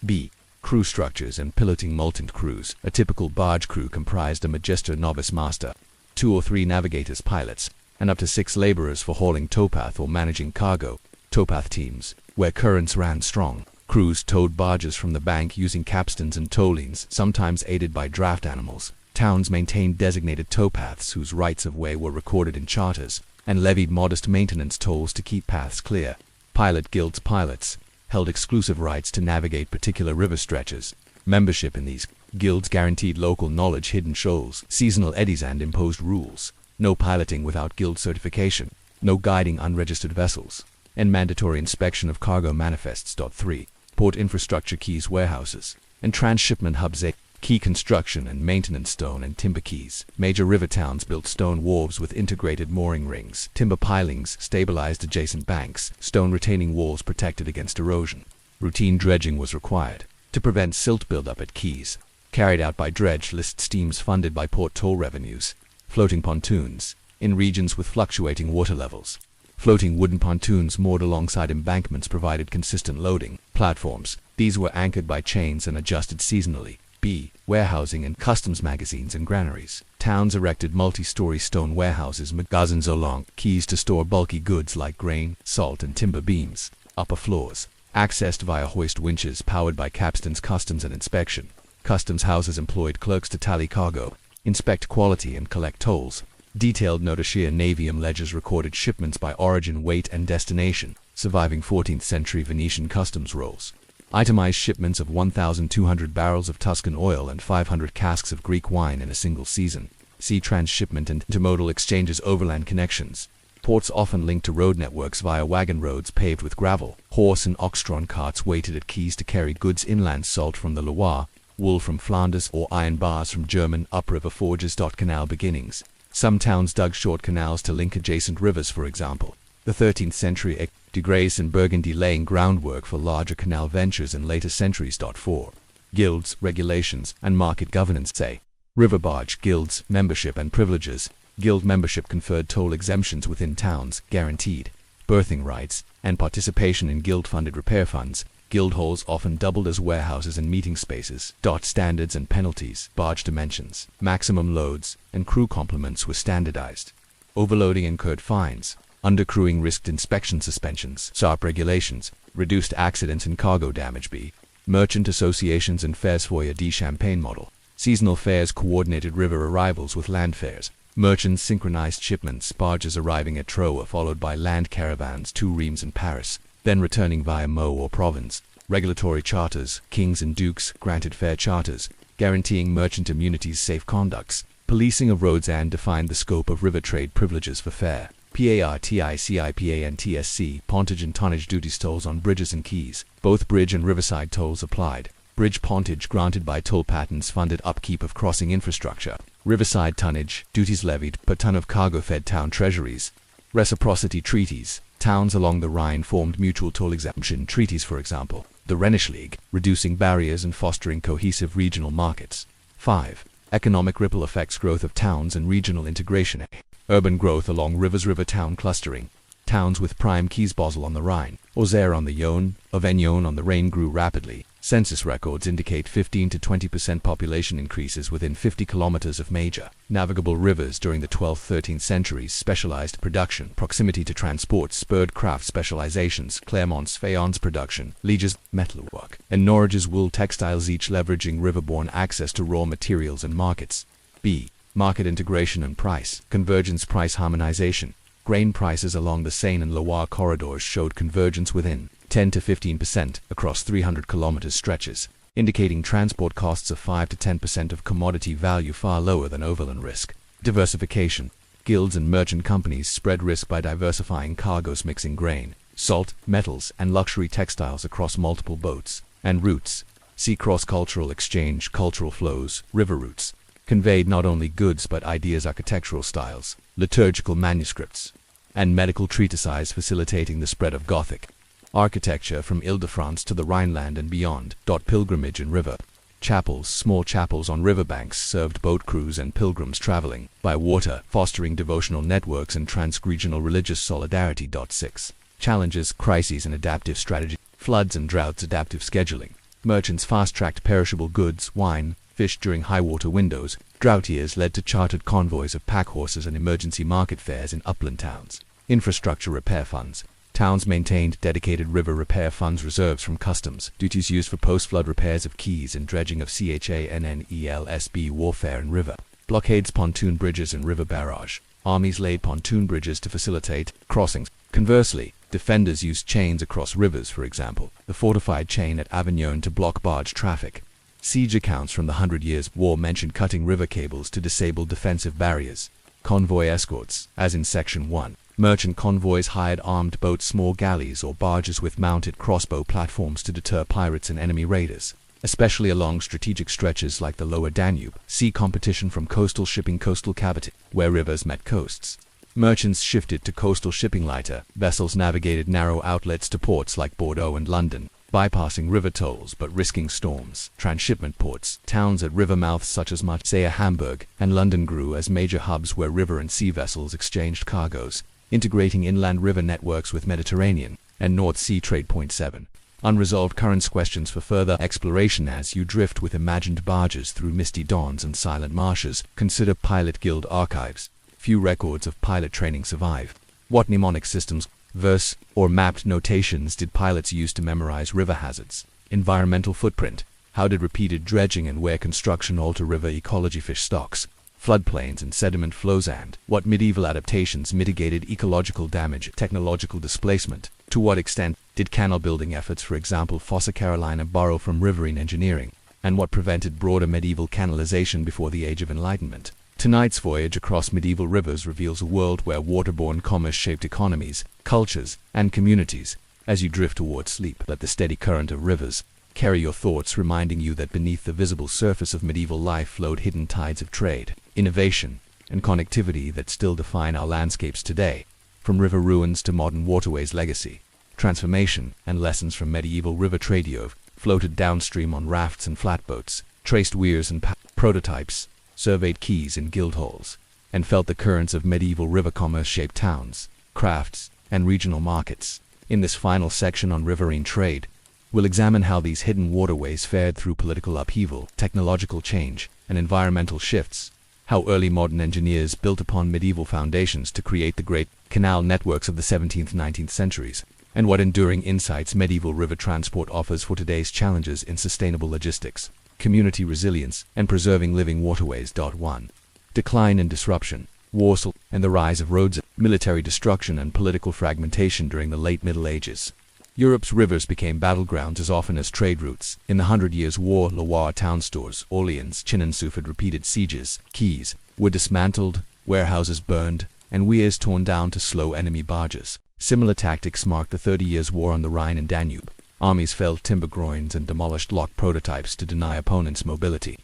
B. Crew structures and piloting. Molten crews. A typical barge crew comprised a magister novice master, 2 or 3 navigators pilots, and up to 6 laborers for hauling towpath or managing cargo. Towpath teams, where currents ran strong. Crews towed barges from the bank using capstans and towlines, sometimes aided by draft animals. Towns maintained designated towpaths whose rights of way were recorded in charters, and levied modest maintenance tolls to keep paths clear. Pilot guilds. Pilots held exclusive rights to navigate particular river stretches. Membership in these guilds guaranteed local knowledge, hidden shoals, seasonal eddies, and imposed rules. No piloting without guild certification. No guiding unregistered vessels. And mandatory inspection of cargo manifests. 3. Port infrastructure. Quays, warehouses, and transshipment hubs. A. Quay construction and maintenance. Stone and timber quays. Major river towns built stone wharves with integrated mooring rings. Timber pilings stabilized adjacent banks. Stone retaining walls protected against erosion. Routine dredging was required to prevent silt buildup at quays, carried out by dredge list steams funded by port toll revenues. Floating pontoons. In regions with fluctuating water levels, floating wooden pontoons moored alongside embankments provided consistent loading. Platforms. These were anchored by chains and adjusted seasonally. B. Warehousing and customs. Magazines and granaries. Towns erected multi-story stone warehouses, magazines along quays to store bulky goods like grain, salt, and timber. Beams. Upper floors. Accessed via hoist winches powered by capstans. Customs and inspection. Customs houses employed clerks to tally cargo, inspect quality, and collect tolls. Detailed notitia navium ledgers recorded shipments by origin, weight, and destination, surviving 14th century Venetian customs rolls. Itemized shipments of 1,200 barrels of Tuscan oil and 500 casks of Greek wine in a single season. Sea transshipment and intermodal exchanges. Overland connections. Ports often linked to road networks via wagon roads paved with gravel. Horse and ox-drawn carts waited at quays to carry goods inland. Salt from the Loire, wool from Flanders, or iron bars from German upriver forges. Canal beginnings. Some towns dug short canals to link adjacent rivers, for example. The 13th century de Grace and Burgundy laying groundwork for larger canal ventures in later centuries. 4. Guilds, regulations, and market governance. Say. River barge guilds, membership and privileges. Guild membership conferred toll exemptions within towns, guaranteed berthing rights, and participation in guild-funded repair funds. Guild halls often doubled as warehouses and meeting spaces. Standards and penalties. Barge dimensions, maximum loads, and crew complements were standardized. Overloading incurred fines. Undercrewing risked inspection suspensions. SARP regulations reduced accidents and cargo damage. B. Merchant associations and fairs. Foyer de Champagne model. Seasonal fairs coordinated river arrivals with land fairs. Merchants synchronized shipments. Barges arriving at Troyes followed by land caravans to Reims and Paris, then returning via Meaux or Provence. Regulatory charters. Kings and dukes granted fair charters, guaranteeing merchant immunities. Safe conducts. Policing of roads and defined the scope of river trade privileges for fair. PARTICIPANTSC, pontage and tonnage duties. Tolls on bridges and quays. Both bridge and riverside tolls applied. Bridge pontage granted by toll patents funded upkeep of crossing infrastructure. Riverside tonnage duties levied per ton of cargo fed town treasuries. Reciprocity treaties. Towns along the Rhine formed mutual toll exemption treaties, for example. The Rhenish League, reducing barriers and fostering cohesive regional markets. 5. Economic ripple effects. Growth of towns and regional integration. Urban growth along rivers. River town clustering. Towns with prime quays. Basel on the Rhine, Auxerre on the Yonne, Avignon on the Rhine grew rapidly. Census records indicate 15 to 20% population increases within 50 kilometers of major navigable rivers during the 12th-13th centuries. Specialized production, proximity to transport spurred craft specializations. Clermont's faience production, Liège's metalwork, and Norwich's wool textiles, each leveraging riverborne access to raw materials and markets. B. Market integration and price convergence. Price harmonization. Grain prices along the Seine and Loire corridors showed convergence within 10 to 15% across 300 kilometers stretches, indicating transport costs of 5 to 10% of commodity value, far lower than overland risk. Diversification. Guilds and merchant companies spread risk by diversifying cargoes, mixing grain, salt, metals, and luxury textiles across multiple boats and routes. See cross-cultural exchange. Cultural flows, river routes, conveyed not only goods but ideas. Architectural styles, liturgical manuscripts, and medical treatises facilitating the spread of Gothic architecture from Ile-de-France to the Rhineland and beyond. Pilgrimage and river chapels. Small chapels on riverbanks served boat crews and pilgrims traveling by water, fostering devotional networks and transregional religious solidarity. 6. Challenges, crises and adaptive strategy. Floods and droughts. Adaptive scheduling. Merchants fast-tracked perishable goods, wine, fish during high-water windows. Drought years led to chartered convoys of pack horses and emergency market fairs in upland towns. Infrastructure repair funds. Towns maintained dedicated river repair funds. Reserves from customs duties used for post-flood repairs of quays and dredging of CHANNELSB. Warfare and river blockades. Pontoon bridges and river barrage. Armies laid pontoon bridges to facilitate crossings. Conversely, defenders used chains across rivers, for example, the fortified chain at Avignon to block barge traffic. Siege accounts from the 100 Years' War mention cutting river cables to disable defensive barriers. Convoy escorts, as in Section 1. Merchant convoys hired armed boats, small galleys or barges with mounted crossbow platforms to deter pirates and enemy raiders, especially along strategic stretches like the lower Danube. See competition from coastal shipping. Coastal cavity, where rivers met coasts. Merchants shifted to coastal shipping. Lighter vessels navigated narrow outlets to ports like Bordeaux and London, bypassing river tolls but risking storms. Transshipment ports. Towns at river mouths such as Marseille, Hamburg, and London grew as major hubs where river and sea vessels exchanged cargoes, integrating inland river networks with Mediterranean and North Sea trade. 7. Unresolved currents. Questions for further exploration as you drift with imagined barges through misty dawns and silent marshes. Consider pilot guild archives. Few records of pilot training survive. What mnemonic systems, verse, or mapped notations did pilots use to memorize river hazards? Environmental footprint. How did repeated dredging and wear construction alter river ecology? Fish stocks, floodplains and sediment flows. And what medieval adaptations mitigated ecological damage? Technological displacement. To what extent did canal building efforts, for example Fossa Carolina, borrow from riverine engineering? And what prevented broader medieval canalization before the Age of Enlightenment? Tonight's voyage across medieval rivers reveals a world where waterborne commerce shaped economies, cultures, and communities. As you drift towards sleep, let the steady current of rivers carry your thoughts, reminding you that beneath the visible surface of medieval life flowed hidden tides of trade, innovation, and connectivity that still define our landscapes today. From river ruins to modern waterways, legacy, transformation, and lessons from medieval river trade. You've floated downstream on rafts and flatboats, traced weirs and prototypes, surveyed quays and guild halls, and felt the currents of medieval river commerce shape towns, crafts, and regional markets. In this final section on riverine trade, we'll examine how these hidden waterways fared through political upheaval, technological change, and environmental shifts, how early modern engineers built upon medieval foundations to create the great canal networks of the 17th-19th centuries, and what enduring insights medieval river transport offers for today's challenges in sustainable logistics, community resilience, and preserving living waterways. 1. Decline and disruption, Warsaw, and the rise of roads, military destruction and political fragmentation during the late Middle Ages. Europe's rivers became battlegrounds as often as trade routes. In the 100 Years' War, Loire town stores, Orleans, Chinon suffered repeated sieges, quays were dismantled, warehouses burned, and weirs torn down to slow enemy barges. Similar tactics marked the 30 Years' War on the Rhine and Danube. Armies felled timber groins and demolished locked prototypes to deny opponents mobility.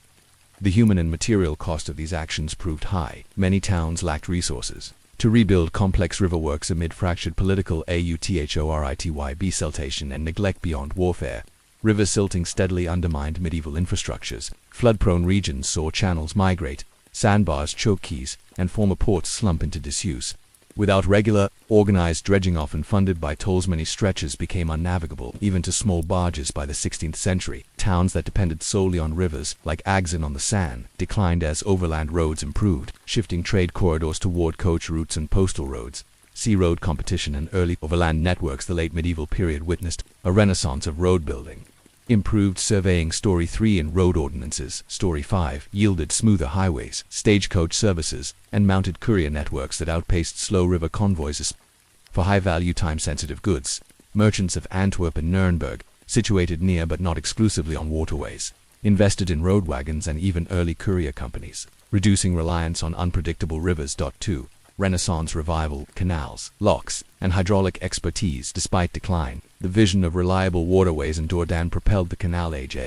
The human and material cost of these actions proved high. Many towns lacked resources to rebuild complex riverworks amid fractured political authority siltation and neglect beyond warfare. River silting steadily undermined medieval infrastructures. Flood-prone regions saw channels migrate, sandbars choke quays, and former ports slump into disuse. Without regular, Organized dredging, often funded by tolls, many stretches became unnavigable, even to small barges, by the 16th century. Towns that depended solely on rivers, like Agson on the Seine, declined as overland roads improved, shifting trade corridors toward coach routes and postal roads. Sea road competition and early overland networks. The late medieval period witnessed a renaissance of road building. Improved surveying. Story 3 in road ordinances. Story 5 yielded smoother highways, stagecoach services, and mounted courier networks that outpaced slow river convoys. For high-value, time-sensitive goods, merchants of Antwerp and Nuremberg, situated near but not exclusively on waterways, invested in road wagons and even early courier companies, reducing reliance on unpredictable rivers. 2. Renaissance revival. Canals, locks, and hydraulic expertise. Despite decline, the vision of reliable waterways in Doordan propelled the canal age.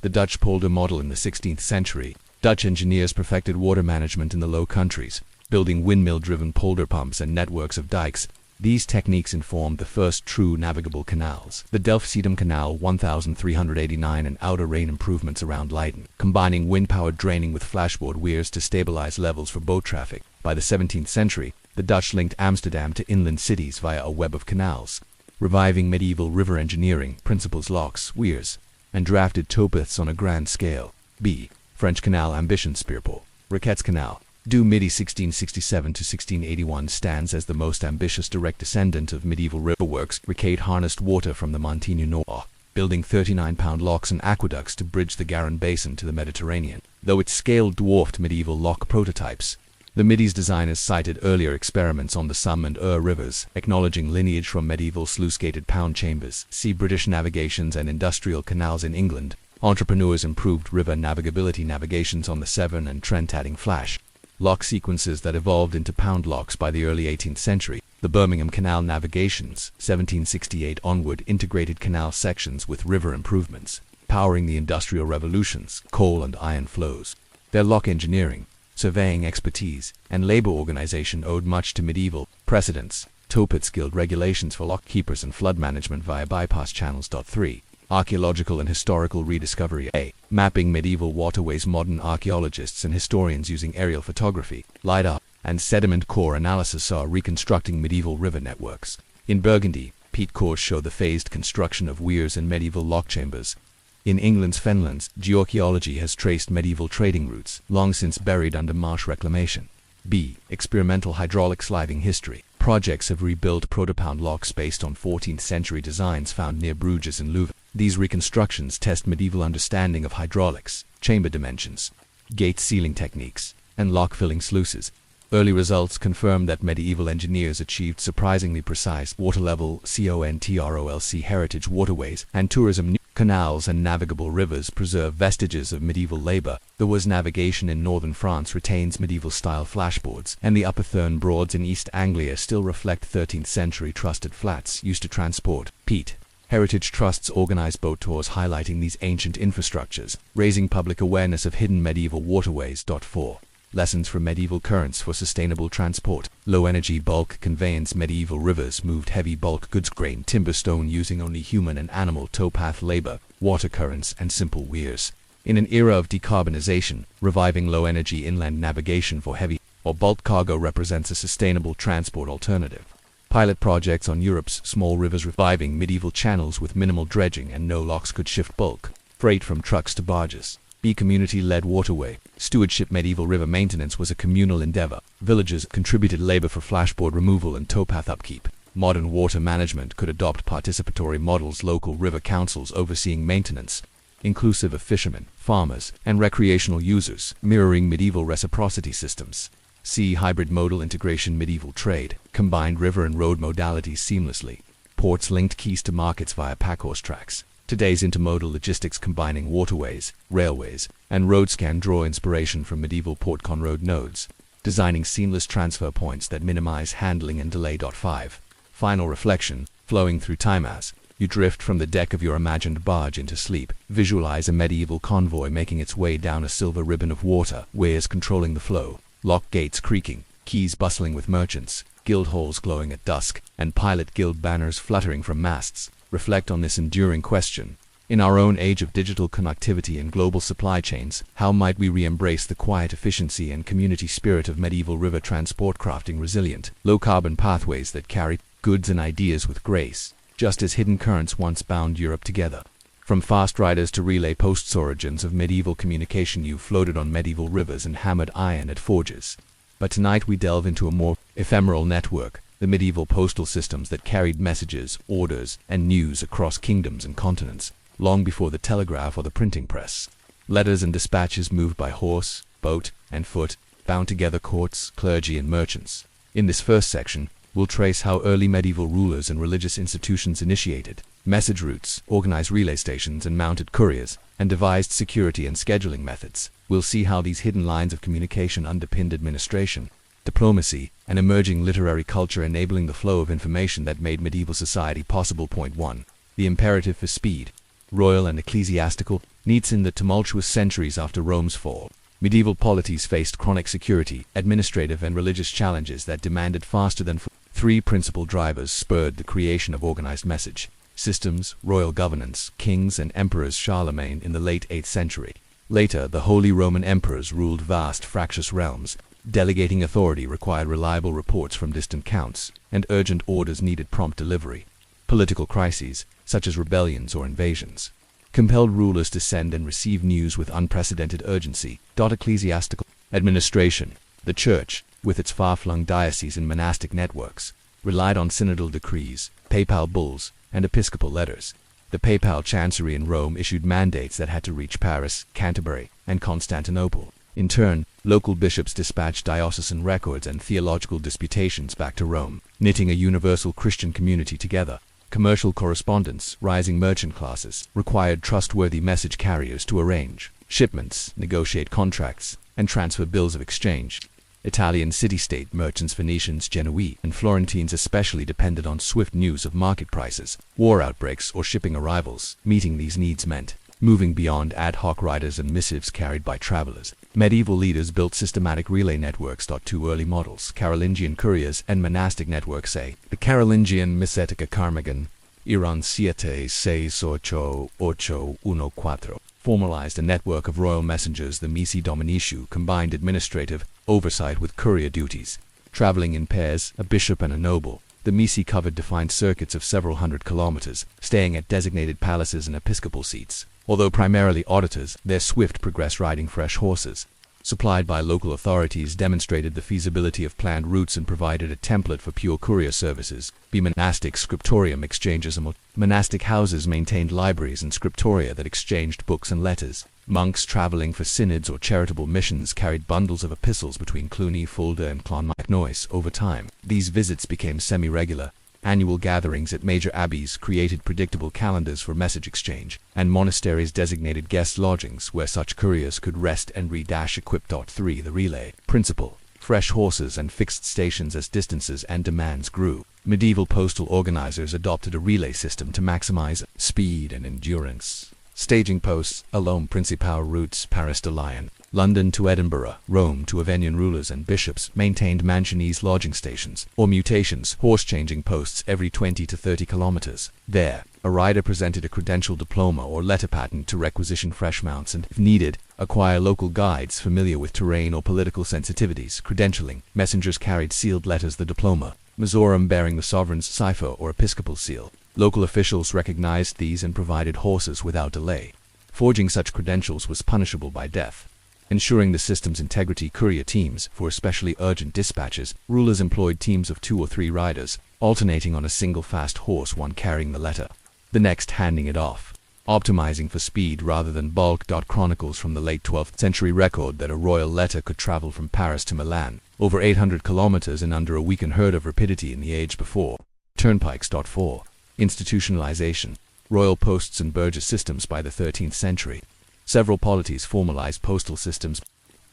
The Dutch polder model. In the 16th century, Dutch engineers perfected water management in the Low Countries, building windmill-driven polder pumps and networks of dikes. These techniques informed the first true navigable canals, the Delft-Schiedam Canal 1389 and outer Rhine improvements around Leiden, combining wind-powered draining with flashboard weirs to stabilize levels for boat traffic. By the 17th century, the Dutch linked Amsterdam to inland cities via a web of canals, reviving medieval river engineering principles, locks, weirs, and drafted towpaths on a grand scale. B. French Canal ambition. Spearpole. Riquette's Canal, due midi 1667 to 1681, stands as the most ambitious direct descendant of medieval river works. Riquette harnessed water from the Montigny Nord, building 39-pound locks and aqueducts to bridge the Garonne basin to the Mediterranean. Though its scale dwarfed medieval lock prototypes, the Midi's designers cited earlier experiments on the Somme and Eure rivers, acknowledging lineage from medieval sluice-gated pound chambers. See British navigations and industrial canals in England. Entrepreneurs improved river navigability. Navigations on the Severn and Trent, adding flash lock sequences that evolved into pound locks by the early 18th century. The Birmingham Canal navigations, 1768 onward, integrated canal sections with river improvements, powering the industrial revolutions, coal and iron flows. Their lock engineering, surveying expertise, and labor organization owed much to medieval precedents. Towpaths guild regulations for lock keepers and flood management via bypass channels. 3. Archaeological and historical rediscovery. A. Mapping medieval waterways. Modern archaeologists and historians using aerial photography, LiDAR, and sediment core analysis are reconstructing medieval river networks. In Burgundy, peat cores show the phased construction of weirs and medieval lock chambers. In England's fenlands, geoarchaeology has traced medieval trading routes, long since buried under marsh reclamation. B. Experimental hydraulic sliving history. Projects have rebuilt protopound locks based on 14th century designs found near Bruges and Leuven. These reconstructions test medieval understanding of hydraulics, chamber dimensions, gate sealing techniques, and lock filling sluices. Early results confirm that medieval engineers achieved surprisingly precise water-level control. Heritage waterways and tourism. Canals and navigable rivers preserve vestiges of medieval labor. There was navigation in northern France retains medieval-style flashboards, and the Upper Thurn Broads in East Anglia still reflect 13th century trusted flats used to transport peat. Heritage trusts organize boat tours highlighting these ancient infrastructures, raising public awareness of hidden medieval waterways. 4. Lessons from medieval currents for sustainable transport. Low-energy bulk conveyance. Medieval rivers moved heavy bulk goods, grain, timber, stone, using only human and animal towpath labor, water currents, and simple weirs. In an era of decarbonization, reviving low-energy inland navigation for heavy or bulk cargo represents a sustainable transport alternative. Pilot projects on Europe's small rivers. Reviving medieval channels with minimal dredging and no locks could shift bulk freight from trucks to barges. B. Community-led waterway stewardship. Medieval river maintenance was a communal endeavor. Villages contributed labor for flashboard removal and towpath upkeep. Modern water management could adopt participatory models. Local river councils overseeing maintenance, inclusive of fishermen, farmers, and recreational users, mirroring medieval reciprocity systems. C. Hybrid modal integration. Medieval trade combined river and road modalities seamlessly. Ports linked keys to markets via packhorse tracks. Today's intermodal logistics combining waterways, railways, and roads can draw inspiration from medieval port-con-road nodes, designing seamless transfer points that minimize handling and delay. 5. Final reflection. Flowing through time. As you drift from the deck of your imagined barge into sleep, visualize a medieval convoy making its way down a silver ribbon of water, weirs controlling the flow, lock gates creaking, quays bustling with merchants, guild halls glowing at dusk, and pilot guild banners fluttering from masts. Reflect on this enduring question. In our own age of digital connectivity and global supply chains, how might we re-embrace the quiet efficiency and community spirit of medieval river transport, crafting resilient, low-carbon pathways that carry goods and ideas with grace, just as hidden currents once bound Europe together? From fast riders to relay posts, origins of medieval communication, you floated on medieval rivers and hammered iron at forges. But tonight we delve into a more ephemeral network, the medieval postal systems that carried messages, orders, and news across kingdoms and continents, long before the telegraph or the printing press. Letters and dispatches moved by horse, boat, and foot, bound together courts, clergy, and merchants. In this first section, we'll trace how early medieval rulers and religious institutions initiated message routes, organized relay stations, and mounted couriers, and devised security and scheduling methods. We'll see how these hidden lines of communication underpinned administration, diplomacy, and emerging literary culture, enabling the flow of information that made medieval society possible. Point 1. The imperative for speed. Royal and ecclesiastical needs. In the tumultuous centuries after Rome's fall, medieval polities faced chronic security, administrative, and religious challenges that demanded faster than three principal drivers spurred the creation of organized message systems: royal governance, kings and emperors. Charlemagne in the late 8th century. Later, the Holy Roman Emperors ruled vast, fractious realms. Delegating authority required reliable reports from distant counts, and urgent orders needed prompt delivery. Political crises, such as rebellions or invasions, compelled rulers to send and receive news with unprecedented urgency. Ecclesiastical administration. The Church, with its far-flung dioceses and monastic networks, relied on synodal decrees, papal bulls, and episcopal letters. The papal chancery in Rome issued mandates that had to reach Paris, Canterbury, and Constantinople. In turn, local bishops dispatched diocesan records and theological disputations back to Rome, knitting a universal Christian community together. Commercial correspondence, rising merchant classes, required trustworthy message carriers to arrange shipments, negotiate contracts, and transfer bills of exchange. Italian city-state merchants, Venetians, Genoese, and Florentines especially depended on swift news of market prices, war outbreaks, or shipping arrivals. Meeting these needs meant moving beyond ad hoc riders and missives carried by travelers. Medieval leaders built systematic relay networks. Two early models, Carolingian couriers and monastic networks. The Carolingian Missetica Carmagan, Eran 7-6-8-8-1-4, formalized a network of royal messengers. The Missi Dominiciu combined administrative oversight with courier duties. Traveling in pairs, a bishop and a noble, the Missi covered defined circuits of several hundred kilometers, staying at designated palaces and episcopal seats. Although primarily auditors, their swift progress riding fresh horses, supplied by local authorities, demonstrated the feasibility of planned routes and provided a template for pure courier services. Monastic scriptorium exchanges. Monastic houses maintained libraries and scriptoria that exchanged books and letters. Monks traveling for synods or charitable missions carried bundles of epistles between Cluny, Fulda, and Clonmacnoise. Over time, these visits became semi-regular. Annual gatherings at major abbeys created predictable calendars for message exchange, and monasteries designated guest lodgings where such couriers could rest and read. Equip. 3. The relay principle. Fresh horses and fixed stations. As distances and demands grew, medieval postal organizers adopted a relay system to maximize speed and endurance. Staging posts along principal routes: Paris to Lyon, London to Edinburgh, Rome to Avignon. Rulers and bishops maintained mansionese lodging stations, or mutations, horse-changing posts every 20 to 30 kilometers. There, a rider presented a credential diploma or letter patent to requisition fresh mounts and, if needed, acquire local guides familiar with terrain or political sensitivities. Credentialing. Messengers carried sealed letters, the diploma, Mazorum bearing the sovereign's cipher or episcopal seal. Local officials recognized these and provided horses without delay. Forging such credentials was punishable by death. Ensuring the system's integrity, courier teams, for especially urgent dispatches, rulers employed teams of 2 or 3 riders, alternating on a single fast horse, one carrying the letter, the next handing it off, optimizing for speed rather than bulk. Chronicles from the late 12th century record that a royal letter could travel from Paris to Milan, over 800 kilometers in under a week, unheard of rapidity in the age before. Turnpikes. 4. Institutionalization. Royal posts and burgess systems. By the 13th century, several polities formalized postal systems.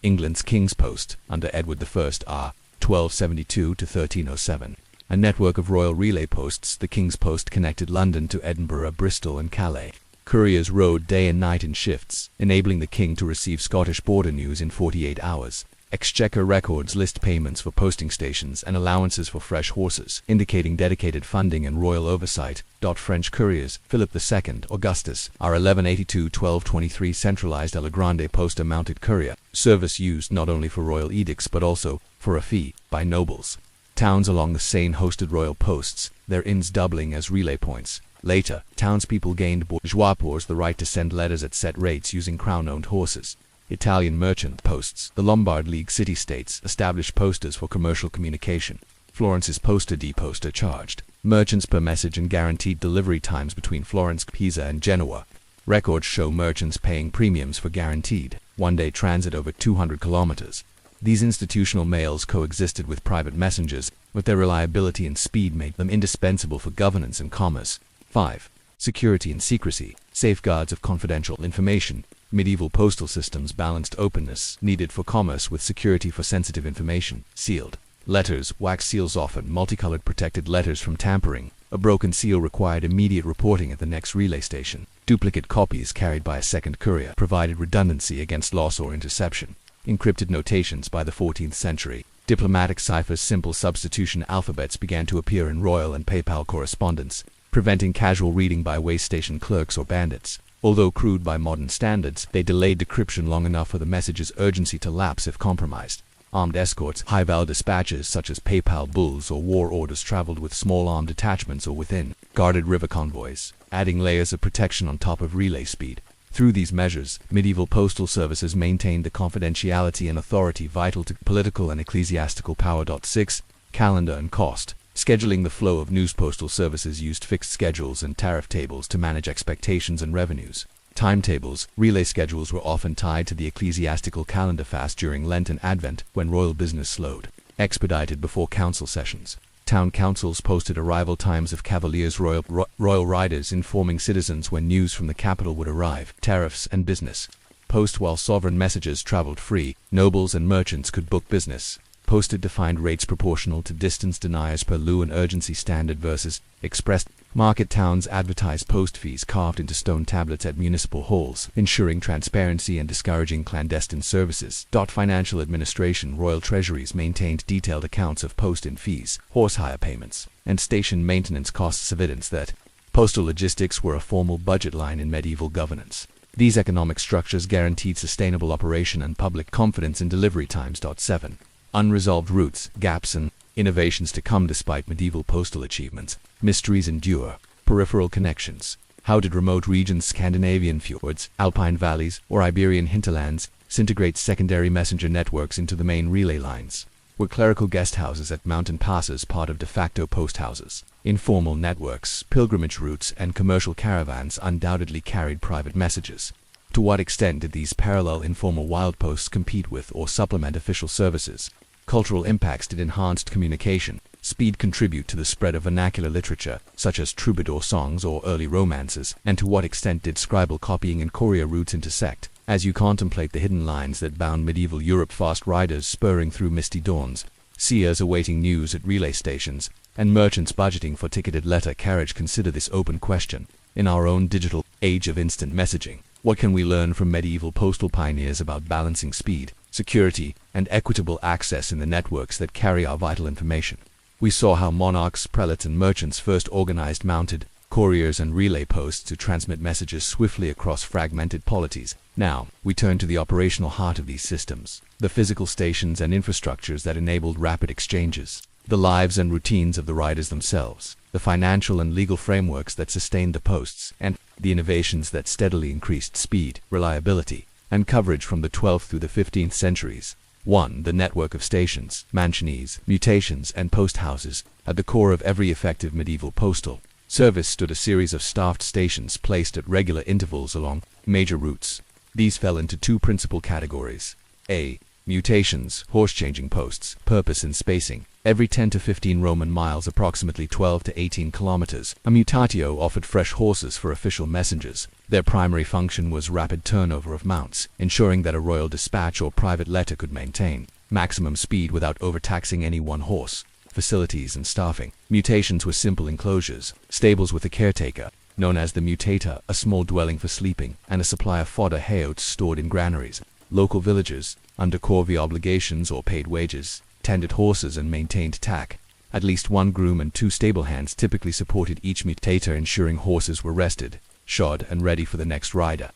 England's King's Post, under Edward I, R. 1272 to 1307. A network of royal relay posts. The King's Post connected London to Edinburgh, Bristol, and Calais. Couriers rode day and night in shifts, enabling the king to receive Scottish border news in 48 hours. Exchequer records list payments for posting stations and allowances for fresh horses, indicating dedicated funding and royal oversight. French couriers, Philip II, Augustus, R. 1182-1223 centralized El Grande Posta mounted courier, service used not only for royal edicts but also, for a fee, by nobles. Towns along the Seine hosted royal posts, their inns doubling as relay points. Later, townspeople gained bourgeois the right to send letters at set rates using crown-owned horses. Italian merchant posts, the Lombard League city-states, established postas for commercial communication. Florence's Posta di Posta charged merchants per message and guaranteed delivery times between Florence, Pisa, and Genoa. Records show merchants paying premiums for guaranteed, one-day transit over 200 kilometers. These institutional mails coexisted with private messengers, but their reliability and speed made them indispensable for governance and commerce. 5. Security and secrecy, safeguards of confidential information. Medieval postal systems balanced openness needed for commerce with security for sensitive information. Sealed letters, wax seals often multicolored protected letters from tampering. A broken seal required immediate reporting at the next relay station. Duplicate copies carried by a second courier provided redundancy against loss or interception. Encrypted notations by the 14th century. Diplomatic ciphers, simple substitution alphabets began to appear in royal and papal correspondence, preventing casual reading by way station clerks or bandits. Although crude by modern standards, they delayed decryption long enough for the message's urgency to lapse if compromised. Armed escorts, high-val dispatches such as papal bulls or war orders traveled with small armed detachments or within guarded river convoys, adding layers of protection on top of relay speed. Through these measures, medieval postal services maintained the confidentiality and authority vital to political and ecclesiastical power. 6. Calendar and cost. Scheduling the flow of news. Postal services used fixed schedules and tariff tables to manage expectations and revenues. Timetables, relay schedules were often tied to the ecclesiastical calendar fast during Lent and Advent when royal business slowed. Expedited before council sessions. Town councils posted arrival times of cavaliers, royal riders, informing citizens when news from the capital would arrive. Tariffs and business. Post while sovereign messages traveled free, nobles and merchants could book business. Posted defined rates proportional to distance. Deniers per lieu and urgency standard versus express. Market towns advertised post fees carved into stone tablets at municipal halls, ensuring transparency and discouraging clandestine services. Financial administration. Royal treasuries maintained detailed accounts of post-in fees, horse hire payments, and station maintenance costs, evidence that postal logistics were a formal budget line in medieval governance. These economic structures guaranteed sustainable operation and public confidence in delivery times. 7. Unresolved roots, gaps, and innovations to come. Despite medieval postal achievements, mysteries endure. Peripheral connections. How did remote regions, Scandinavian fjords, Alpine valleys, or Iberian hinterlands, integrate secondary messenger networks into the main relay lines? Were clerical guest houses at mountain passes part of de facto post houses? Informal networks, pilgrimage routes, and commercial caravans undoubtedly carried private messages. To what extent did these parallel informal wild posts compete with or supplement official services? Cultural impacts. Did enhanced communication speed contribute to the spread of vernacular literature, such as troubadour songs or early romances? And to what extent did scribal copying and courier routes intersect? As you contemplate the hidden lines that bound medieval Europe, fast riders spurring through misty dawns, seers awaiting news at relay stations, and merchants budgeting for ticketed letter carriage, consider this open question. In our own digital age of instant messaging, what can we learn from medieval postal pioneers about balancing speed, security, and equitable access in the networks that carry our vital information? We saw how monarchs, prelates, and merchants first organized mounted couriers and relay posts to transmit messages swiftly across fragmented polities. Now, we turn to the operational heart of these systems, the physical stations and infrastructures that enabled rapid exchanges, the lives and routines of the riders themselves, the financial and legal frameworks that sustained the posts, and the innovations that steadily increased speed, reliability, and coverage from the 12th through the 15th centuries. 1. The network of stations, mansionnees, mutations, and post houses. At the core of every effective medieval postal service stood a series of staffed stations placed at regular intervals along major routes. These fell into two principal categories. A. Mutations, horse-changing posts, purpose and spacing. Every 10 to 15 Roman miles, approximately 12 to 18 kilometers, a mutatio offered fresh horses for official messengers. Their primary function was rapid turnover of mounts, ensuring that a royal dispatch or private letter could maintain maximum speed without overtaxing any one horse. Facilities and staffing. Mutations were simple enclosures, stables with a caretaker, known as the mutator, a small dwelling for sleeping, and a supply of fodder hay oats stored in granaries. Local villagers, under corvée obligations or paid wages, tended horses and maintained tack. At least one groom and 2 stable hands typically supported each mutator, ensuring horses were rested, shod, and ready for the next rider.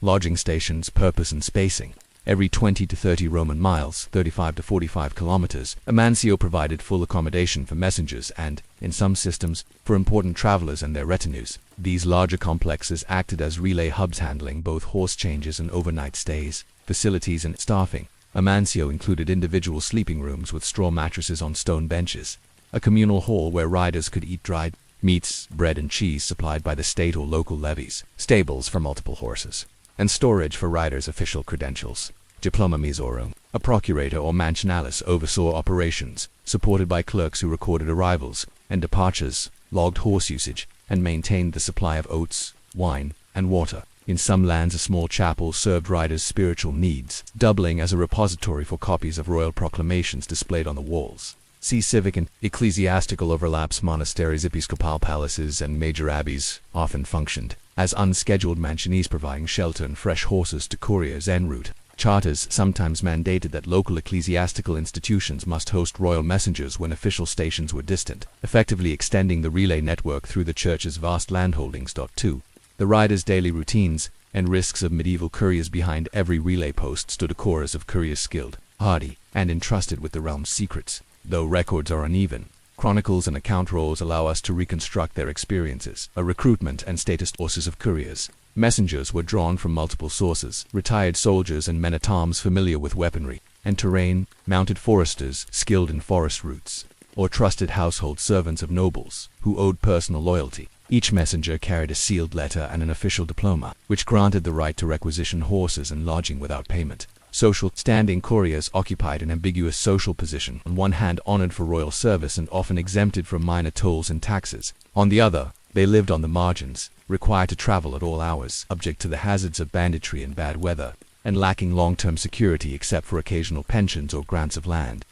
Lodging stations, purpose and spacing. Every 20 to 30 Roman miles, 35 to 45 kilometers, a mancio provided full accommodation for messengers and, in some systems, for important travelers and their retinues. These larger complexes acted as relay hubs, handling both horse changes and overnight stays, facilities and staffing. A mancio included individual sleeping rooms with straw mattresses on stone benches, a communal hall where riders could eat dried meats, bread and cheese supplied by the state or local levies, stables for multiple horses, and storage for riders' official credentials. Diploma misorum. A procurator or mansionalis oversaw operations, supported by clerks who recorded arrivals and departures, logged horse usage, and maintained the supply of oats, wine, and water. In some lands, a small chapel served riders' spiritual needs, doubling as a repository for copies of royal proclamations displayed on the walls. See civic and ecclesiastical overlaps. Monasteries, episcopal palaces, and major abbeys often functioned as unscheduled mansionees, providing shelter and fresh horses to couriers en route. Charters sometimes mandated that local ecclesiastical institutions must host royal messengers when official stations were distant, effectively extending the relay network through the church's vast landholdings. 2. The riders' daily routines and risks of medieval couriers. Behind every relay post stood a chorus of couriers skilled, hardy, and entrusted with the realm's secrets. Though records are uneven, chronicles and account rolls allow us to reconstruct their experiences. A recruitment and status sources of couriers. Messengers were drawn from multiple sources: retired soldiers and men-at-arms familiar with weaponry and terrain, mounted foresters skilled in forest routes, or trusted household servants of nobles who owed personal loyalty. Each messenger carried a sealed letter and an official diploma, which granted the right to requisition horses and lodging without payment. Social standing. Couriers occupied an ambiguous social position, on one hand honored for royal service and often exempted from minor tolls and taxes. On the other, they lived on the margins, required to travel at all hours, subject to the hazards of banditry and bad weather, and lacking long-term security except for occasional pensions or grants of land.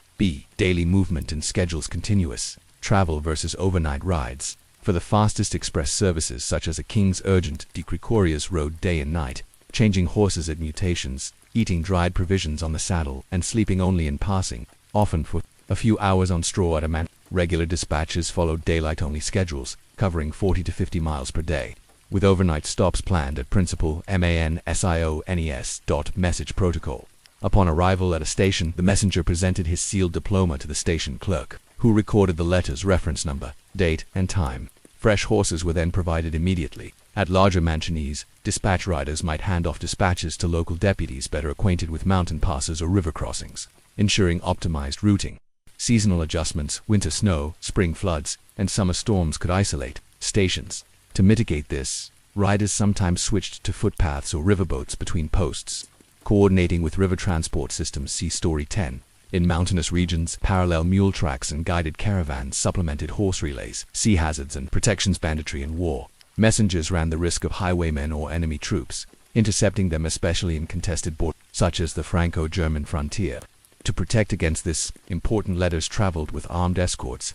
Daily movement and schedules. Continuous travel versus overnight rides. For the fastest express services such as a king's urgent decree, couriers rode day and night, changing horses at mutations, eating dried provisions on the saddle, and sleeping only in passing, often for a few hours on straw at a man. Regular dispatches followed daylight-only schedules, covering 40 to 50 miles per day, with overnight stops planned at principal mansiones. Message protocol. Upon arrival at a station, the messenger presented his sealed diploma to the station clerk, who recorded the letter's reference number, date, and time. Fresh horses were then provided immediately. At larger mansionees, dispatch riders might hand off dispatches to local deputies better acquainted with mountain passes or river crossings, ensuring optimized routing. Seasonal adjustments, winter snow, spring floods, and summer storms could isolate stations. To mitigate this, riders sometimes switched to footpaths or riverboats between posts, coordinating with river transport systems. See Story 10. In mountainous regions, parallel mule tracks and guided caravans supplemented horse relays. Sea hazards and protections. Banditry and war. Messengers ran the risk of highwaymen or enemy troops, intercepting them especially in contested borders, such as the Franco-German frontier. To protect against this, important letters traveled with armed escorts.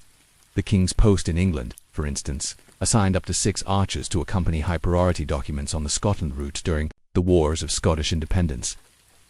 The King's Post in England, for instance, assigned up to 6 archers to accompany high-priority documents on the Scotland route during the Wars of Scottish Independence.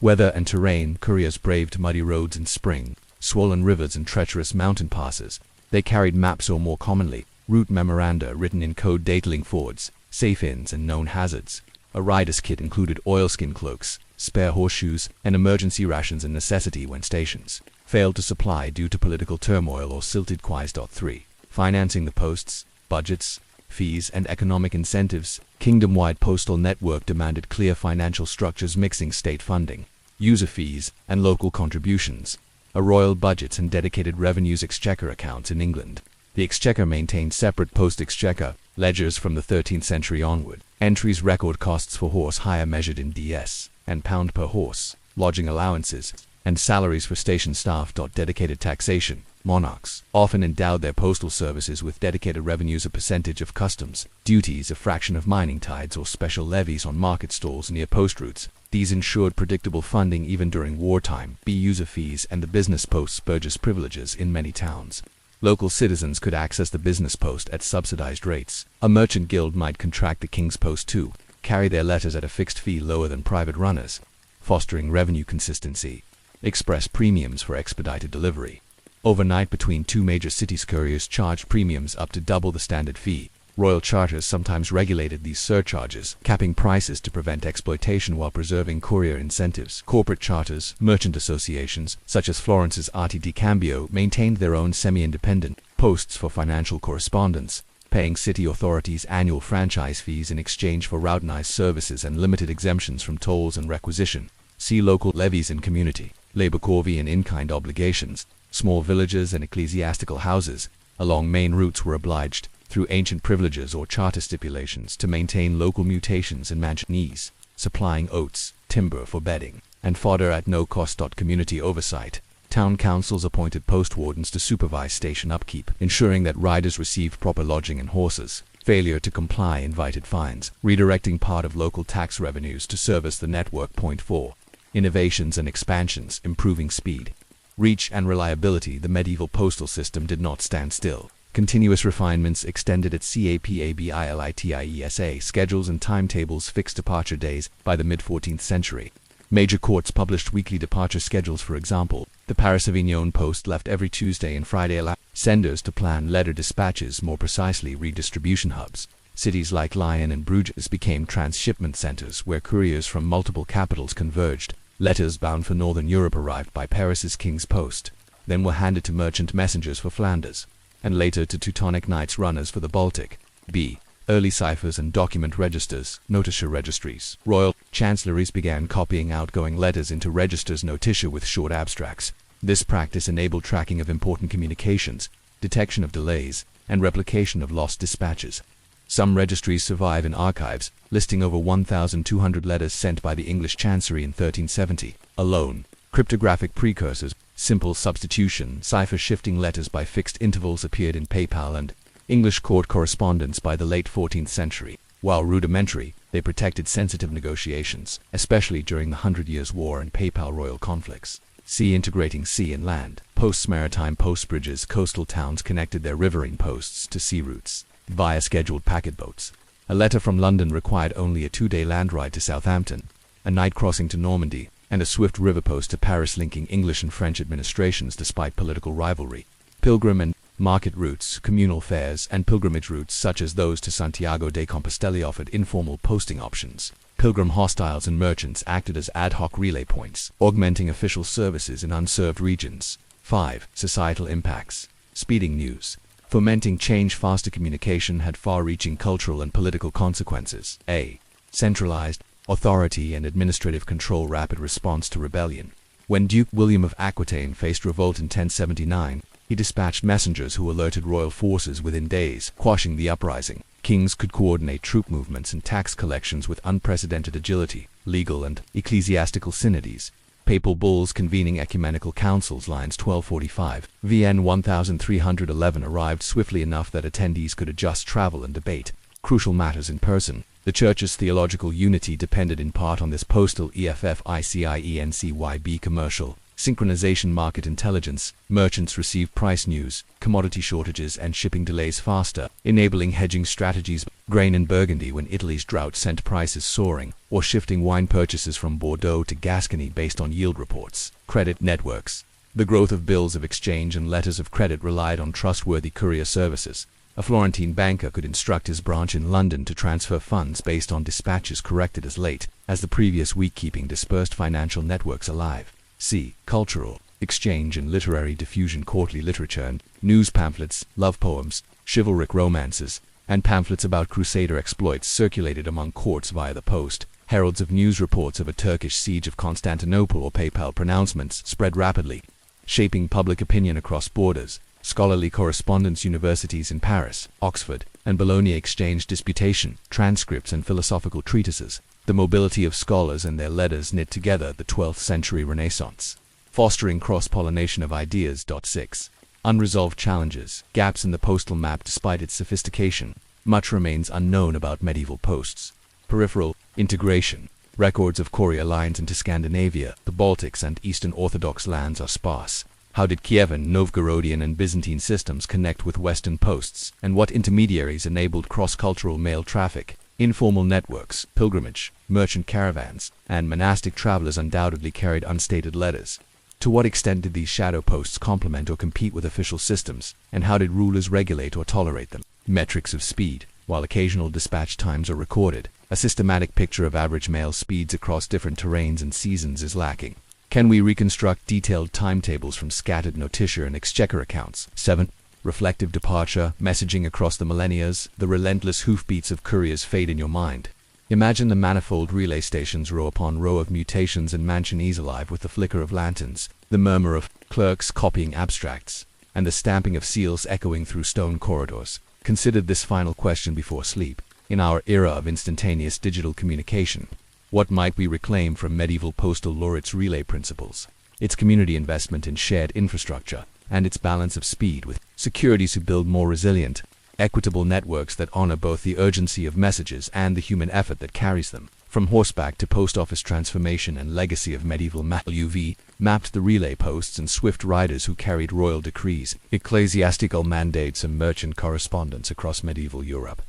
Weather and terrain. Couriers braved muddy roads in spring, swollen rivers and treacherous mountain passes. They carried maps or, more commonly, route memoranda written in code detailing fords, safe inns, and known hazards. A rider's kit included oilskin cloaks, spare horseshoes, and emergency rations, a necessity when stations failed to supply due to political turmoil or silted quays. 3. Financing the posts, budgets, fees, and economic incentives. Kingdom-wide postal network demanded clear financial structures mixing state funding, user fees, and local contributions. A royal budget and dedicated revenues exchequer accounts. In England, the exchequer maintained separate post-exchequer ledgers from the 13th century onward. Entries record costs for horse hire measured in DS and pound per horse, lodging allowances, and salaries for station staff. Dedicated taxation. Monarchs often endowed their postal services with dedicated revenues, a percentage of customs duties, a fraction of mining tides, or special levies on market stalls near post routes. These ensured predictable funding even during wartime. User fees and the business post's Burgess privileges. In many towns, local citizens could access the business post at subsidized rates. A merchant guild might contract the King's Post to carry their letters at a fixed fee lower than private runners. fostering revenue consistency. Express premiums for expedited delivery. Overnight between two major cities, couriers charged premiums up to double the standard fee. Royal charters sometimes regulated these surcharges, capping prices to prevent exploitation while preserving courier incentives. Corporate charters, merchant associations, such as Florence's Arte di Cambio, maintained their own semi-independent posts for financial correspondence, paying city authorities annual franchise fees in exchange for routinized services and limited exemptions from tolls and requisition. See local levies and community, labor corvée and in-kind obligations. Small villages and ecclesiastical houses along main routes were obliged, through ancient privileges or charter stipulations, to maintain local mutations and mansionese, supplying oats, timber for bedding, and fodder at no cost. Community oversight. Town councils appointed post wardens to supervise station upkeep, ensuring that riders received proper lodging and horses. Failure to comply invited fines, redirecting part of local tax revenues to service the network. Point 4. Innovations and expansions, improving speed, reach, and reliability. The medieval postal system did not stand still. Continuous refinements extended its CAPABILITIESA schedules and timetables, fixed departure days. By the mid-14th century, major courts published weekly departure schedules. For example, the Paris Avignon Post left every Tuesday and Friday, allowing senders to plan letter dispatches more precisely. Redistribution hubs. Cities like Lyon and Bruges became transshipment centers where couriers from multiple capitals converged. Letters bound for Northern Europe arrived by Paris's King's Post, then were handed to merchant messengers for Flanders, and later to Teutonic Knights runners for the Baltic. B. Early ciphers and document registers, notitia registries. Royal chancelleries began copying outgoing letters into registers notitia with short abstracts. This practice enabled tracking of important communications, detection of delays, and replication of lost dispatches. Some registries survive in archives, listing over 1,200 letters sent by the English Chancery in 1370 alone. Cryptographic precursors, simple substitution, cipher shifting letters by fixed intervals appeared in papal and English court correspondence by the late 14th century. While rudimentary, they protected sensitive negotiations, especially during the Hundred Years' War and papal royal conflicts. C. Integrating sea and land. Posts. Maritime post bridges. Coastal towns connected their riverine posts to sea routes via scheduled packet boats. A letter from London required only a 2-day land ride to Southampton, a night crossing to Normandy, and a swift river post to Paris, linking English and French administrations despite political rivalry. Pilgrim and market routes. Communal fairs and pilgrimage routes such as those to Santiago de Compostela offered informal posting options. Pilgrim hostiles and merchants acted as ad hoc relay points, augmenting official services in unserved regions. 5. Societal impacts. Speeding news. Fomenting change. Faster communication had far-reaching cultural and political consequences. A. Centralized authority and administrative control. Rapid response to rebellion. When Duke William of Aquitaine faced revolt in 1079, he dispatched messengers who alerted royal forces within days, quashing the uprising. Kings could coordinate troop movements and tax collections with unprecedented agility. Legal and ecclesiastical synodies. Papal bulls convening ecumenical councils. Lines 1245. VN 1311 arrived swiftly enough that attendees could adjust travel and debate crucial matters in person. The Church's theological unity depended in part on this postal EFFICIENCYB commercial synchronization. Market intelligence. Merchants received price news, commodity shortages and shipping delays faster, enabling hedging strategies. Grain in Burgundy when Italy's drought sent prices soaring, or shifting wine purchases from Bordeaux to Gascony based on yield reports. Credit networks. The growth of bills of exchange and letters of credit relied on trustworthy courier services. A Florentine banker could instruct his branch in London to transfer funds based on dispatches corrected as late as the previous week, keeping dispersed financial networks alive. C. Cultural exchange and literary diffusion. Courtly literature and news pamphlets, love poems, chivalric romances, and pamphlets about crusader exploits circulated among courts via the post. Heralds of news reports of a Turkish siege of Constantinople or papal pronouncements spread rapidly, shaping public opinion across borders. Scholarly correspondence. Universities in Paris, Oxford, and Bologna exchanged disputation, transcripts, and philosophical treatises. The mobility of scholars and their letters knit together the 12th century Renaissance, fostering cross-pollination of ideas. 6. Unresolved challenges. Gaps in the postal map. Despite its sophistication, much remains unknown about medieval posts. Peripheral integration. Records of courier lines into Scandinavia, the Baltics, and Eastern Orthodox lands are sparse. How did Kievan, Novgorodian, and Byzantine systems connect with Western posts, and what intermediaries enabled cross-cultural mail traffic? Informal networks, pilgrimage, merchant caravans, and monastic travelers undoubtedly carried unstated letters. To what extent did these shadow posts complement or compete with official systems, and how did rulers regulate or tolerate them? Metrics of speed. While occasional dispatch times are recorded, a systematic picture of average mail speeds across different terrains and seasons is lacking. Can we reconstruct detailed timetables from scattered notitia and exchequer accounts? 7. Reflective departure, messaging across the millennias, the relentless hoofbeats of couriers fade in your mind. Imagine the manifold relay stations row upon row of mutations and mansionese alive with the flicker of lanterns, the murmur of clerks copying abstracts, and the stamping of seals echoing through stone corridors. Consider this final question before sleep. In our era of instantaneous digital communication, what might we reclaim from medieval postal laureates' relay principles? Its community investment in shared infrastructure, and its balance of speed with securities who build more resilient, equitable networks that honor both the urgency of messages and the human effort that carries them. From horseback to post office transformation and legacy of medieval UV mapped the relay posts and swift riders who carried royal decrees, ecclesiastical mandates and merchant correspondence across medieval Europe.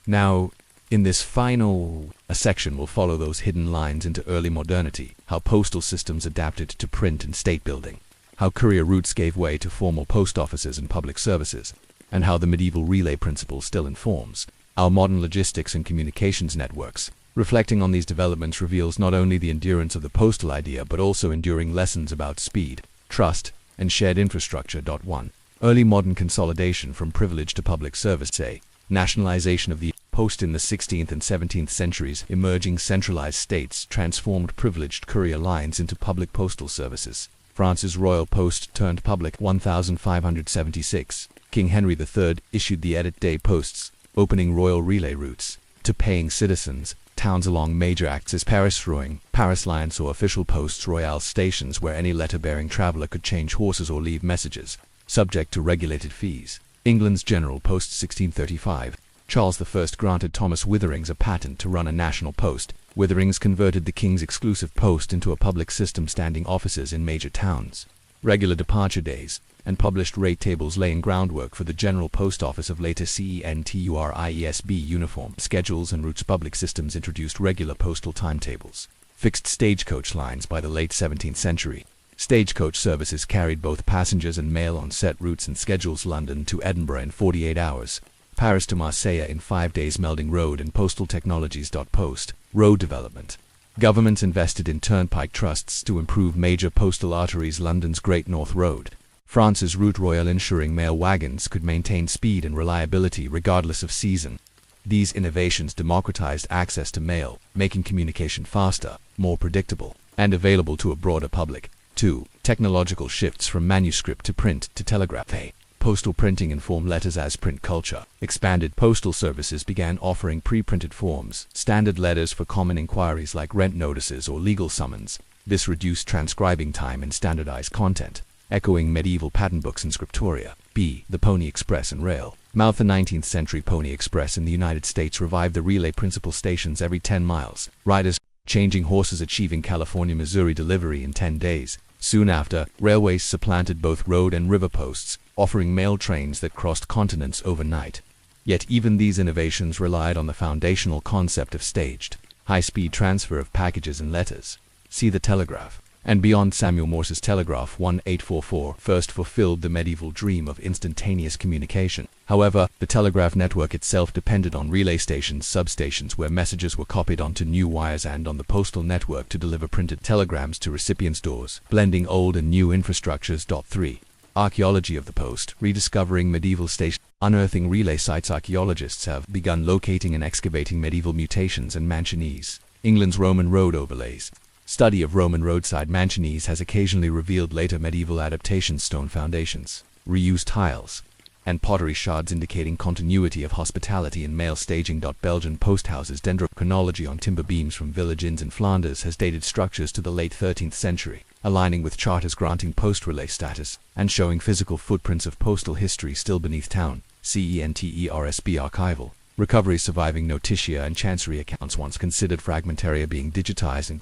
Now, in this final section will follow those hidden lines into early modernity, how postal systems adapted to print and state building, how courier routes gave way to formal post offices and public services, and how the medieval relay principle still informs our modern logistics and communications networks. Reflecting on these developments reveals not only the endurance of the postal idea but also enduring lessons about speed, trust, and shared infrastructure. 1. Early modern consolidation from privilege to public service. Say, nationalization of the post in the 16th and 17th centuries. Emerging centralized states transformed privileged courier lines into public postal services. France's royal post turned public 1576. King Henry III issued the Edit Day posts, opening royal relay routes to paying citizens. Towns along major axes, Paris Rouen, Paris Lines or official posts royal stations where any letter-bearing traveler could change horses or leave messages, subject to regulated fees. England's General Post 1635. Charles I granted Thomas Witherings a patent to run a national post. Witherings converted the king's exclusive post into a public system standing offices in major towns. Regular departure days and published rate tables laying groundwork for the General Post Office of later CENTURIESB uniform schedules and routes. Public systems introduced regular postal timetables. Fixed stagecoach lines. By the late 17th century, stagecoach services carried both passengers and mail on set routes and schedules. London to Edinburgh in 48 hours. Paris to Marseille in 5 days, melding road and postal technologies. Post road development. Governments invested in turnpike trusts to improve major postal arteries. London's Great North Road, France's Route Royale, ensuring mail wagons could maintain speed and reliability regardless of season. These innovations democratized access to mail, making communication faster, more predictable, and available to a broader public. 2. Technological shifts from manuscript to print to telegraph. Postal printing informed letters as print culture. Expanded postal services began offering pre-printed forms, standard letters for common inquiries like rent notices or legal summons. This reduced transcribing time and standardized content, echoing medieval pattern books and scriptoria. B. The Pony Express and Rail. Mouth. The 19th century Pony Express in the United States revived the relay principle. Stations every 10 miles. Riders changing horses, achieving California, Missouri delivery in 10 days. Soon after, railways supplanted both road and river posts, offering mail trains that crossed continents overnight. Yet even these innovations relied on the foundational concept of staged, high-speed transfer of packages and letters. See the telegraph. And beyond, Samuel Morse's telegraph 1844 first fulfilled the medieval dream of instantaneous communication. However, the telegraph network itself depended on relay stations, substations where messages were copied onto new wires, and on the postal network to deliver printed telegrams to recipients' doors, blending old and new infrastructures. 3. Archaeology of the post, rediscovering medieval stations. Unearthing relay sites. Archaeologists have begun locating and excavating medieval mutations and mansionese. England's Roman road overlays. Study of Roman roadside mansionese has occasionally revealed later medieval adaptations. Stone foundations, reused tiles, and pottery shards indicating continuity of hospitality and mail staging. Belgian post houses. Dendrochronology on timber beams from village inns in Flanders has dated structures to the late 13th century, aligning with charters granting post relay status, and showing physical footprints of postal history still beneath town. CENTERSB archival. Recoveries surviving notitia and chancery accounts once considered fragmentary are being digitized and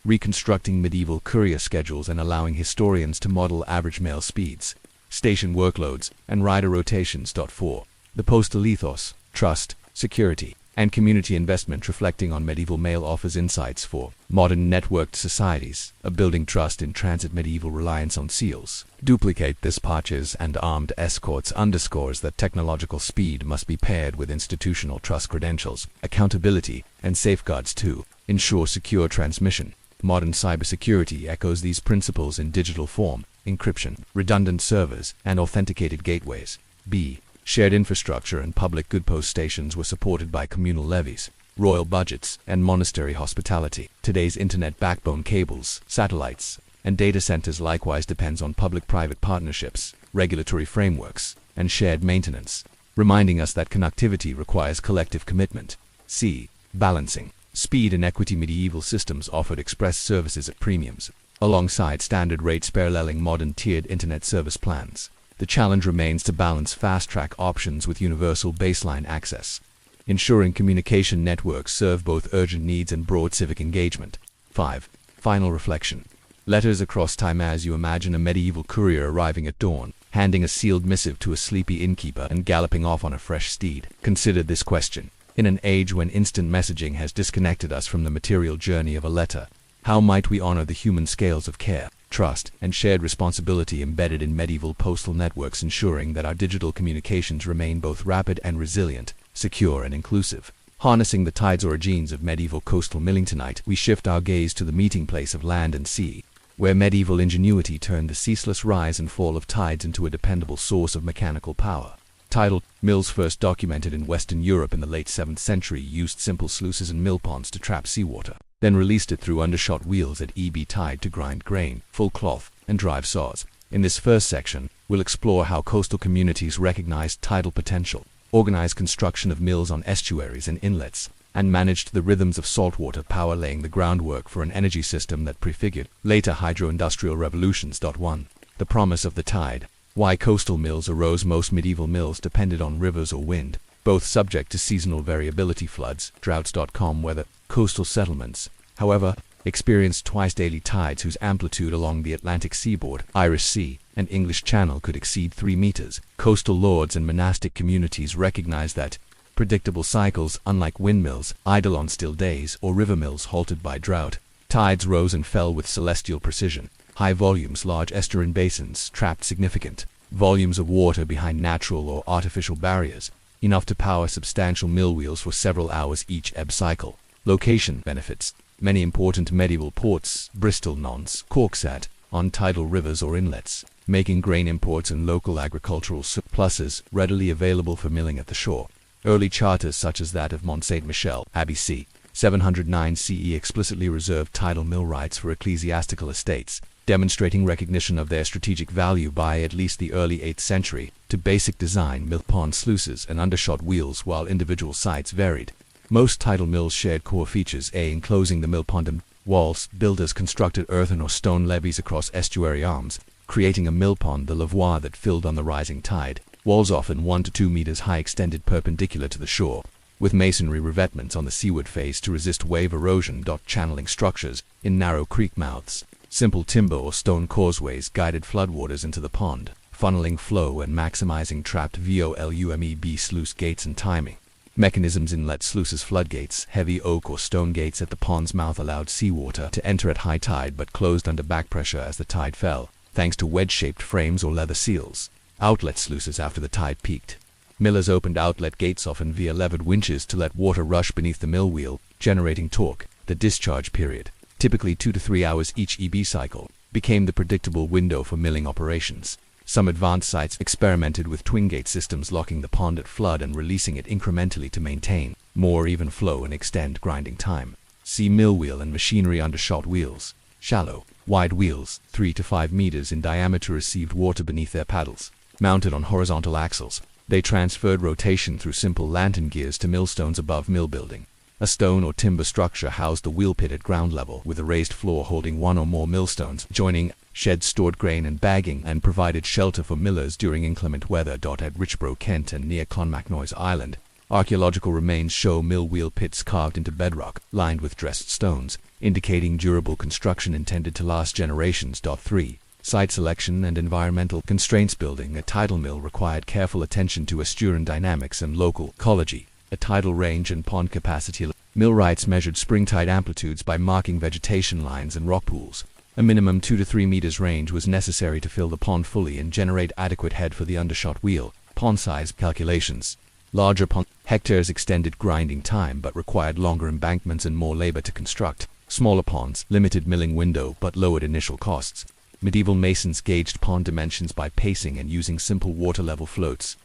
reconstructing medieval courier schedules and allowing historians to model average mail speeds, station workloads, and rider rotations. 4. The postal ethos, trust, security. and community investment reflecting on medieval mail offers insights for modern networked societies, a building trust in transit medieval reliance on seals. Duplicate dispatches and armed escorts underscores that technological speed must be paired with institutional trust credentials, accountability, and safeguards to ensure secure transmission. Modern cybersecurity echoes these principles in digital form, encryption, redundant servers, and authenticated gateways. B. Shared infrastructure and public good post stations were supported by communal levies, royal budgets, and monastery hospitality. Today's internet backbone cables, satellites, and data centers likewise depends on public-private partnerships, regulatory frameworks, and shared maintenance, reminding us that connectivity requires collective commitment. C. Balancing. Speed and equity. Medieval systems offered express services at premiums, alongside standard rates paralleling modern tiered internet service plans. The challenge remains to balance fast-track options with universal baseline access, ensuring communication networks serve both urgent needs and broad civic engagement. 5. Final reflection. Letters across time. As you imagine a medieval courier arriving at dawn, handing a sealed missive to a sleepy innkeeper and galloping off on a fresh steed, consider this question. In an age when instant messaging has disconnected us from the material journey of a letter, how might we honor the human scales of care, trust, and shared responsibility embedded in medieval postal networks, ensuring that our digital communications remain both rapid and resilient, secure and inclusive? Harnessing the tides origins of medieval coastal milling. Tonight, we shift our gaze to the meeting place of land and sea, where medieval ingenuity turned the ceaseless rise and fall of tides into a dependable source of mechanical power. Tidal mills, first documented in Western Europe in the late 7th century, used simple sluices and mill ponds to trap seawater, then released it through undershot wheels at ebb tide to grind grain, full cloth, and drive saws. In this first section, we'll explore how coastal communities recognized tidal potential, organized construction of mills on estuaries and inlets, and managed the rhythms of saltwater power, laying the groundwork for an energy system that prefigured later hydro-industrial revolutions. 1. The promise of the tide. Why coastal mills arose. Most medieval mills depended on rivers or wind, both subject to seasonal variability, floods, droughts. Weather. Coastal settlements, however, experienced twice daily tides whose amplitude along the Atlantic seaboard, Irish Sea, and English Channel could exceed 3 meters. Coastal lords and monastic communities recognized that predictable cycles, unlike windmills, idle on still days, or river mills halted by drought. Tides rose and fell with celestial precision. High volumes, large estuarine basins, trapped significant volumes of water behind natural or artificial barriers, enough to power substantial mill wheels for several hours each ebb cycle. Location benefits. Many important medieval ports, Bristol, Nantes, Cork, sat on tidal rivers or inlets, making grain imports and local agricultural surpluses readily available for milling at the shore. Early charters such as that of Mont Saint-Michel, Abbey c. 709 CE explicitly reserved tidal mill rights for ecclesiastical estates, demonstrating recognition of their strategic value. By at least the early 8th century, to basic design, mill pond sluices and undershot wheels, while individual sites varied. Most tidal mills shared core features: A. Enclosing the mill pond and walls. Builders constructed earthen or stone levees across estuary arms, creating a mill pond, the lavoir that filled on the rising tide. Walls often 1 to 2 meters high, extended perpendicular to the shore, with masonry revetments on the seaward face to resist wave erosion. Channeling structures in narrow creek mouths. Simple timber or stone causeways guided floodwaters into the pond, funneling flow and maximizing trapped volume. B. Sluice gates and timing. Mechanisms. Inlet sluices, floodgates, heavy oak or stone gates at the pond's mouth allowed seawater to enter at high tide but closed under back pressure as the tide fell, thanks to wedge-shaped frames or leather seals. Outlet sluices after the tide peaked. Millers opened outlet gates, often via levered winches, to let water rush beneath the mill wheel, generating torque. The discharge period, typically 2 to 3 hours each ebb cycle, became the predictable window for milling operations. Some advanced sites experimented with twin-gate systems, locking the pond at flood and releasing it incrementally to maintain more even flow and extend grinding time. See mill wheel and machinery. Undershot wheels. Shallow, wide wheels, 3 to 5 meters in diameter, received water beneath their paddles. Mounted on horizontal axles, they transferred rotation through simple lantern gears to millstones above mill building. A stone or timber structure housed the wheel pit at ground level, with a raised floor holding 1 or more millstones joining. Sheds stored grain and bagging and provided shelter for millers during inclement weather. At Richborough, Kent, and near Clonmacnoise Island, archaeological remains show mill wheel pits carved into bedrock, lined with dressed stones, indicating durable construction intended to last generations. 3. Site selection and environmental constraints. Building a tidal mill required careful attention to estuarine dynamics and local ecology. a tidal range and pond capacity. Millwrights measured spring tide amplitudes by marking vegetation lines and rock pools. A minimum 2 to 3 meters range was necessary to fill the pond fully and generate adequate head for the undershot wheel. Pond size calculations. Larger pond hectares extended grinding time but required longer embankments and more labor to construct. Smaller ponds limited milling window but lowered initial costs. Medieval masons gauged pond dimensions by pacing and using simple water level floats,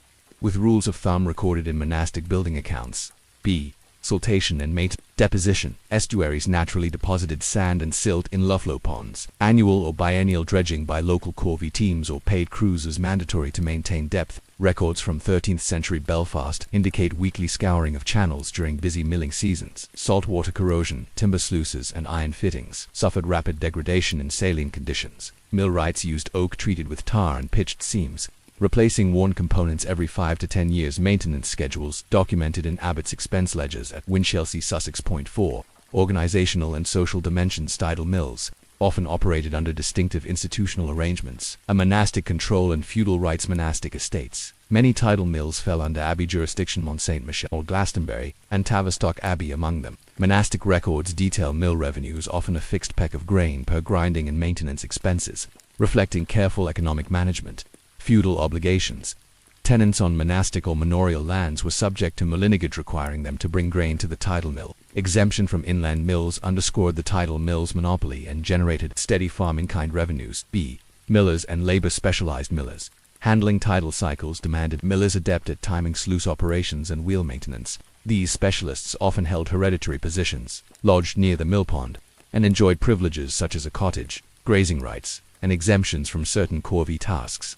with rules of thumb recorded in monastic building accounts. B. Siltation and maintenance. Deposition. Estuaries naturally deposited sand and silt in low-flow ponds. Annual or biennial dredging by local corvée teams or paid crews was mandatory to maintain depth. Records from 13th century Belfast indicate weekly scouring of channels during busy milling seasons. Saltwater corrosion, timber sluices, and iron fittings suffered rapid degradation in saline conditions. Millwrights used oak treated with tar and pitched seams, replacing worn components every 5 to 10 years. Maintenance schedules documented in Abbott's expense ledgers at Winchelsea, Sussex. Point 4. Organizational and social dimensions. Tidal mills often operated under distinctive institutional arrangements, a monastic control and feudal rights. Monastic estates. Many tidal mills fell under abbey jurisdiction. Mont Saint Michel, Glastonbury, and Tavistock Abbey among them. Monastic records detail mill revenues, often a fixed peck of grain per grinding and maintenance expenses, reflecting careful economic management. Feudal obligations. Tenants on monastic or manorial lands were subject to mullinigage, requiring them to bring grain to the tidal mill. Exemption from inland mills underscored the tidal mill's monopoly and generated steady farming-kind revenues. B. Millers and labor. Specialized millers. Handling tidal cycles demanded millers adept at timing sluice operations and wheel maintenance. These specialists often held hereditary positions, lodged near the mill pond, and enjoyed privileges such as a cottage, grazing rights, and exemptions from certain corvée tasks.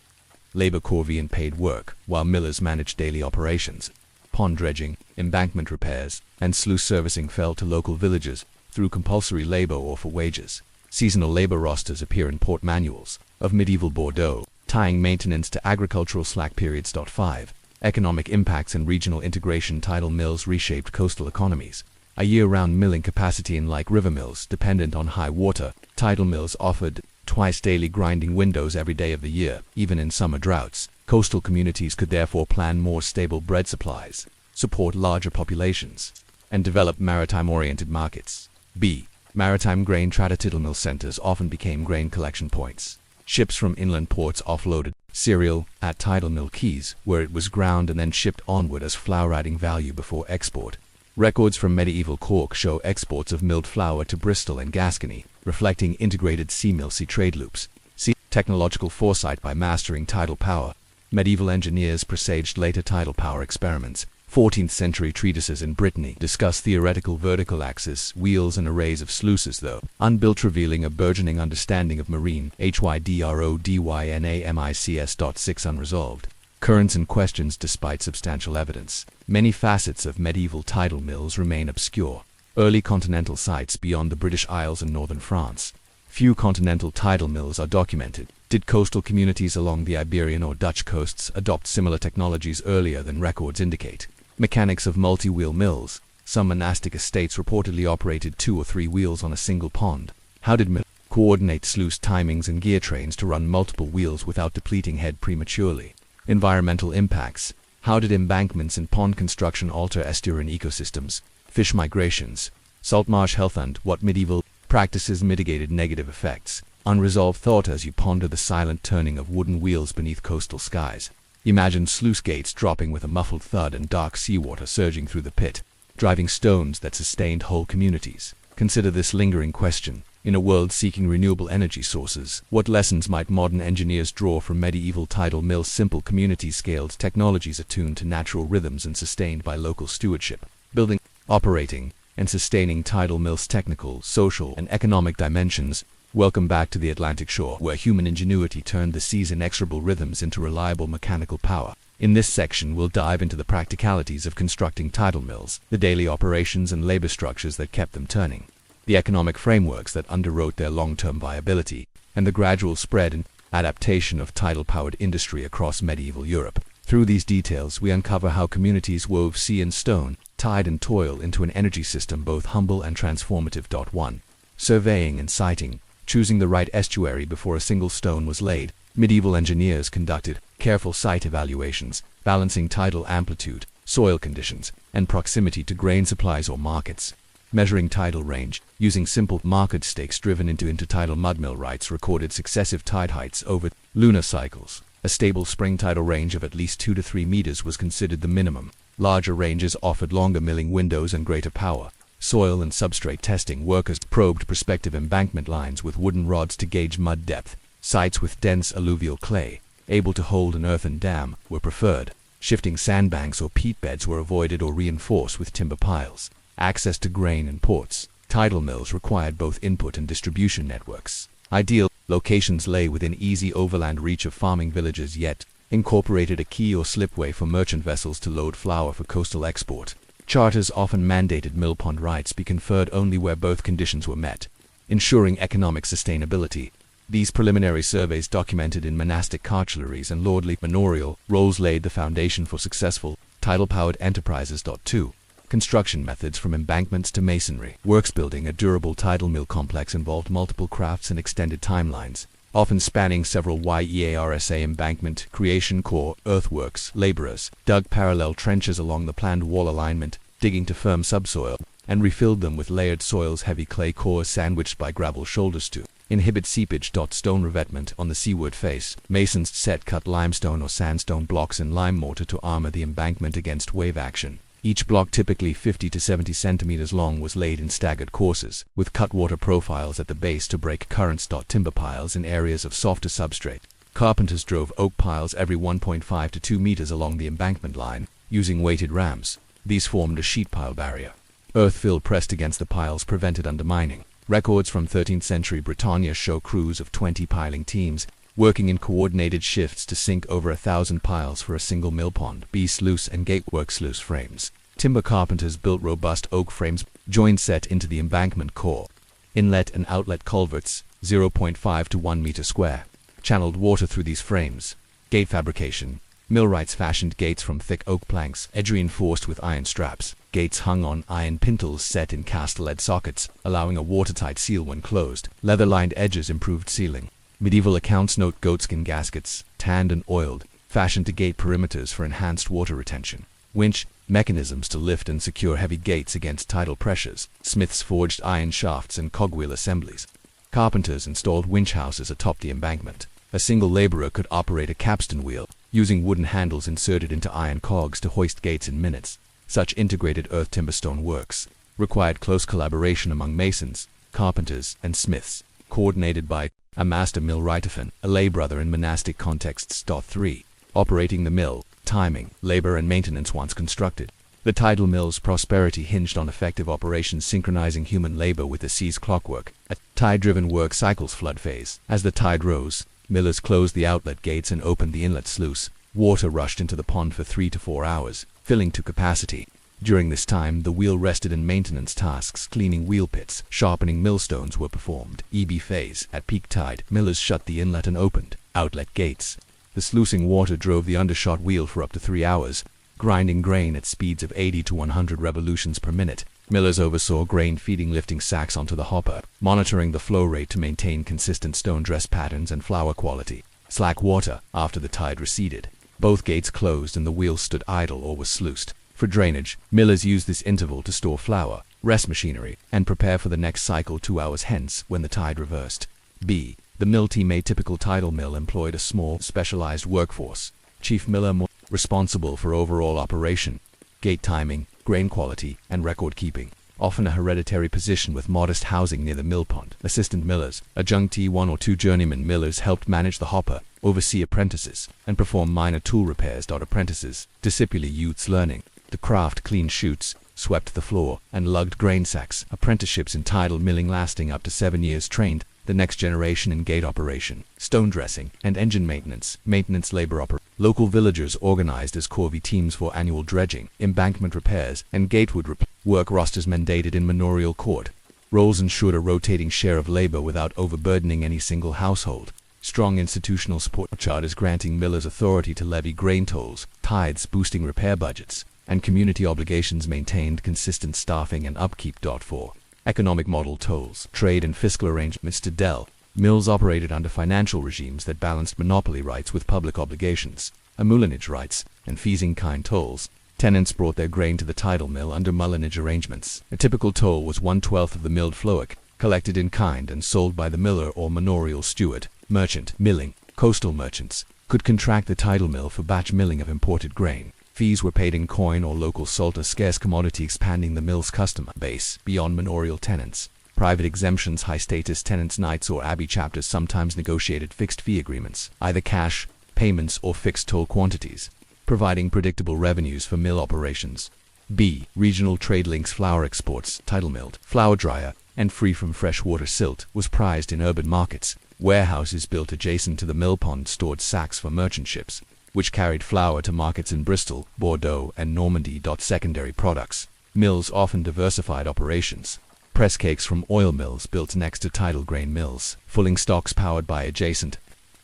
Labor corvée and paid work, while millers managed daily operations. Pond dredging, embankment repairs, and sluice servicing fell to local villagers through compulsory labor or for wages. Seasonal labor rosters appear in port manuals of medieval Bordeaux, tying maintenance to agricultural slack periods. 5. Economic impacts and regional integration. Tidal mills reshaped coastal economies. A year-round milling capacity, unlike river mills dependent on high water, tidal mills offered twice daily grinding windows every day of the year, even in summer droughts. Coastal communities could therefore plan more stable bread supplies, support larger populations, and develop maritime-oriented markets. B. Maritime grain. Tidal mill centers often became grain collection points. Ships from inland ports offloaded cereal at tidal mill quays, where it was ground and then shipped onward as flour, adding value before export. Records from medieval Cork show exports of milled flour to Bristol and Gascony, reflecting integrated sea trade loops. C. Technological foresight. By mastering tidal power, medieval engineers presaged later tidal power experiments. 14th century treatises in Brittany discuss theoretical vertical axis, wheels, and arrays of sluices, though unbuilt, revealing a burgeoning understanding of marine hydrodynamics. 6 unresolved currents and questions. Despite substantial evidence, many facets of medieval tidal mills remain obscure. Early continental sites beyond the British Isles and northern France. Few continental tidal mills are documented. Did coastal communities along the Iberian or Dutch coasts adopt similar technologies earlier than records indicate? Mechanics of multi-wheel mills. Some monastic estates reportedly operated 2 or 3 wheels on a single pond. How did mills coordinate sluice timings and gear trains to run multiple wheels without depleting head prematurely? Environmental impacts. How did embankments and pond construction alter estuarine ecosystems? Fish migrations. Saltmarsh health. And what medieval practices mitigated negative effects? Unresolved thought as you ponder the silent turning of wooden wheels beneath coastal skies. Imagine sluice gates dropping with a muffled thud and dark seawater surging through the pit, driving stones that sustained whole communities. Consider this lingering question. In a world seeking renewable energy sources, what lessons might modern engineers draw from medieval tidal mills? Simple community-scaled technologies attuned to natural rhythms and sustained by local stewardship. Building, operating, and sustaining tidal mills. Technical, social, and economic dimensions. Welcome back to the Atlantic shore, where human ingenuity turned the sea's inexorable rhythms into reliable mechanical power. In this section, we'll dive into the practicalities of constructing tidal mills, the daily operations and labor structures that kept them turning, the economic frameworks that underwrote their long-term viability, and the gradual spread and adaptation of tidal-powered industry across medieval Europe. Through these details, we uncover how communities wove sea and stone, tide and toil into an energy system both humble and transformative. 1. Surveying and siting. Choosing the right estuary before a single stone was laid, medieval engineers conducted careful site evaluations, balancing tidal amplitude, soil conditions, and proximity to grain supplies or markets. Measuring tidal range, using simple market stakes driven into intertidal mudmill rights recorded successive tide heights over lunar cycles. A stable spring tidal range of at least 2 to 3 meters was considered the minimum. Larger ranges offered longer milling windows and greater power. Soil and substrate testing workers probed prospective embankment lines with wooden rods to gauge mud depth. Sites with dense alluvial clay, able to hold an earthen dam, were preferred. Shifting sandbanks or peat beds were avoided or reinforced with timber piles. Access to grain and ports. Tidal mills required both input and distribution networks. Ideal locations lay within easy overland reach of farming villages, yet incorporated a quay or slipway for merchant vessels to load flour for coastal export. Charters often mandated mill pond rights be conferred only where both conditions were met, ensuring economic sustainability. These preliminary surveys, documented in monastic cartularies and lordly manorial rolls, laid the foundation for successful tidal-powered enterprises. 2. Construction methods from embankments to masonry. Works building a durable tidal mill complex involved multiple crafts and extended timelines, often spanning several years. Embankment creation. Core earthworks. Laborers dug parallel trenches along the planned wall alignment, digging to firm subsoil, and refilled them with layered soils. Heavy clay cores sandwiched by gravel shoulders to inhibit seepage. Stone revetment on the seaward face. Masons set cut limestone or sandstone blocks in lime mortar to armor the embankment against wave action. Each block, typically 50 to 70 centimeters long, was laid in staggered courses, with cutwater profiles at the base to break currents. Timber piles in areas of softer substrate. Carpenters drove oak piles every 1.5 to 2 meters along the embankment line, using weighted rams. These formed a sheet pile barrier. Earth-fill pressed against the piles prevented undermining. Records from 13th century Britannia show crews of 20 piling teams working in coordinated shifts to sink over 1,000 piles for a single mill pond. Sluice and gatework. Sluice frames. Timber carpenters built robust oak frames, joined set into the embankment core. Inlet and outlet culverts, 0.5 to 1 meter square, channeled water through these frames. Gate fabrication. Millwrights fashioned gates from thick oak planks, edge reinforced with iron straps. Gates hung on iron pintles set in cast lead sockets, allowing a watertight seal when closed. Leather-lined edges improved sealing. Medieval accounts note goatskin gaskets, tanned and oiled, fashioned to gate perimeters for enhanced water retention. Winch mechanisms to lift and secure heavy gates against tidal pressures. Smiths forged iron shafts and cogwheel assemblies. Carpenters installed winch houses atop the embankment. A single laborer could operate a capstan wheel, using wooden handles inserted into iron cogs to hoist gates in minutes. Such integrated earth timberstone works required close collaboration among masons, carpenters, and smiths, coordinated by a master millwrightofen, a lay brother in monastic contexts. 3. Operating the mill, timing, labor, and maintenance. Once constructed, the tidal mill's prosperity hinged on effective operations synchronizing human labor with the sea's clockwork. A tide-driven work cycle's flood phase. As the tide rose, millers closed the outlet gates and opened the inlet sluice. Water rushed into the pond for 3 to 4 hours, filling to capacity. During this time, the wheel rested in maintenance tasks. Cleaning wheel pits, sharpening millstones were performed. EB phase. At peak tide, millers shut the inlet and opened outlet gates. The sluicing water drove the undershot wheel for up to 3 hours, grinding grain at speeds of 80 to 100 revolutions per minute. Millers oversaw grain feeding, lifting sacks onto the hopper, monitoring the flow rate to maintain consistent stone dress patterns and flour quality. Slack water after the tide receded. Both gates closed and the wheel stood idle or was sluiced. For drainage, millers used this interval to store flour, rest machinery, and prepare for the next cycle 2 hours hence when the tide reversed. B. The mill team. A typical tidal mill employed a small, specialized workforce. Chief miller more responsible for overall operation, gate timing, grain quality, and record keeping. Often a hereditary position with modest housing near the mill pond. Assistant millers, adjunct 1 or 2 journeyman millers helped manage the hopper, oversee apprentices, and perform minor tool repairs. Apprentices, discipuli youths learning the craft, cleaned chutes, swept the floor, and lugged grain sacks. Apprenticeships in tidal milling lasting up to 7 years trained the next generation in gate operation, stone dressing, and engine maintenance. Maintenance labor local villagers organized as corvée teams for annual dredging, embankment repairs, and gatewood work rosters mandated in manorial court. Roles ensured a rotating share of labor without overburdening any single household. Strong institutional support charters granting millers authority to levy grain tolls, tithes boosting repair budgets, and community obligations maintained consistent staffing and upkeep. 4. Economic model tolls, trade and fiscal arrangements. To Dell, mills operated under financial regimes that balanced monopoly rights with public obligations, emoulinage rights, and fees in kind tolls. Tenants brought their grain to the tidal mill under mullinage arrangements. A typical toll was 1/12 of the milled flowick, collected in kind and sold by the miller or manorial steward. Merchant milling. Coastal merchants could contract the tidal mill for batch milling of imported grain. Fees were paid in coin or local salt, a scarce commodity, expanding the mill's customer base beyond manorial tenants. Private exemptions, high-status tenants' knights or abbey chapters sometimes negotiated fixed-fee agreements, either cash payments or fixed toll quantities, providing predictable revenues for mill operations. B. Regional trade links. Flour exports. Tidal milled flour dryer and free from freshwater silt was prized in urban markets. Warehouses built adjacent to the mill pond stored sacks for merchant ships, which carried flour to markets in Bristol, Bordeaux, and Normandy. Secondary products. Mills often diversified operations. Press cakes from oil mills built next to tidal grain mills, fulling stocks powered by adjacent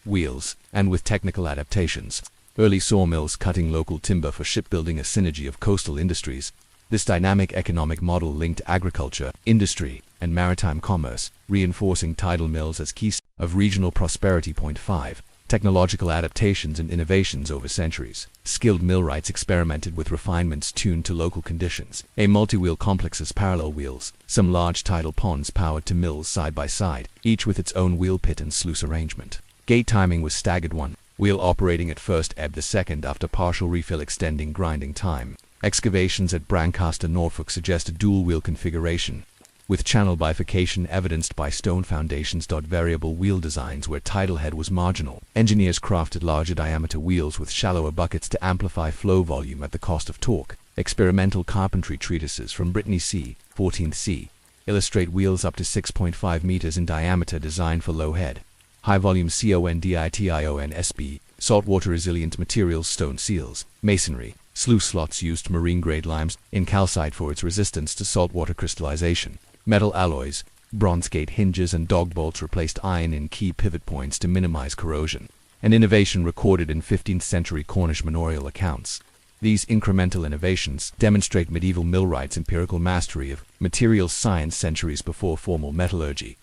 wheels, and with technical adaptations. Early sawmills cutting local timber for shipbuilding, a synergy of coastal industries. This dynamic economic model linked agriculture, industry, and maritime commerce, reinforcing tidal mills as keys of regional prosperity. 5. Technological adaptations and innovations over centuries. Skilled millwrights experimented with refinements tuned to local conditions. A multi-wheel complexes parallel wheels. Some large tidal ponds powered to mills side by side, each with its own wheel pit and sluice arrangement. Gate timing was staggered, one wheel operating at first ebb, the second after partial refill, extending grinding time. Excavations at Brancaster, Norfolk suggest a dual-wheel configuration, with channel bifurcation evidenced by stone foundations. Variable wheel designs where tidal head was marginal. Engineers crafted larger diameter wheels with shallower buckets to amplify flow volume at the cost of torque. Experimental carpentry treatises from Brittany C. 14th C. illustrate wheels up to 6.5 meters in diameter designed for low head, high volume CONDITIONSB, saltwater resilient materials, stone seals, masonry. Sluice slots used marine-grade limes in calcite for its resistance to saltwater crystallization. Metal alloys, bronze gate hinges and dog bolts replaced iron in key pivot points to minimize corrosion, an innovation recorded in 15th century Cornish manorial accounts. These incremental innovations demonstrate medieval millwrights' empirical mastery of materials science centuries before formal metallurgy.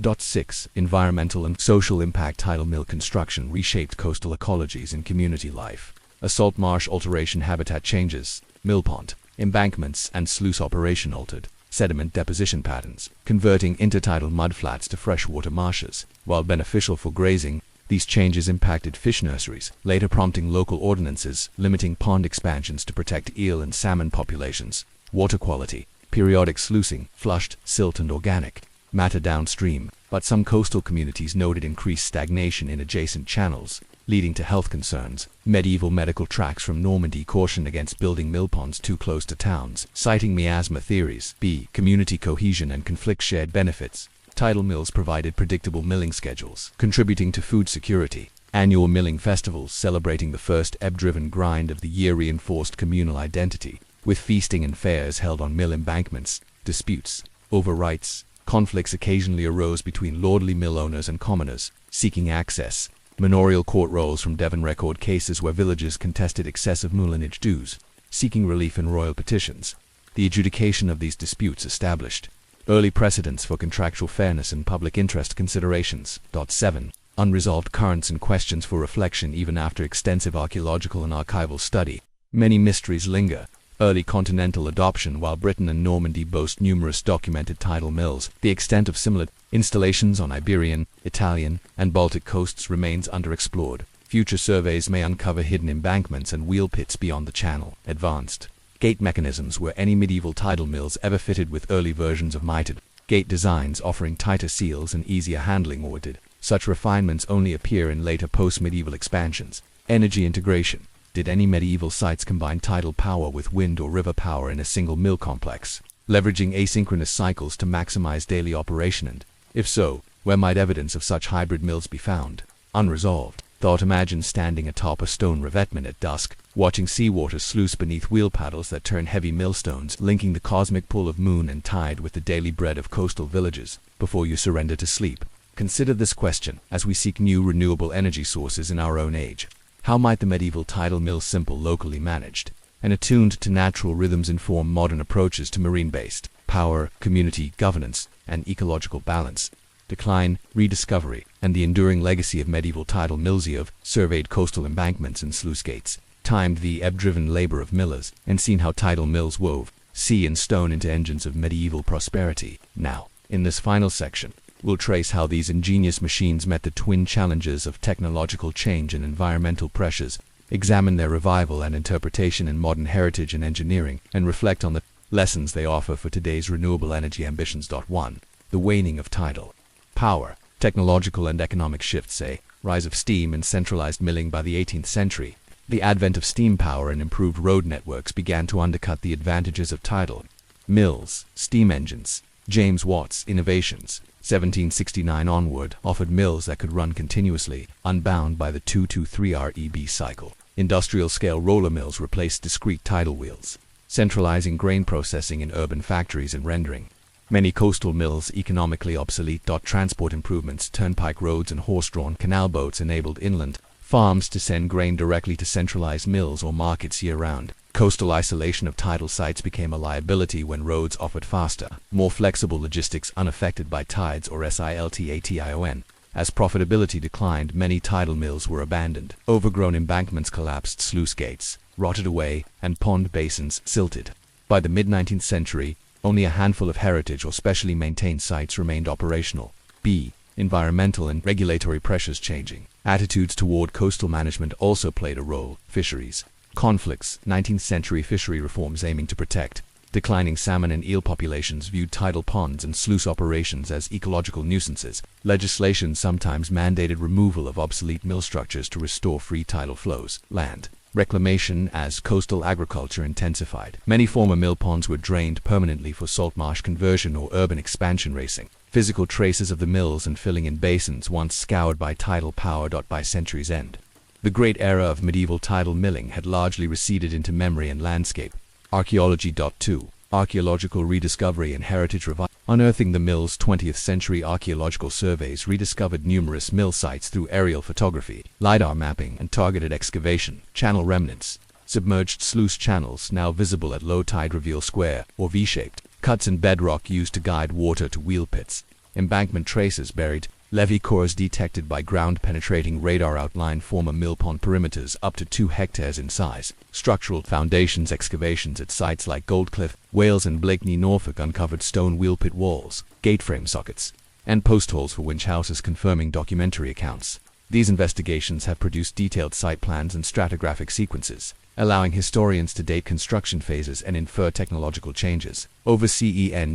6. Environmental and social impact. Tidal mill construction reshaped coastal ecologies and community life. A salt marsh alteration, habitat changes, mill pond, embankments and sluice operation altered sediment deposition patterns, converting intertidal mudflats to freshwater marshes. While beneficial for grazing, these changes impacted fish nurseries, later prompting local ordinances limiting pond expansions to protect eel and salmon populations. Water quality, periodic sluicing, flushed silt and organic matter downstream, but some coastal communities noted increased stagnation in adjacent channels, leading to health concerns. Medieval medical tracts from Normandy cautioned against building mill ponds too close to towns, citing miasma theories. B. Community cohesion and conflict shared benefits. Tidal mills provided predictable milling schedules, contributing to food security. Annual milling festivals celebrating the first ebb-driven grind of the year reinforced communal identity, with feasting and fairs held on mill embankments. Disputes over rights. Conflicts occasionally arose between lordly mill owners and commoners seeking access. Manorial court rolls from Devon record cases where villagers contested excessive mullinage dues, seeking relief in royal petitions. The adjudication of these disputes established early precedents for contractual fairness and public interest considerations. 7. Unresolved currents and questions for reflection. Even after extensive archaeological and archival study, many mysteries linger. Early continental adoption. While Britain and Normandy boast numerous documented tidal mills, the extent of similar installations on Iberian, Italian, and Baltic coasts remains underexplored. Future surveys may uncover hidden embankments and wheel pits beyond the channel. Advanced gate mechanisms. Were any medieval tidal mills ever fitted with early versions of mitered gate designs offering tighter seals and easier handling, or did such refinements only appear in later post-medieval expansions? Energy integration. Did any medieval sites combine tidal power with wind or river power in a single mill complex, leveraging asynchronous cycles to maximize daily operation, and, if so, where might evidence of such hybrid mills be found? Unresolved thought. Imagine standing atop a stone revetment at dusk, watching seawater sluice beneath wheel paddles that turn heavy millstones, linking the cosmic pull of moon and tide with the daily bread of coastal villages. Before you surrender to sleep, consider this question as we seek new renewable energy sources in our own age. How might the medieval tidal mill, simple, locally managed, and attuned to natural rhythms, inform modern approaches to marine-based power, community governance, and ecological balance? Decline, rediscovery, and the enduring legacy of medieval tidal mills. Of surveyed coastal embankments and sluice gates. timed the ebb-driven labor of millers, and seen how tidal mills wove sea and stone into engines of medieval prosperity. Now, in this final section, we'll trace how these ingenious machines met the twin challenges of technological change and environmental pressures, examine their revival and interpretation in modern heritage and engineering, and reflect on the lessons they offer for today's renewable energy ambitions. 1. The waning of tidal power. Technological and economic shifts. Rise of steam and centralized milling. By the 18th century, the advent of steam power and improved road networks began to undercut the advantages of tidal mills. Steam engines. James Watt's innovations, 1769 onward, offered mills that could run continuously, unbound by the 2-3 REB cycle. Industrial-scale roller mills replaced discrete tidal wheels, centralizing grain processing in urban factories and rendering many coastal mills economically obsolete. Transport improvements. Turnpike roads and horse-drawn canal boats enabled inland farms to send grain directly to centralized mills or markets year-round. Coastal isolation of tidal sites became a liability when roads offered faster, more flexible logistics unaffected by tides or siltation. As profitability declined, many tidal mills were abandoned. Overgrown embankments collapsed, sluice gates rotted away, and pond basins silted. By the mid-19th century, only a handful of heritage or specially maintained sites remained operational. B. Environmental and regulatory pressures changing. Attitudes toward coastal management also played a role. Fisheries conflicts. 19th century fishery reforms aiming to protect declining salmon and eel populations viewed tidal ponds and sluice operations as ecological nuisances. Legislation sometimes mandated removal of obsolete mill structures to restore free tidal flows. Land reclamation. As coastal agriculture intensified, many former mill ponds were drained permanently for salt marsh conversion or urban expansion racing. Physical traces of the mills and filling in basins once scoured by tidal power. By century's end, the great era of medieval tidal milling had largely receded into memory and landscape. Archaeology. 2. Archaeological rediscovery and heritage revival. Unearthing the mills. 20th century archaeological surveys rediscovered numerous mill sites through aerial photography, LiDAR mapping, and targeted excavation. Channel remnants. Submerged sluice channels now visible at low tide reveal square or V-shaped cuts in bedrock used to guide water to wheel pits. Embankment traces buried. Levee cores detected by ground-penetrating radar outline former mill pond perimeters up to 2 hectares in size. Structural foundations. Excavations at sites like Goldcliff, Wales and Blakeney, Norfolk uncovered stone wheel pit walls, gate frame sockets, and post holes for winch houses, confirming documentary accounts. These investigations have produced detailed site plans and stratigraphic sequences, allowing historians to date construction phases and infer technological changes. Over CENTURIESB,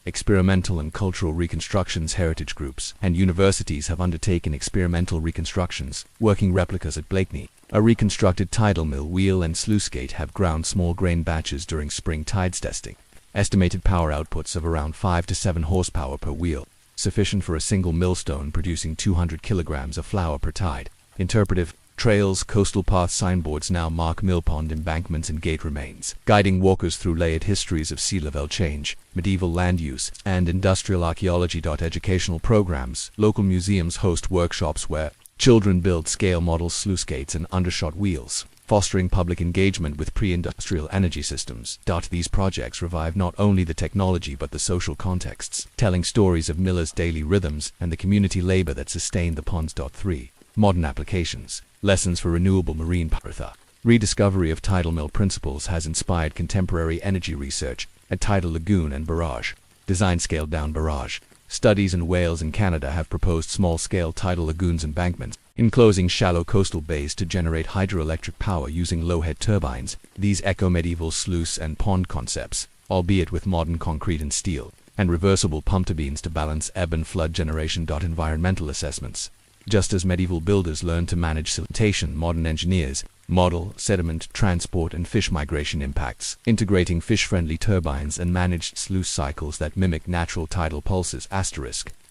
experimental and cultural reconstructions. Heritage groups and universities have undertaken experimental reconstructions, working replicas at Blakeney. A reconstructed tidal mill wheel and sluice gate have ground small grain batches during spring tides testing. Estimated power outputs of around 5 to 7 horsepower per wheel, sufficient for a single millstone producing 200 kilograms of flour per tide. Interpretive trails. Coastal path signboards now mark mill pond embankments and gate remains, guiding walkers through layered histories of sea level change, medieval land use, and industrial archaeology. Educational programs. Local museums host workshops where children build scale model sluice gates and undershot wheels, fostering public engagement with pre-industrial energy systems. These projects revive not only the technology but the social contexts, telling stories of millers' daily rhythms and the community labor that sustained the ponds. 3. Modern applications. Lessons for renewable marine power. Rediscovery of tidal mill principles has inspired contemporary energy research at tidal lagoon and barrage. Design scaled-down barrage. Studies in Wales and Canada have proposed small-scale tidal lagoons embankments, enclosing shallow coastal bays to generate hydroelectric power using low-head turbines. These echo medieval sluice and pond concepts, albeit with modern concrete and steel, and reversible pump turbines to balance ebb and flood generation. Environmental assessments. Just as medieval builders learned to manage siltation, modern engineers model sediment transport and fish migration impacts, integrating fish-friendly turbines and managed sluice cycles that mimic natural tidal pulses.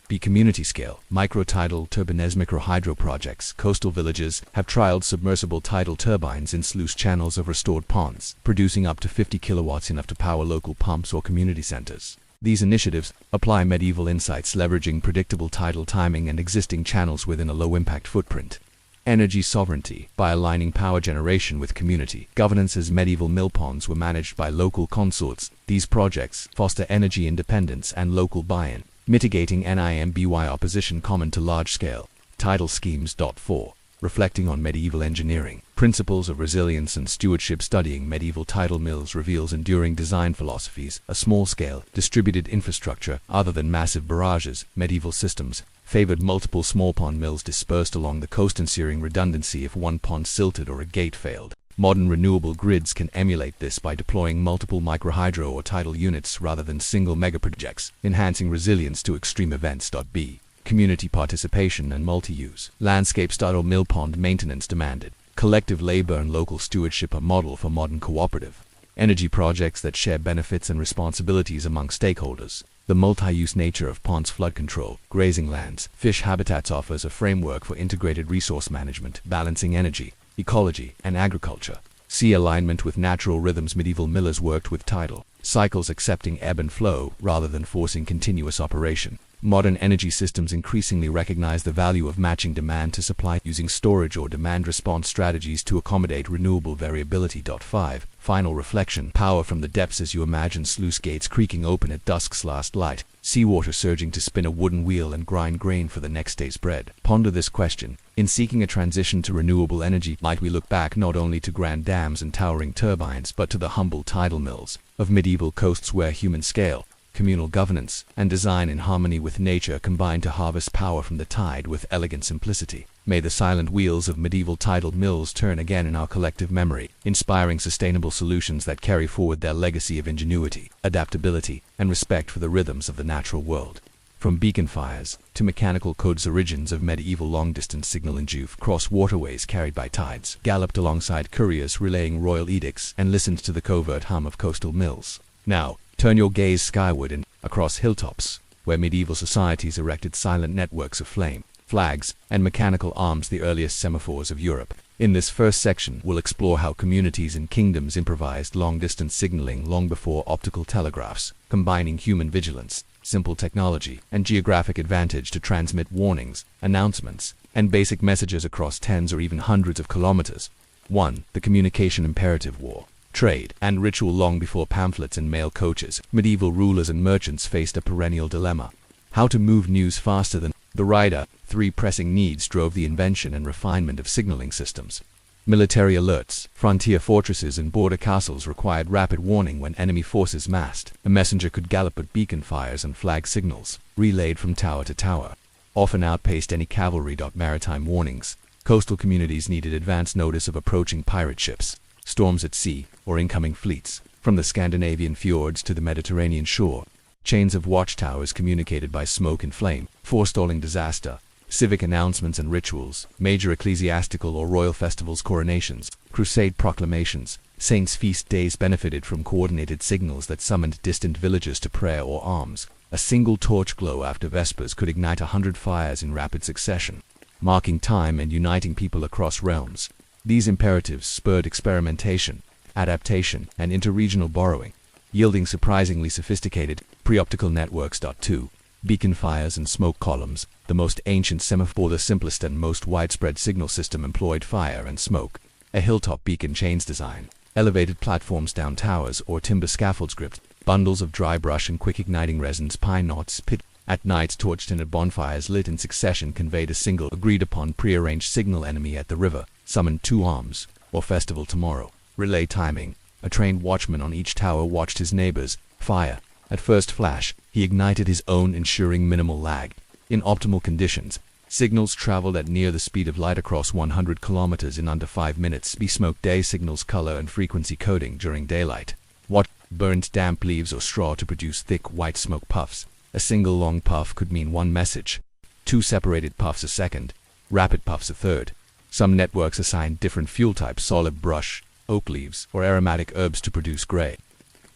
B. Community scale. Microtidal turbines. Microhydro projects. Coastal villages have trialed submersible tidal turbines in sluice channels of restored ponds, producing up to 50 kilowatts, enough to power local pumps or community centers. These initiatives apply medieval insights, leveraging predictable tidal timing and existing channels within a low-impact footprint. Energy sovereignty. By aligning power generation with community governance, as medieval mill ponds were managed by local consorts, these projects foster energy independence and local buy-in, mitigating NIMBY opposition common to large-scale tidal schemes. 4. Reflecting on medieval engineering. Principles of Resilience and Stewardship. Studying medieval tidal mills reveals enduring design philosophies, a small-scale, distributed infrastructure, other than massive barrages. Medieval systems favored multiple small pond mills dispersed along the coast, ensuring redundancy if one pond silted or a gate failed. Modern renewable grids can emulate this by deploying multiple microhydro or tidal units rather than single megaprojects, enhancing resilience to extreme events. B. Community participation and multi-use. Landscape style mill pond maintenance demanded. Collective labor and local stewardship, a model for modern cooperative energy projects that share benefits and responsibilities among stakeholders. The multi-use nature of ponds, flood control, grazing lands, fish habitats offers a framework for integrated resource management, balancing energy, ecology, and agriculture. See alignment with natural rhythms. Medieval millers worked with tidal cycles, accepting ebb and flow rather than forcing continuous operation. Modern energy systems increasingly recognize the value of matching demand to supply, using storage or demand response strategies to accommodate renewable variability. 5. Final reflection. Power from the depths. As you imagine sluice gates creaking open at dusk's last light, seawater surging to spin a wooden wheel and grind grain for the next day's bread. Ponder this question. In seeking a transition to renewable energy, might we look back not only to grand dams and towering turbines, but to the humble tidal mills of medieval coasts, where human scale, communal governance, and design in harmony with nature combined to harvest power from the tide with elegant simplicity. May the silent wheels of medieval tidal mills turn again in our collective memory, inspiring sustainable solutions that carry forward their legacy of ingenuity, adaptability, and respect for the rhythms of the natural world. From beacon fires to mechanical codes, origins of medieval long-distance signaling. Juve crossed waterways carried by tides, galloped alongside couriers relaying royal edicts, and listened to the covert hum of coastal mills. Now, turn your gaze skyward and across hilltops, where medieval societies erected silent networks of flame, flags, and mechanical arms, the earliest semaphores of Europe. In this first section, we'll explore how communities and kingdoms improvised long-distance signaling long before optical telegraphs, combining human vigilance, simple technology, and geographic advantage to transmit warnings, announcements, and basic messages across tens or even hundreds of kilometers. 1. The communication imperative. War, trade, and ritual. Long before pamphlets and mail coaches, medieval rulers and merchants faced a perennial dilemma: how to move news faster than the rider. 3 pressing needs drove the invention and refinement of signaling systems. Military alerts. Frontier fortresses and border castles required rapid warning when enemy forces massed. A messenger could gallop, but beacon fires and flag signals, relayed from tower to tower, often outpaced any cavalry. Maritime warnings. Coastal communities needed advance notice of approaching pirate ships, storms at sea, or incoming fleets. From the Scandinavian fjords to the Mediterranean shore, chains of watchtowers communicated by smoke and flame, forestalling disaster. Civic announcements and rituals. Major ecclesiastical or royal festivals, coronations, crusade proclamations, saints' feast days benefited from coordinated signals that summoned distant villagers to prayer or alms. A single torch glow after Vespers could ignite 100 fires in rapid succession, marking time and uniting people across realms. These imperatives spurred experimentation, adaptation, and interregional borrowing, yielding surprisingly sophisticated pre-optical networks. 2. Beacon fires and smoke columns. The most ancient semaphore, the simplest and most widespread signal system, employed fire and smoke. A hilltop beacon chains design, elevated platforms down towers, or timber scaffolds gripped bundles of dry brush and quick-igniting resins, pine knots, pit. At night, torch-tinted bonfires lit in succession conveyed a single, agreed-upon, prearranged signal: enemy at the river, summon 2 arms, or festival tomorrow. Relay timing. A trained watchman on each tower watched his neighbors fire. At first flash, he ignited his own, ensuring minimal lag. In optimal conditions, signals traveled at near the speed of light across 100 kilometers in under 5 minutes. Smoke day signals color and frequency coding during daylight. What burned damp leaves or straw to produce thick white smoke puffs. A single long puff could mean one message. 2 separated puffs a second. Rapid puffs a third. Some networks assigned different fuel types: solid brush, oak leaves, or aromatic herbs to produce gray,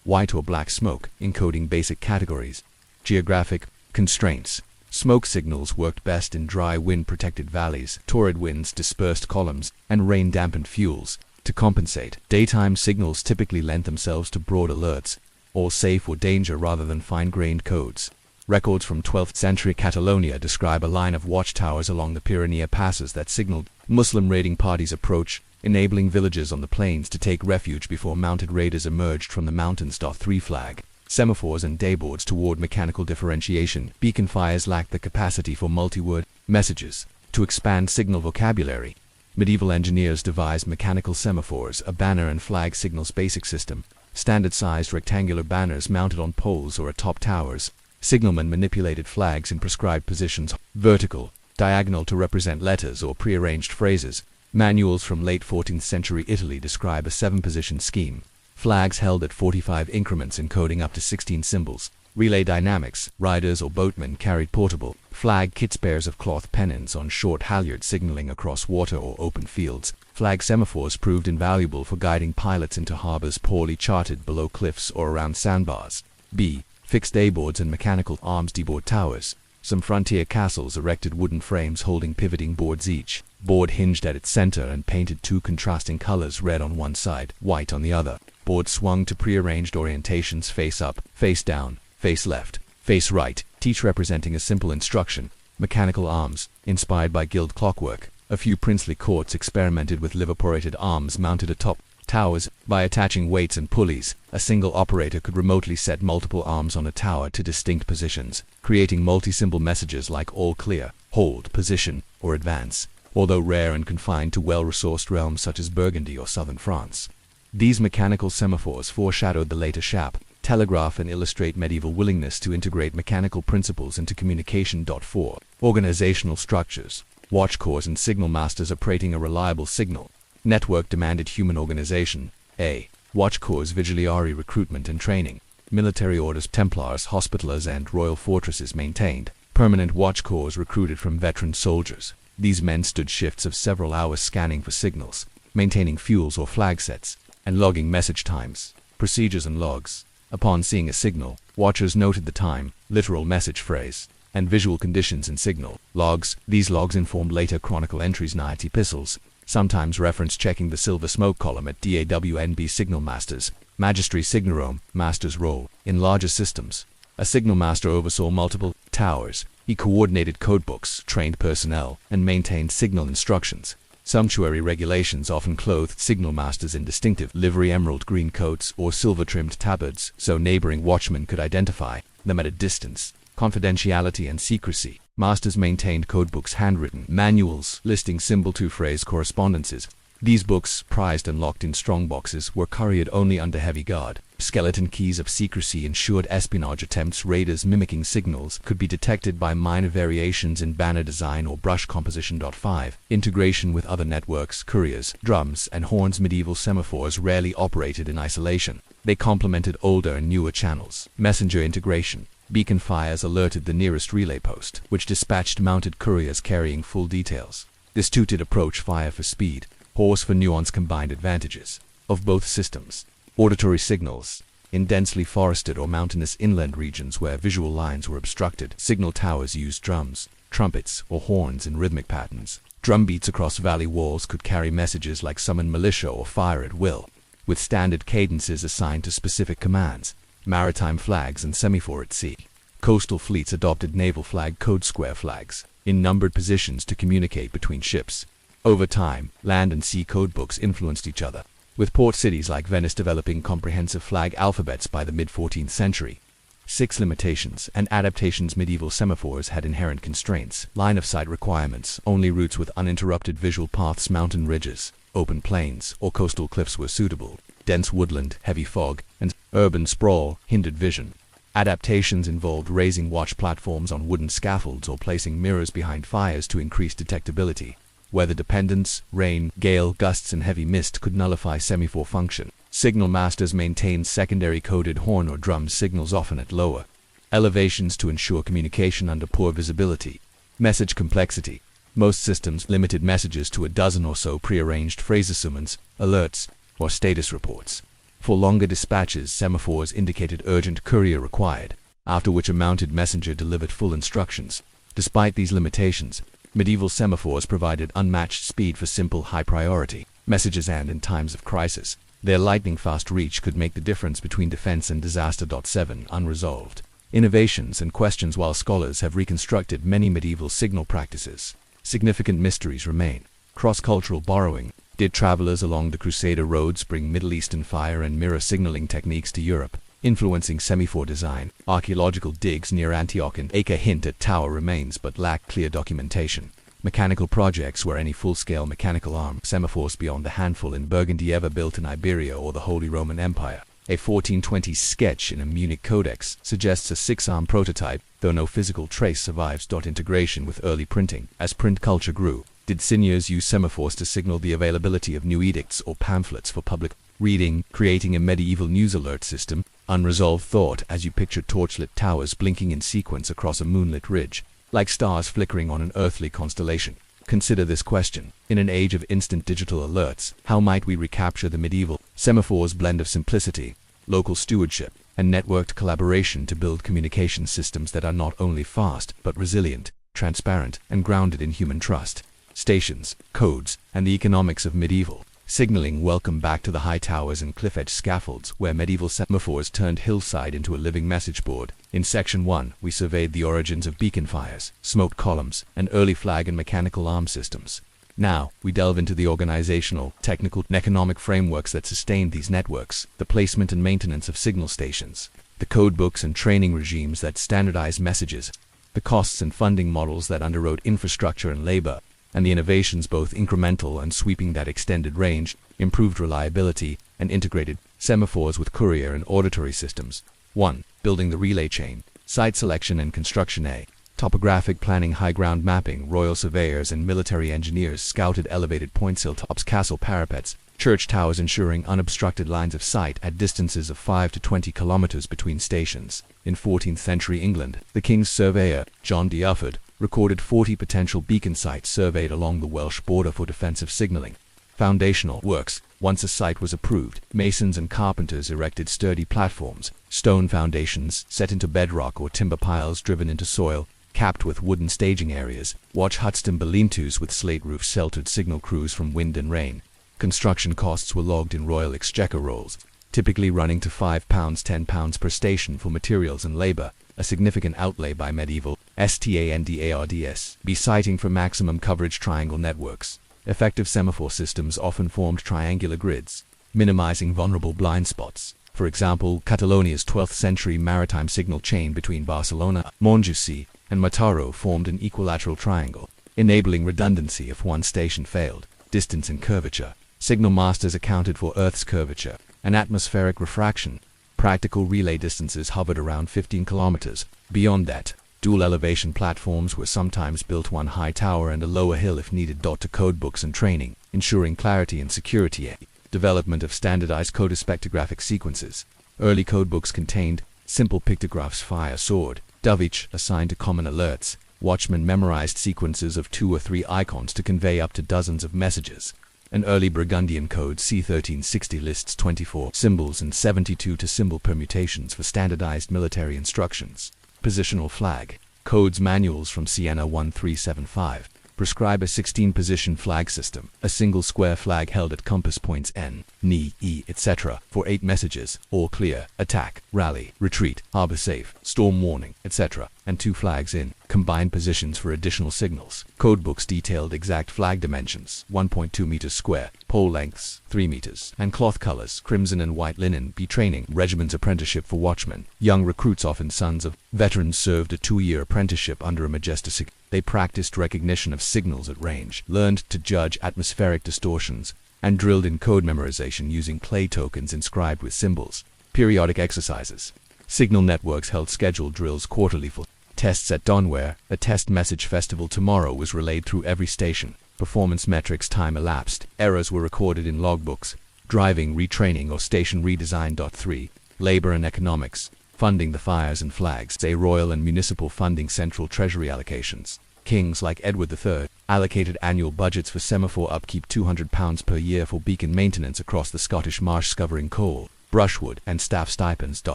white, or black smoke, encoding basic categories. Geographic constraints. Smoke signals worked best in dry, wind-protected valleys. Torrid winds dispersed columns, and rain-dampened fuels. To compensate, daytime signals typically lent themselves to broad alerts, all safe or danger, rather than fine-grained codes. Records from 12th century Catalonia describe a line of watchtowers along the Pyrenean passes that signaled Muslim raiding parties' approach, enabling villagers on the plains to take refuge before mounted raiders emerged from the mountains. 3 flag. Semaphores and dayboards toward mechanical differentiation. Beacon fires lacked the capacity for multi-word messages to expand signal vocabulary. Medieval engineers devised mechanical semaphores, a banner and flag signals basic system. Standard-sized rectangular banners mounted on poles or atop towers. Signalmen manipulated flags in prescribed positions, vertical, diagonal to represent letters or prearranged phrases. Manuals from late 14th century Italy describe a 7-position scheme. Flags held at 45 increments encoding up to 16 symbols. Relay dynamics. Riders or boatmen carried portable flag kits, pairs of cloth pennons on short halyards signaling across water or open fields. Flag semaphores proved invaluable for guiding pilots into harbors poorly charted below cliffs or around sandbars. B. Fixed A-boards and mechanical arms D-board towers. Some frontier castles erected wooden frames holding pivoting boards, each board hinged at its center and painted 2 contrasting colors, red on one side, white on the other. Boards swung to prearranged orientations: face up, face down, face left, face right, each representing a simple instruction. Mechanical arms, inspired by guild clockwork. A few princely courts experimented with liver-porated arms mounted atop towers. By attaching weights and pulleys, a single operator could remotely set multiple arms on a tower to distinct positions, creating multi-symbol messages like all clear, hold, position, or advance, although rare and confined to well-resourced realms such as Burgundy or southern France. These mechanical semaphores foreshadowed the later Shap, telegraph, and illustrate medieval willingness to integrate mechanical principles into communication. 4. Organizational structures. Watch corps and signal masters operating a reliable signal network demanded human organization. A. Watch corps, vigiliary recruitment and training. Military orders, Templars, Hospitallers, and royal fortresses maintained. Permanent watch corps recruited from veteran soldiers. These men stood shifts of several hours scanning for signals, maintaining fuels or flag sets, and logging message times. Procedures and logs. Upon seeing a signal, watchers noted the time, literal message phrase, and visual conditions in signal. Logs. These logs informed later chronicle entries, night epistles, sometimes reference checking the silver smoke column at DAWNB. Signal masters. Magistry signarum, master's role. In larger systems, a signal master oversaw multiple towers. He coordinated codebooks, trained personnel, and maintained signal instructions. Sumptuary regulations often clothed signal masters in distinctive livery, emerald green coats or silver-trimmed tabards, so neighboring watchmen could identify them at a distance. Confidentiality and secrecy. Masters maintained codebooks, handwritten manuals listing symbol-to-phrase correspondences. These books, prized and locked in strong boxes, were couriered only under heavy guard. Skeleton keys of secrecy ensured espionage attempts. Raiders mimicking signals could be detected by minor variations in banner design or brush composition. 5. Integration with other networks. Couriers, drums, and horns. Medieval semaphores rarely operated in isolation. They complemented older and newer channels. Messenger integration. Beacon fires alerted the nearest relay post, which dispatched mounted couriers carrying full details. This two-tiered approach, fire for speed, horse for nuance, combined advantages of both systems. Auditory signals. In densely forested or mountainous inland regions where visual lines were obstructed, signal towers used drums, trumpets, or horns in rhythmic patterns. Drum beats across valley walls could carry messages like summon militia or fire at will, with standard cadences assigned to specific commands. Maritime flags and semaphore at sea. Coastal fleets adopted naval flag code square flags in numbered positions to communicate between ships. Over time, land and sea codebooks influenced each other, with port cities like Venice developing comprehensive flag alphabets by the mid-14th century. 6. Limitations and adaptations. Medieval semaphores had inherent constraints, line-of-sight requirements. Only routes with uninterrupted visual paths, mountain ridges, open plains, or coastal cliffs were suitable. Dense woodland, heavy fog, and urban sprawl hindered vision. Adaptations involved raising watch platforms on wooden scaffolds or placing mirrors behind fires to increase detectability. Weather dependence, rain, gale, gusts, and heavy mist could nullify semaphore function. Signal masters maintained secondary coded horn or drum signals, often at lower elevations, to ensure communication under poor visibility. Message complexity. Most systems limited messages to a dozen or so prearranged phrases, summons, alerts, or status reports. For longer dispatches, semaphores indicated urgent courier required, after which a mounted messenger delivered full instructions. Despite these limitations, medieval semaphores provided unmatched speed for simple, high-priority messages, and in times of crisis, their lightning-fast reach could make the difference between defense and disaster. 7. Unresolved innovations and questions. While scholars have reconstructed many medieval signal practices, significant mysteries remain. Cross-cultural borrowing. Did travelers along the Crusader roads bring Middle Eastern fire and mirror signaling techniques to Europe, influencing semaphore design? Archaeological digs near Antioch and Acre hint at tower remains but lack clear documentation. Mechanical projects were any full-scale mechanical arm semaphores beyond the handful in Burgundy ever built in Iberia or the Holy Roman Empire. A 1420 sketch in a Munich codex suggests a 6-arm prototype, though no physical trace survives. Integration with early printing. As print culture grew, did seigneurs use semaphores to signal the availability of new edicts or pamphlets for public reading, creating a medieval news alert system? Unresolved thought as you picture torchlit towers blinking in sequence across a moonlit ridge, like stars flickering on an earthly constellation. Consider this question. In an age of instant digital alerts, how might we recapture the medieval semaphore's blend of simplicity, local stewardship, and networked collaboration to build communication systems that are not only fast, but resilient, transparent, and grounded in human trust? Stations, codes, and the economics of medieval signaling. Welcome back to the high towers and cliff-edge scaffolds where medieval semaphores turned hillside into a living message board. In Section 1, we surveyed the origins of beacon fires, smoke columns, and early flag and mechanical arm systems. Now, we delve into the organizational, technical, and economic frameworks that sustained these networks, the placement and maintenance of signal stations, the codebooks and training regimes that standardized messages, the costs and funding models that underwrote infrastructure and labor, and the innovations both incremental and sweeping that extended range, improved reliability, and integrated semaphores with courier and auditory systems. 1. Building the relay chain. Site selection and construction. A. Topographic planning. High ground mapping. Royal surveyors and military engineers scouted elevated point hilltops, castle parapets, church towers, ensuring unobstructed lines of sight at distances of 5 to 20 kilometers between stations. In 14th century England, the king's surveyor, John de Ufford, recorded 40 potential beacon sites surveyed along the Welsh border for defensive signaling. Foundational works. Once a site was approved, masons and carpenters erected sturdy platforms, stone foundations set into bedrock or timber piles driven into soil, capped with wooden staging areas. Watch huts and lean-tos with slate roofs sheltered signal crews from wind and rain. Construction costs were logged in royal exchequer rolls, typically running to £5, £10 per station for materials and labor, a significant outlay by medieval standards. Be sighting for maximum coverage. Triangle networks. Effective semaphore systems often formed triangular grids, minimizing vulnerable blind spots. For example, Catalonia's 12th century maritime signal chain between Barcelona, Montjuïc, and Mataró formed an equilateral triangle, enabling redundancy if one station failed. Distance and curvature. Signal masters accounted for Earth's curvature and atmospheric refraction. Practical relay distances hovered around 15 kilometers. Beyond that, dual elevation platforms were sometimes built, one high tower and a lower hill if needed. To codebooks and training, ensuring clarity and security. A. Development of standardized codespectrographic sequences. Early codebooks contained simple pictographs. Fire, sword, dove, each assigned to common alerts. Watchmen memorized sequences of 2 or 3 icons to convey up to dozens of messages. An early Burgundian code, c. 1360, lists 24 symbols and 72 to symbol permutations for standardized military instructions. Positional flag. Codes manuals from Siena 1375 prescribe a 16-position flag system, a single square flag held at compass points N, N, E, etc. for 8 messages: all clear, attack, rally, retreat, harbor safe, storm warning, etc., and 2 flags in combined positions for additional signals. Codebooks detailed exact flag dimensions: 1.2 meters square, pole lengths 3 meters, and cloth colors: crimson and white linen. B. Training. Regiment's apprenticeship for watchmen. Young recruits, often sons of veterans, served a 2-year apprenticeship under a majestic. They practiced recognition of signals at range, learned to judge atmospheric distortions, and drilled in code memorization using clay tokens inscribed with symbols. Periodic exercises. Signal networks held scheduled drills quarterly for tests at Donware. A test message festival tomorrow was relayed through every station. Performance metrics. Time elapsed. Errors were recorded in logbooks. Driving, retraining, or station redesign. 3. Labor and economics. Funding the fires and flags. A. Royal and municipal funding. Central treasury allocations. Kings like Edward III allocated annual budgets for semaphore upkeep: £200 per year for beacon maintenance across the Scottish marsh, covering coal, brushwood, and staff stipends.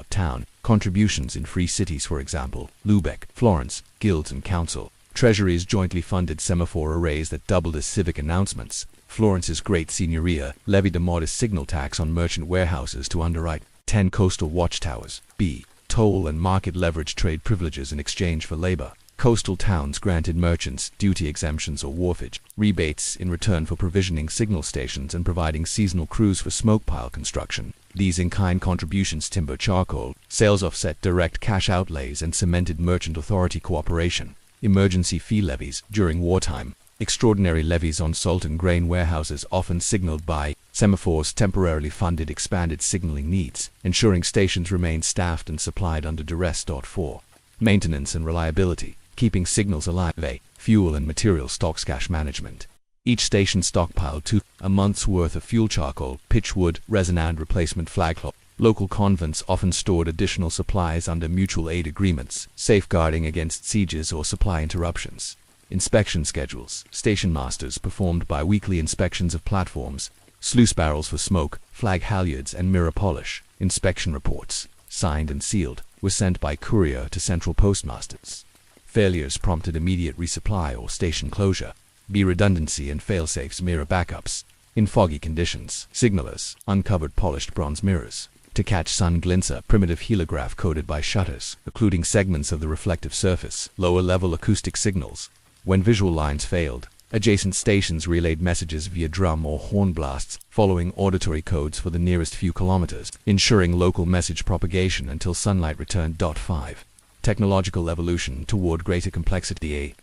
Town contributions in free cities, for example, Lubeck, Florence, guilds and council. Treasuries jointly funded semaphore arrays that doubled as civic announcements. Florence's great signoria levied a modest signal tax on merchant warehouses to underwrite 10 coastal watchtowers. B. Toll and market leverage trade privileges in exchange for labor. Coastal towns granted merchants duty exemptions or wharfage rebates in return for provisioning signal stations and providing seasonal crews for smoke pile construction. These in-kind contributions, timber, charcoal, sales offset direct cash outlays and cemented merchant authority cooperation. Emergency fee levies during wartime. Extraordinary levies on salt and grain warehouses often signaled by semaphores temporarily funded expanded signaling needs, ensuring stations remain staffed and supplied under duress. 4. Maintenance and reliability, keeping signals alive. Fuel and material stocks cache management. Each station stockpiled a month's worth of fuel, charcoal, pitch wood, resin and replacement flagcloth. Local convents often stored additional supplies under mutual aid agreements, safeguarding against sieges or supply interruptions. Inspection schedules. Station masters performed bi-weekly inspections of platforms, sluice barrels for smoke, flag halyards and mirror polish. Inspection reports, signed and sealed, were sent by courier to central postmasters. Failures prompted immediate resupply or station closure. Redundancy and failsafes mirror backups. In foggy conditions, signalers uncovered polished bronze mirrors to catch sun glints, a primitive helograph coded by shutters, occluding segments of the reflective surface. Lower-level acoustic signals. When visual lines failed, adjacent stations relayed messages via drum or horn blasts, following auditory codes for the nearest few kilometers, ensuring local message propagation until sunlight returned. 5. Technological evolution toward greater complexity.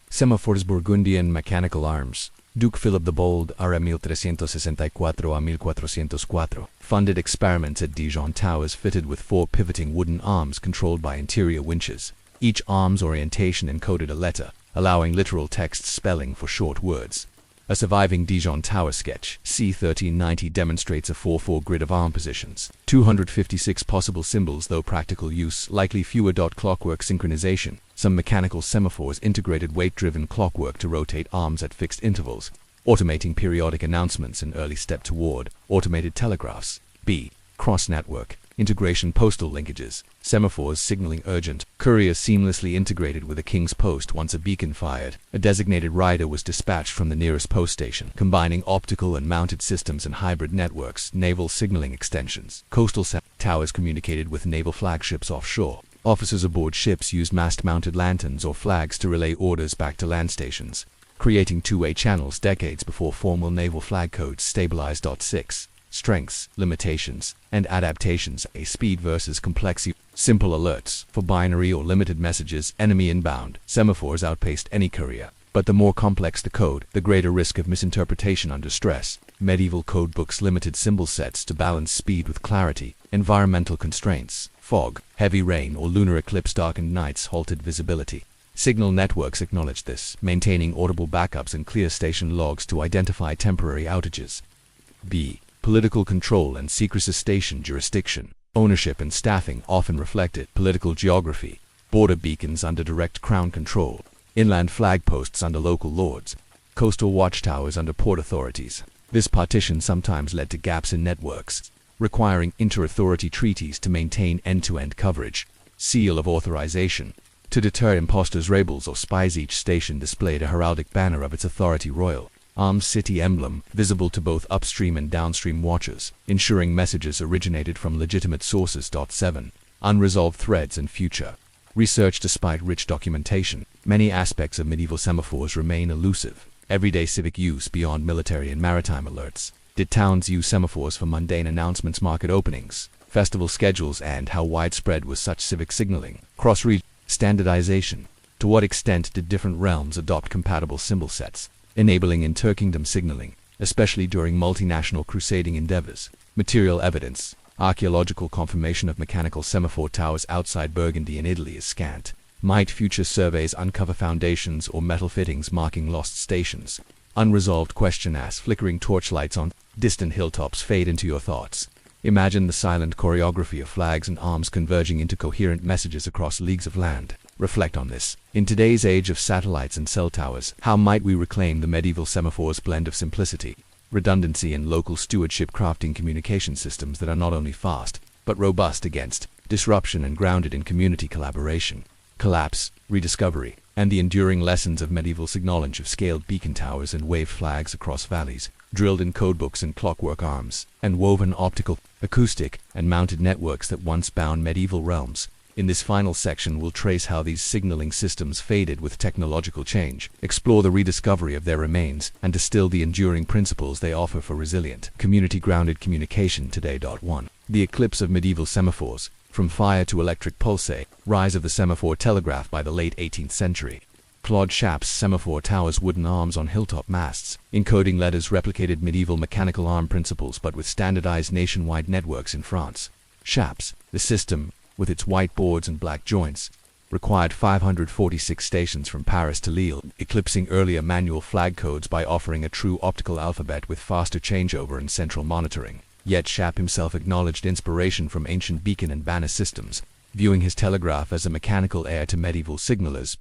Semaphores. Burgundian mechanical arms. Duke Philip the Bold, R. 1364 a 1404, funded experiments at Dijon towers fitted with 4 pivoting wooden arms controlled by interior winches. Each arm's orientation encoded a letter, allowing literal text spelling for short words. A surviving Dijon tower sketch, c. 1390, demonstrates a 4-4 grid of arm positions. 256 possible symbols, though practical use likely fewer. Clockwork synchronization. Some mechanical semaphores integrated weight-driven clockwork to rotate arms at fixed intervals, automating periodic announcements, an early step toward automated telegraphs. B. Cross-network integration. Postal linkages. Semaphores signaling urgent. Courier seamlessly integrated with a king's post. Once a beacon fired, a designated rider was dispatched from the nearest post station, combining optical and mounted systems and hybrid networks. Naval signaling extensions. Coastal towers communicated with naval flagships offshore. Officers aboard ships used mast-mounted lanterns or flags to relay orders back to land stations, creating two-way channels decades before formal naval flag codes stabilized. 6. Strengths, limitations, and adaptations. A speed versus complexity. Simple alerts. For binary or limited messages, enemy inbound, semaphores outpaced any courier. But the more complex the code, the greater risk of misinterpretation under stress. Medieval codebooks limited symbol sets to balance speed with clarity. Environmental constraints. Fog, heavy rain, or lunar eclipse darkened nights halted visibility. Signal networks acknowledged this, maintaining audible backups and clear station logs to identify temporary outages. B. Political control and secrecy. Station jurisdiction. Ownership and staffing often reflected political geography. Border beacons under direct crown control. Inland flag posts under local lords. Coastal watchtowers under port authorities. This partition sometimes led to gaps in networks, requiring inter-authority treaties to maintain end-to-end coverage. Seal of authorization. To deter imposters, rebels, or spies, each station displayed a heraldic banner of its authority royal. Armed city emblem, visible to both upstream and downstream watchers, ensuring messages originated from legitimate sources. 7. Unresolved threads and future. Research. Despite rich documentation, many aspects of medieval semaphores remain elusive. Everyday civic use beyond military and maritime alerts. Did towns use semaphores for mundane announcements, market openings, festival schedules, and how widespread was such civic signaling? Cross-region standardization. To what extent did different realms adopt compatible symbol sets, enabling inter-kingdom signaling, especially during multinational crusading endeavors? Material evidence. Archaeological confirmation of mechanical semaphore towers outside Burgundy in Italy is scant. Might future surveys uncover foundations or metal fittings marking lost stations? Unresolved question. As flickering torchlights on distant hilltops fade into your thoughts, imagine the silent choreography of flags and arms converging into coherent messages across leagues of land. Reflect on this. In today's age of satellites and cell towers, how might we reclaim the medieval semaphore's blend of simplicity, redundancy, and local stewardship, crafting communication systems that are not only fast, but robust against disruption and grounded in community collaboration? Collapse, rediscovery, and the enduring lessons of medieval signaling of scaled beacon towers and waved flags across valleys, drilled in codebooks and clockwork arms, and woven optical, acoustic, and mounted networks that once bound medieval realms. In this final section, we'll trace how these signaling systems faded with technological change, explore the rediscovery of their remains, and distill the enduring principles they offer for resilient, community-grounded communication today. 1. The eclipse of medieval semaphores. From fire to electric pulse. Rise of the semaphore telegraph by the late 18th century. Claude Chapp's semaphore towers wooden arms on hilltop masts, encoding letters replicated medieval mechanical arm principles but with standardized nationwide networks in France. Chapp's, the system, with its white boards and black joints, required 546 stations from Paris to Lille, eclipsing earlier manual flag codes by offering a true optical alphabet with faster changeover and central monitoring. Yet Chapp himself acknowledged inspiration from ancient beacon and banner systems, viewing his telegraph as a mechanical heir to medieval signalers.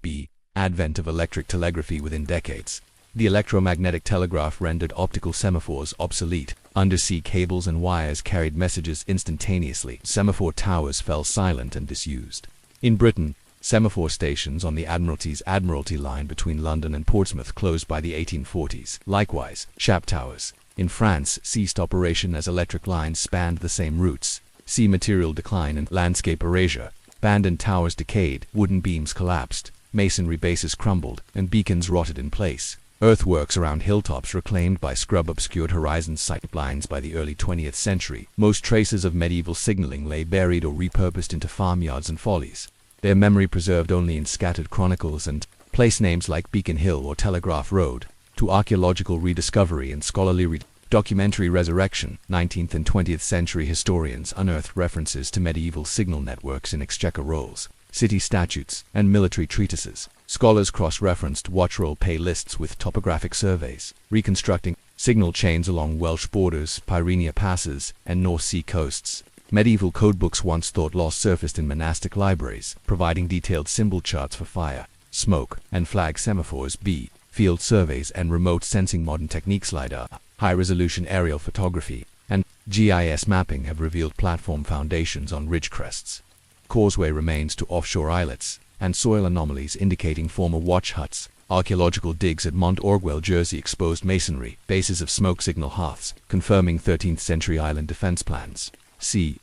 Advent of electric telegraphy within decades. The electromagnetic telegraph rendered optical semaphores obsolete. Undersea cables and wires carried messages instantaneously. Semaphore towers fell silent and disused. In Britain, semaphore stations on the Admiralty line between London and Portsmouth closed by the 1840s. Likewise, Chapp towers in France ceased operation as electric lines spanned the same routes. Sea material decline and landscape erasure. Abandoned towers decayed, wooden beams collapsed, masonry bases crumbled, and beacons rotted in place. Earthworks around hilltops reclaimed by scrub obscured horizon sight lines. By the early 20th century, most traces of medieval signaling lay buried or repurposed into farmyards and follies, their memory preserved only in scattered chronicles and place names like Beacon Hill or Telegraph Road. To archaeological rediscovery and scholarly documentary resurrection, 19th and 20th century historians unearthed references to medieval signal networks in exchequer rolls, city statutes, and military treatises. Scholars cross-referenced watchroll pay lists with topographic surveys, reconstructing signal chains along Welsh borders, Pyrenea passes, and North Sea coasts. Medieval codebooks once thought lost surfaced in monastic libraries, providing detailed symbol charts for fire, smoke, and flag semaphores. Field surveys and remote sensing. Modern techniques LiDAR, high-resolution aerial photography, and GIS mapping have revealed platform foundations on ridge crests, causeway remains to offshore islets, and soil anomalies indicating former watch huts. Archaeological digs at Mont Orgueil, Jersey exposed masonry, bases of smoke signal hearths, confirming 13th century island defense plans.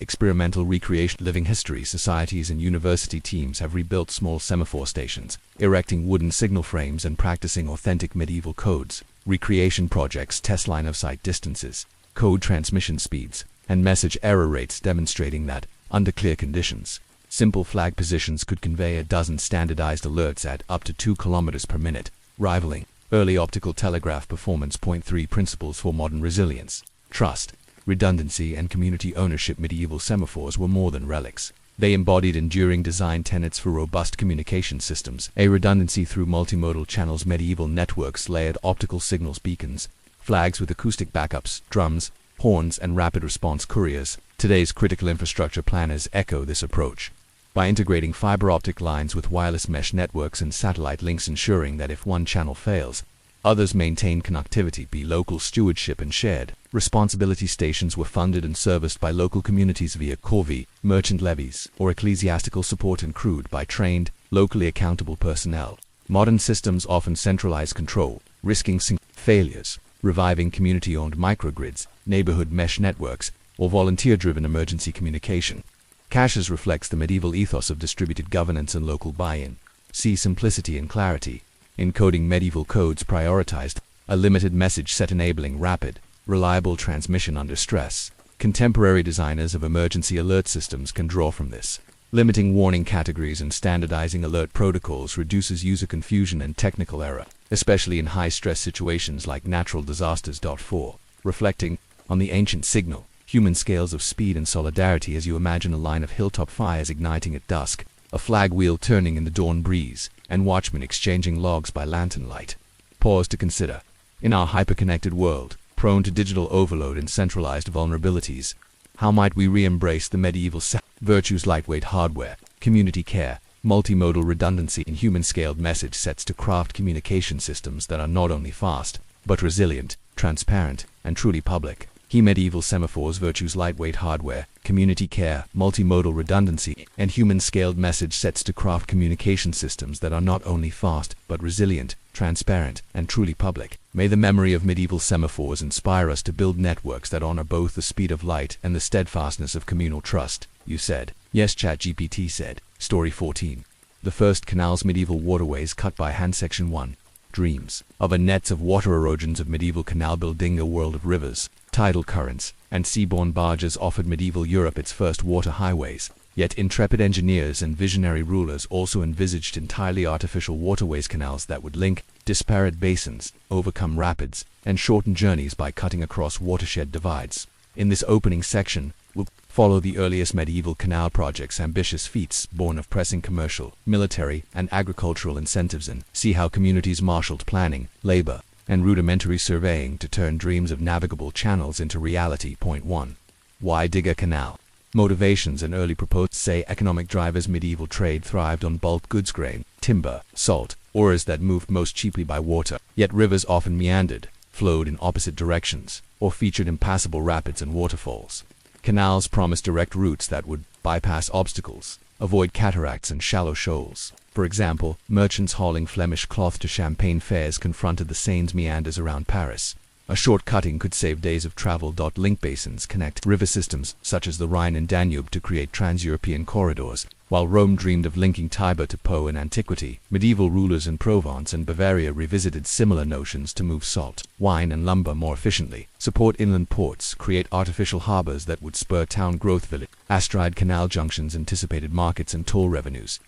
Experimental recreation. Living history societies and university teams have rebuilt small semaphore stations, erecting wooden signal frames and practicing authentic medieval codes. Recreation projects test line-of-sight distances, code transmission speeds, and message error rates, demonstrating that, under clear conditions, simple flag positions could convey a dozen standardized alerts at up to 2 kilometers per minute, rivaling early optical telegraph performance. 3 Principles for modern resilience. Trust, redundancy, and community ownership. Medieval semaphores were more than relics. They embodied enduring design tenets for robust communication systems. A redundancy through multimodal channels. Medieval networks layered optical signals, beacons, flags with acoustic backups, drums, horns, and rapid response couriers. Today's critical infrastructure planners echo this approach by integrating fiber optic lines with wireless mesh networks and satellite links, ensuring that if one channel fails, others maintain connectivity. Local stewardship and shared responsibility. Stations were funded and serviced by local communities via corvée, merchant levies, or ecclesiastical support, and crewed by trained, locally accountable personnel. Modern systems often centralize control, risking failures, reviving community-owned microgrids, neighborhood mesh networks, or volunteer-driven emergency communication. Caches reflects the medieval ethos of distributed governance and local buy-in. Simplicity and clarity. Encoding medieval codes prioritized a limited message set, enabling rapid, reliable transmission under stress. Contemporary designers of emergency alert systems can draw from this. Limiting warning categories and standardizing alert protocols reduces user confusion and technical error, especially in high-stress situations like natural disasters. 4 Reflecting on the ancient signal, human scales of speed and solidarity. As you imagine a line of hilltop fires igniting at dusk, a flag wheel turning in the dawn breeze, and watchmen exchanging logs by lantern light. Pause to consider. In our hyper-connected world, prone to digital overload and centralized vulnerabilities, how might we re-embrace the medieval virtues? Lightweight hardware, community care, multimodal redundancy, and human-scaled message sets to craft communication systems that are not only fast, but resilient, transparent, and truly public. Medieval semaphores virtues: lightweight hardware, community care, multimodal redundancy, and human-scaled message sets to craft communication systems that are not only fast, but resilient, transparent, and truly public. May the memory of medieval semaphores inspire us to build networks that honor both the speed of light and the steadfastness of communal trust. You said. Yes, ChatGPT said. Story 14. The first canals. Medieval waterways cut by hand. Section 1. Dreams of a nets of water erosions of medieval canal building. A world of rivers, tidal currents, and seaborne barges offered medieval Europe its first water highways. Yet intrepid engineers and visionary rulers also envisaged entirely artificial waterways, canals that would link disparate basins, overcome rapids, and shorten journeys by cutting across watershed divides. In this opening section, we'll follow the earliest medieval canal projects, ambitious feats born of pressing commercial, military, and agricultural incentives, and see how communities marshaled planning, labor, and rudimentary surveying to turn dreams of navigable channels into reality. Point 1. Why dig a canal? Motivations and early proposed say economic drivers. Medieval trade thrived on bulk goods, grain, timber, salt, ores that moved most cheaply by water. Yet rivers often meandered, flowed in opposite directions, or featured impassable rapids and waterfalls. Canals promised direct routes that would bypass obstacles, avoid cataracts and shallow shoals. For example, merchants hauling Flemish cloth to Champagne fairs confronted the Seine's meanders around Paris. A short cutting could save days of travel. Link basins connect river systems such as the Rhine and Danube to create trans-European corridors. While Rome dreamed of linking Tiber to Po in antiquity, medieval rulers in Provence and Bavaria revisited similar notions to move salt, wine, and lumber more efficiently, support inland ports, create artificial harbors that would spur town growth. Astride canal junctions anticipated markets and toll revenues.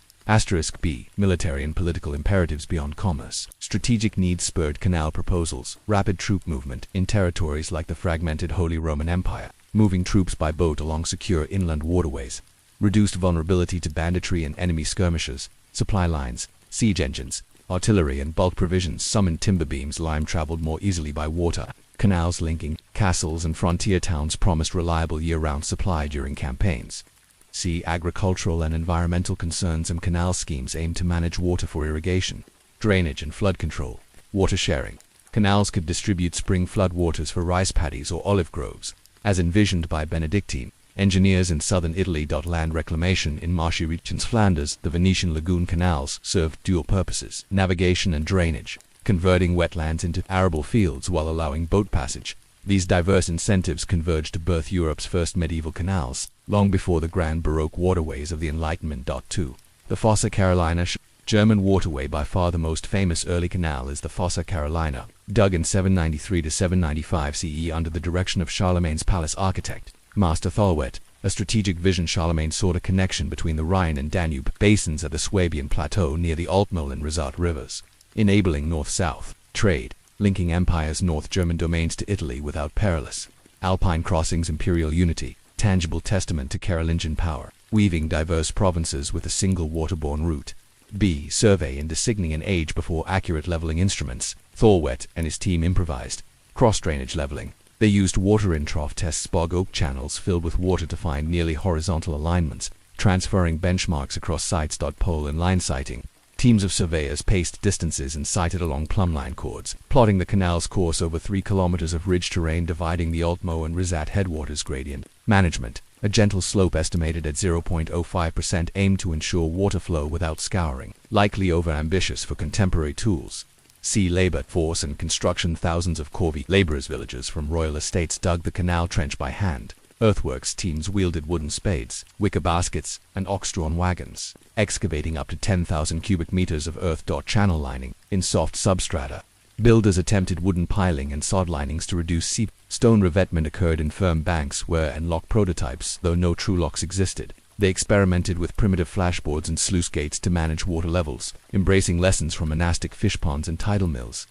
B. Military and political imperatives beyond commerce. Strategic needs spurred canal proposals. Rapid troop movement in territories like the fragmented Holy Roman Empire, moving troops by boat along secure inland waterways. Reduced vulnerability to banditry and enemy skirmishes. Supply lines, siege engines, artillery, and bulk provisions summoned timber beams. Lime traveled more easily by water. Canals linking castles and frontier towns promised reliable year-round supply during campaigns. Agricultural and environmental concerns and canal schemes aimed to manage water for irrigation, drainage, and flood control. Water sharing. Canals could distribute spring flood waters for rice paddies or olive groves, as envisioned by Benedictine engineers in southern Italy. Land reclamation in marshy regions. Flanders, the Venetian lagoon canals served dual purposes: navigation and drainage, converting wetlands into arable fields while allowing boat passage. These diverse incentives converged to birth Europe's first medieval canals, long before the grand Baroque waterways of the Enlightenment. 2. The Fossa Carolina. German waterway. By far the most famous early canal is the Fossa Carolina, dug in 793 to 795 CE under the direction of Charlemagne's palace architect, Master Thalwet. A strategic vision. Charlemagne sought a connection between the Rhine and Danube basins at the Swabian Plateau near the Altmühl and Risat rivers, enabling north-south trade, linking empire's North German domains to Italy without perilous Alpine crossings. Imperial unity, tangible testament to Carolingian power, weaving diverse provinces with a single waterborne route. Survey and designing an age before accurate leveling instruments. Thalwet and his team improvised cross-drainage leveling. They used water in trough tests, bog oak channels filled with water to find nearly horizontal alignments, transferring benchmarks across sites. Pole and line sighting. Teams of surveyors paced distances and sighted along plumbline cords, plotting the canal's course over 3 kilometers of ridge terrain dividing the Altmühl and Risat headwaters. Gradient management. A gentle slope estimated at 0.05% aimed to ensure water flow without scouring, likely over-ambitious for contemporary tools. Labor force and construction. Thousands of corvée laborers, villagers from royal estates, dug the canal trench by hand. Earthworks teams wielded wooden spades, wicker baskets, and ox-drawn wagons, excavating up to 10,000 cubic meters of earth. Channel lining in soft substrata. Builders attempted wooden piling and sod linings to reduce seep. Stone revetment occurred in firm banks where and lock prototypes, though no true locks existed. They experimented with primitive flashboards and sluice gates to manage water levels, embracing lessons from monastic fish ponds and tidal mills.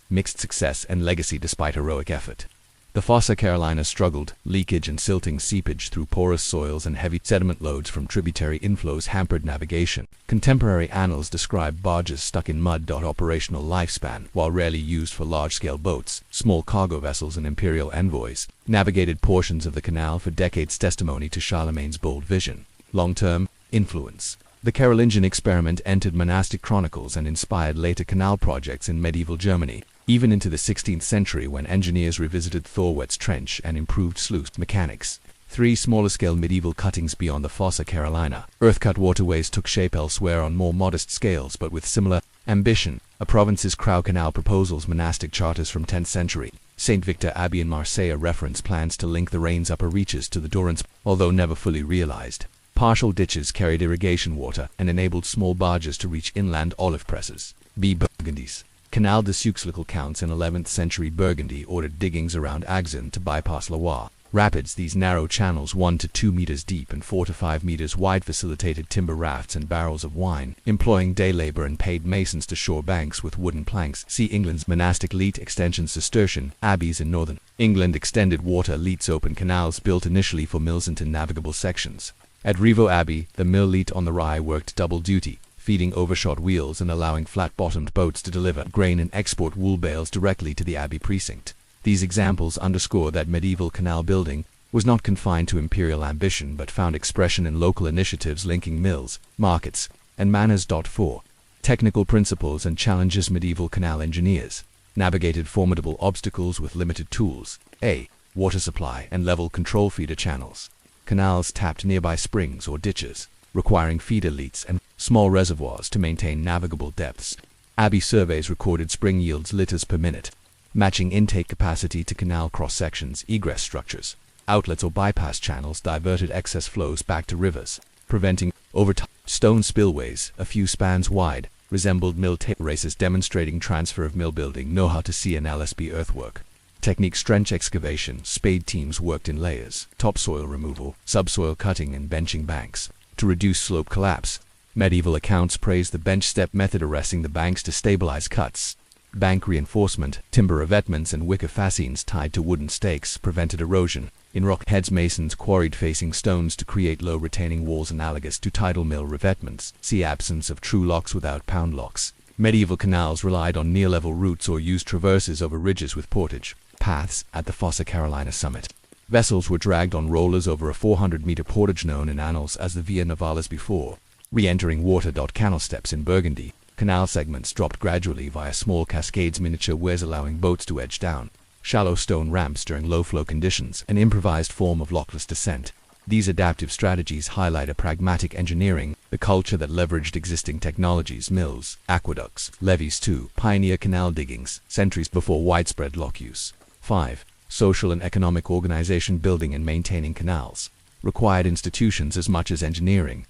Mixed success and legacy despite heroic effort. The Fossa Carolina struggled. Leakage and silting seepage through porous soils and heavy sediment loads from tributary inflows hampered navigation. Contemporary annals describe barges stuck in mud. Operational lifespan. While rarely used for large-scale boats, small cargo vessels and imperial envoys navigated portions of the canal for decades. Testimony to Charlemagne's bold vision. Long-term influence. The Carolingian experiment entered monastic chronicles and inspired later canal projects in medieval Germany, even into the 16th century when engineers revisited Thalwet's trench and improved sluice mechanics. 3 smaller-scale medieval cuttings beyond the Fossa Carolina. Earth-cut waterways took shape elsewhere on more modest scales but with similar ambition. A province's Crow Canal proposals. Monastic charters from 10th century. St. Victor Abbey in Marseille reference plans to link the Rhine's upper reaches to the Durance, although never fully realized. Partial ditches carried irrigation water and enabled small barges to reach inland olive presses. Burgundies. Canal de Suix. Local counts in 11th century Burgundy ordered diggings around Axen to bypass Loire, Rapids, these narrow channels 1 to 2 meters deep and 4 to 5 meters wide, facilitated timber rafts and barrels of wine, employing day labor and paid masons to shore banks with wooden planks. See England's monastic leat extensions. Cistercian abbeys in northern England extended water leats, open canals built initially for mills into navigable sections. At Revo Abbey, the mill leat on the Rye worked double duty, feeding overshot wheels and allowing flat-bottomed boats to deliver grain and export wool bales directly to the abbey precinct. These examples underscore that medieval canal building was not confined to imperial ambition but found expression in local initiatives linking mills, markets, and manors. 4. Technical principles and challenges. Medieval canal engineers navigated formidable obstacles with limited tools. A. Water supply and level control. Feeder channels. Canals tapped nearby springs or ditches, requiring feeder leats and small reservoirs to maintain navigable depths. Abbey surveys recorded spring yields liters per minute, matching intake capacity to canal cross-sections. Egress structures, outlets or bypass channels diverted excess flows back to rivers, preventing overtime. Stone spillways, a few spans wide, resembled mill terraces demonstrating transfer of mill building know-how to sea and LSB earthwork. Techniques: trench excavation, spade teams worked in layers, topsoil removal, subsoil cutting and benching banks to reduce slope collapse. Medieval accounts praise the bench step method, arresting the banks to stabilize cuts. Bank reinforcement, timber revetments and wicker fascines tied to wooden stakes prevented erosion. In rock heads, masons quarried facing stones to create low retaining walls analogous to tidal mill revetments. See absence of true locks without pound locks. Medieval canals relied on near-level routes or used traverses over ridges with portage paths. At the Fossa Carolina summit, vessels were dragged on rollers over a 400-meter portage known in annals as the Via Navalis before re-entering water. Canal steps in Burgundy, canal segments dropped gradually via small cascades, miniature weirs allowing boats to edge down. Shallow stone ramps during low-flow conditions, an improvised form of lockless descent. These adaptive strategies highlight a pragmatic engineering, the culture that leveraged existing technologies. Mills, aqueducts, levees to pioneer canal diggings, centuries before widespread lock use. 5. Social and economic organization. Building and maintaining canals required institutions as much as engineering,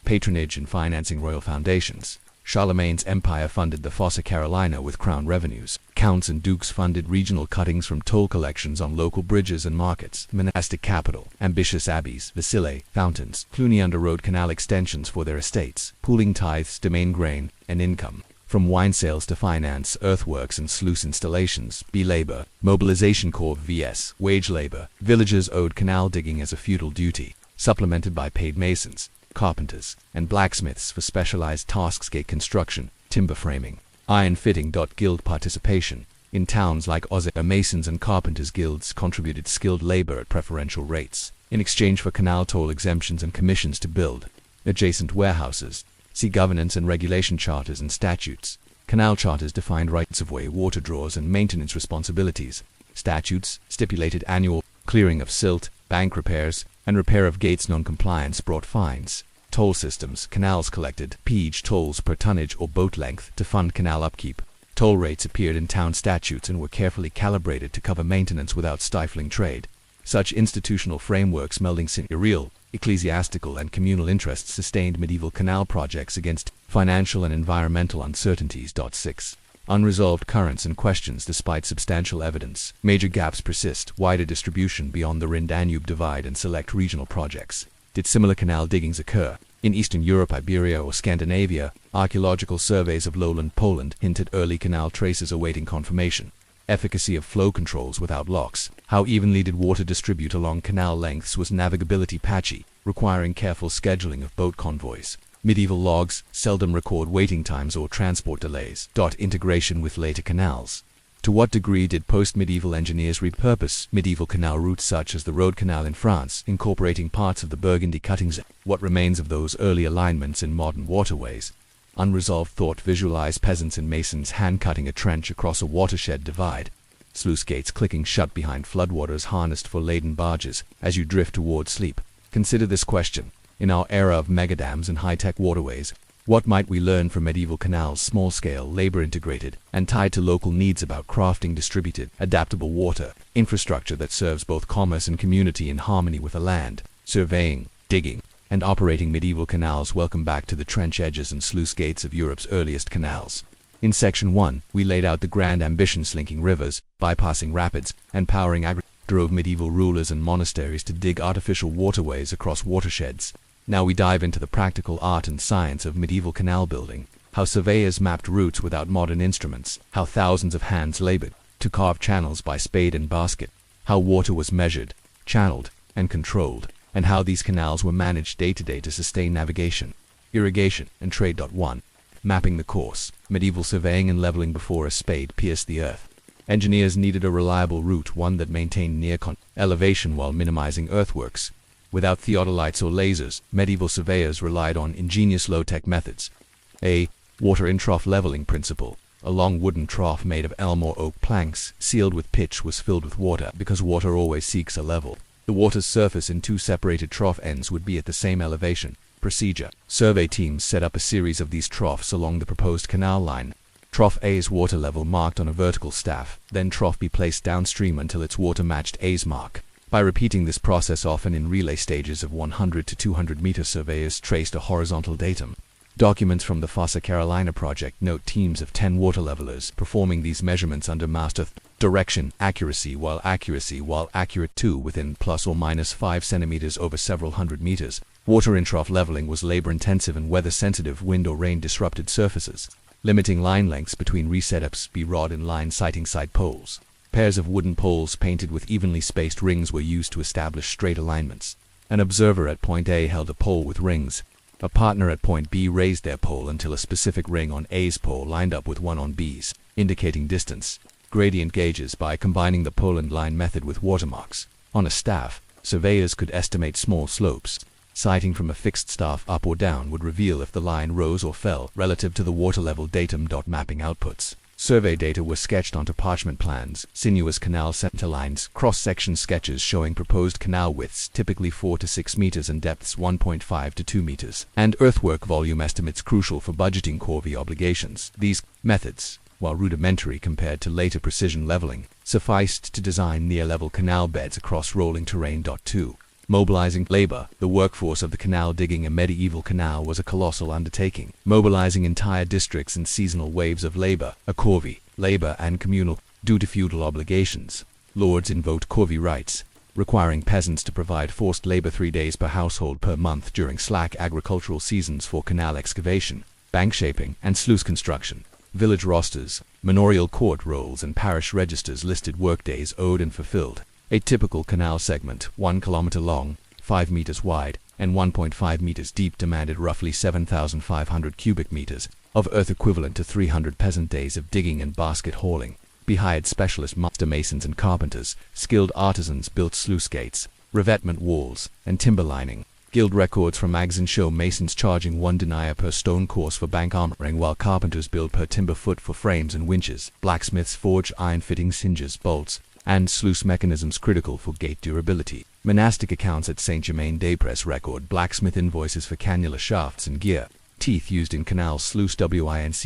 patronage and financing. Royal foundations. Charlemagne's empire funded the Fossa Carolina with crown revenues. Counts and dukes funded regional cuttings from toll collections on local bridges and markets. Monastic capital. Ambitious abbeys, vasillae, fountains. Cluny underwrote canal extensions for their estates, pooling tithes, domain grain, and income. From wine sales to finance, earthworks and sluice installations. B. Labor. Mobilization corps vs. wage labor. Villagers owed canal digging as a feudal duty, supplemented by paid masons, carpenters, and blacksmiths for specialized tasks. Gate construction, timber framing, iron fitting. Guild participation. In towns like Osaka, masons and carpenters guilds contributed skilled labor at preferential rates, in exchange for canal toll exemptions and commissions to build adjacent warehouses. See governance and regulation charters and statutes. Canal charters defined rights-of-way, water draws, and maintenance responsibilities. Statutes stipulated annual clearing of silt, bank repairs, and repair of gates. Non-compliance brought fines. Toll systems. Canals collected peage tolls per tonnage or boat length to fund canal upkeep. Toll rates appeared in town statutes and were carefully calibrated to cover maintenance without stifling trade. Such institutional frameworks, melding seigneurial, ecclesiastical, and communal interests, sustained medieval canal projects against financial and environmental uncertainties. 6. Unresolved currents and questions. Despite substantial evidence, major gaps persist. Wider distribution beyond the Rhine-Danube divide and select regional projects. Did similar canal diggings occur in Eastern Europe, Iberia, or Scandinavia? Archaeological surveys of lowland Poland hinted early canal traces awaiting confirmation. Efficacy of flow controls without locks. How evenly did water distribute along canal lengths? Was navigability patchy, requiring careful scheduling of boat convoys? Medieval logs seldom record waiting times or transport delays. Integration with later canals. To what degree did post-medieval engineers repurpose medieval canal routes such as the Road Canal in France, incorporating parts of the Burgundy cuttings? What remains of those early alignments in modern waterways? Unresolved thought. Visualize peasants and masons hand-cutting a trench across a watershed divide. Sluice gates clicking shut behind floodwaters harnessed for laden barges as you drift toward sleep. Consider this question. In our era of megadams and high-tech waterways, what might we learn from medieval canals, small-scale, labor-integrated, and tied to local needs, about crafting distributed, adaptable water infrastructure that serves both commerce and community in harmony with the land? Surveying, digging, and operating medieval canals. Welcome back to the trench edges and sluice gates of Europe's earliest canals. In Section 1, we laid out the grand ambitions linking rivers, bypassing rapids, and powering drove medieval rulers and monasteries to dig artificial waterways across watersheds. Now we dive into the practical art and science of medieval canal building, how surveyors mapped routes without modern instruments, how thousands of hands labored to carve channels by spade and basket, how water was measured, channeled, and controlled, and how these canals were managed day to day to sustain navigation, irrigation, and trade. 1. Mapping the course. Medieval surveying and leveling before a spade pierced the earth. Engineers needed a reliable route, one that maintained near elevation while minimizing earthworks. Without theodolites or lasers, medieval surveyors relied on ingenious low-tech methods. A. Water in trough leveling principle. A long wooden trough made of elm or oak planks, sealed with pitch, was filled with water because water always seeks a level. The water's surface in two separated trough ends would be at the same elevation. Procedure. Survey teams set up a series of these troughs along the proposed canal line. Trough A's water level marked on a vertical staff, then trough B placed downstream until its water matched A's mark. By repeating this process often in relay stages of 100 to 200 meter, surveyors traced a horizontal datum. Documents from the Fossa Carolina project note teams of 10 water levelers performing these measurements under master direction, accuracy while accurate to within plus or minus 5 centimeters over several hundred meters. Water in trough leveling was labor-intensive and weather-sensitive. Wind or rain disrupted surfaces, limiting line lengths between resetups. B-rod and line sighting side poles. Pairs of wooden poles painted with evenly spaced rings were used to establish straight alignments. An observer at point A held a pole with rings. A partner at point B raised their pole until a specific ring on A's pole lined up with one on B's, indicating distance. Gradient gauges. By combining the pole and line method with watermarks on a staff, surveyors could estimate small slopes. Sighting from a fixed staff up or down would reveal if the line rose or fell relative to the water level datum. Mapping outputs. Survey data was sketched onto parchment plans, sinuous canal center lines, cross-section sketches showing proposed canal widths, typically 4 to 6 meters, and depths 1.5 to 2 meters, and earthwork volume estimates crucial for budgeting corvée obligations. These methods, while rudimentary compared to later precision leveling, sufficed to design near-level canal beds across rolling terrain. 2. Mobilizing labor. The workforce of the canal digging a medieval canal was a colossal undertaking, mobilizing entire districts in seasonal waves of labor, a corvée, labor and communal, due to feudal obligations. Lords invoked corvée rights, requiring peasants to provide forced labor 3 days per household per month during slack agricultural seasons for canal excavation, bank shaping, and sluice construction. Village rosters, manorial court rolls, and parish registers listed workdays owed and fulfilled. A typical canal segment, 1 kilometer long, 5 meters wide, and 1.5 meters deep, demanded roughly 7,500 cubic meters of earth, equivalent to 300 peasant days of digging and basket hauling. Be hired specialist master masons and carpenters. Skilled artisans built sluice gates, revetment walls, and timber lining. Guild records from magazines show masons charging 1 denier per stone course for bank armoring, while carpenters billed per timber foot for frames and winches. Blacksmiths forged iron fittings, hinges, bolts, and sluice mechanisms critical for gate durability. Monastic accounts at Saint-Germain-des-Prés record blacksmith invoices for cannula shafts and gear. Teeth used in canals. Sluice winches.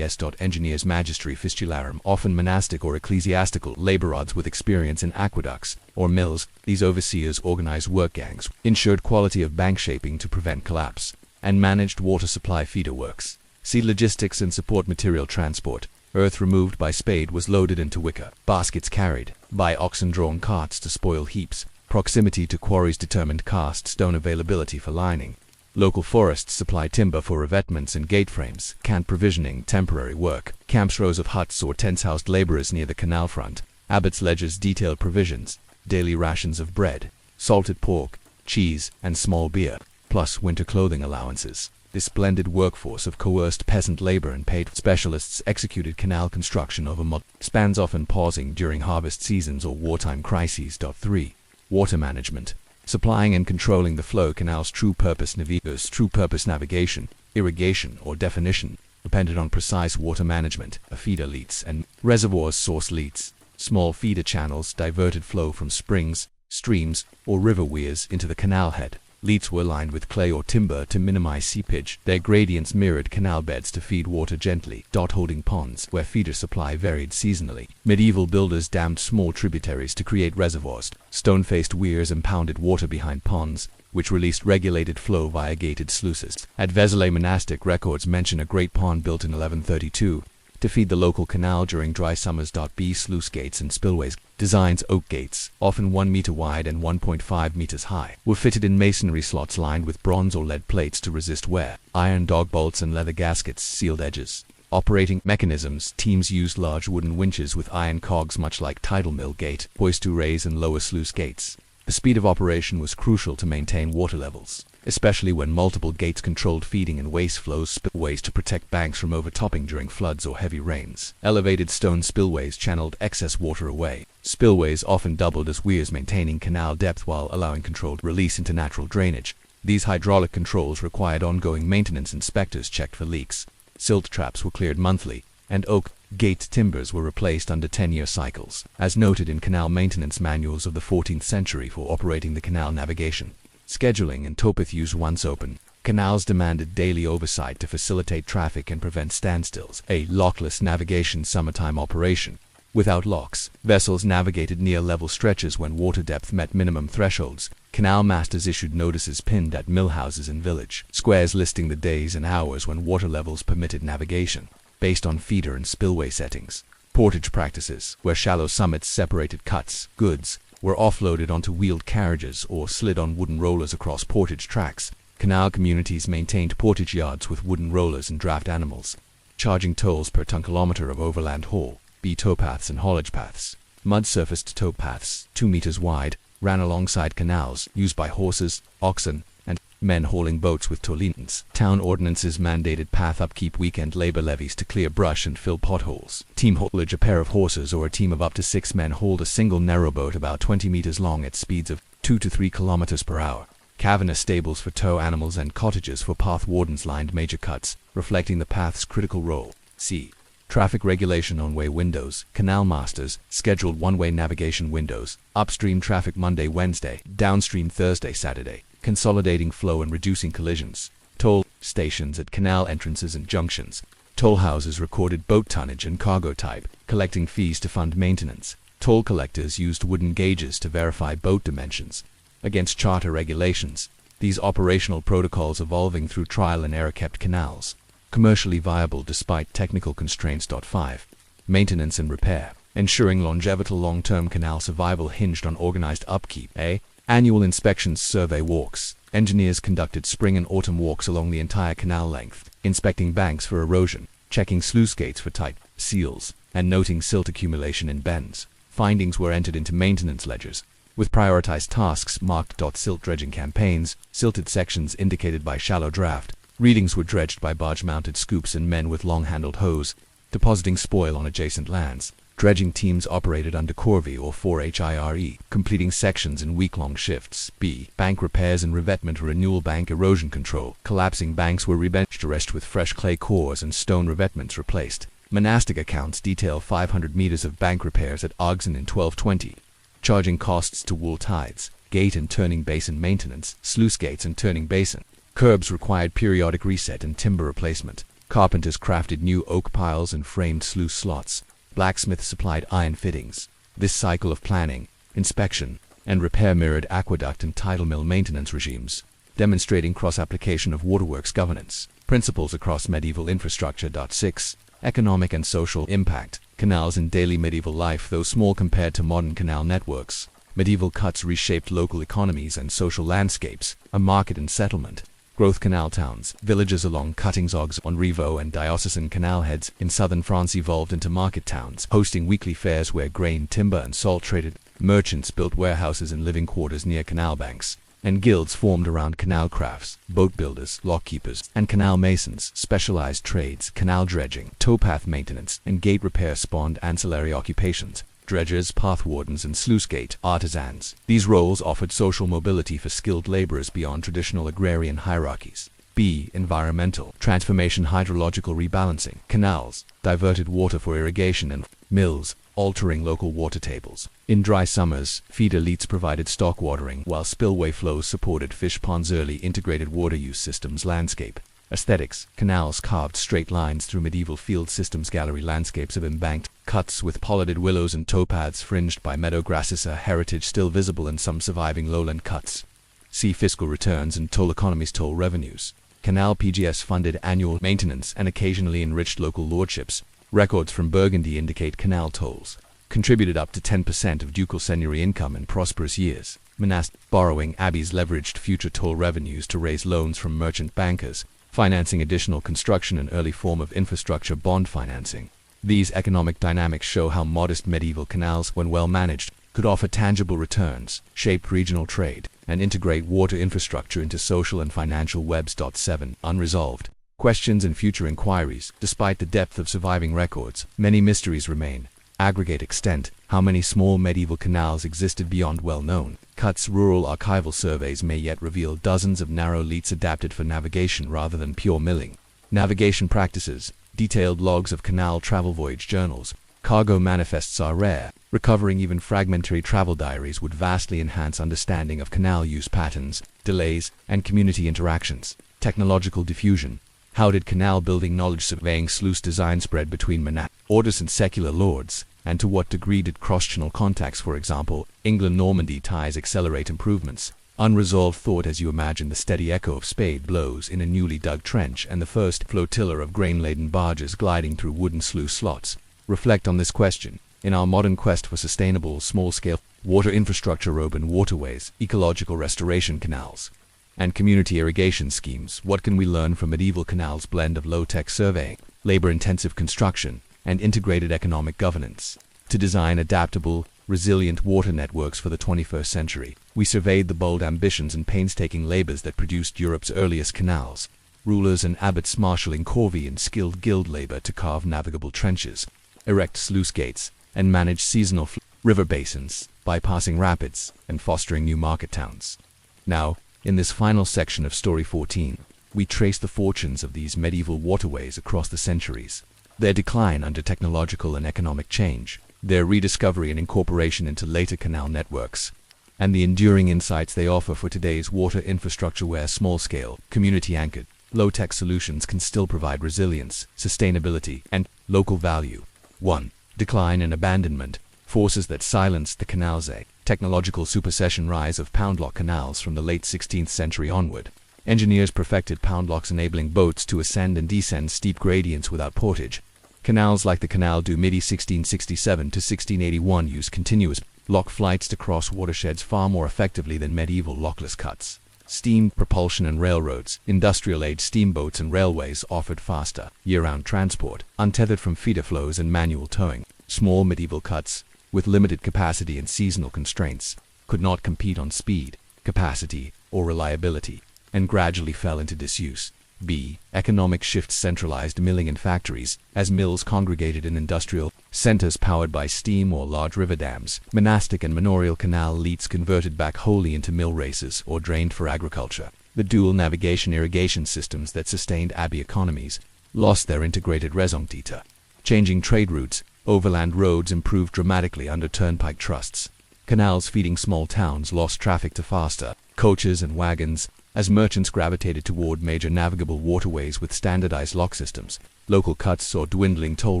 Engineers magistri fistularum, often monastic or ecclesiastical laborers with experience in aqueducts or mills. These overseers organized work gangs, ensured quality of bank shaping to prevent collapse, and managed water supply feeder works. See logistics and support. Material transport. Earth removed by spade was loaded into wicker baskets carried by oxen-drawn carts to spoil heaps. Proximity to quarries determined cast stone availability for lining. Local forests supplied timber for revetments and gate frames. Camp provisioning. Temporary work. Camps. Rows of huts or tents housed laborers near the canal front. Abbots' ledgers detailed provisions, daily rations of bread, salted pork, cheese, and small beer, plus winter clothing allowances. This blended workforce of coerced peasant labor and paid specialists executed canal construction over spans, often pausing during harvest seasons or wartime crises. 3. Water management. Supplying and controlling the flow. Canals' true purpose navigation, irrigation, or definition depended on precise water management. A feeder leads and reservoirs. Source leads. Small feeder channels diverted flow from springs, streams, or river weirs into the canal head. Leats were lined with clay or timber to minimize seepage. Their gradients mirrored canal beds to feed water gently. Holding ponds, where feeder supply varied seasonally. Medieval builders dammed small tributaries to create reservoirs. Stone-faced weirs impounded water behind ponds, which released regulated flow via gated sluices. At Vézelay, monastic records mention a great pond built in 1132 to feed the local canal during dry summers. B. Sluice gates and spillways. Designs oak gates, often 1 meter wide and 1.5 meters high, were fitted in masonry slots lined with bronze or lead plates to resist wear. Iron dog bolts and leather gaskets sealed edges. Operating mechanisms, teams used large wooden winches with iron cogs much like tidal mill gate, hoist to raise and lower sluice gates. The speed of operation was crucial to maintain water levels, especially when multiple gates controlled feeding and waste flows, spillways to protect banks from overtopping during floods or heavy rains. Elevated stone spillways channeled excess water away. Spillways often doubled as weirs, maintaining canal depth while allowing controlled release into natural drainage. These hydraulic controls required ongoing maintenance. Inspectors checked for leaks. Silt traps were cleared monthly, and oak gate timbers were replaced under 10-year cycles, as noted in canal maintenance manuals of the 14th century for operating the canal navigation. Scheduling and towpath use. Once open, canals demanded daily oversight to facilitate traffic and prevent standstills. A lockless navigation summertime operation. Without locks, vessels navigated near level stretches when water depth met minimum thresholds. Canal masters issued notices pinned at mill houses and village squares listing the days and hours when water levels permitted navigation, based on feeder and spillway settings. Portage practices, where shallow summits separated cuts, goods, were offloaded onto wheeled carriages or slid on wooden rollers across portage tracks. Canal communities maintained portage yards with wooden rollers and draft animals, charging tolls per ton-kilometer of overland haul. Towpaths and haulage paths. Mud-surfaced towpaths, 2 meters wide, ran alongside canals, used by horses, oxen, and men hauling boats with tolines. Town ordinances mandated path upkeep, weekend labor levies to clear brush and fill potholes. Team haulage. A pair of horses or a team of up to 6 men hauled a single narrowboat about 20 meters long at speeds of 2 to 3 kilometers per hour. Cavernous stables for tow animals and cottages for path wardens lined major cuts, reflecting the path's critical role. C. Traffic regulation. On-way windows. Canal masters scheduled one-way navigation windows. Upstream traffic Monday, Wednesday. Downstream Thursday, Saturday. Consolidating flow and reducing collisions. Toll stations at canal entrances and junctions. Toll houses recorded boat tonnage and cargo type, collecting fees to fund maintenance. Toll collectors used wooden gauges to verify boat dimensions. Against charter regulations. These operational protocols evolving through trial and error kept canals commercially viable despite technical constraints. 5. Maintenance and repair. Ensuring longevity. Long-term canal survival hinged on organized upkeep. A. Annual inspections. Survey walks. Engineers conducted spring and autumn walks along the entire canal length, inspecting banks for erosion, checking sluice gates for tight seals, and noting silt accumulation in bends. Findings were entered into maintenance ledgers, with prioritized tasks marked. Silt dredging campaigns. Silted sections indicated by shallow draft. Readings were dredged by barge-mounted scoops and men with long-handled hose, depositing spoil on adjacent lands. Dredging teams operated under corvée or 4HIRE, completing sections in week-long shifts. B. Bank repairs and revetment. Renewal. Bank erosion control. Collapsing banks were rebenched, rest with fresh clay cores and stone revetments replaced. Monastic accounts detail 500 meters of bank repairs at Argeiphontes in 1220. Charging costs to wool tides. Gate and turning basin maintenance. Sluice gates and turning basin. Curbs required periodic reset and timber replacement. Carpenters crafted new oak piles and framed sluice slots. Blacksmiths supplied iron fittings. This cycle of planning, inspection, and repair mirrored aqueduct and tidal mill maintenance regimes, demonstrating cross-application of waterworks governance principles across medieval infrastructure. 6. Economic and social impact. Canals in daily medieval life. Though small compared to modern canal networks, medieval cuts reshaped local economies and social landscapes. A market and settlement. Growth. Canal towns. Villages along cuttings on Rivaux and diocesan canal heads in southern France evolved into market towns, hosting weekly fairs where grain, timber, and salt traded. Merchants built warehouses and living quarters near canal banks, and guilds formed around canal crafts. Boat builders, lockkeepers, and canal masons. Specialized trades. Canal dredging, towpath maintenance, and gate repair spawned ancillary occupations. Dredgers, path wardens, and sluice gate artisans. These roles offered social mobility for skilled laborers beyond traditional agrarian hierarchies. B. Environmental transformation. Hydrological rebalancing. Canals diverted water for irrigation, and mills altering local water tables. In dry summers, feed elites provided stock watering, while spillway flows supported fish ponds. Early integrated water use systems. Landscape. Aesthetics. Canals carved straight lines through medieval field systems. Gallery landscapes of embanked cuts with pollarded willows and towpaths fringed by meadow grasses, a heritage still visible in some surviving lowland cuts. See fiscal returns and toll economies. Toll revenues. Canal PGS funded annual maintenance and occasionally enriched local lordships. Records from Burgundy indicate canal tolls contributed up to 10% of ducal seigneury income in prosperous years. Monastic borrowing abbeys leveraged future toll revenues to raise loans from merchant bankers, financing additional construction, an early form of infrastructure bond financing. These economic dynamics show how modest medieval canals, when well managed, could offer tangible returns, shape regional trade, and integrate water infrastructure into social and financial webs. 7. Unresolved questions and future inquiries. Despite the depth of surviving records, many mysteries remain. Aggregate extent: how many small medieval canals existed beyond well-known cuts? Rural archival surveys may yet reveal dozens of narrow leats adapted for navigation rather than pure milling. Navigation practices: detailed logs of canal travel voyage journals, cargo manifests are rare. Recovering even fragmentary travel diaries would vastly enhance understanding of canal use patterns, delays, and community interactions. Technological diffusion: how did canal building knowledge, surveying, sluice design spread between monastic orders and secular lords? And to what degree did cross-channel contacts, for example, England-Normandy ties, accelerate improvements? Unresolved thought: as you imagine the steady echo of spade blows in a newly dug trench and the first flotilla of grain-laden barges gliding through wooden sluice slots. Reflect on this question. In our modern quest for sustainable, small-scale water infrastructure, urban waterways, ecological restoration canals, and community irrigation schemes, what can we learn from medieval canals' blend of low-tech surveying, labor-intensive construction, and integrated economic governance? To design adaptable, resilient water networks for the 21st century, we surveyed the bold ambitions and painstaking labors that produced Europe's earliest canals. Rulers and abbots marshalling corvée and skilled guild labor to carve navigable trenches, erect sluice gates, and manage seasonal river basins, bypassing rapids, and fostering new market towns. Now, in this final section of Story 14, we trace the fortunes of these medieval waterways across the centuries, their decline under technological and economic change, their rediscovery and incorporation into later canal networks, and the enduring insights they offer for today's water infrastructure, where small-scale, community-anchored, low-tech solutions can still provide resilience, sustainability, and local value. 1. Decline and abandonment: forces that silenced the canal's technological supersession. Rise of poundlock canals from the late 16th century onward. Engineers perfected poundlocks, enabling boats to ascend and descend steep gradients without portage. Canals like the Canal du Midi 1667 to 1681 used continuous lock flights to cross watersheds far more effectively than medieval lockless cuts. Steam propulsion and railroads: industrial-age steamboats and railways offered faster, year-round transport, untethered from feeder flows and manual towing. Small medieval cuts, with limited capacity and seasonal constraints, could not compete on speed, capacity, or reliability, and gradually fell into disuse. B. Economic shifts centralized milling in factories, as mills congregated in industrial centers powered by steam or large river dams. Monastic and manorial canal leats converted back wholly into mill races or drained for agriculture. The dual navigation irrigation systems that sustained abbey economies lost their integrated raison d'etre. Changing trade routes: overland roads improved dramatically under turnpike trusts. Canals feeding small towns lost traffic to faster coaches and wagons, as merchants gravitated toward major navigable waterways with standardized lock systems. Local cuts saw dwindling toll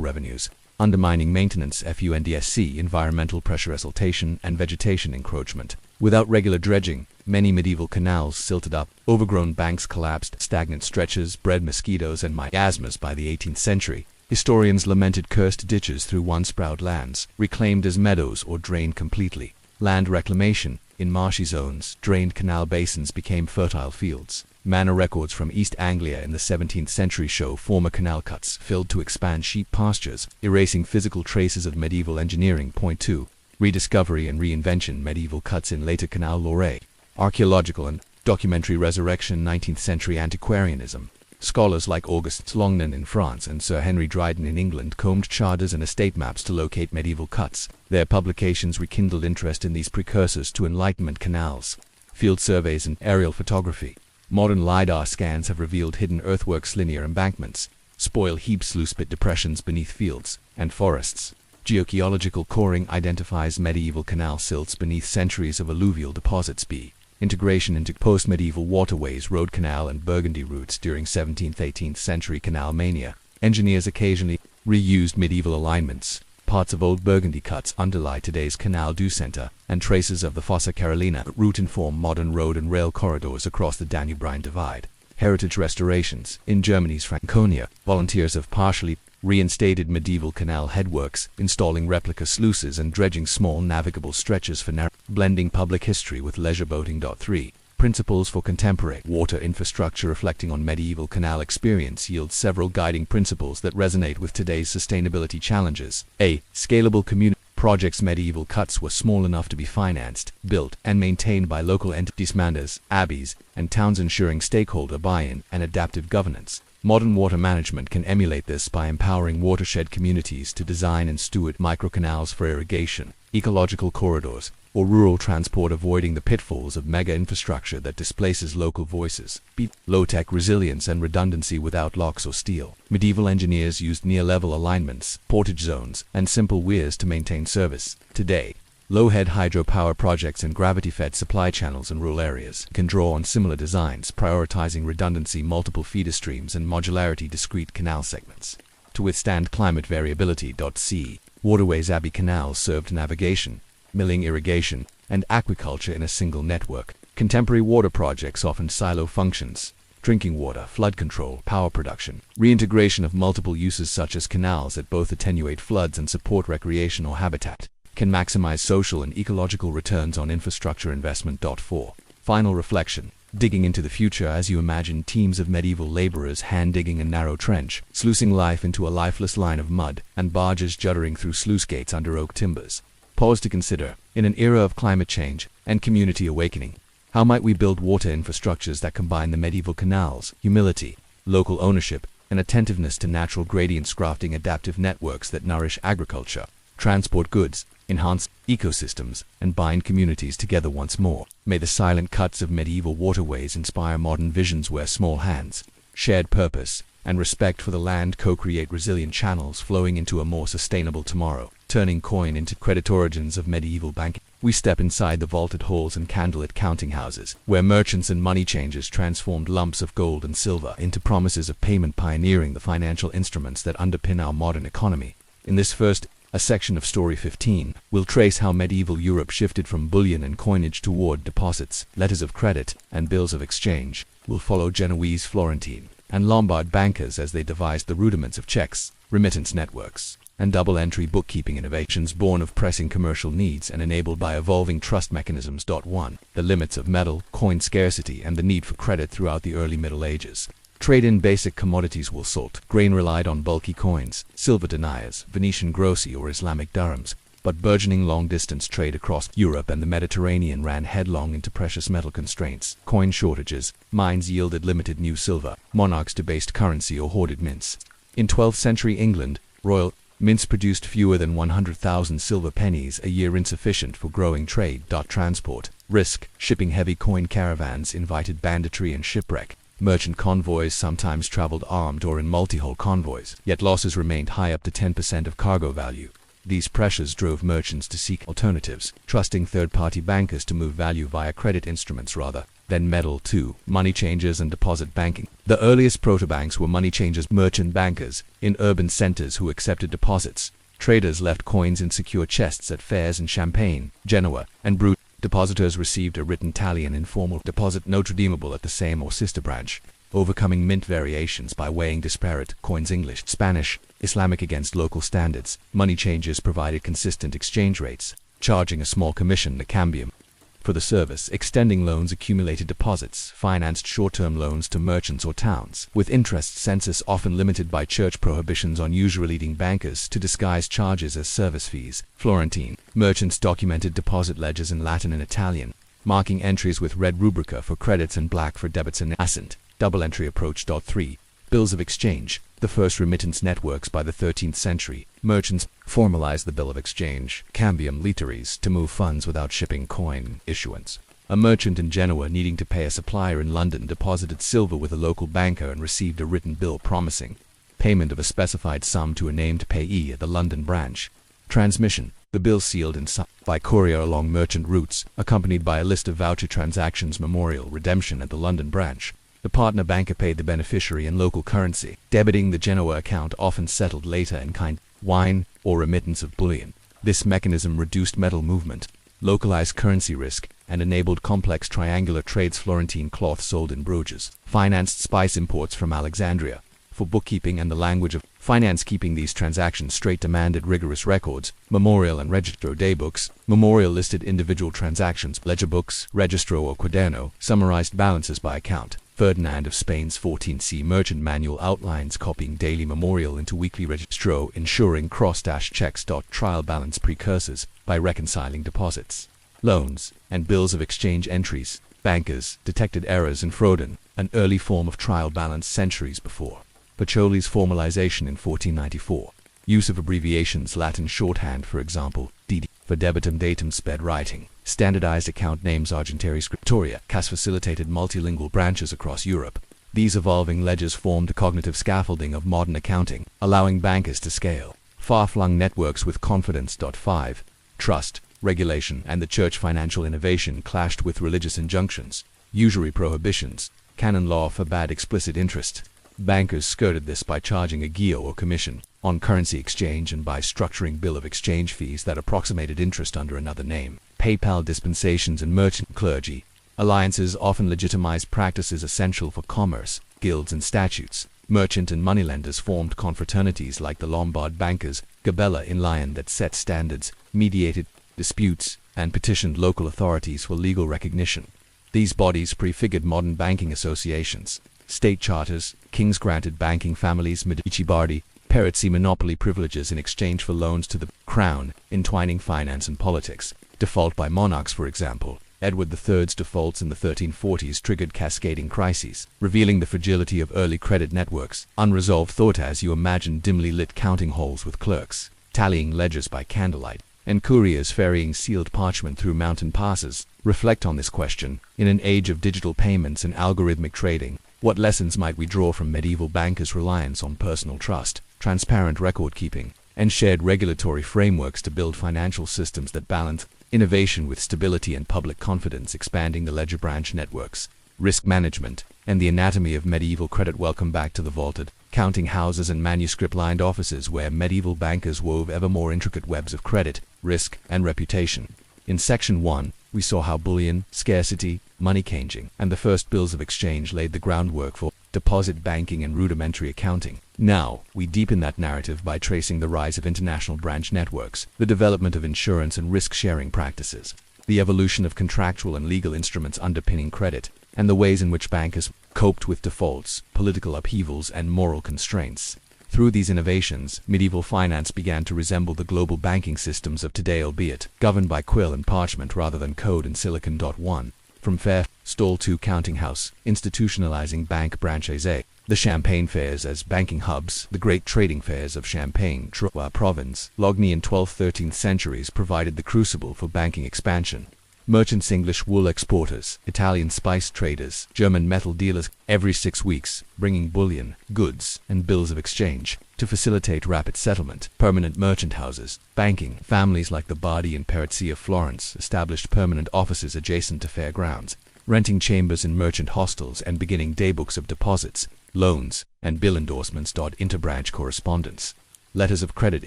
revenues, undermining maintenance, FUNDSC, environmental pressure, siltation, and vegetation encroachment. Without regular dredging, many medieval canals silted up, overgrown banks collapsed, stagnant stretches bred mosquitoes and miasmas. By the 18th century, historians lamented cursed ditches through once-proud lands, reclaimed as meadows or drained completely. Land reclamation: in marshy zones, drained canal basins became fertile fields. Manor records from East Anglia in the 17th century show former canal cuts filled to expand sheep pastures, erasing physical traces of medieval engineering. Point 2. Rediscovery and reinvention: medieval cuts in later canal lore. Archaeological and documentary resurrection: 19th century antiquarianism. Scholars like Auguste Longnan in France and Sir Henry Dryden in England combed charters and estate maps to locate medieval cuts. Their publications rekindled interest in these precursors to Enlightenment canals. Field surveys and aerial photography: modern LiDAR scans have revealed hidden earthworks, linear embankments, spoil heaps, sluice pit depressions beneath fields and forests. Geocheological coring identifies medieval canal silts beneath centuries of alluvial deposits. B. Integration into post-medieval waterways: road canal and Burgundy routes during 17th-18th century canal mania. Engineers occasionally reused medieval alignments. Parts of old Burgundy cuts underlie today's Canal du Centre, and traces of the Fossa Carolina route inform modern road and rail corridors across the Danube-Rhine divide. Heritage restorations: in Germany's Franconia, volunteers have partially reinstated medieval canal headworks, installing replica sluices and dredging small navigable stretches for blending public history with leisure boating. 3. Principles for contemporary water infrastructure. Reflecting on medieval canal experience yields several guiding principles that resonate with today's sustainability challenges. A. Scalable community projects. Medieval cuts were small enough to be financed, built, and maintained by local entities, manors, abbeys, and towns, ensuring stakeholder buy-in and adaptive governance. Modern water management can emulate this by empowering watershed communities to design and steward microcanals for irrigation, ecological corridors, or rural transport, avoiding the pitfalls of mega infrastructure that displaces local voices. B. Low-tech resilience and redundancy without locks or steel. Medieval engineers used near-level alignments, portage zones, and simple weirs to maintain service. Today, low-head hydropower projects and gravity-fed supply channels in rural areas can draw on similar designs, prioritizing redundancy, multiple feeder streams, and modularity, discrete canal segments. To withstand climate variability. C. Waterways. Abbey canals served navigation, milling, irrigation, and aquaculture in a single network. Contemporary water projects often silo functions: drinking water, flood control, power production. Reintegration of multiple uses such as canals that both attenuate floods and support recreation or habitat can maximize social and ecological returns on infrastructure investment. 4. Final reflection. Digging into the future. As you imagine teams of medieval laborers hand-digging a narrow trench, sluicing life into a lifeless line of mud, and barges juddering through sluice gates under oak timbers, pause to consider, in an era of climate change and community awakening, how might we build water infrastructures that combine the medieval canals, humility, local ownership, and attentiveness to natural gradients, crafting adaptive networks that nourish agriculture, transport goods, enhance ecosystems, and bind communities together once more. May the silent cuts of medieval waterways inspire modern visions where small hands, shared purpose, and respect for the land co-create resilient channels flowing into a more sustainable tomorrow. Turning coin into credit. Origins of medieval banking. We step inside the vaulted halls and candlelit counting houses, where merchants and money changers transformed lumps of gold and silver into promises of payment, pioneering the financial instruments that underpin our modern economy. In this first a section of Story 15, we'll trace how medieval Europe shifted from bullion and coinage toward deposits, letters of credit, and bills of exchange. We'll follow Genoese, Florentine, and Lombard bankers as they devised the rudiments of checks, remittance networks, and double-entry bookkeeping, innovations born of pressing commercial needs and enabled by evolving trust mechanisms. 1. The limits of metal, coin scarcity, and the need for credit throughout the early Middle Ages. Trade in basic commodities. Wool, salt, grain relied on bulky coins, silver deniers, Venetian grossi, or Islamic dirhams, but burgeoning long-distance trade across Europe and the Mediterranean ran headlong into precious metal constraints. Coin shortages, mines yielded limited new silver, monarchs debased currency or hoarded mints. In 12th century England, royal mints produced fewer than 100,000 silver pennies a year, insufficient for growing trade. Transport risk. Shipping heavy coin caravans invited banditry and shipwreck. Merchant convoys sometimes traveled armed or in multi-hull convoys, yet losses remained high, up to 10% of cargo value. These pressures drove merchants to seek alternatives, trusting third-party bankers to move value via credit instruments rather than metal. 2. Money changers and deposit banking. The earliest protobanks were money changers, merchant bankers, in urban centers who accepted deposits. Traders left coins in secure chests at fairs in Champagne, Genoa, and Brut. Depositors received a written tally and informal deposit note redeemable at the same or sister branch, overcoming mint variations by weighing disparate coins, English, Spanish, Islamic, against local standards. Money changers provided consistent exchange rates, charging a small commission, the cambium, for the service. Extending loans accumulated deposits, financed short-term loans to merchants or towns, with interest census often limited by church prohibitions on usury, leading bankers to disguise charges as service fees. Florentine merchants documented deposit ledgers in Latin and Italian, marking entries with red rubrica for credits and black for debits and ascent. Double-entry approach. 3. Bills of exchange. The first remittance networks by the 13th century, merchants formalized the bill of exchange, cambium literis, to move funds without shipping coin issuance. A merchant in Genoa needing to pay a supplier in London deposited silver with a local banker and received a written bill promising payment of a specified sum to a named payee at the London branch. Transmission. The bill sealed and signed by courier along merchant routes, accompanied by a list of voucher transactions, memorial redemption at the London branch. The partner banker paid the beneficiary in local currency, debiting the Genoa account, often settled later in kind, wine, or remittance of bullion. This mechanism reduced metal movement, localized currency risk, and enabled complex triangular trades. Florentine cloth sold in Bruges, financed spice imports from Alexandria, for bookkeeping and the language of finance. Keeping these transactions straight demanded rigorous records, memorial and registro daybooks. Memorial listed individual transactions, ledger books, registro or quaderno, summarized balances by account. Ferdinand of Spain's 14C merchant manual outlines copying daily memorial into weekly registro, ensuring cross-checks. Trial balance precursors by reconciling deposits, loans, and bills of exchange entries. Bankers detected errors in Frodin, an early form of trial balance centuries before. Pacioli's formalization in 1494. Use of abbreviations, Latin shorthand for example, DD, for debitum datum sped writing. Standardized account names, Argenteri scriptoria, has facilitated multilingual branches across Europe. These evolving ledgers formed the cognitive scaffolding of modern accounting, allowing bankers to scale far-flung networks with confidence. 5. Trust, regulation, and the church. Financial innovation clashed with religious injunctions. Usury prohibitions. Canon law forbade explicit interest. Bankers skirted this by charging a guillot or commission on currency exchange and by structuring bill of exchange fees that approximated interest under another name. Papal dispensations and merchant clergy. Alliances often legitimized practices essential for commerce. Guilds and statutes. Merchant and moneylenders formed confraternities like the Lombard bankers, Gabella in Lyon, that set standards, mediated disputes, and petitioned local authorities for legal recognition. These bodies prefigured modern banking associations. State charters, kings granted banking families Medici Bardi, Perizzi monopoly privileges in exchange for loans to the crown, entwining finance and politics. Default by monarchs, for example. Edward III's defaults in the 1340s triggered cascading crises, revealing the fragility of early credit networks. Unresolved thought as you imagine dimly lit counting halls with clerks, tallying ledgers by candlelight, and couriers ferrying sealed parchment through mountain passes. Reflect on this question. In an age of digital payments and algorithmic trading, what lessons might we draw from medieval bankers' reliance on personal trust, transparent record-keeping, and shared regulatory frameworks to build financial systems that balance innovation with stability and public confidence? Expanding the ledger branch networks, risk management, and the anatomy of medieval credit. Welcome back to the vaulted counting houses and manuscript-lined offices where medieval bankers wove ever more intricate webs of credit, risk, and reputation. In Section 1, we saw how bullion, scarcity, money changing, and the first bills of exchange laid the groundwork for deposit banking and rudimentary accounting. Now, we deepen that narrative by tracing the rise of international branch networks, the development of insurance and risk-sharing practices, the evolution of contractual and legal instruments underpinning credit, and the ways in which bankers coped with defaults, political upheavals, and moral constraints. Through these innovations, medieval finance began to resemble the global banking systems of today, albeit governed by quill and parchment rather than code and silicon. 1. From fair stall to counting house, institutionalizing bank branches. The Champagne fairs as banking hubs, the great trading fairs of Champagne, Provence, Logny in 12th-13th centuries provided the crucible for banking expansion. Merchants, English wool exporters, Italian spice traders, German metal dealers, every 6 weeks, bringing bullion, goods, and bills of exchange to facilitate rapid settlement. Permanent merchant houses, banking, families like the Bardi and Perizzi of Florence established permanent offices adjacent to fair grounds, renting chambers in merchant hostels and beginning daybooks of deposits, loans, and bill endorsements. Interbranch correspondence. Letters of credit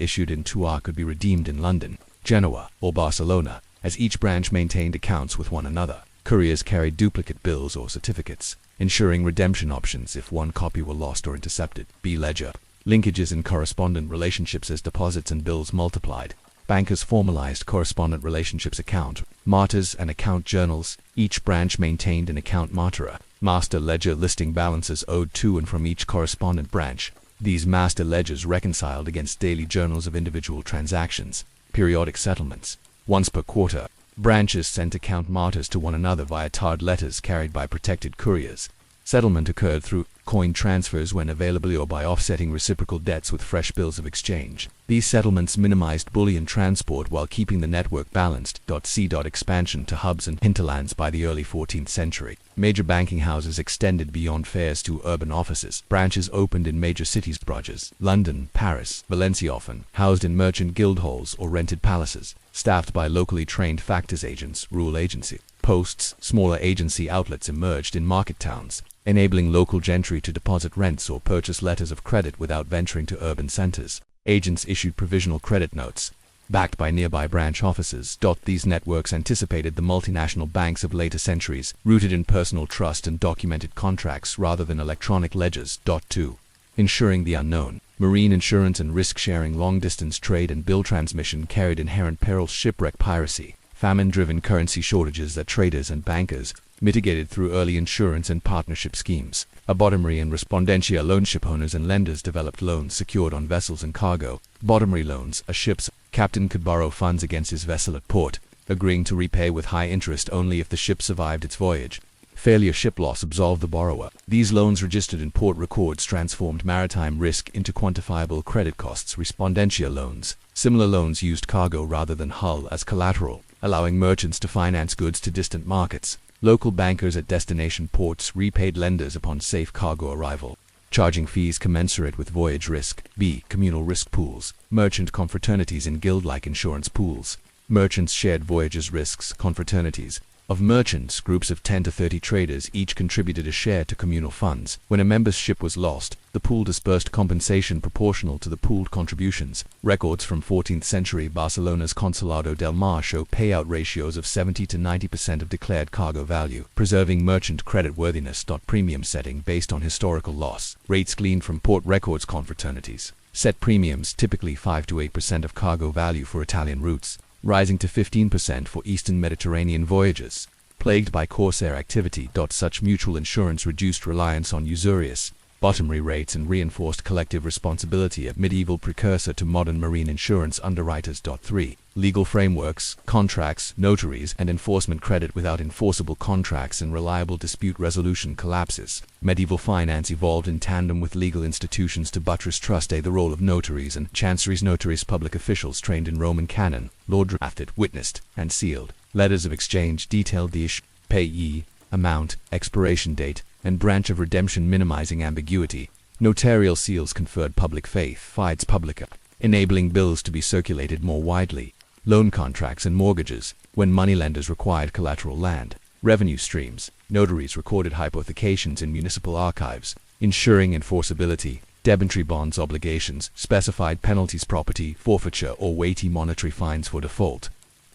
issued in Tours could be redeemed in London, Genoa, or Barcelona, as each branch maintained accounts with one another. Couriers carried duplicate bills or certificates, ensuring redemption options if one copy were lost or intercepted. Ledger. Linkages in correspondent relationships as deposits and bills multiplied. Bankers formalized correspondent relationships. Account martyrs and account journals. Each branch maintained an account martyra, master ledger listing balances owed to and from each correspondent branch. These master ledgers reconciled against daily journals of individual transactions. Periodic settlements. Once per quarter, branches sent account martyrs to one another via tarred letters carried by protected couriers. Settlement occurred through coin transfers when available or by offsetting reciprocal debts with fresh bills of exchange. These settlements minimized bullion transport while keeping the network balanced. Expansion to hubs and hinterlands. By the early 14th century, major banking houses extended beyond fairs to urban offices. Branches opened in major cities, Bruges, London, Paris, Valencia, often housed in merchant guild halls or rented palaces, staffed by locally trained factors agents, rural agency. Posts, smaller agency outlets emerged in market towns, enabling local gentry to deposit rents or purchase letters of credit without venturing to urban centers. Agents issued provisional credit notes, backed by nearby branch offices. These networks anticipated the multinational banks of later centuries, rooted in personal trust and documented contracts rather than electronic ledgers. 2. Insuring the unknown. Marine insurance and risk-sharing, long-distance trade and bill transmission carried inherent perils, shipwreck, piracy, famine-driven currency shortages that traders and bankers mitigated through early insurance and partnership schemes. Bottomry and respondentia loan. Shipowners and lenders developed loans secured on vessels and cargo. Bottomry loans. A ship's captain could borrow funds against his vessel at port, agreeing to repay with high interest only if the ship survived its voyage. Failure, ship loss, absolved the borrower. These loans, registered in port records, transformed maritime risk into quantifiable credit costs. Respondentia loans. Similar loans used cargo rather than hull as collateral, allowing merchants to finance goods to distant markets. Local bankers at destination ports repaid lenders upon safe cargo arrival, charging fees commensurate with voyage risk. B. Communal risk pools. Merchant confraternities in guild-like insurance pools. Merchants shared voyages risks. Confraternities of merchants, groups of 10 to 30 traders, each contributed a share to communal funds. When a member's ship was lost, the pool disbursed compensation proportional to the pooled contributions. Records from 14th century Barcelona's Consulado del Mar show payout ratios of 70 to 90% of declared cargo value, preserving merchant creditworthiness. Premium setting based on historical loss. Rates gleaned from port records. Confraternities set premiums, typically 5 to 8% of cargo value for Italian routes, rising to 15% for Eastern Mediterranean voyages. Plagued by corsair activity. Such mutual insurance reduced reliance on usurious bottomry rates and reinforced collective responsibility, a medieval precursor to modern marine insurance underwriters. 3. Legal frameworks, contracts, notaries, and enforcement. Credit without enforceable contracts and reliable dispute resolution collapses. Medieval finance evolved in tandem with legal institutions to buttress trust. The role of notaries and chanceries. Notaries, public officials trained in Roman canon, law, drafted, witnessed, and sealed letters of exchange, detailed the issue, payee, amount, expiration date, and branch of redemption, minimizing ambiguity. Notarial seals conferred public faith, fides publica, enabling bills to be circulated more widely. Loan contracts and mortgages, when moneylenders required collateral land. Revenue streams. Notaries recorded hypothecations in municipal archives, ensuring enforceability. Debentary bonds, obligations, specified penalties, property forfeiture, or weighty monetary fines for default.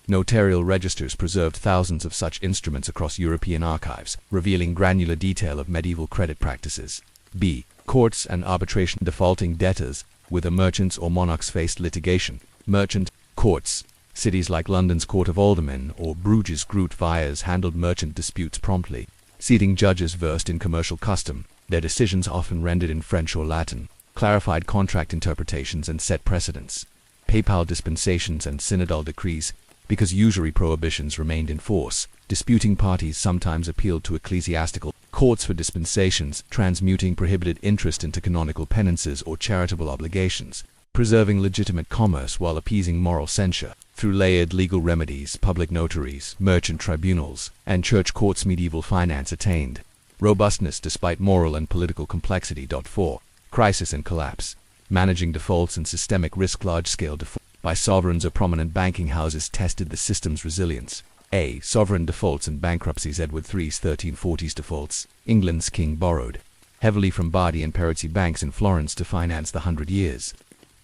Notarial registers preserved thousands of such instruments across European archives, revealing granular detail of medieval credit practices. B. Courts and arbitration. Defaulting debtors, whether merchants or monarchs, faced litigation. Merchant courts. Cities like London's Court of Aldermen or Bruges' Groot Viers handled merchant disputes promptly, seating judges versed in commercial custom. Their decisions, often rendered in French or Latin, clarified contract interpretations and set precedents. Papal dispensations and synodal decrees. Because usury prohibitions remained in force, disputing parties sometimes appealed to ecclesiastical courts for dispensations, transmuting prohibited interest into canonical penances or charitable obligations, preserving legitimate commerce while appeasing moral censure. Through layered legal remedies, public notaries, merchant tribunals, and church courts, medieval finance attained robustness despite moral and political complexity. 4. Crisis and collapse. Managing defaults and systemic risk. Large-scale defaults by sovereigns or prominent banking houses tested the system's resilience. A. Sovereign defaults and bankruptcies. Edward III's 1340s defaults. England's king borrowed heavily from Bardi and Perizzi banks in Florence to finance the 100 Years'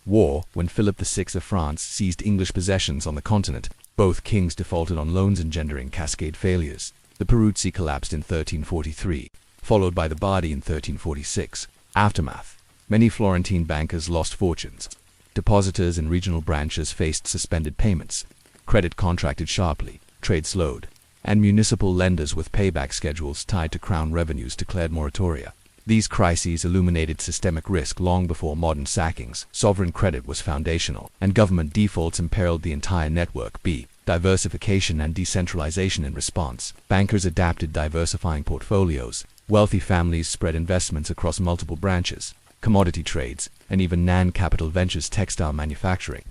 War. When Philip VI of France seized English possessions on the continent, both kings defaulted on loans, engendering cascade failures. The Peruzzi collapsed in 1343, followed by the Bardi in 1346. Aftermath. Many Florentine bankers lost fortunes. Depositors in regional branches faced suspended payments. Credit contracted sharply, trade slowed, and municipal lenders with payback schedules tied to crown revenues declared moratoria. These crises illuminated systemic risk long before modern sackings. Sovereign credit was foundational, and government defaults imperiled the entire network. B. Diversification and decentralization. In response, bankers adapted, diversifying portfolios. Wealthy families spread investments across multiple branches, commodity trades, and even non-capital ventures, textile manufacturing,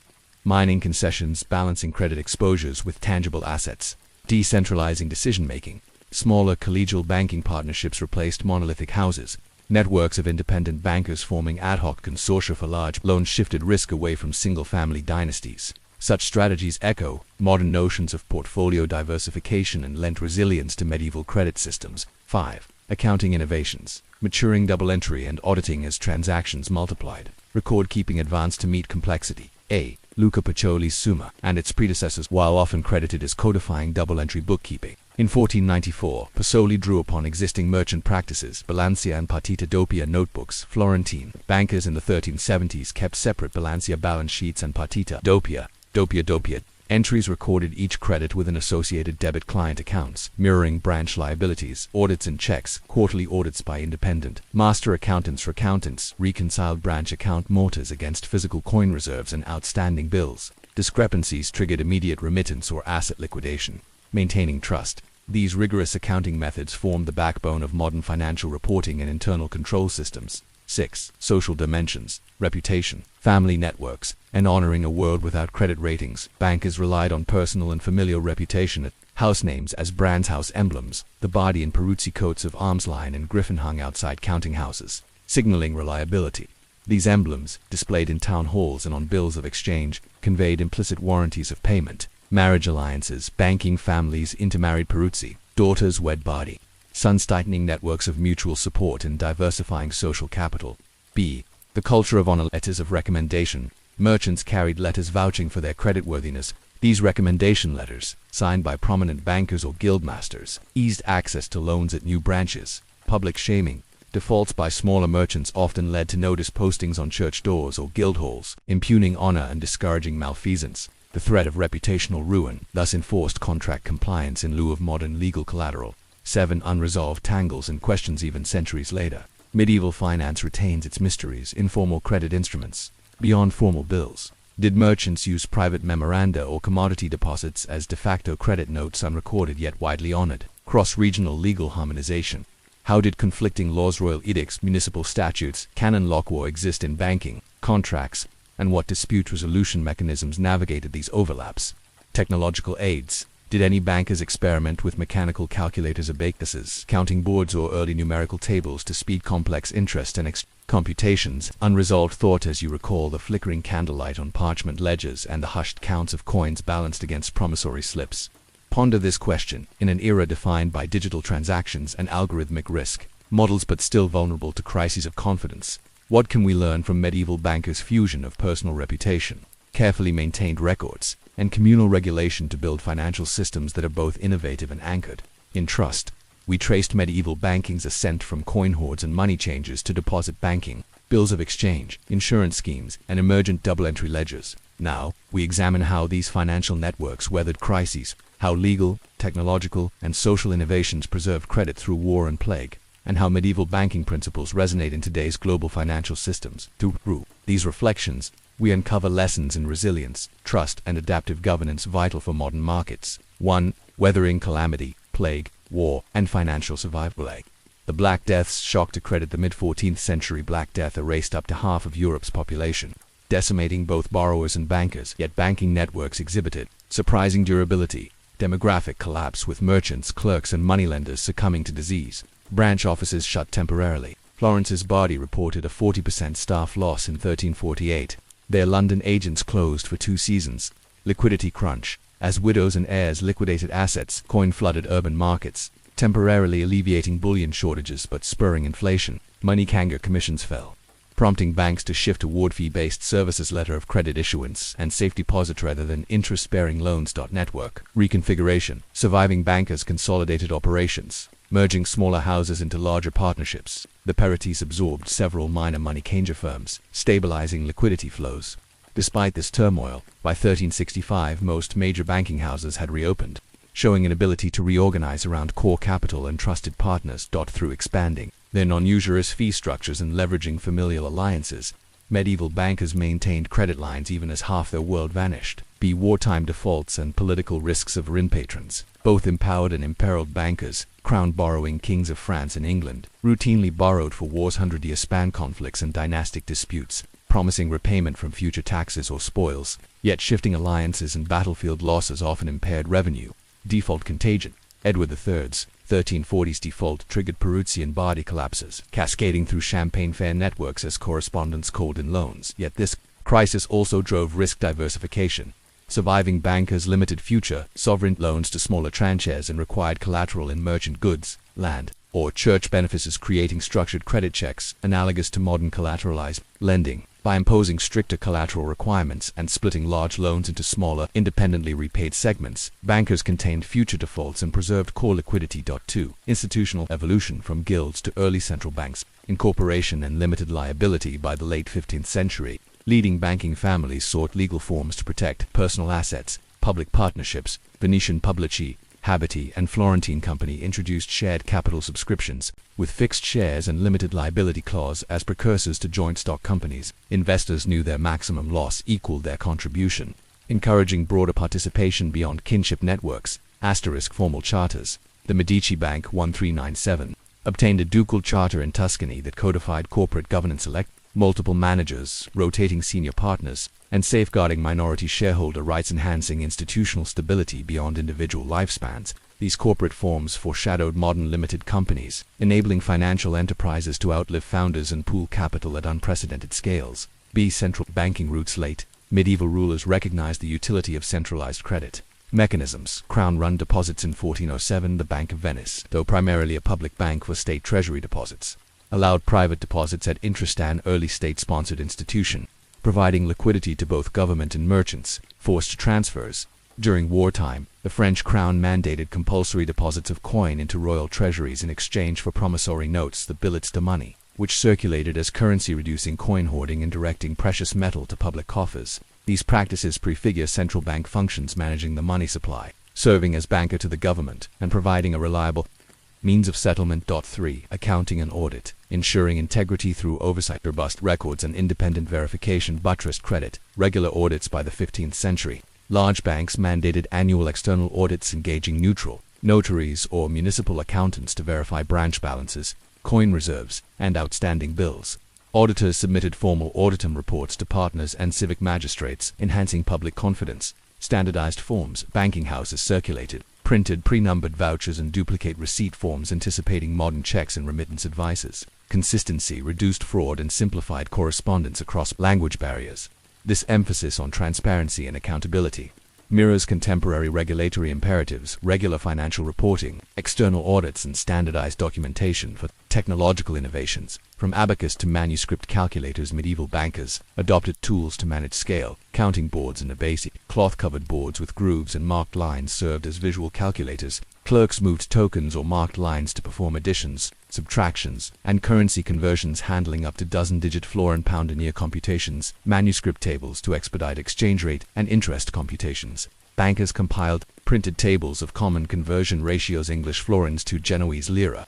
mining concessions, balancing credit exposures with tangible assets. Decentralizing decision-making. Smaller collegial banking partnerships replaced monolithic houses. Networks of independent bankers forming ad hoc consortia for large loans shifted risk away from single-family dynasties. Such strategies echo modern notions of portfolio diversification and lent resilience to medieval credit systems. 5. Accounting innovations. Maturing double entry and auditing as transactions multiplied. Record-keeping advanced to meet complexity. A. Luca Pacioli's Summa and its predecessors, while often credited as codifying double entry bookkeeping, In 1494, Pasoli drew upon existing merchant practices, Bilancia and Partita Doppia notebooks, Florentine. Bankers in the 1370s kept separate Bilancia balance sheets and Partita Doppia. Entries recorded each credit with an associated debit client accounts, mirroring branch liabilities, audits and checks, quarterly audits by independent master accountants for accountants, reconciled branch account mortars against physical coin reserves and outstanding bills. Discrepancies triggered immediate remittance or asset liquidation. Maintaining trust. These rigorous accounting methods formed the backbone of modern financial reporting and internal control systems. 6. Social dimensions, reputation, family networks, and honoring a world without credit ratings. Bankers relied on personal and familial reputation, house names as brands' house emblems, the Bardi and Peruzzi coats of arms lion and griffin hung outside counting houses, signaling reliability. These emblems, displayed in town halls and on bills of exchange, conveyed implicit warranties of payment. Marriage alliances, banking families intermarried Peruzzi, daughters wed Bardi. Sons tightening networks of mutual support and diversifying social capital. B. The culture of honor. Letters of recommendation. Merchants carried letters vouching for their creditworthiness. These recommendation letters, signed by prominent bankers or guildmasters, eased access to loans at new branches. Public shaming. Defaults by smaller merchants often led to notice postings on church doors or guild halls, impugning honor and discouraging malfeasance. The threat of reputational ruin, thus enforced contract compliance in lieu of modern legal collateral. 7. Unresolved tangles and questions even centuries later. Medieval finance retains its mysteries, informal credit instruments, beyond formal bills. Did merchants use private memoranda or commodity deposits as de facto credit notes, unrecorded yet widely honored? Cross-regional legal harmonization. How did conflicting laws, royal edicts, municipal statutes, canon law exist in banking, contracts, and what dispute resolution mechanisms navigated these overlaps? Technological aids. Did any bankers experiment with mechanical calculators, abacuses, counting boards, or early numerical tables to speed complex interest and computations? Unresolved thought, as you recall the flickering candlelight on parchment ledgers and the hushed counts of coins balanced against promissory slips. Ponder this question in an era defined by digital transactions and algorithmic risk, models but still vulnerable to crises of confidence. What can we learn from medieval bankers' fusion of personal reputation, carefully maintained records, and communal regulation to build financial systems that are both innovative and anchored in trust? We traced medieval banking's ascent from coin hoards and money changers to deposit banking, bills of exchange, insurance schemes, and emergent double-entry ledgers. Now, we examine how these financial networks weathered crises, how legal, technological, and social innovations preserved credit through war and plague, and how medieval banking principles resonate in today's global financial systems. Through these reflections, we uncover lessons in resilience, trust, and adaptive governance vital for modern markets. 1. Weathering calamity, plague, war, and financial survival. The Black Death's shock to credit. The mid-14th century Black Death erased up to half of Europe's population, decimating both borrowers and bankers, yet banking networks exhibited surprising durability. Demographic collapse, with merchants, clerks, and moneylenders succumbing to disease. Branch offices shut temporarily. Florence's Bardi reported a 40% staff loss in 1348. Their London agents closed for 2 seasons. Liquidity crunch. As widows and heirs liquidated assets, coin-flooded urban markets, temporarily alleviating bullion shortages but spurring inflation. Money changer commissions fell, prompting banks to shift toward fee-based services, letter of credit issuance, and safe deposit rather than interest-bearing loans. Network reconfiguration. Surviving bankers consolidated operations, merging smaller houses into larger partnerships. The Perites absorbed several minor money changer firms, stabilizing liquidity flows. Despite this turmoil, by 1365 most major banking houses had reopened, showing an ability to reorganize around core capital and trusted partners. Through expanding their non-usurious fee structures and leveraging familial alliances, medieval bankers maintained credit lines even as half their world vanished. Wartime defaults and political risks of rin patrons. Both empowered and imperiled bankers, crowned borrowing kings of France and England, routinely borrowed for war's 100-year span conflicts and dynastic disputes, promising repayment from future taxes or spoils, yet shifting alliances and battlefield losses often impaired revenue. Default contagion. Edward III's 1340s default triggered Peruzzi and Bardi collapses, cascading through Champagne fair networks as correspondents called in loans. Yet this crisis also drove risk diversification. Surviving bankers limited future sovereign loans to smaller tranches and required collateral in merchant goods, land, or church benefices, creating structured credit checks analogous to modern collateralized lending. By imposing stricter collateral requirements and splitting large loans into smaller, independently repaid segments, bankers contained future defaults and preserved core liquidity. 2. Institutional evolution from guilds to early central banks, incorporation and limited liability. By the late 15th century, leading banking families sought legal forms to protect personal assets. Public partnerships, Venetian Publici, Habiti, and Florentine Company introduced shared capital subscriptions, with fixed shares and limited liability clause as precursors to joint stock companies. Investors knew their maximum loss equaled their contribution, encouraging broader participation beyond kinship networks. Formal charters. The Medici Bank 1397 obtained a ducal charter in Tuscany that codified corporate governance, multiple managers, rotating senior partners, and safeguarding minority shareholder rights, enhancing institutional stability beyond individual lifespans. These corporate forms foreshadowed modern limited companies, enabling financial enterprises to outlive founders and pool capital at unprecedented scales. Central banking roots. Late medieval rulers recognized the utility of centralized credit mechanisms. Crown-run deposits. In 1407, the Bank of Venice, though primarily a public bank for state treasury deposits, allowed private deposits at interest, an early state-sponsored institution, providing liquidity to both government and merchants. Forced transfers. During wartime, the French crown mandated compulsory deposits of coin into royal treasuries in exchange for promissory notes, the billets de money, which circulated as currency, reducing coin hoarding and directing precious metal to public coffers. These practices prefigure central bank functions managing the money supply, serving as banker to the government, and providing a reliable means of settlement. 3. Accounting and audit, ensuring integrity through oversight. Robust records and independent verification buttressed credit. Regular audits. By the 15th century, large banks mandated annual external audits, engaging neutral notaries or municipal accountants to verify branch balances, coin reserves, and outstanding bills. Auditors submitted formal auditum reports to partners and civic magistrates, enhancing public confidence. Standardized forms. Banking houses circulated printed pre-numbered vouchers and duplicate receipt forms, anticipating modern checks and remittance advices. Consistency reduced fraud and simplified correspondence across language barriers. This emphasis on transparency and accountability mirrors contemporary regulatory imperatives. Regular financial reporting, external audits, and standardized documentation for technological innovations. From abacus to manuscript calculators, medieval bankers adopted tools to manage scale. Counting boards and abacus, cloth-covered boards with grooves and marked lines, served as visual calculators. Clerks moved tokens or marked lines to perform additions, subtractions, and currency conversions, handling up to dozen-digit floor and pound denier computations. Manuscript tables to expedite exchange rate and interest computations. Bankers compiled printed tables of common conversion ratios, English florins to Genoese lira.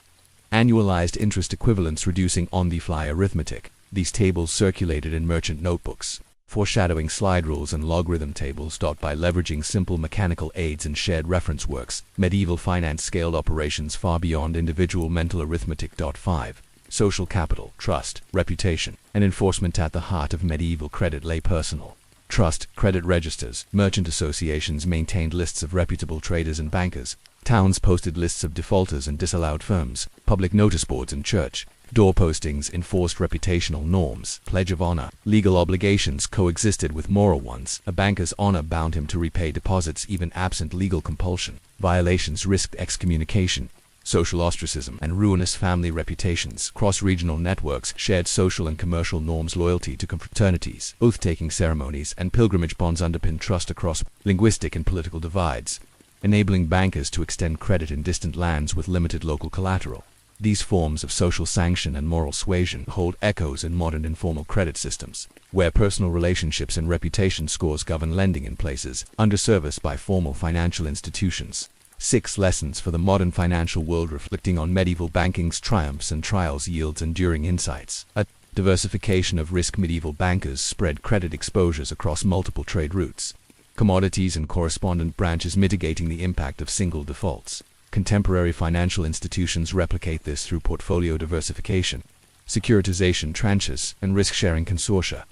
Annualized interest equivalents, reducing on-the-fly arithmetic. These tables circulated in merchant notebooks, foreshadowing slide rules and logarithm tables. By leveraging simple mechanical aids and shared reference works, medieval finance scaled operations far beyond individual mental arithmetic. 5. Social capital, trust, reputation, and enforcement. At the heart of medieval credit lay personal trust. Credit registers. Merchant associations maintained lists of reputable traders and bankers. Towns posted lists of defaulters and disallowed firms. Public notice boards in church door postings enforced reputational norms. Pledge of honor. Legal obligations coexisted with moral ones. A banker's honor bound him to repay deposits even absent legal compulsion. Violations risked excommunication. Social ostracism and ruinous family reputations. Cross-regional networks shared social and commercial norms. Loyalty to confraternities, oath-taking ceremonies, and pilgrimage bonds underpinned trust across linguistic and political divides, enabling bankers to extend credit in distant lands with limited local collateral. These forms of social sanction and moral suasion hold echoes in modern informal credit systems, where personal relationships and reputation scores govern lending in places underserviced by formal financial institutions. 6 lessons for the modern financial world, reflecting on medieval banking's triumphs and trials, yields enduring insights. A diversification of risk. Medieval bankers spread credit exposures across multiple trade routes, commodities, and correspondent branches, mitigating the impact of single defaults. Contemporary financial institutions replicate this through portfolio diversification, securitization tranches, and risk-sharing consortia.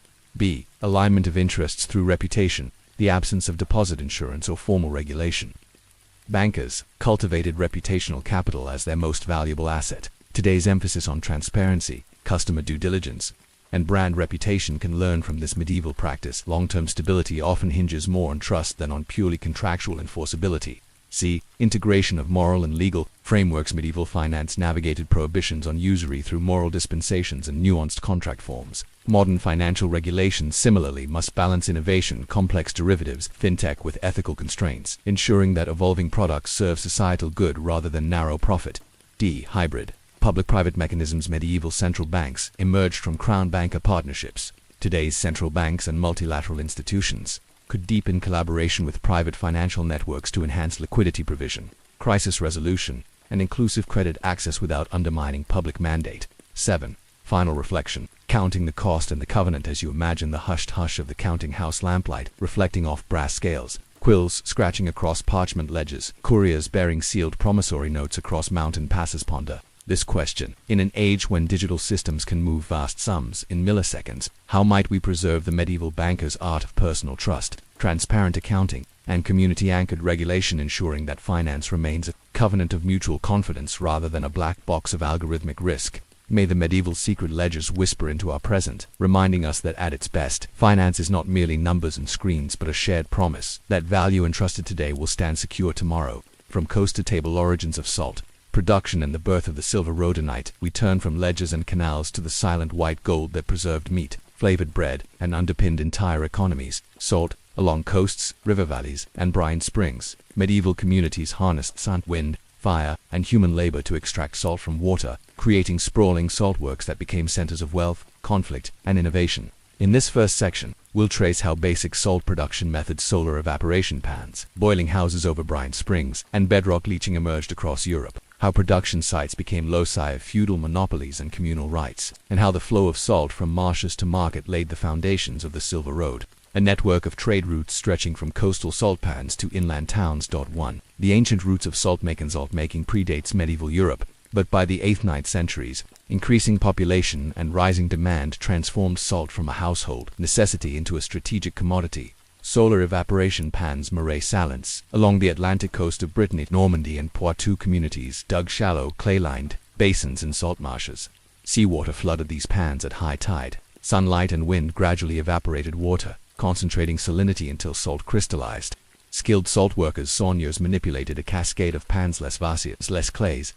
Alignment of interests through reputation, the absence of deposit insurance or formal regulation. Bankers cultivated reputational capital as their most valuable asset. Today's emphasis on transparency, customer due diligence, and brand reputation can learn from this medieval practice. Long-term stability often hinges more on trust than on purely contractual enforceability. c. Integration of moral and legal frameworks. Medieval finance navigated prohibitions on usury through moral dispensations and nuanced contract forms. Modern financial regulations similarly must balance innovation, complex derivatives, fintech with ethical constraints, ensuring that evolving products serve societal good rather than narrow profit. D. Hybrid public-private mechanisms. Medieval central banks emerged from crown-banker partnerships. Today's central banks and multilateral institutions could deepen collaboration with private financial networks to enhance liquidity provision, crisis resolution, and inclusive credit access without undermining public mandate. 7. Final reflection. Counting the cost and the covenant. As you imagine the hushed hush of the counting house lamplight reflecting off brass scales, quills scratching across parchment ledgers, couriers bearing sealed promissory notes across mountain passes, ponder this question. In an age when digital systems can move vast sums in milliseconds, how might we preserve the medieval banker's art of personal trust, transparent accounting, and community-anchored regulation, ensuring that finance remains a covenant of mutual confidence rather than a black box of algorithmic risk? May the medieval secret ledgers whisper into our present, reminding us that at its best, finance is not merely numbers and screens but a shared promise that value entrusted today will stand secure tomorrow. From coast to table. Origins of salt, production, and the birth of the silver rhodonite, we turn from ledgers and canals to the silent white gold that preserved meat, flavored bread, and underpinned entire economies. Salt, along coasts, river valleys, and brine springs, medieval communities harnessed sun, wind, fire, and human labor to extract salt from water, creating sprawling saltworks that became centers of wealth, conflict, and innovation. In this first section, we'll trace how basic salt production methods, solar evaporation pans, boiling houses over brine springs, and bedrock leaching emerged across Europe, how production sites became loci of feudal monopolies and communal rights, and how the flow of salt from marshes to market laid the foundations of the Silver Road, a network of trade routes stretching from coastal salt pans to inland towns. 1. The ancient roots of salt-making predates medieval Europe, but by the 8th-9th centuries, increasing population and rising demand transformed salt from a household necessity into a strategic commodity. Solar evaporation pans. Marais Salants, along the Atlantic coast of Brittany, Normandy, and Poitou communities dug shallow, clay-lined basins and salt marshes. Seawater flooded these pans at high tide. Sunlight and wind gradually evaporated water, concentrating salinity until salt crystallized. Skilled salt workers, sauniers, manipulated a cascade of pans, less vasiers, less clays,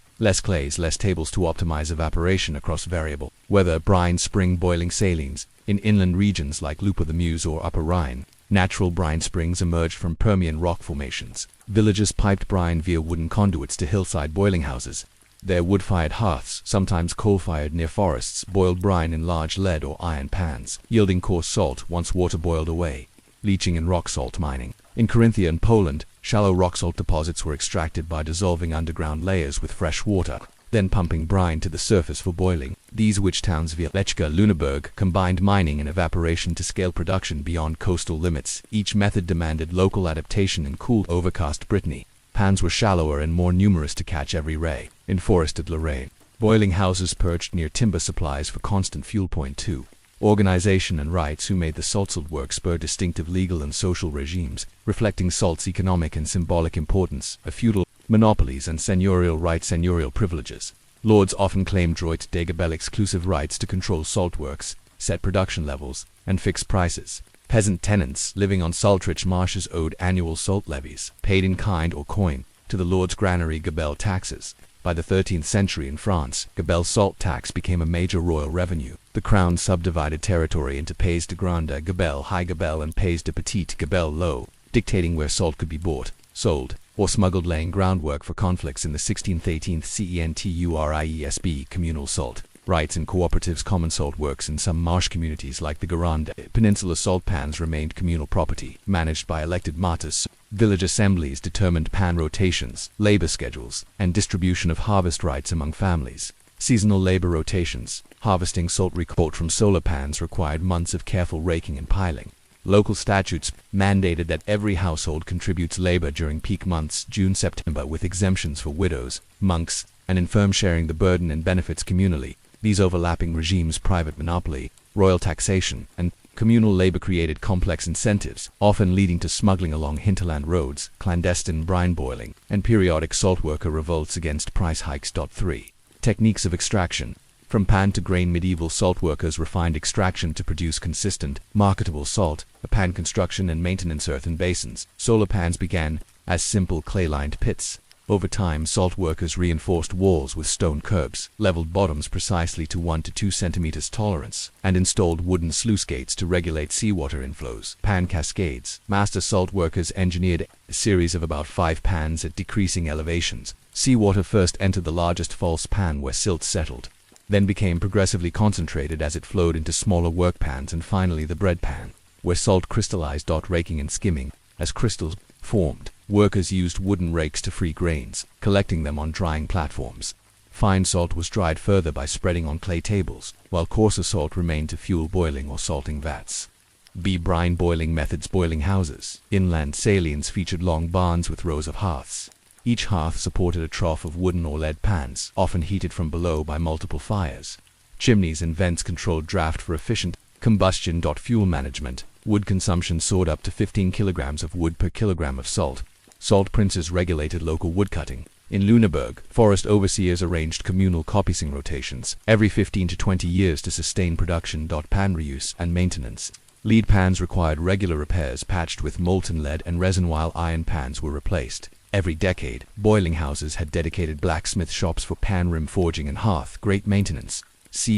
less tables to optimize evaporation across variable weather. Brine spring boiling salines. In inland regions like Lupo the Meuse or Upper Rhine, natural brine springs emerged from Permian rock formations. Villagers piped brine via wooden conduits to hillside boiling houses. Their wood-fired hearths, sometimes coal-fired near forests, boiled brine in large lead or iron pans, yielding coarse salt once water boiled away. Leaching and rock salt mining. In Carinthia and Poland, shallow rock salt deposits were extracted by dissolving underground layers with fresh water, then pumping brine to the surface for boiling. These witch towns via Lechka, Lüneburg combined mining and evaporation to scale production beyond coastal limits. Each method demanded local adaptation in cool, overcast Brittany. Pans were shallower and more numerous to catch every ray. In forested Lorraine, boiling houses perched near timber supplies for constant fuel. 2. Organization and rights. Who made the salt work spur distinctive legal and social regimes, reflecting salt's economic and symbolic importance, a feudal monopolies and seigneurial rights. Seigneurial privileges. Lords often claimed droit de gabelle exclusive rights to control salt works, set production levels, and fix prices. Peasant tenants living on salt-rich marshes owed annual salt levies, paid in kind or coin, to the lord's granary. Gabelle taxes. By the 13th century in France, gabelle salt tax became a major royal revenue. The crown subdivided territory into pays de grande gabelle, high gabelle, and pays de petite gabelle, low, dictating where salt could be bought, sold, or smuggled, laying groundwork for conflicts in the 16th-18th century. Communal salt rights and cooperatives. Common salt works in some marsh communities like the Gironde Peninsula. Salt pans remained communal property, managed by elected martyrs. Village assemblies determined pan rotations, labor schedules, and distribution of harvest rights among families. Seasonal labor rotations. Harvesting salt recovered from solar pans required months of careful raking and piling. Local statutes mandated that every household contributes labor during peak months, June-September, with exemptions for widows, monks, and infirm, sharing the burden and benefits communally. These overlapping regimes, private monopoly, royal taxation, and communal labor, created complex incentives, often leading to smuggling along hinterland roads, clandestine brine boiling, and periodic salt worker revolts against price hikes. 3. Techniques of extraction. From pan to grain. Medieval salt workers refined extraction to produce consistent, marketable salt. A pan construction and maintenance. Earthen basins. Solar pans began as simple clay-lined pits. Over time, salt workers reinforced walls with stone curbs, leveled bottoms precisely to 1 to 2 centimeters tolerance, and installed wooden sluice gates to regulate seawater inflows. Pan cascades. Master salt workers engineered a series of about 5 pans at decreasing elevations. Seawater first entered the largest false pan where silt settled, then became progressively concentrated as it flowed into smaller work pans, and finally the bread pan, where salt crystallized. Raking and skimming. As crystals formed, workers used wooden rakes to free grains, collecting them on drying platforms. Fine salt was dried further by spreading on clay tables, while coarser salt remained to fuel boiling or salting vats. Brine boiling methods. Boiling houses. Inland salients featured long barns with rows of hearths. Each hearth supported a trough of wooden or lead pans, often heated from below by multiple fires. Chimneys and vents controlled draft for efficient combustion. Fuel management. Wood consumption soared up to 15 kilograms of wood per kilogram of salt. Salt princes regulated local woodcutting. In Lüneburg, forest overseers arranged communal coppicing rotations every 15 to 20 years to sustain production. Pan reuse and maintenance. Lead pans required regular repairs, patched with molten lead and resin, while iron pans were replaced every decade. Boiling houses had dedicated blacksmith shops for pan rim forging and hearth grate maintenance.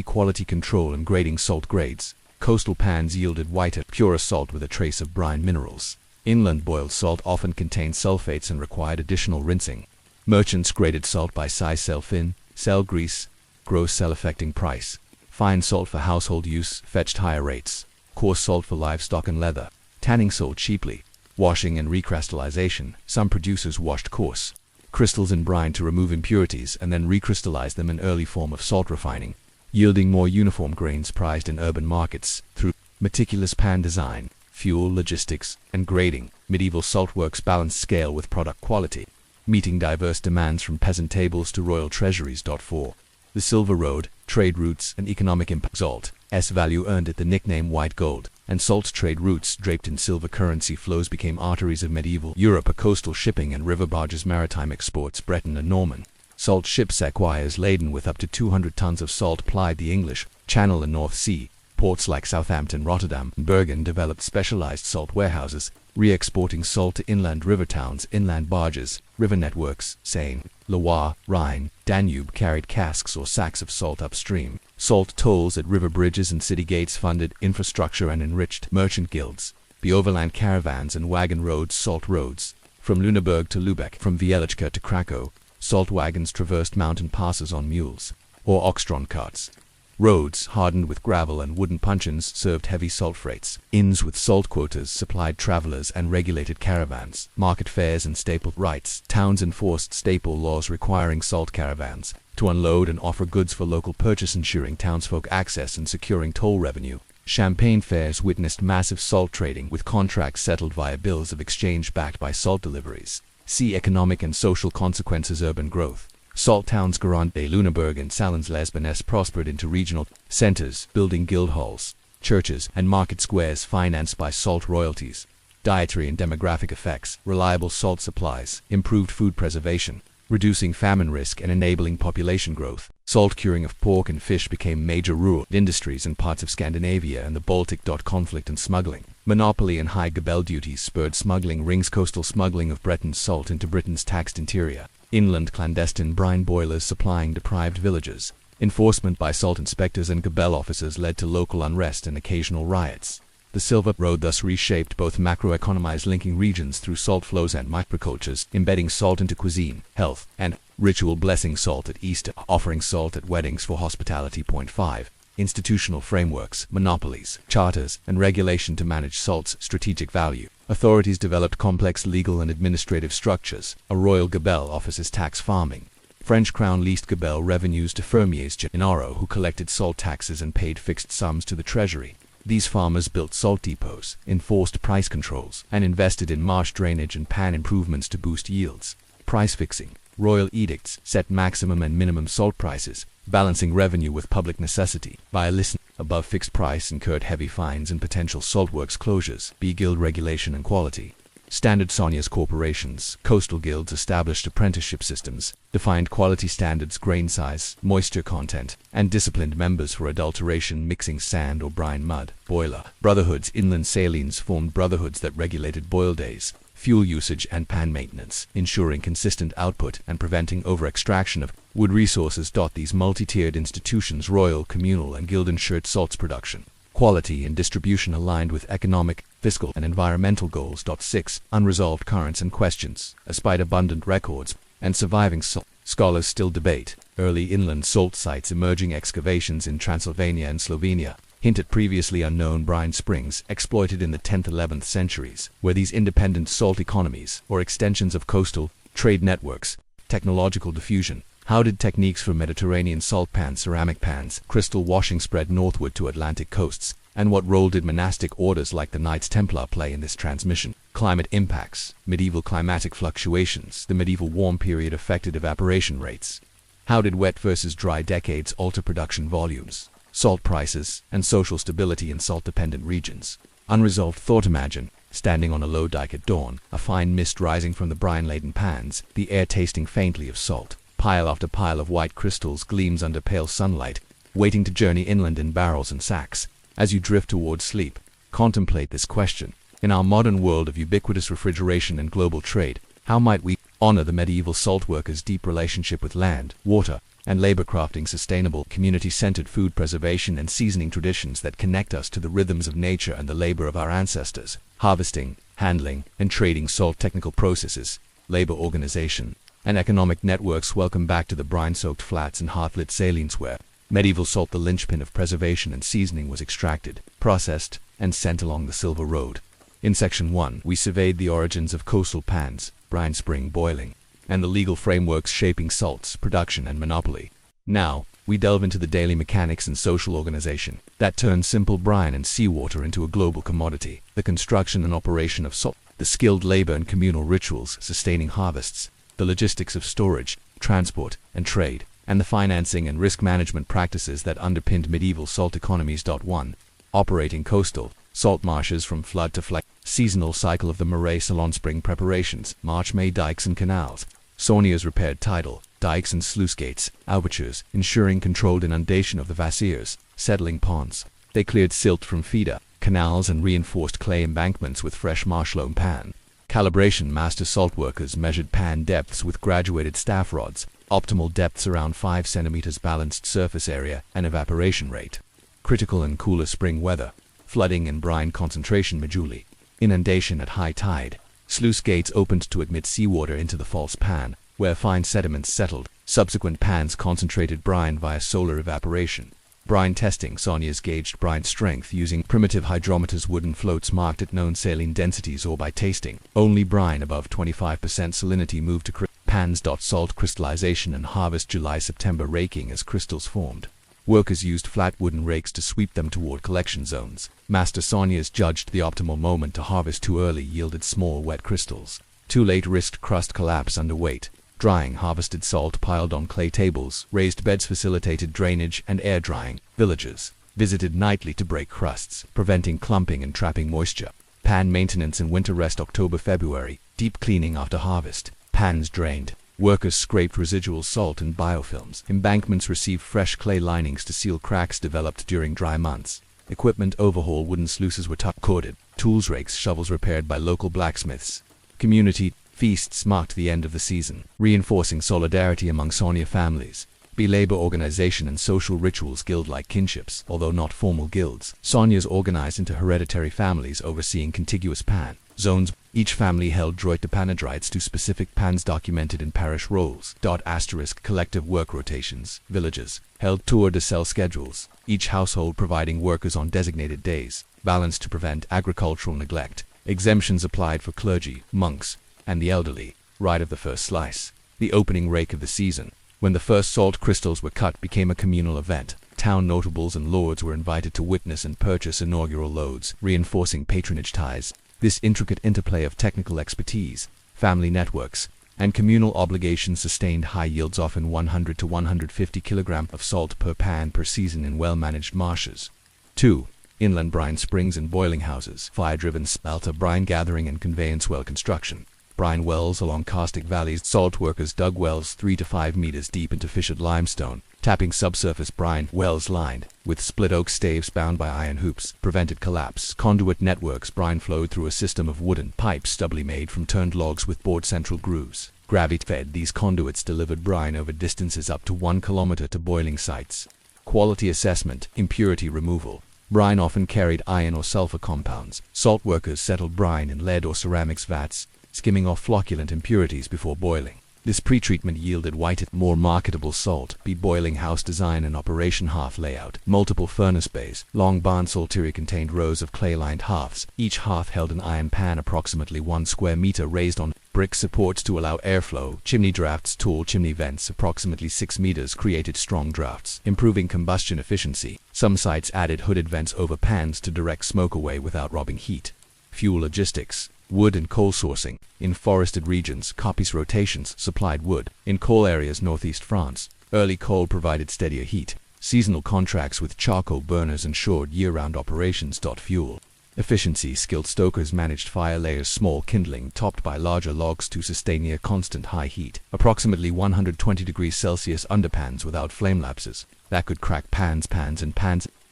Quality control and grading. Salt grades. Coastal pans yielded whiter, purer salt with a trace of brine minerals. Inland boiled salt often contained sulfates and required additional rinsing. Merchants graded salt by size: sell thin, sell grease, gross sell affecting price. Fine salt for household use fetched higher rates. Coarse salt for livestock and leather. Tanning sold cheaply. Washing and recrystallization. Some producers washed coarse crystals in brine to remove impurities and then recrystallized them, an early form of salt refining, yielding more uniform grains prized in urban markets. Through meticulous pan design, fuel, logistics, and grading, medieval saltworks balanced scale with product quality, meeting diverse demands from peasant tables to royal treasuries. 4. The Silver Road, trade routes and economic impact. Salt's value earned it the nickname white gold, and salt's trade routes draped in silver currency flows became arteries of medieval Europe. Coastal shipping and river barges. Maritime exports. Breton and Norman salt ships, equires laden with up to 200 tons of salt, plied the English Channel and North Sea. Ports like Southampton, Rotterdam, and Bergen developed specialized salt warehouses, re-exporting salt to inland river towns. Inland barges, river networks. Seine, Loire, Rhine, Danube carried casks or sacks of salt upstream. Salt tolls at river bridges and city gates funded infrastructure and enriched merchant guilds. The overland caravans and wagon roads. Salt roads. From Lüneburg to Lübeck, from Wieliczka to Krakow, salt wagons traversed mountain passes on mules or ox-drawn carts. Roads, hardened with gravel and wooden puncheons, served heavy salt freights. Inns with salt quotas supplied travelers and regulated caravans. Market fairs and staple rights. Towns enforced staple laws requiring salt caravans to unload and offer goods for local purchase, ensuring townsfolk access and securing toll revenue. Champagne fairs witnessed massive salt trading, with contracts settled via bills of exchange backed by salt deliveries. Economic and social consequences. Urban growth. Salt towns Garant, Lüneburg and Salins Lesbos prospered into regional centers, building guild halls, churches, and market squares financed by salt royalties. Dietary and demographic effects. Reliable salt supplies improved food preservation, reducing famine risk and enabling population growth. Salt curing of pork and fish became major rural industries in parts of Scandinavia and the Baltic. Conflict and smuggling. Monopoly and high gabelle duties spurred smuggling rings. Coastal smuggling of Breton's salt into Britain's taxed interior. Inland clandestine brine boilers supplying deprived villages. Enforcement by salt inspectors and gabelle officers led to local unrest and occasional riots. The Silver Road thus reshaped both macroeconomies, linking regions through salt flows, and microcultures, embedding salt into cuisine, health, and ritual. Blessing salt at Easter, offering salt at weddings for hospitality. 5. Institutional frameworks, monopolies, charters, and regulation to manage salt's strategic value. Authorities developed complex legal and administrative structures. A royal gabelle offices tax farming. French crown leased gabelle revenues to fermiers generaux who collected salt taxes and paid fixed sums to the treasury. These farmers built salt depots, enforced price controls, and invested in marsh drainage and pan improvements to boost yields. Price fixing. Royal edicts set maximum and minimum salt prices, balancing revenue with public necessity. By a listen above fixed price incurred heavy fines and potential saltworks closures. Guild regulation and quality. Standard Sonia's corporations, coastal guilds established apprenticeship systems, defined quality standards, grain size, moisture content, and disciplined members for adulteration, mixing sand or brine mud. Boiler. Brotherhoods. Inland salines formed brotherhoods that regulated boil days, fuel usage and pan maintenance, ensuring consistent output and preventing over-extraction of wood resources. These multi-tiered institutions, royal, communal, and guild, ensured salt's production, quality, and distribution aligned with economic, fiscal, and environmental goals. 6. Unresolved currents and questions. Despite abundant records and surviving salt, scholars still debate. Early inland salt sites, emerging excavations in Transylvania and Slovenia, hint at previously unknown brine springs exploited in the 10th–11th centuries. Were these independent salt economies, or extensions of coastal trade networks? Technological diffusion. How did techniques for Mediterranean salt pans, ceramic pans, crystal washing spread northward to Atlantic coasts? And what role did monastic orders like the Knights Templar play in this transmission? Climate impacts. Medieval climatic fluctuations. The medieval warm period affected evaporation rates. How did wet versus dry decades alter production volumes, salt prices, and social stability in salt-dependent regions? Unresolved thought. Imagine standing on a low dike at dawn, a fine mist rising from the brine-laden pans, the air tasting faintly of salt. Pile after pile of white crystals gleams under pale sunlight, waiting to journey inland in barrels and sacks. As you drift towards sleep, contemplate this question. In our modern world of ubiquitous refrigeration and global trade, how might we honor the medieval salt workers' deep relationship with land, water, and labor, crafting sustainable, community-centered food preservation and seasoning traditions that connect us to the rhythms of nature and the labor of our ancestors? Harvesting, handling, and trading salt, technical processes, labor organization, and economic networks. Welcome back to the brine-soaked flats and hearth-lit salines where medieval salt, the linchpin of preservation and seasoning, was extracted, processed, and sent along the Silver Road. In Section 1, we surveyed the origins of coastal pans, brine spring boiling, and the legal frameworks shaping salt's production and monopoly. Now, we delve into the daily mechanics and social organization that turn simple brine and seawater into a global commodity, the construction and operation of salt, the skilled labor and communal rituals sustaining harvests, the logistics of storage, transport, and trade, and the financing and risk management practices that underpinned medieval salt economies. 1. Operating coastal salt marshes from flood to flood. Seasonal cycle of the Marais Salon spring preparations, March-May dikes and canals. Sauniers repaired tidal dikes and sluice gates, ouvertures, ensuring controlled inundation of the Vassiers, settling ponds. They cleared silt from feeder canals and reinforced clay embankments with fresh marshloam pan. Calibration. Master salt workers measured pan depths with graduated staff rods, optimal depths around 5 centimeters, balanced surface area and evaporation rate. Critical and cooler spring weather. Flooding and brine concentration moduli. Inundation at high tide. Sluice gates opened to admit seawater into the false pan, where fine sediments settled. Subsequent pans concentrated brine via solar evaporation. Brine testing. Sauniers gauged brine strength using primitive hydrometers, wooden floats marked at known saline densities, or by tasting. Only brine above 25% salinity moved to pans. Salt crystallization and harvest. July-September raking as crystals formed. Workers used flat wooden rakes to sweep them toward collection zones. Master sauniers judged the optimal moment to harvest. Too early yielded small wet crystals. Too late risked crust collapse under weight. Drying. Harvested salt piled on clay tables. Raised beds facilitated drainage and air drying. Villagers visited nightly to break crusts, preventing clumping and trapping moisture. Pan maintenance and winter rest. October-February. Deep cleaning after harvest. Pans drained. Workers scraped residual salt and biofilms. Embankments received fresh clay linings to seal cracks developed during dry months. Equipment overhaul. Wooden sluices were top-corded. Tools, rakes, shovels repaired by local blacksmiths. Community feasts marked the end of the season, reinforcing solidarity among Saunier families. Labor organization and social rituals. Guild-like kinships, although not formal guilds. Sauniers organized into hereditary families overseeing contiguous pan zones. Each family held droit de panadrites to specific pans documented in parish rolls. Collective work rotations. Villages held tour de sel schedules, each household providing workers on designated days, balanced to prevent agricultural neglect. Exemptions applied for clergy, monks, and the elderly. Rite of the first slice. The opening rake of the season, when the first salt crystals were cut, became a communal event. Town notables and lords were invited to witness and purchase inaugural loads, reinforcing patronage ties. This intricate interplay of technical expertise, family networks, and communal obligations sustained high yields, often 100 to 150 kilograms of salt per pan per season in well-managed marshes. 2. Inland brine springs and boiling houses. Fire-driven smelter brine gathering and conveyance well construction. Brine wells along karstic valleys. Salt workers dug wells 3 to 5 meters deep into fissured limestone, Tapping subsurface brine wells lined with split oak staves bound by iron hoops prevented collapse. Conduit networks. Brine flowed through a system of wooden pipes doubly made from turned logs with bored central grooves. Gravity-fed, these conduits delivered brine over distances up to 1 kilometer to boiling sites. Quality assessment. Impurity removal. Brine often carried iron or sulfur compounds. Salt workers settled brine in lead or ceramics vats, skimming off flocculent impurities before boiling. This pretreatment yielded whiter, more marketable salt. Boiling house design and operation. Hearth layout. Multiple furnace bays. Long barn salteria contained rows of clay-lined hearths. Each hearth held an iron pan approximately 1 square meter raised on brick supports to allow airflow. Chimney drafts. Tall chimney vents approximately 6 meters created strong drafts, improving combustion efficiency. Some sites added hooded vents over pans to direct smoke away without robbing heat. Fuel logistics. Wood and coal sourcing. In forested regions, coppice rotations supplied wood. In coal areas northeast France, early coal provided steadier heat. Seasonal contracts with charcoal burners ensured year-round operations. Fuel efficiency. Skilled stokers managed fire layers, small kindling topped by larger logs to sustain near constant high heat. Approximately 120 degrees Celsius underpans without flame lapses that could crack pans.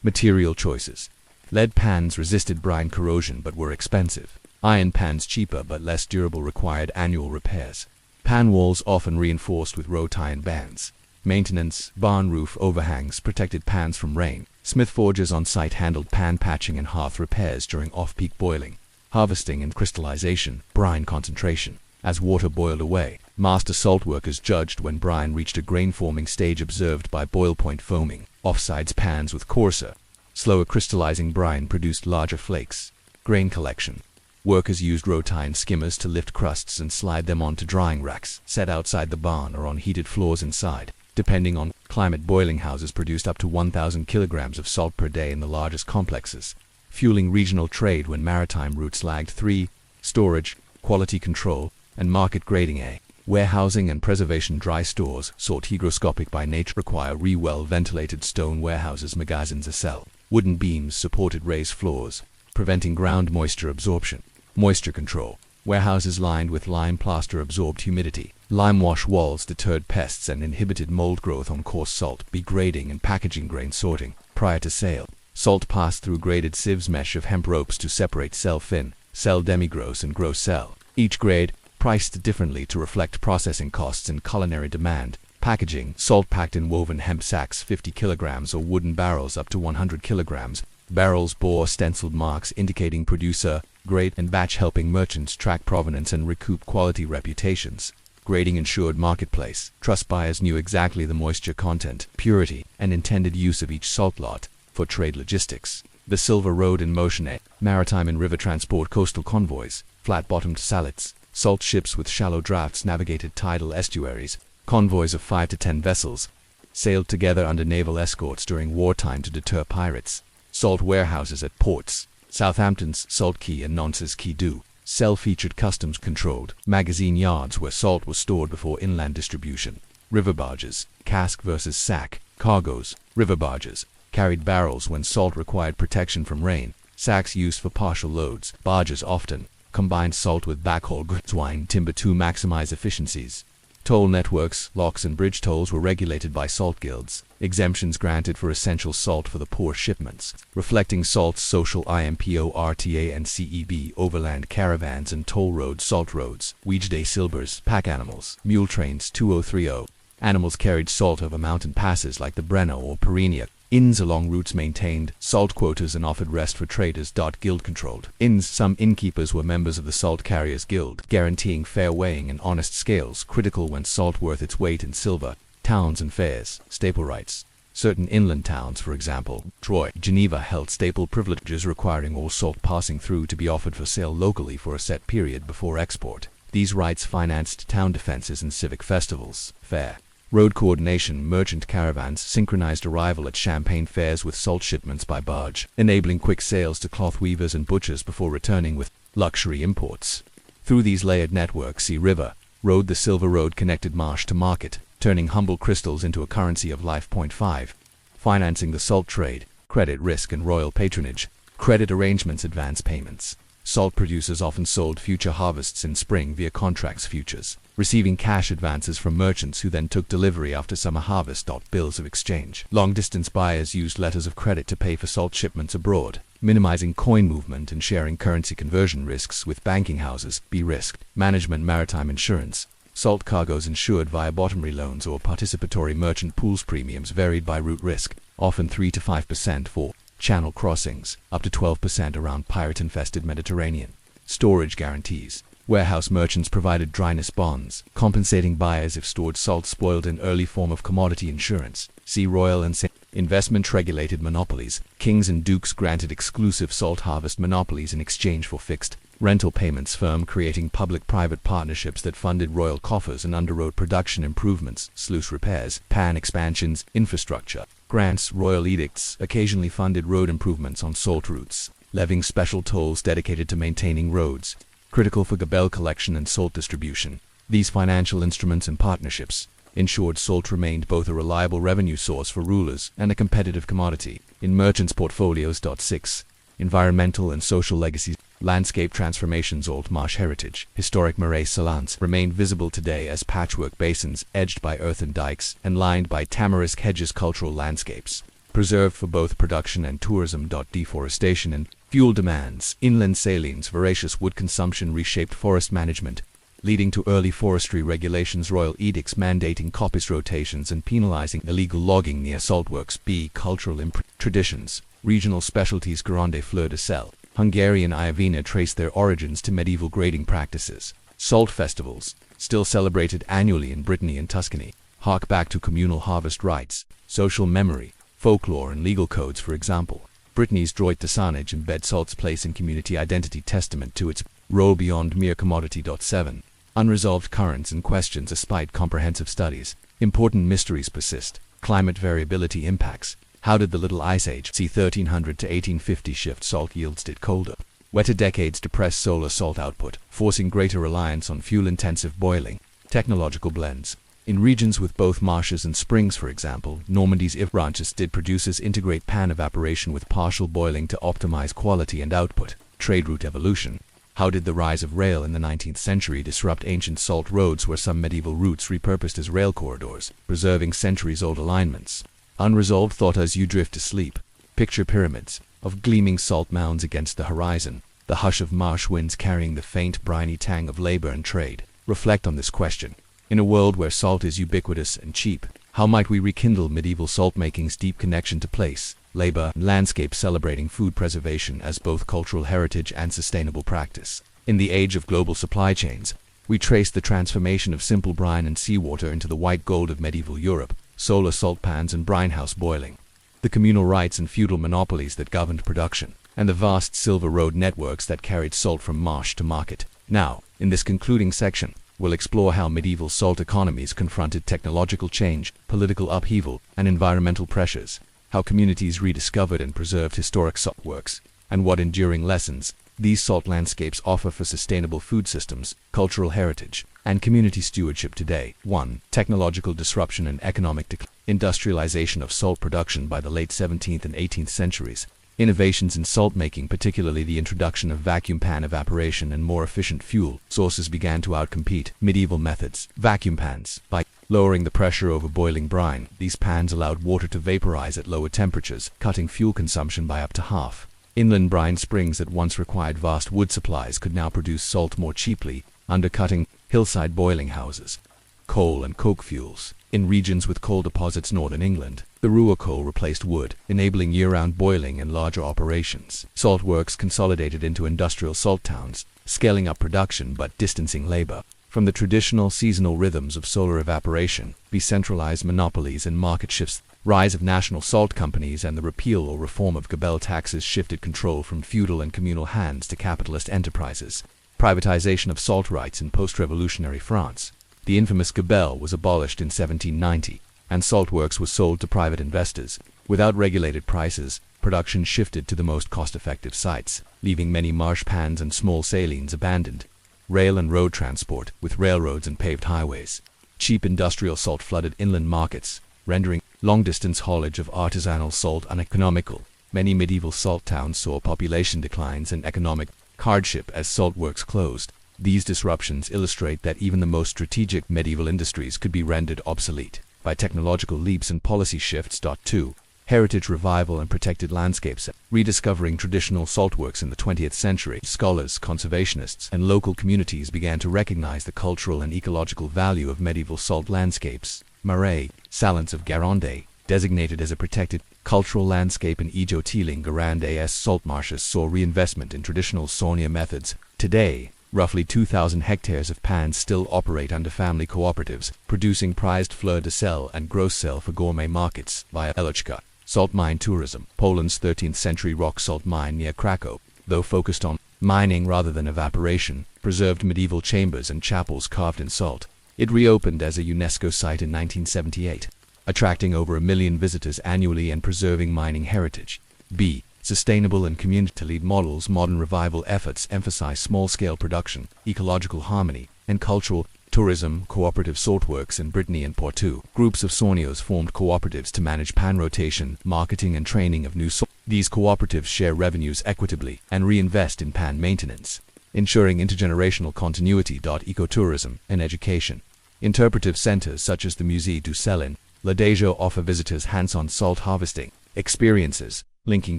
Material choices. Lead pans resisted brine corrosion but were expensive. Iron pans, cheaper but less durable, required annual repairs. Pan walls often reinforced with wrought iron bands. Maintenance. Barn roof overhangs protected pans from rain. Smith forges on site handled pan patching and hearth repairs during off-peak boiling. Harvesting and crystallization. Brine concentration. As water boiled away, master salt workers judged when brine reached a grain-forming stage observed by boil point foaming. Offsides pans with coarser, slower crystallizing brine produced larger flakes. Grain collection. Workers used wrought iron skimmers to lift crusts and slide them onto drying racks set outside the barn or on heated floors inside. Depending on climate, boiling houses produced up to 1,000 kilograms of salt per day in the largest complexes. Fueling regional trade when maritime routes lagged. 3. Storage, quality control, and market grading. Warehousing and preservation. Dry stores, sought hygroscopic by nature, require well-ventilated stone warehouses, magazines, a cell. Wooden beams supported raised floors, preventing ground moisture absorption. Moisture control. Warehouses lined with lime plaster absorbed humidity. Lime wash walls deterred pests and inhibited mold growth on coarse salt. Grading and packaging. Grain sorting. Prior to sale, salt passed through graded sieves, mesh of hemp ropes to separate cell fin, cell demi-gross, and gross cell. Each grade priced differently to reflect processing costs and culinary demand. Packaging. Salt packed in woven hemp sacks 50 kilograms or wooden barrels up to 100 kilograms. Barrels bore stenciled marks indicating producer, grade, and batch, helping merchants track provenance and recoup quality reputations. Grading ensured marketplace. Trust buyers knew exactly the moisture content, purity, and intended use of each salt lot. For trade logistics. The Silver Road in motion. Maritime and river transport. Coastal convoys. Flat-bottomed sallets. Salt ships with shallow drafts navigated tidal estuaries. Convoys of 5 to 10 vessels sailed together under naval escorts during wartime to deter pirates. Salt warehouses at ports. Southampton's Salt Quay and Nance's Quai du Sel featured customs-controlled magazine yards where salt was stored before inland distribution. River barges. Cask versus sack. Cargoes. River barges carried barrels when salt required protection from rain. Sacks used for partial loads. Barges often combined salt with backhaul goods, wine, timber to maximize efficiencies. Toll networks. Locks and bridge tolls were regulated by salt guilds. Exemptions granted for essential salt for the poor shipments. Reflecting salt's social IMPO, RTA, and CEB. Overland caravans and toll roads. Salt roads. Weekday silbers. Pack animals. Mule trains. 2030. Animals carried salt over mountain passes like the Brenner or Pyrenea. Inns along routes maintained salt quotas and offered rest for traders. Guild controlled inns. Some innkeepers were members of the Salt Carriers Guild, guaranteeing fair weighing and honest scales, critical when salt worth its weight in silver. Towns and fairs. Staple rights. Certain inland towns, for example, Troy, Geneva, held staple privileges requiring all salt passing through to be offered for sale locally for a set period before export. These rights financed town defenses and civic festivals. Fair. Road coordination. Merchant caravans synchronized arrival at Champagne fairs with salt shipments by barge, enabling quick sales to cloth weavers and butchers before returning with luxury imports. Through these layered networks, Sea River Road, the Silver Road connected marsh to market, turning humble crystals into a currency of life. 5. Financing the salt trade. Credit risk and royal patronage. Credit arrangements. Advance payments. Salt producers often sold future harvests in spring via contracts futures, receiving cash advances from merchants who then took delivery after summer harvest. Bills of exchange. Long-distance buyers used letters of credit to pay for salt shipments abroad, minimizing coin movement and sharing currency conversion risks with banking houses. Risk management. Maritime insurance. Salt cargoes insured via bottomry loans or participatory merchant pools. Premiums varied by route risk, often 3 to 5% for channel crossings, up to 12% around pirate-infested Mediterranean. Storage guarantees. Warehouse merchants provided dryness bonds, compensating buyers if stored salt spoiled. In early form of commodity insurance. See royal and investment-regulated monopolies. Kings and dukes granted exclusive salt harvest monopolies in exchange for fixed rental payments. Firm creating public-private partnerships that funded royal coffers and underwrote production improvements, sluice repairs, pan expansions, infrastructure. Grants. Royal edicts occasionally funded road improvements on salt routes, levying special tolls dedicated to maintaining roads, critical for gabelle collection and salt distribution. These financial instruments and partnerships ensured salt remained both a reliable revenue source for rulers and a competitive commodity in merchants' portfolios. 6. Environmental and social legacies. Landscape transformations. Old marsh heritage. Historic marais salants remain visible today as patchwork basins edged by earthen dikes and lined by tamarisk hedges. Cultural landscapes preserved for both production and tourism. Deforestation and fuel demands. Inland salines. Voracious wood consumption reshaped forest management, leading to early forestry regulations. Royal edicts mandating coppice rotations and penalizing illegal logging near saltworks. Cultural traditions. Regional specialties. Grande fleur de sel, Hungarian Iovina trace their origins to medieval grading practices. Salt festivals, still celebrated annually in Brittany and Tuscany, hark back to communal harvest rites, social memory, folklore and legal codes. For example, Brittany's droit de sonnage embed salt's place in community identity, testament to its role beyond mere commodity. 7. Unresolved currents and questions. Despite comprehensive studies, important mysteries persist. Climate variability impacts. How did the Little Ice Age, c. 1300 to 1850, shift salt yields? Did colder, wetter decades depress solar salt output, forcing greater reliance on fuel-intensive boiling? Technological blends. In regions with both marshes and springs, for example, Normandy's If branches, did producers integrate pan evaporation with partial boiling to optimize quality and output? Trade route evolution. How did the rise of rail in the 19th century disrupt ancient salt roads, where some medieval routes repurposed as rail corridors, preserving centuries-old alignments? Unresolved thought. As you drift to sleep, picture pyramids of gleaming salt mounds against the horizon, the hush of marsh winds carrying the faint, briny tang of labor and trade. Reflect on this question. In a world where salt is ubiquitous and cheap, how might we rekindle medieval salt-making's deep connection to place, labor, and landscape, celebrating food preservation as both cultural heritage and sustainable practice? In the age of global supply chains, we trace the transformation of simple brine and seawater into the white gold of medieval Europe, solar salt pans and brine house boiling, the communal rights and feudal monopolies that governed production, and the vast silver road networks that carried salt from marsh to market. Now, in this concluding section, we'll explore how medieval salt economies confronted technological change, political upheaval, and environmental pressures, how communities rediscovered and preserved historic salt works, and what enduring lessons these salt landscapes offer for sustainable food systems, cultural heritage, and community stewardship today. 1. Technological disruption and economic decline. Industrialization of salt production by the late 17th and 18th centuries. Innovations in salt making, particularly the introduction of vacuum pan evaporation and more efficient fuel sources, began to outcompete medieval methods. Vacuum pans. By lowering the pressure over boiling brine, these pans allowed water to vaporize at lower temperatures, cutting fuel consumption by up to half. Inland brine springs that once required vast wood supplies could now produce salt more cheaply, undercutting hillside boiling houses. Coal and coke fuels. In regions with coal deposits northern England, the Ruhr coal replaced wood, enabling year-round boiling and larger operations. Salt works consolidated into industrial salt towns, scaling up production but distancing labor from the traditional seasonal rhythms of solar evaporation. Decentralized monopolies and market shifts. Rise of national salt companies and the repeal or reform of gabelle taxes shifted control from feudal and communal hands to capitalist enterprises. Privatization of salt rights in post-revolutionary France. The infamous gabelle was abolished in 1790, and salt works were sold to private investors. Without regulated prices, production shifted to the most cost-effective sites, leaving many marsh pans and small salines abandoned. Rail and road transport, with railroads and paved highways. Cheap industrial salt flooded inland markets, rendering long-distance haulage of artisanal salt uneconomical. Many medieval salt towns saw population declines and economic hardship as salt works closed. These disruptions illustrate that even the most strategic medieval industries could be rendered obsolete by technological leaps and policy shifts. 2. Heritage revival and protected landscapes. Rediscovering traditional saltworks in the 20th century, scholars, conservationists, and local communities began to recognize the cultural and ecological value of medieval salt landscapes. Marais, Salins of Guérande, designated as a protected cultural landscape in Ejo-Teeling Guérande's salt marshes, saw reinvestment in traditional Saunier methods. Today, roughly 2,000 hectares of pans still operate under family cooperatives, producing prized fleur de sel and gros sel for gourmet markets via Elochka. Salt mine tourism. Poland's 13th century rock salt mine near Crackle, though focused on mining rather than evaporation, preserved medieval chambers and chapels carved in salt. It reopened as a UNESCO site in 1978, attracting over 1 million visitors annually and preserving mining heritage. B. Sustainable and community-led models. Modern revival efforts emphasize small-scale production, ecological harmony, and cultural tourism. Cooperative saltworks in Brittany and Poitou. Groups of Sauniers formed cooperatives to manage pan rotation, marketing, and training of new salt. These cooperatives share revenues equitably and reinvest in pan maintenance, ensuring intergenerational continuity. Ecotourism and education. Interpretive centers such as the Musée du Cyllene, Logios offer visitors hands-on salt harvesting experiences, linking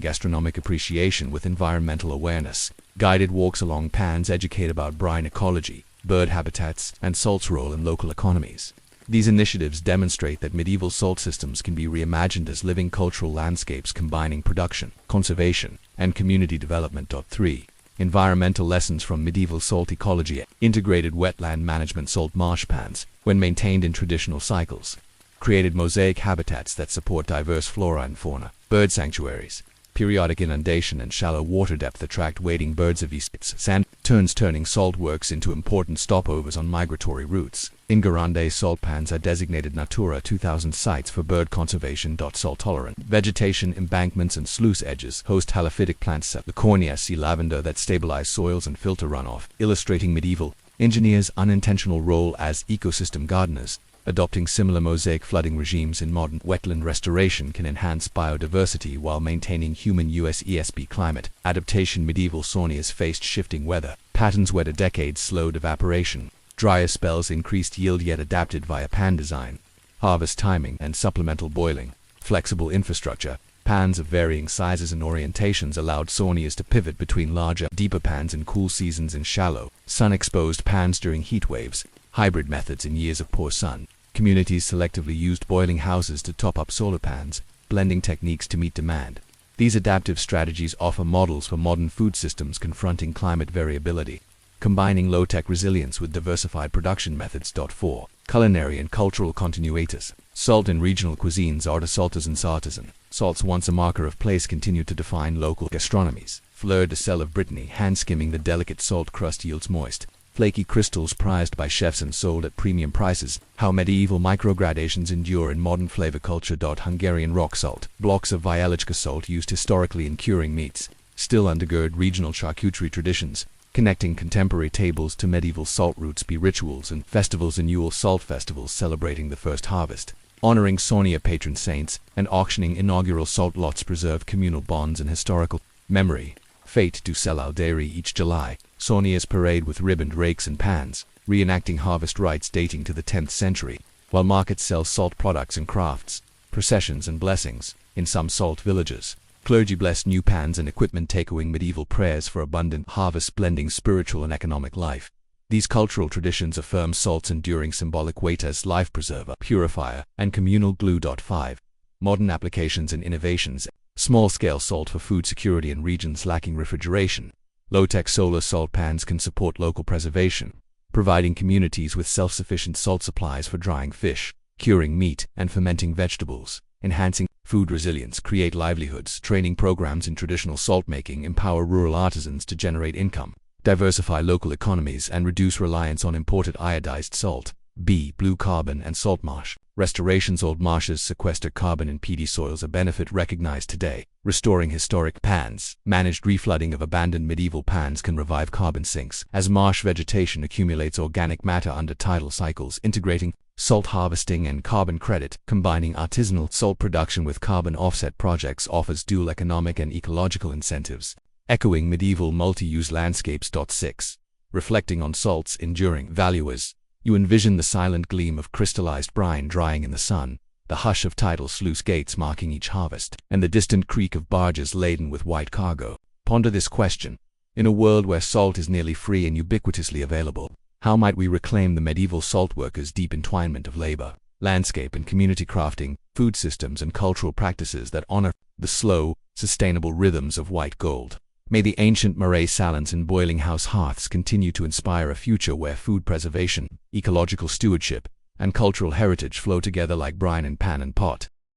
gastronomic appreciation with environmental awareness. Guided walks along pans educate about brine ecology, bird habitats, and salt's role in local economies. These initiatives demonstrate that medieval salt systems can be reimagined as living cultural landscapes combining production, conservation, and community development. 3. Environmental lessons from medieval salt ecology. Integrated wetland management. Salt marsh pans, when maintained in traditional cycles, created mosaic habitats that support diverse flora and fauna. Bird sanctuaries. Periodic inundation and shallow water depth attract wading birds of East. Sand turning salt works into important stopovers on migratory routes. In Guérande, salt pans are designated Natura 2000 sites for bird conservation. Salt-tolerant vegetation. Embankments and sluice edges host halophytic plants, the cornea sea lavender, that stabilize soils and filter runoff, illustrating medieval engineers' unintentional role as ecosystem gardeners. Adopting similar mosaic flooding regimes in modern wetland restoration can enhance biodiversity while maintaining human ESB climate adaptation. Medieval Sauniers faced shifting weather patterns. Wetter decades slowed evaporation. Drier spells increased yield, yet adapted via pan design, harvest timing, and supplemental boiling. Flexible infrastructure. Pans of varying sizes and orientations allowed Sauniers to pivot between larger, deeper pans in cool seasons and shallow, sun-exposed pans during heat waves. Hybrid methods in years of poor sun. Communities selectively used boiling houses to top up solar pans, blending techniques to meet demand. These adaptive strategies offer models for modern food systems confronting climate variability, combining low-tech resilience with diversified production methods. 4. Culinary and cultural continuators. Salt in regional cuisines. Artisalters and artisan. Salts, once a marker of place, continue to define local gastronomies. Fleur de sel of Brittany. Hand-skimming the delicate salt crust yields moist, flaky crystals prized by chefs and sold at premium prices. How medieval microgradations endure in modern flavor culture. Hungarian rock salt. Blocks of Vielichka salt used historically in curing meats still undergird regional charcuterie traditions, connecting contemporary tables to medieval salt routes. Rituals and festivals. Annual salt festivals celebrating the first harvest, honoring Saunier patron saints, and auctioning inaugural salt lots preserve communal bonds and historical memory. Fête du sel al dairy. Each July, Sauniers parade with ribboned rakes and pans, reenacting harvest rites dating to the 10th century, while markets sell salt products and crafts. Processions and blessings. In some salt villages, clergy bless new pans and equipment, echoing medieval prayers for abundant harvest, blending spiritual and economic life. These cultural traditions affirm salt's enduring symbolic weight as life preserver, purifier, and communal glue. 5. Modern applications and innovations. Small-scale salt for food security in regions lacking refrigeration. Low-tech solar salt pans can support local preservation, providing communities with self-sufficient salt supplies for drying fish, curing meat, and fermenting vegetables. Enhancing food resilience. Create livelihoods. Training programs in traditional salt-making empower rural artisans to generate income, diversify local economies, and reduce reliance on imported iodized salt. B. Blue carbon and salt marsh. Restorations. Old marshes sequester carbon in peaty soils, a benefit recognized today. Restoring historic pans. Managed reflooding of abandoned medieval pans can revive carbon sinks as marsh vegetation accumulates organic matter under tidal cycles. Integrating salt harvesting and carbon credit. Combining artisanal salt production with carbon offset projects offers dual economic and ecological incentives. echoing medieval multi-use landscapes. 6. Reflecting on salt's enduring value as you envision the silent gleam of crystallized brine drying in the sun, the hush of tidal sluice gates marking each harvest, and the distant creak of barges laden with white cargo. Ponder this question. In a world where salt is nearly free and ubiquitously available, how might we reclaim the medieval salt workers' deep entwinement of labor, landscape and community crafting, food systems and cultural practices that honor the slow, sustainable rhythms of white gold? May the ancient Marais salons and boiling house hearths continue to inspire a future where food preservation, ecological stewardship, and cultural heritage flow together like brine in pan and pot.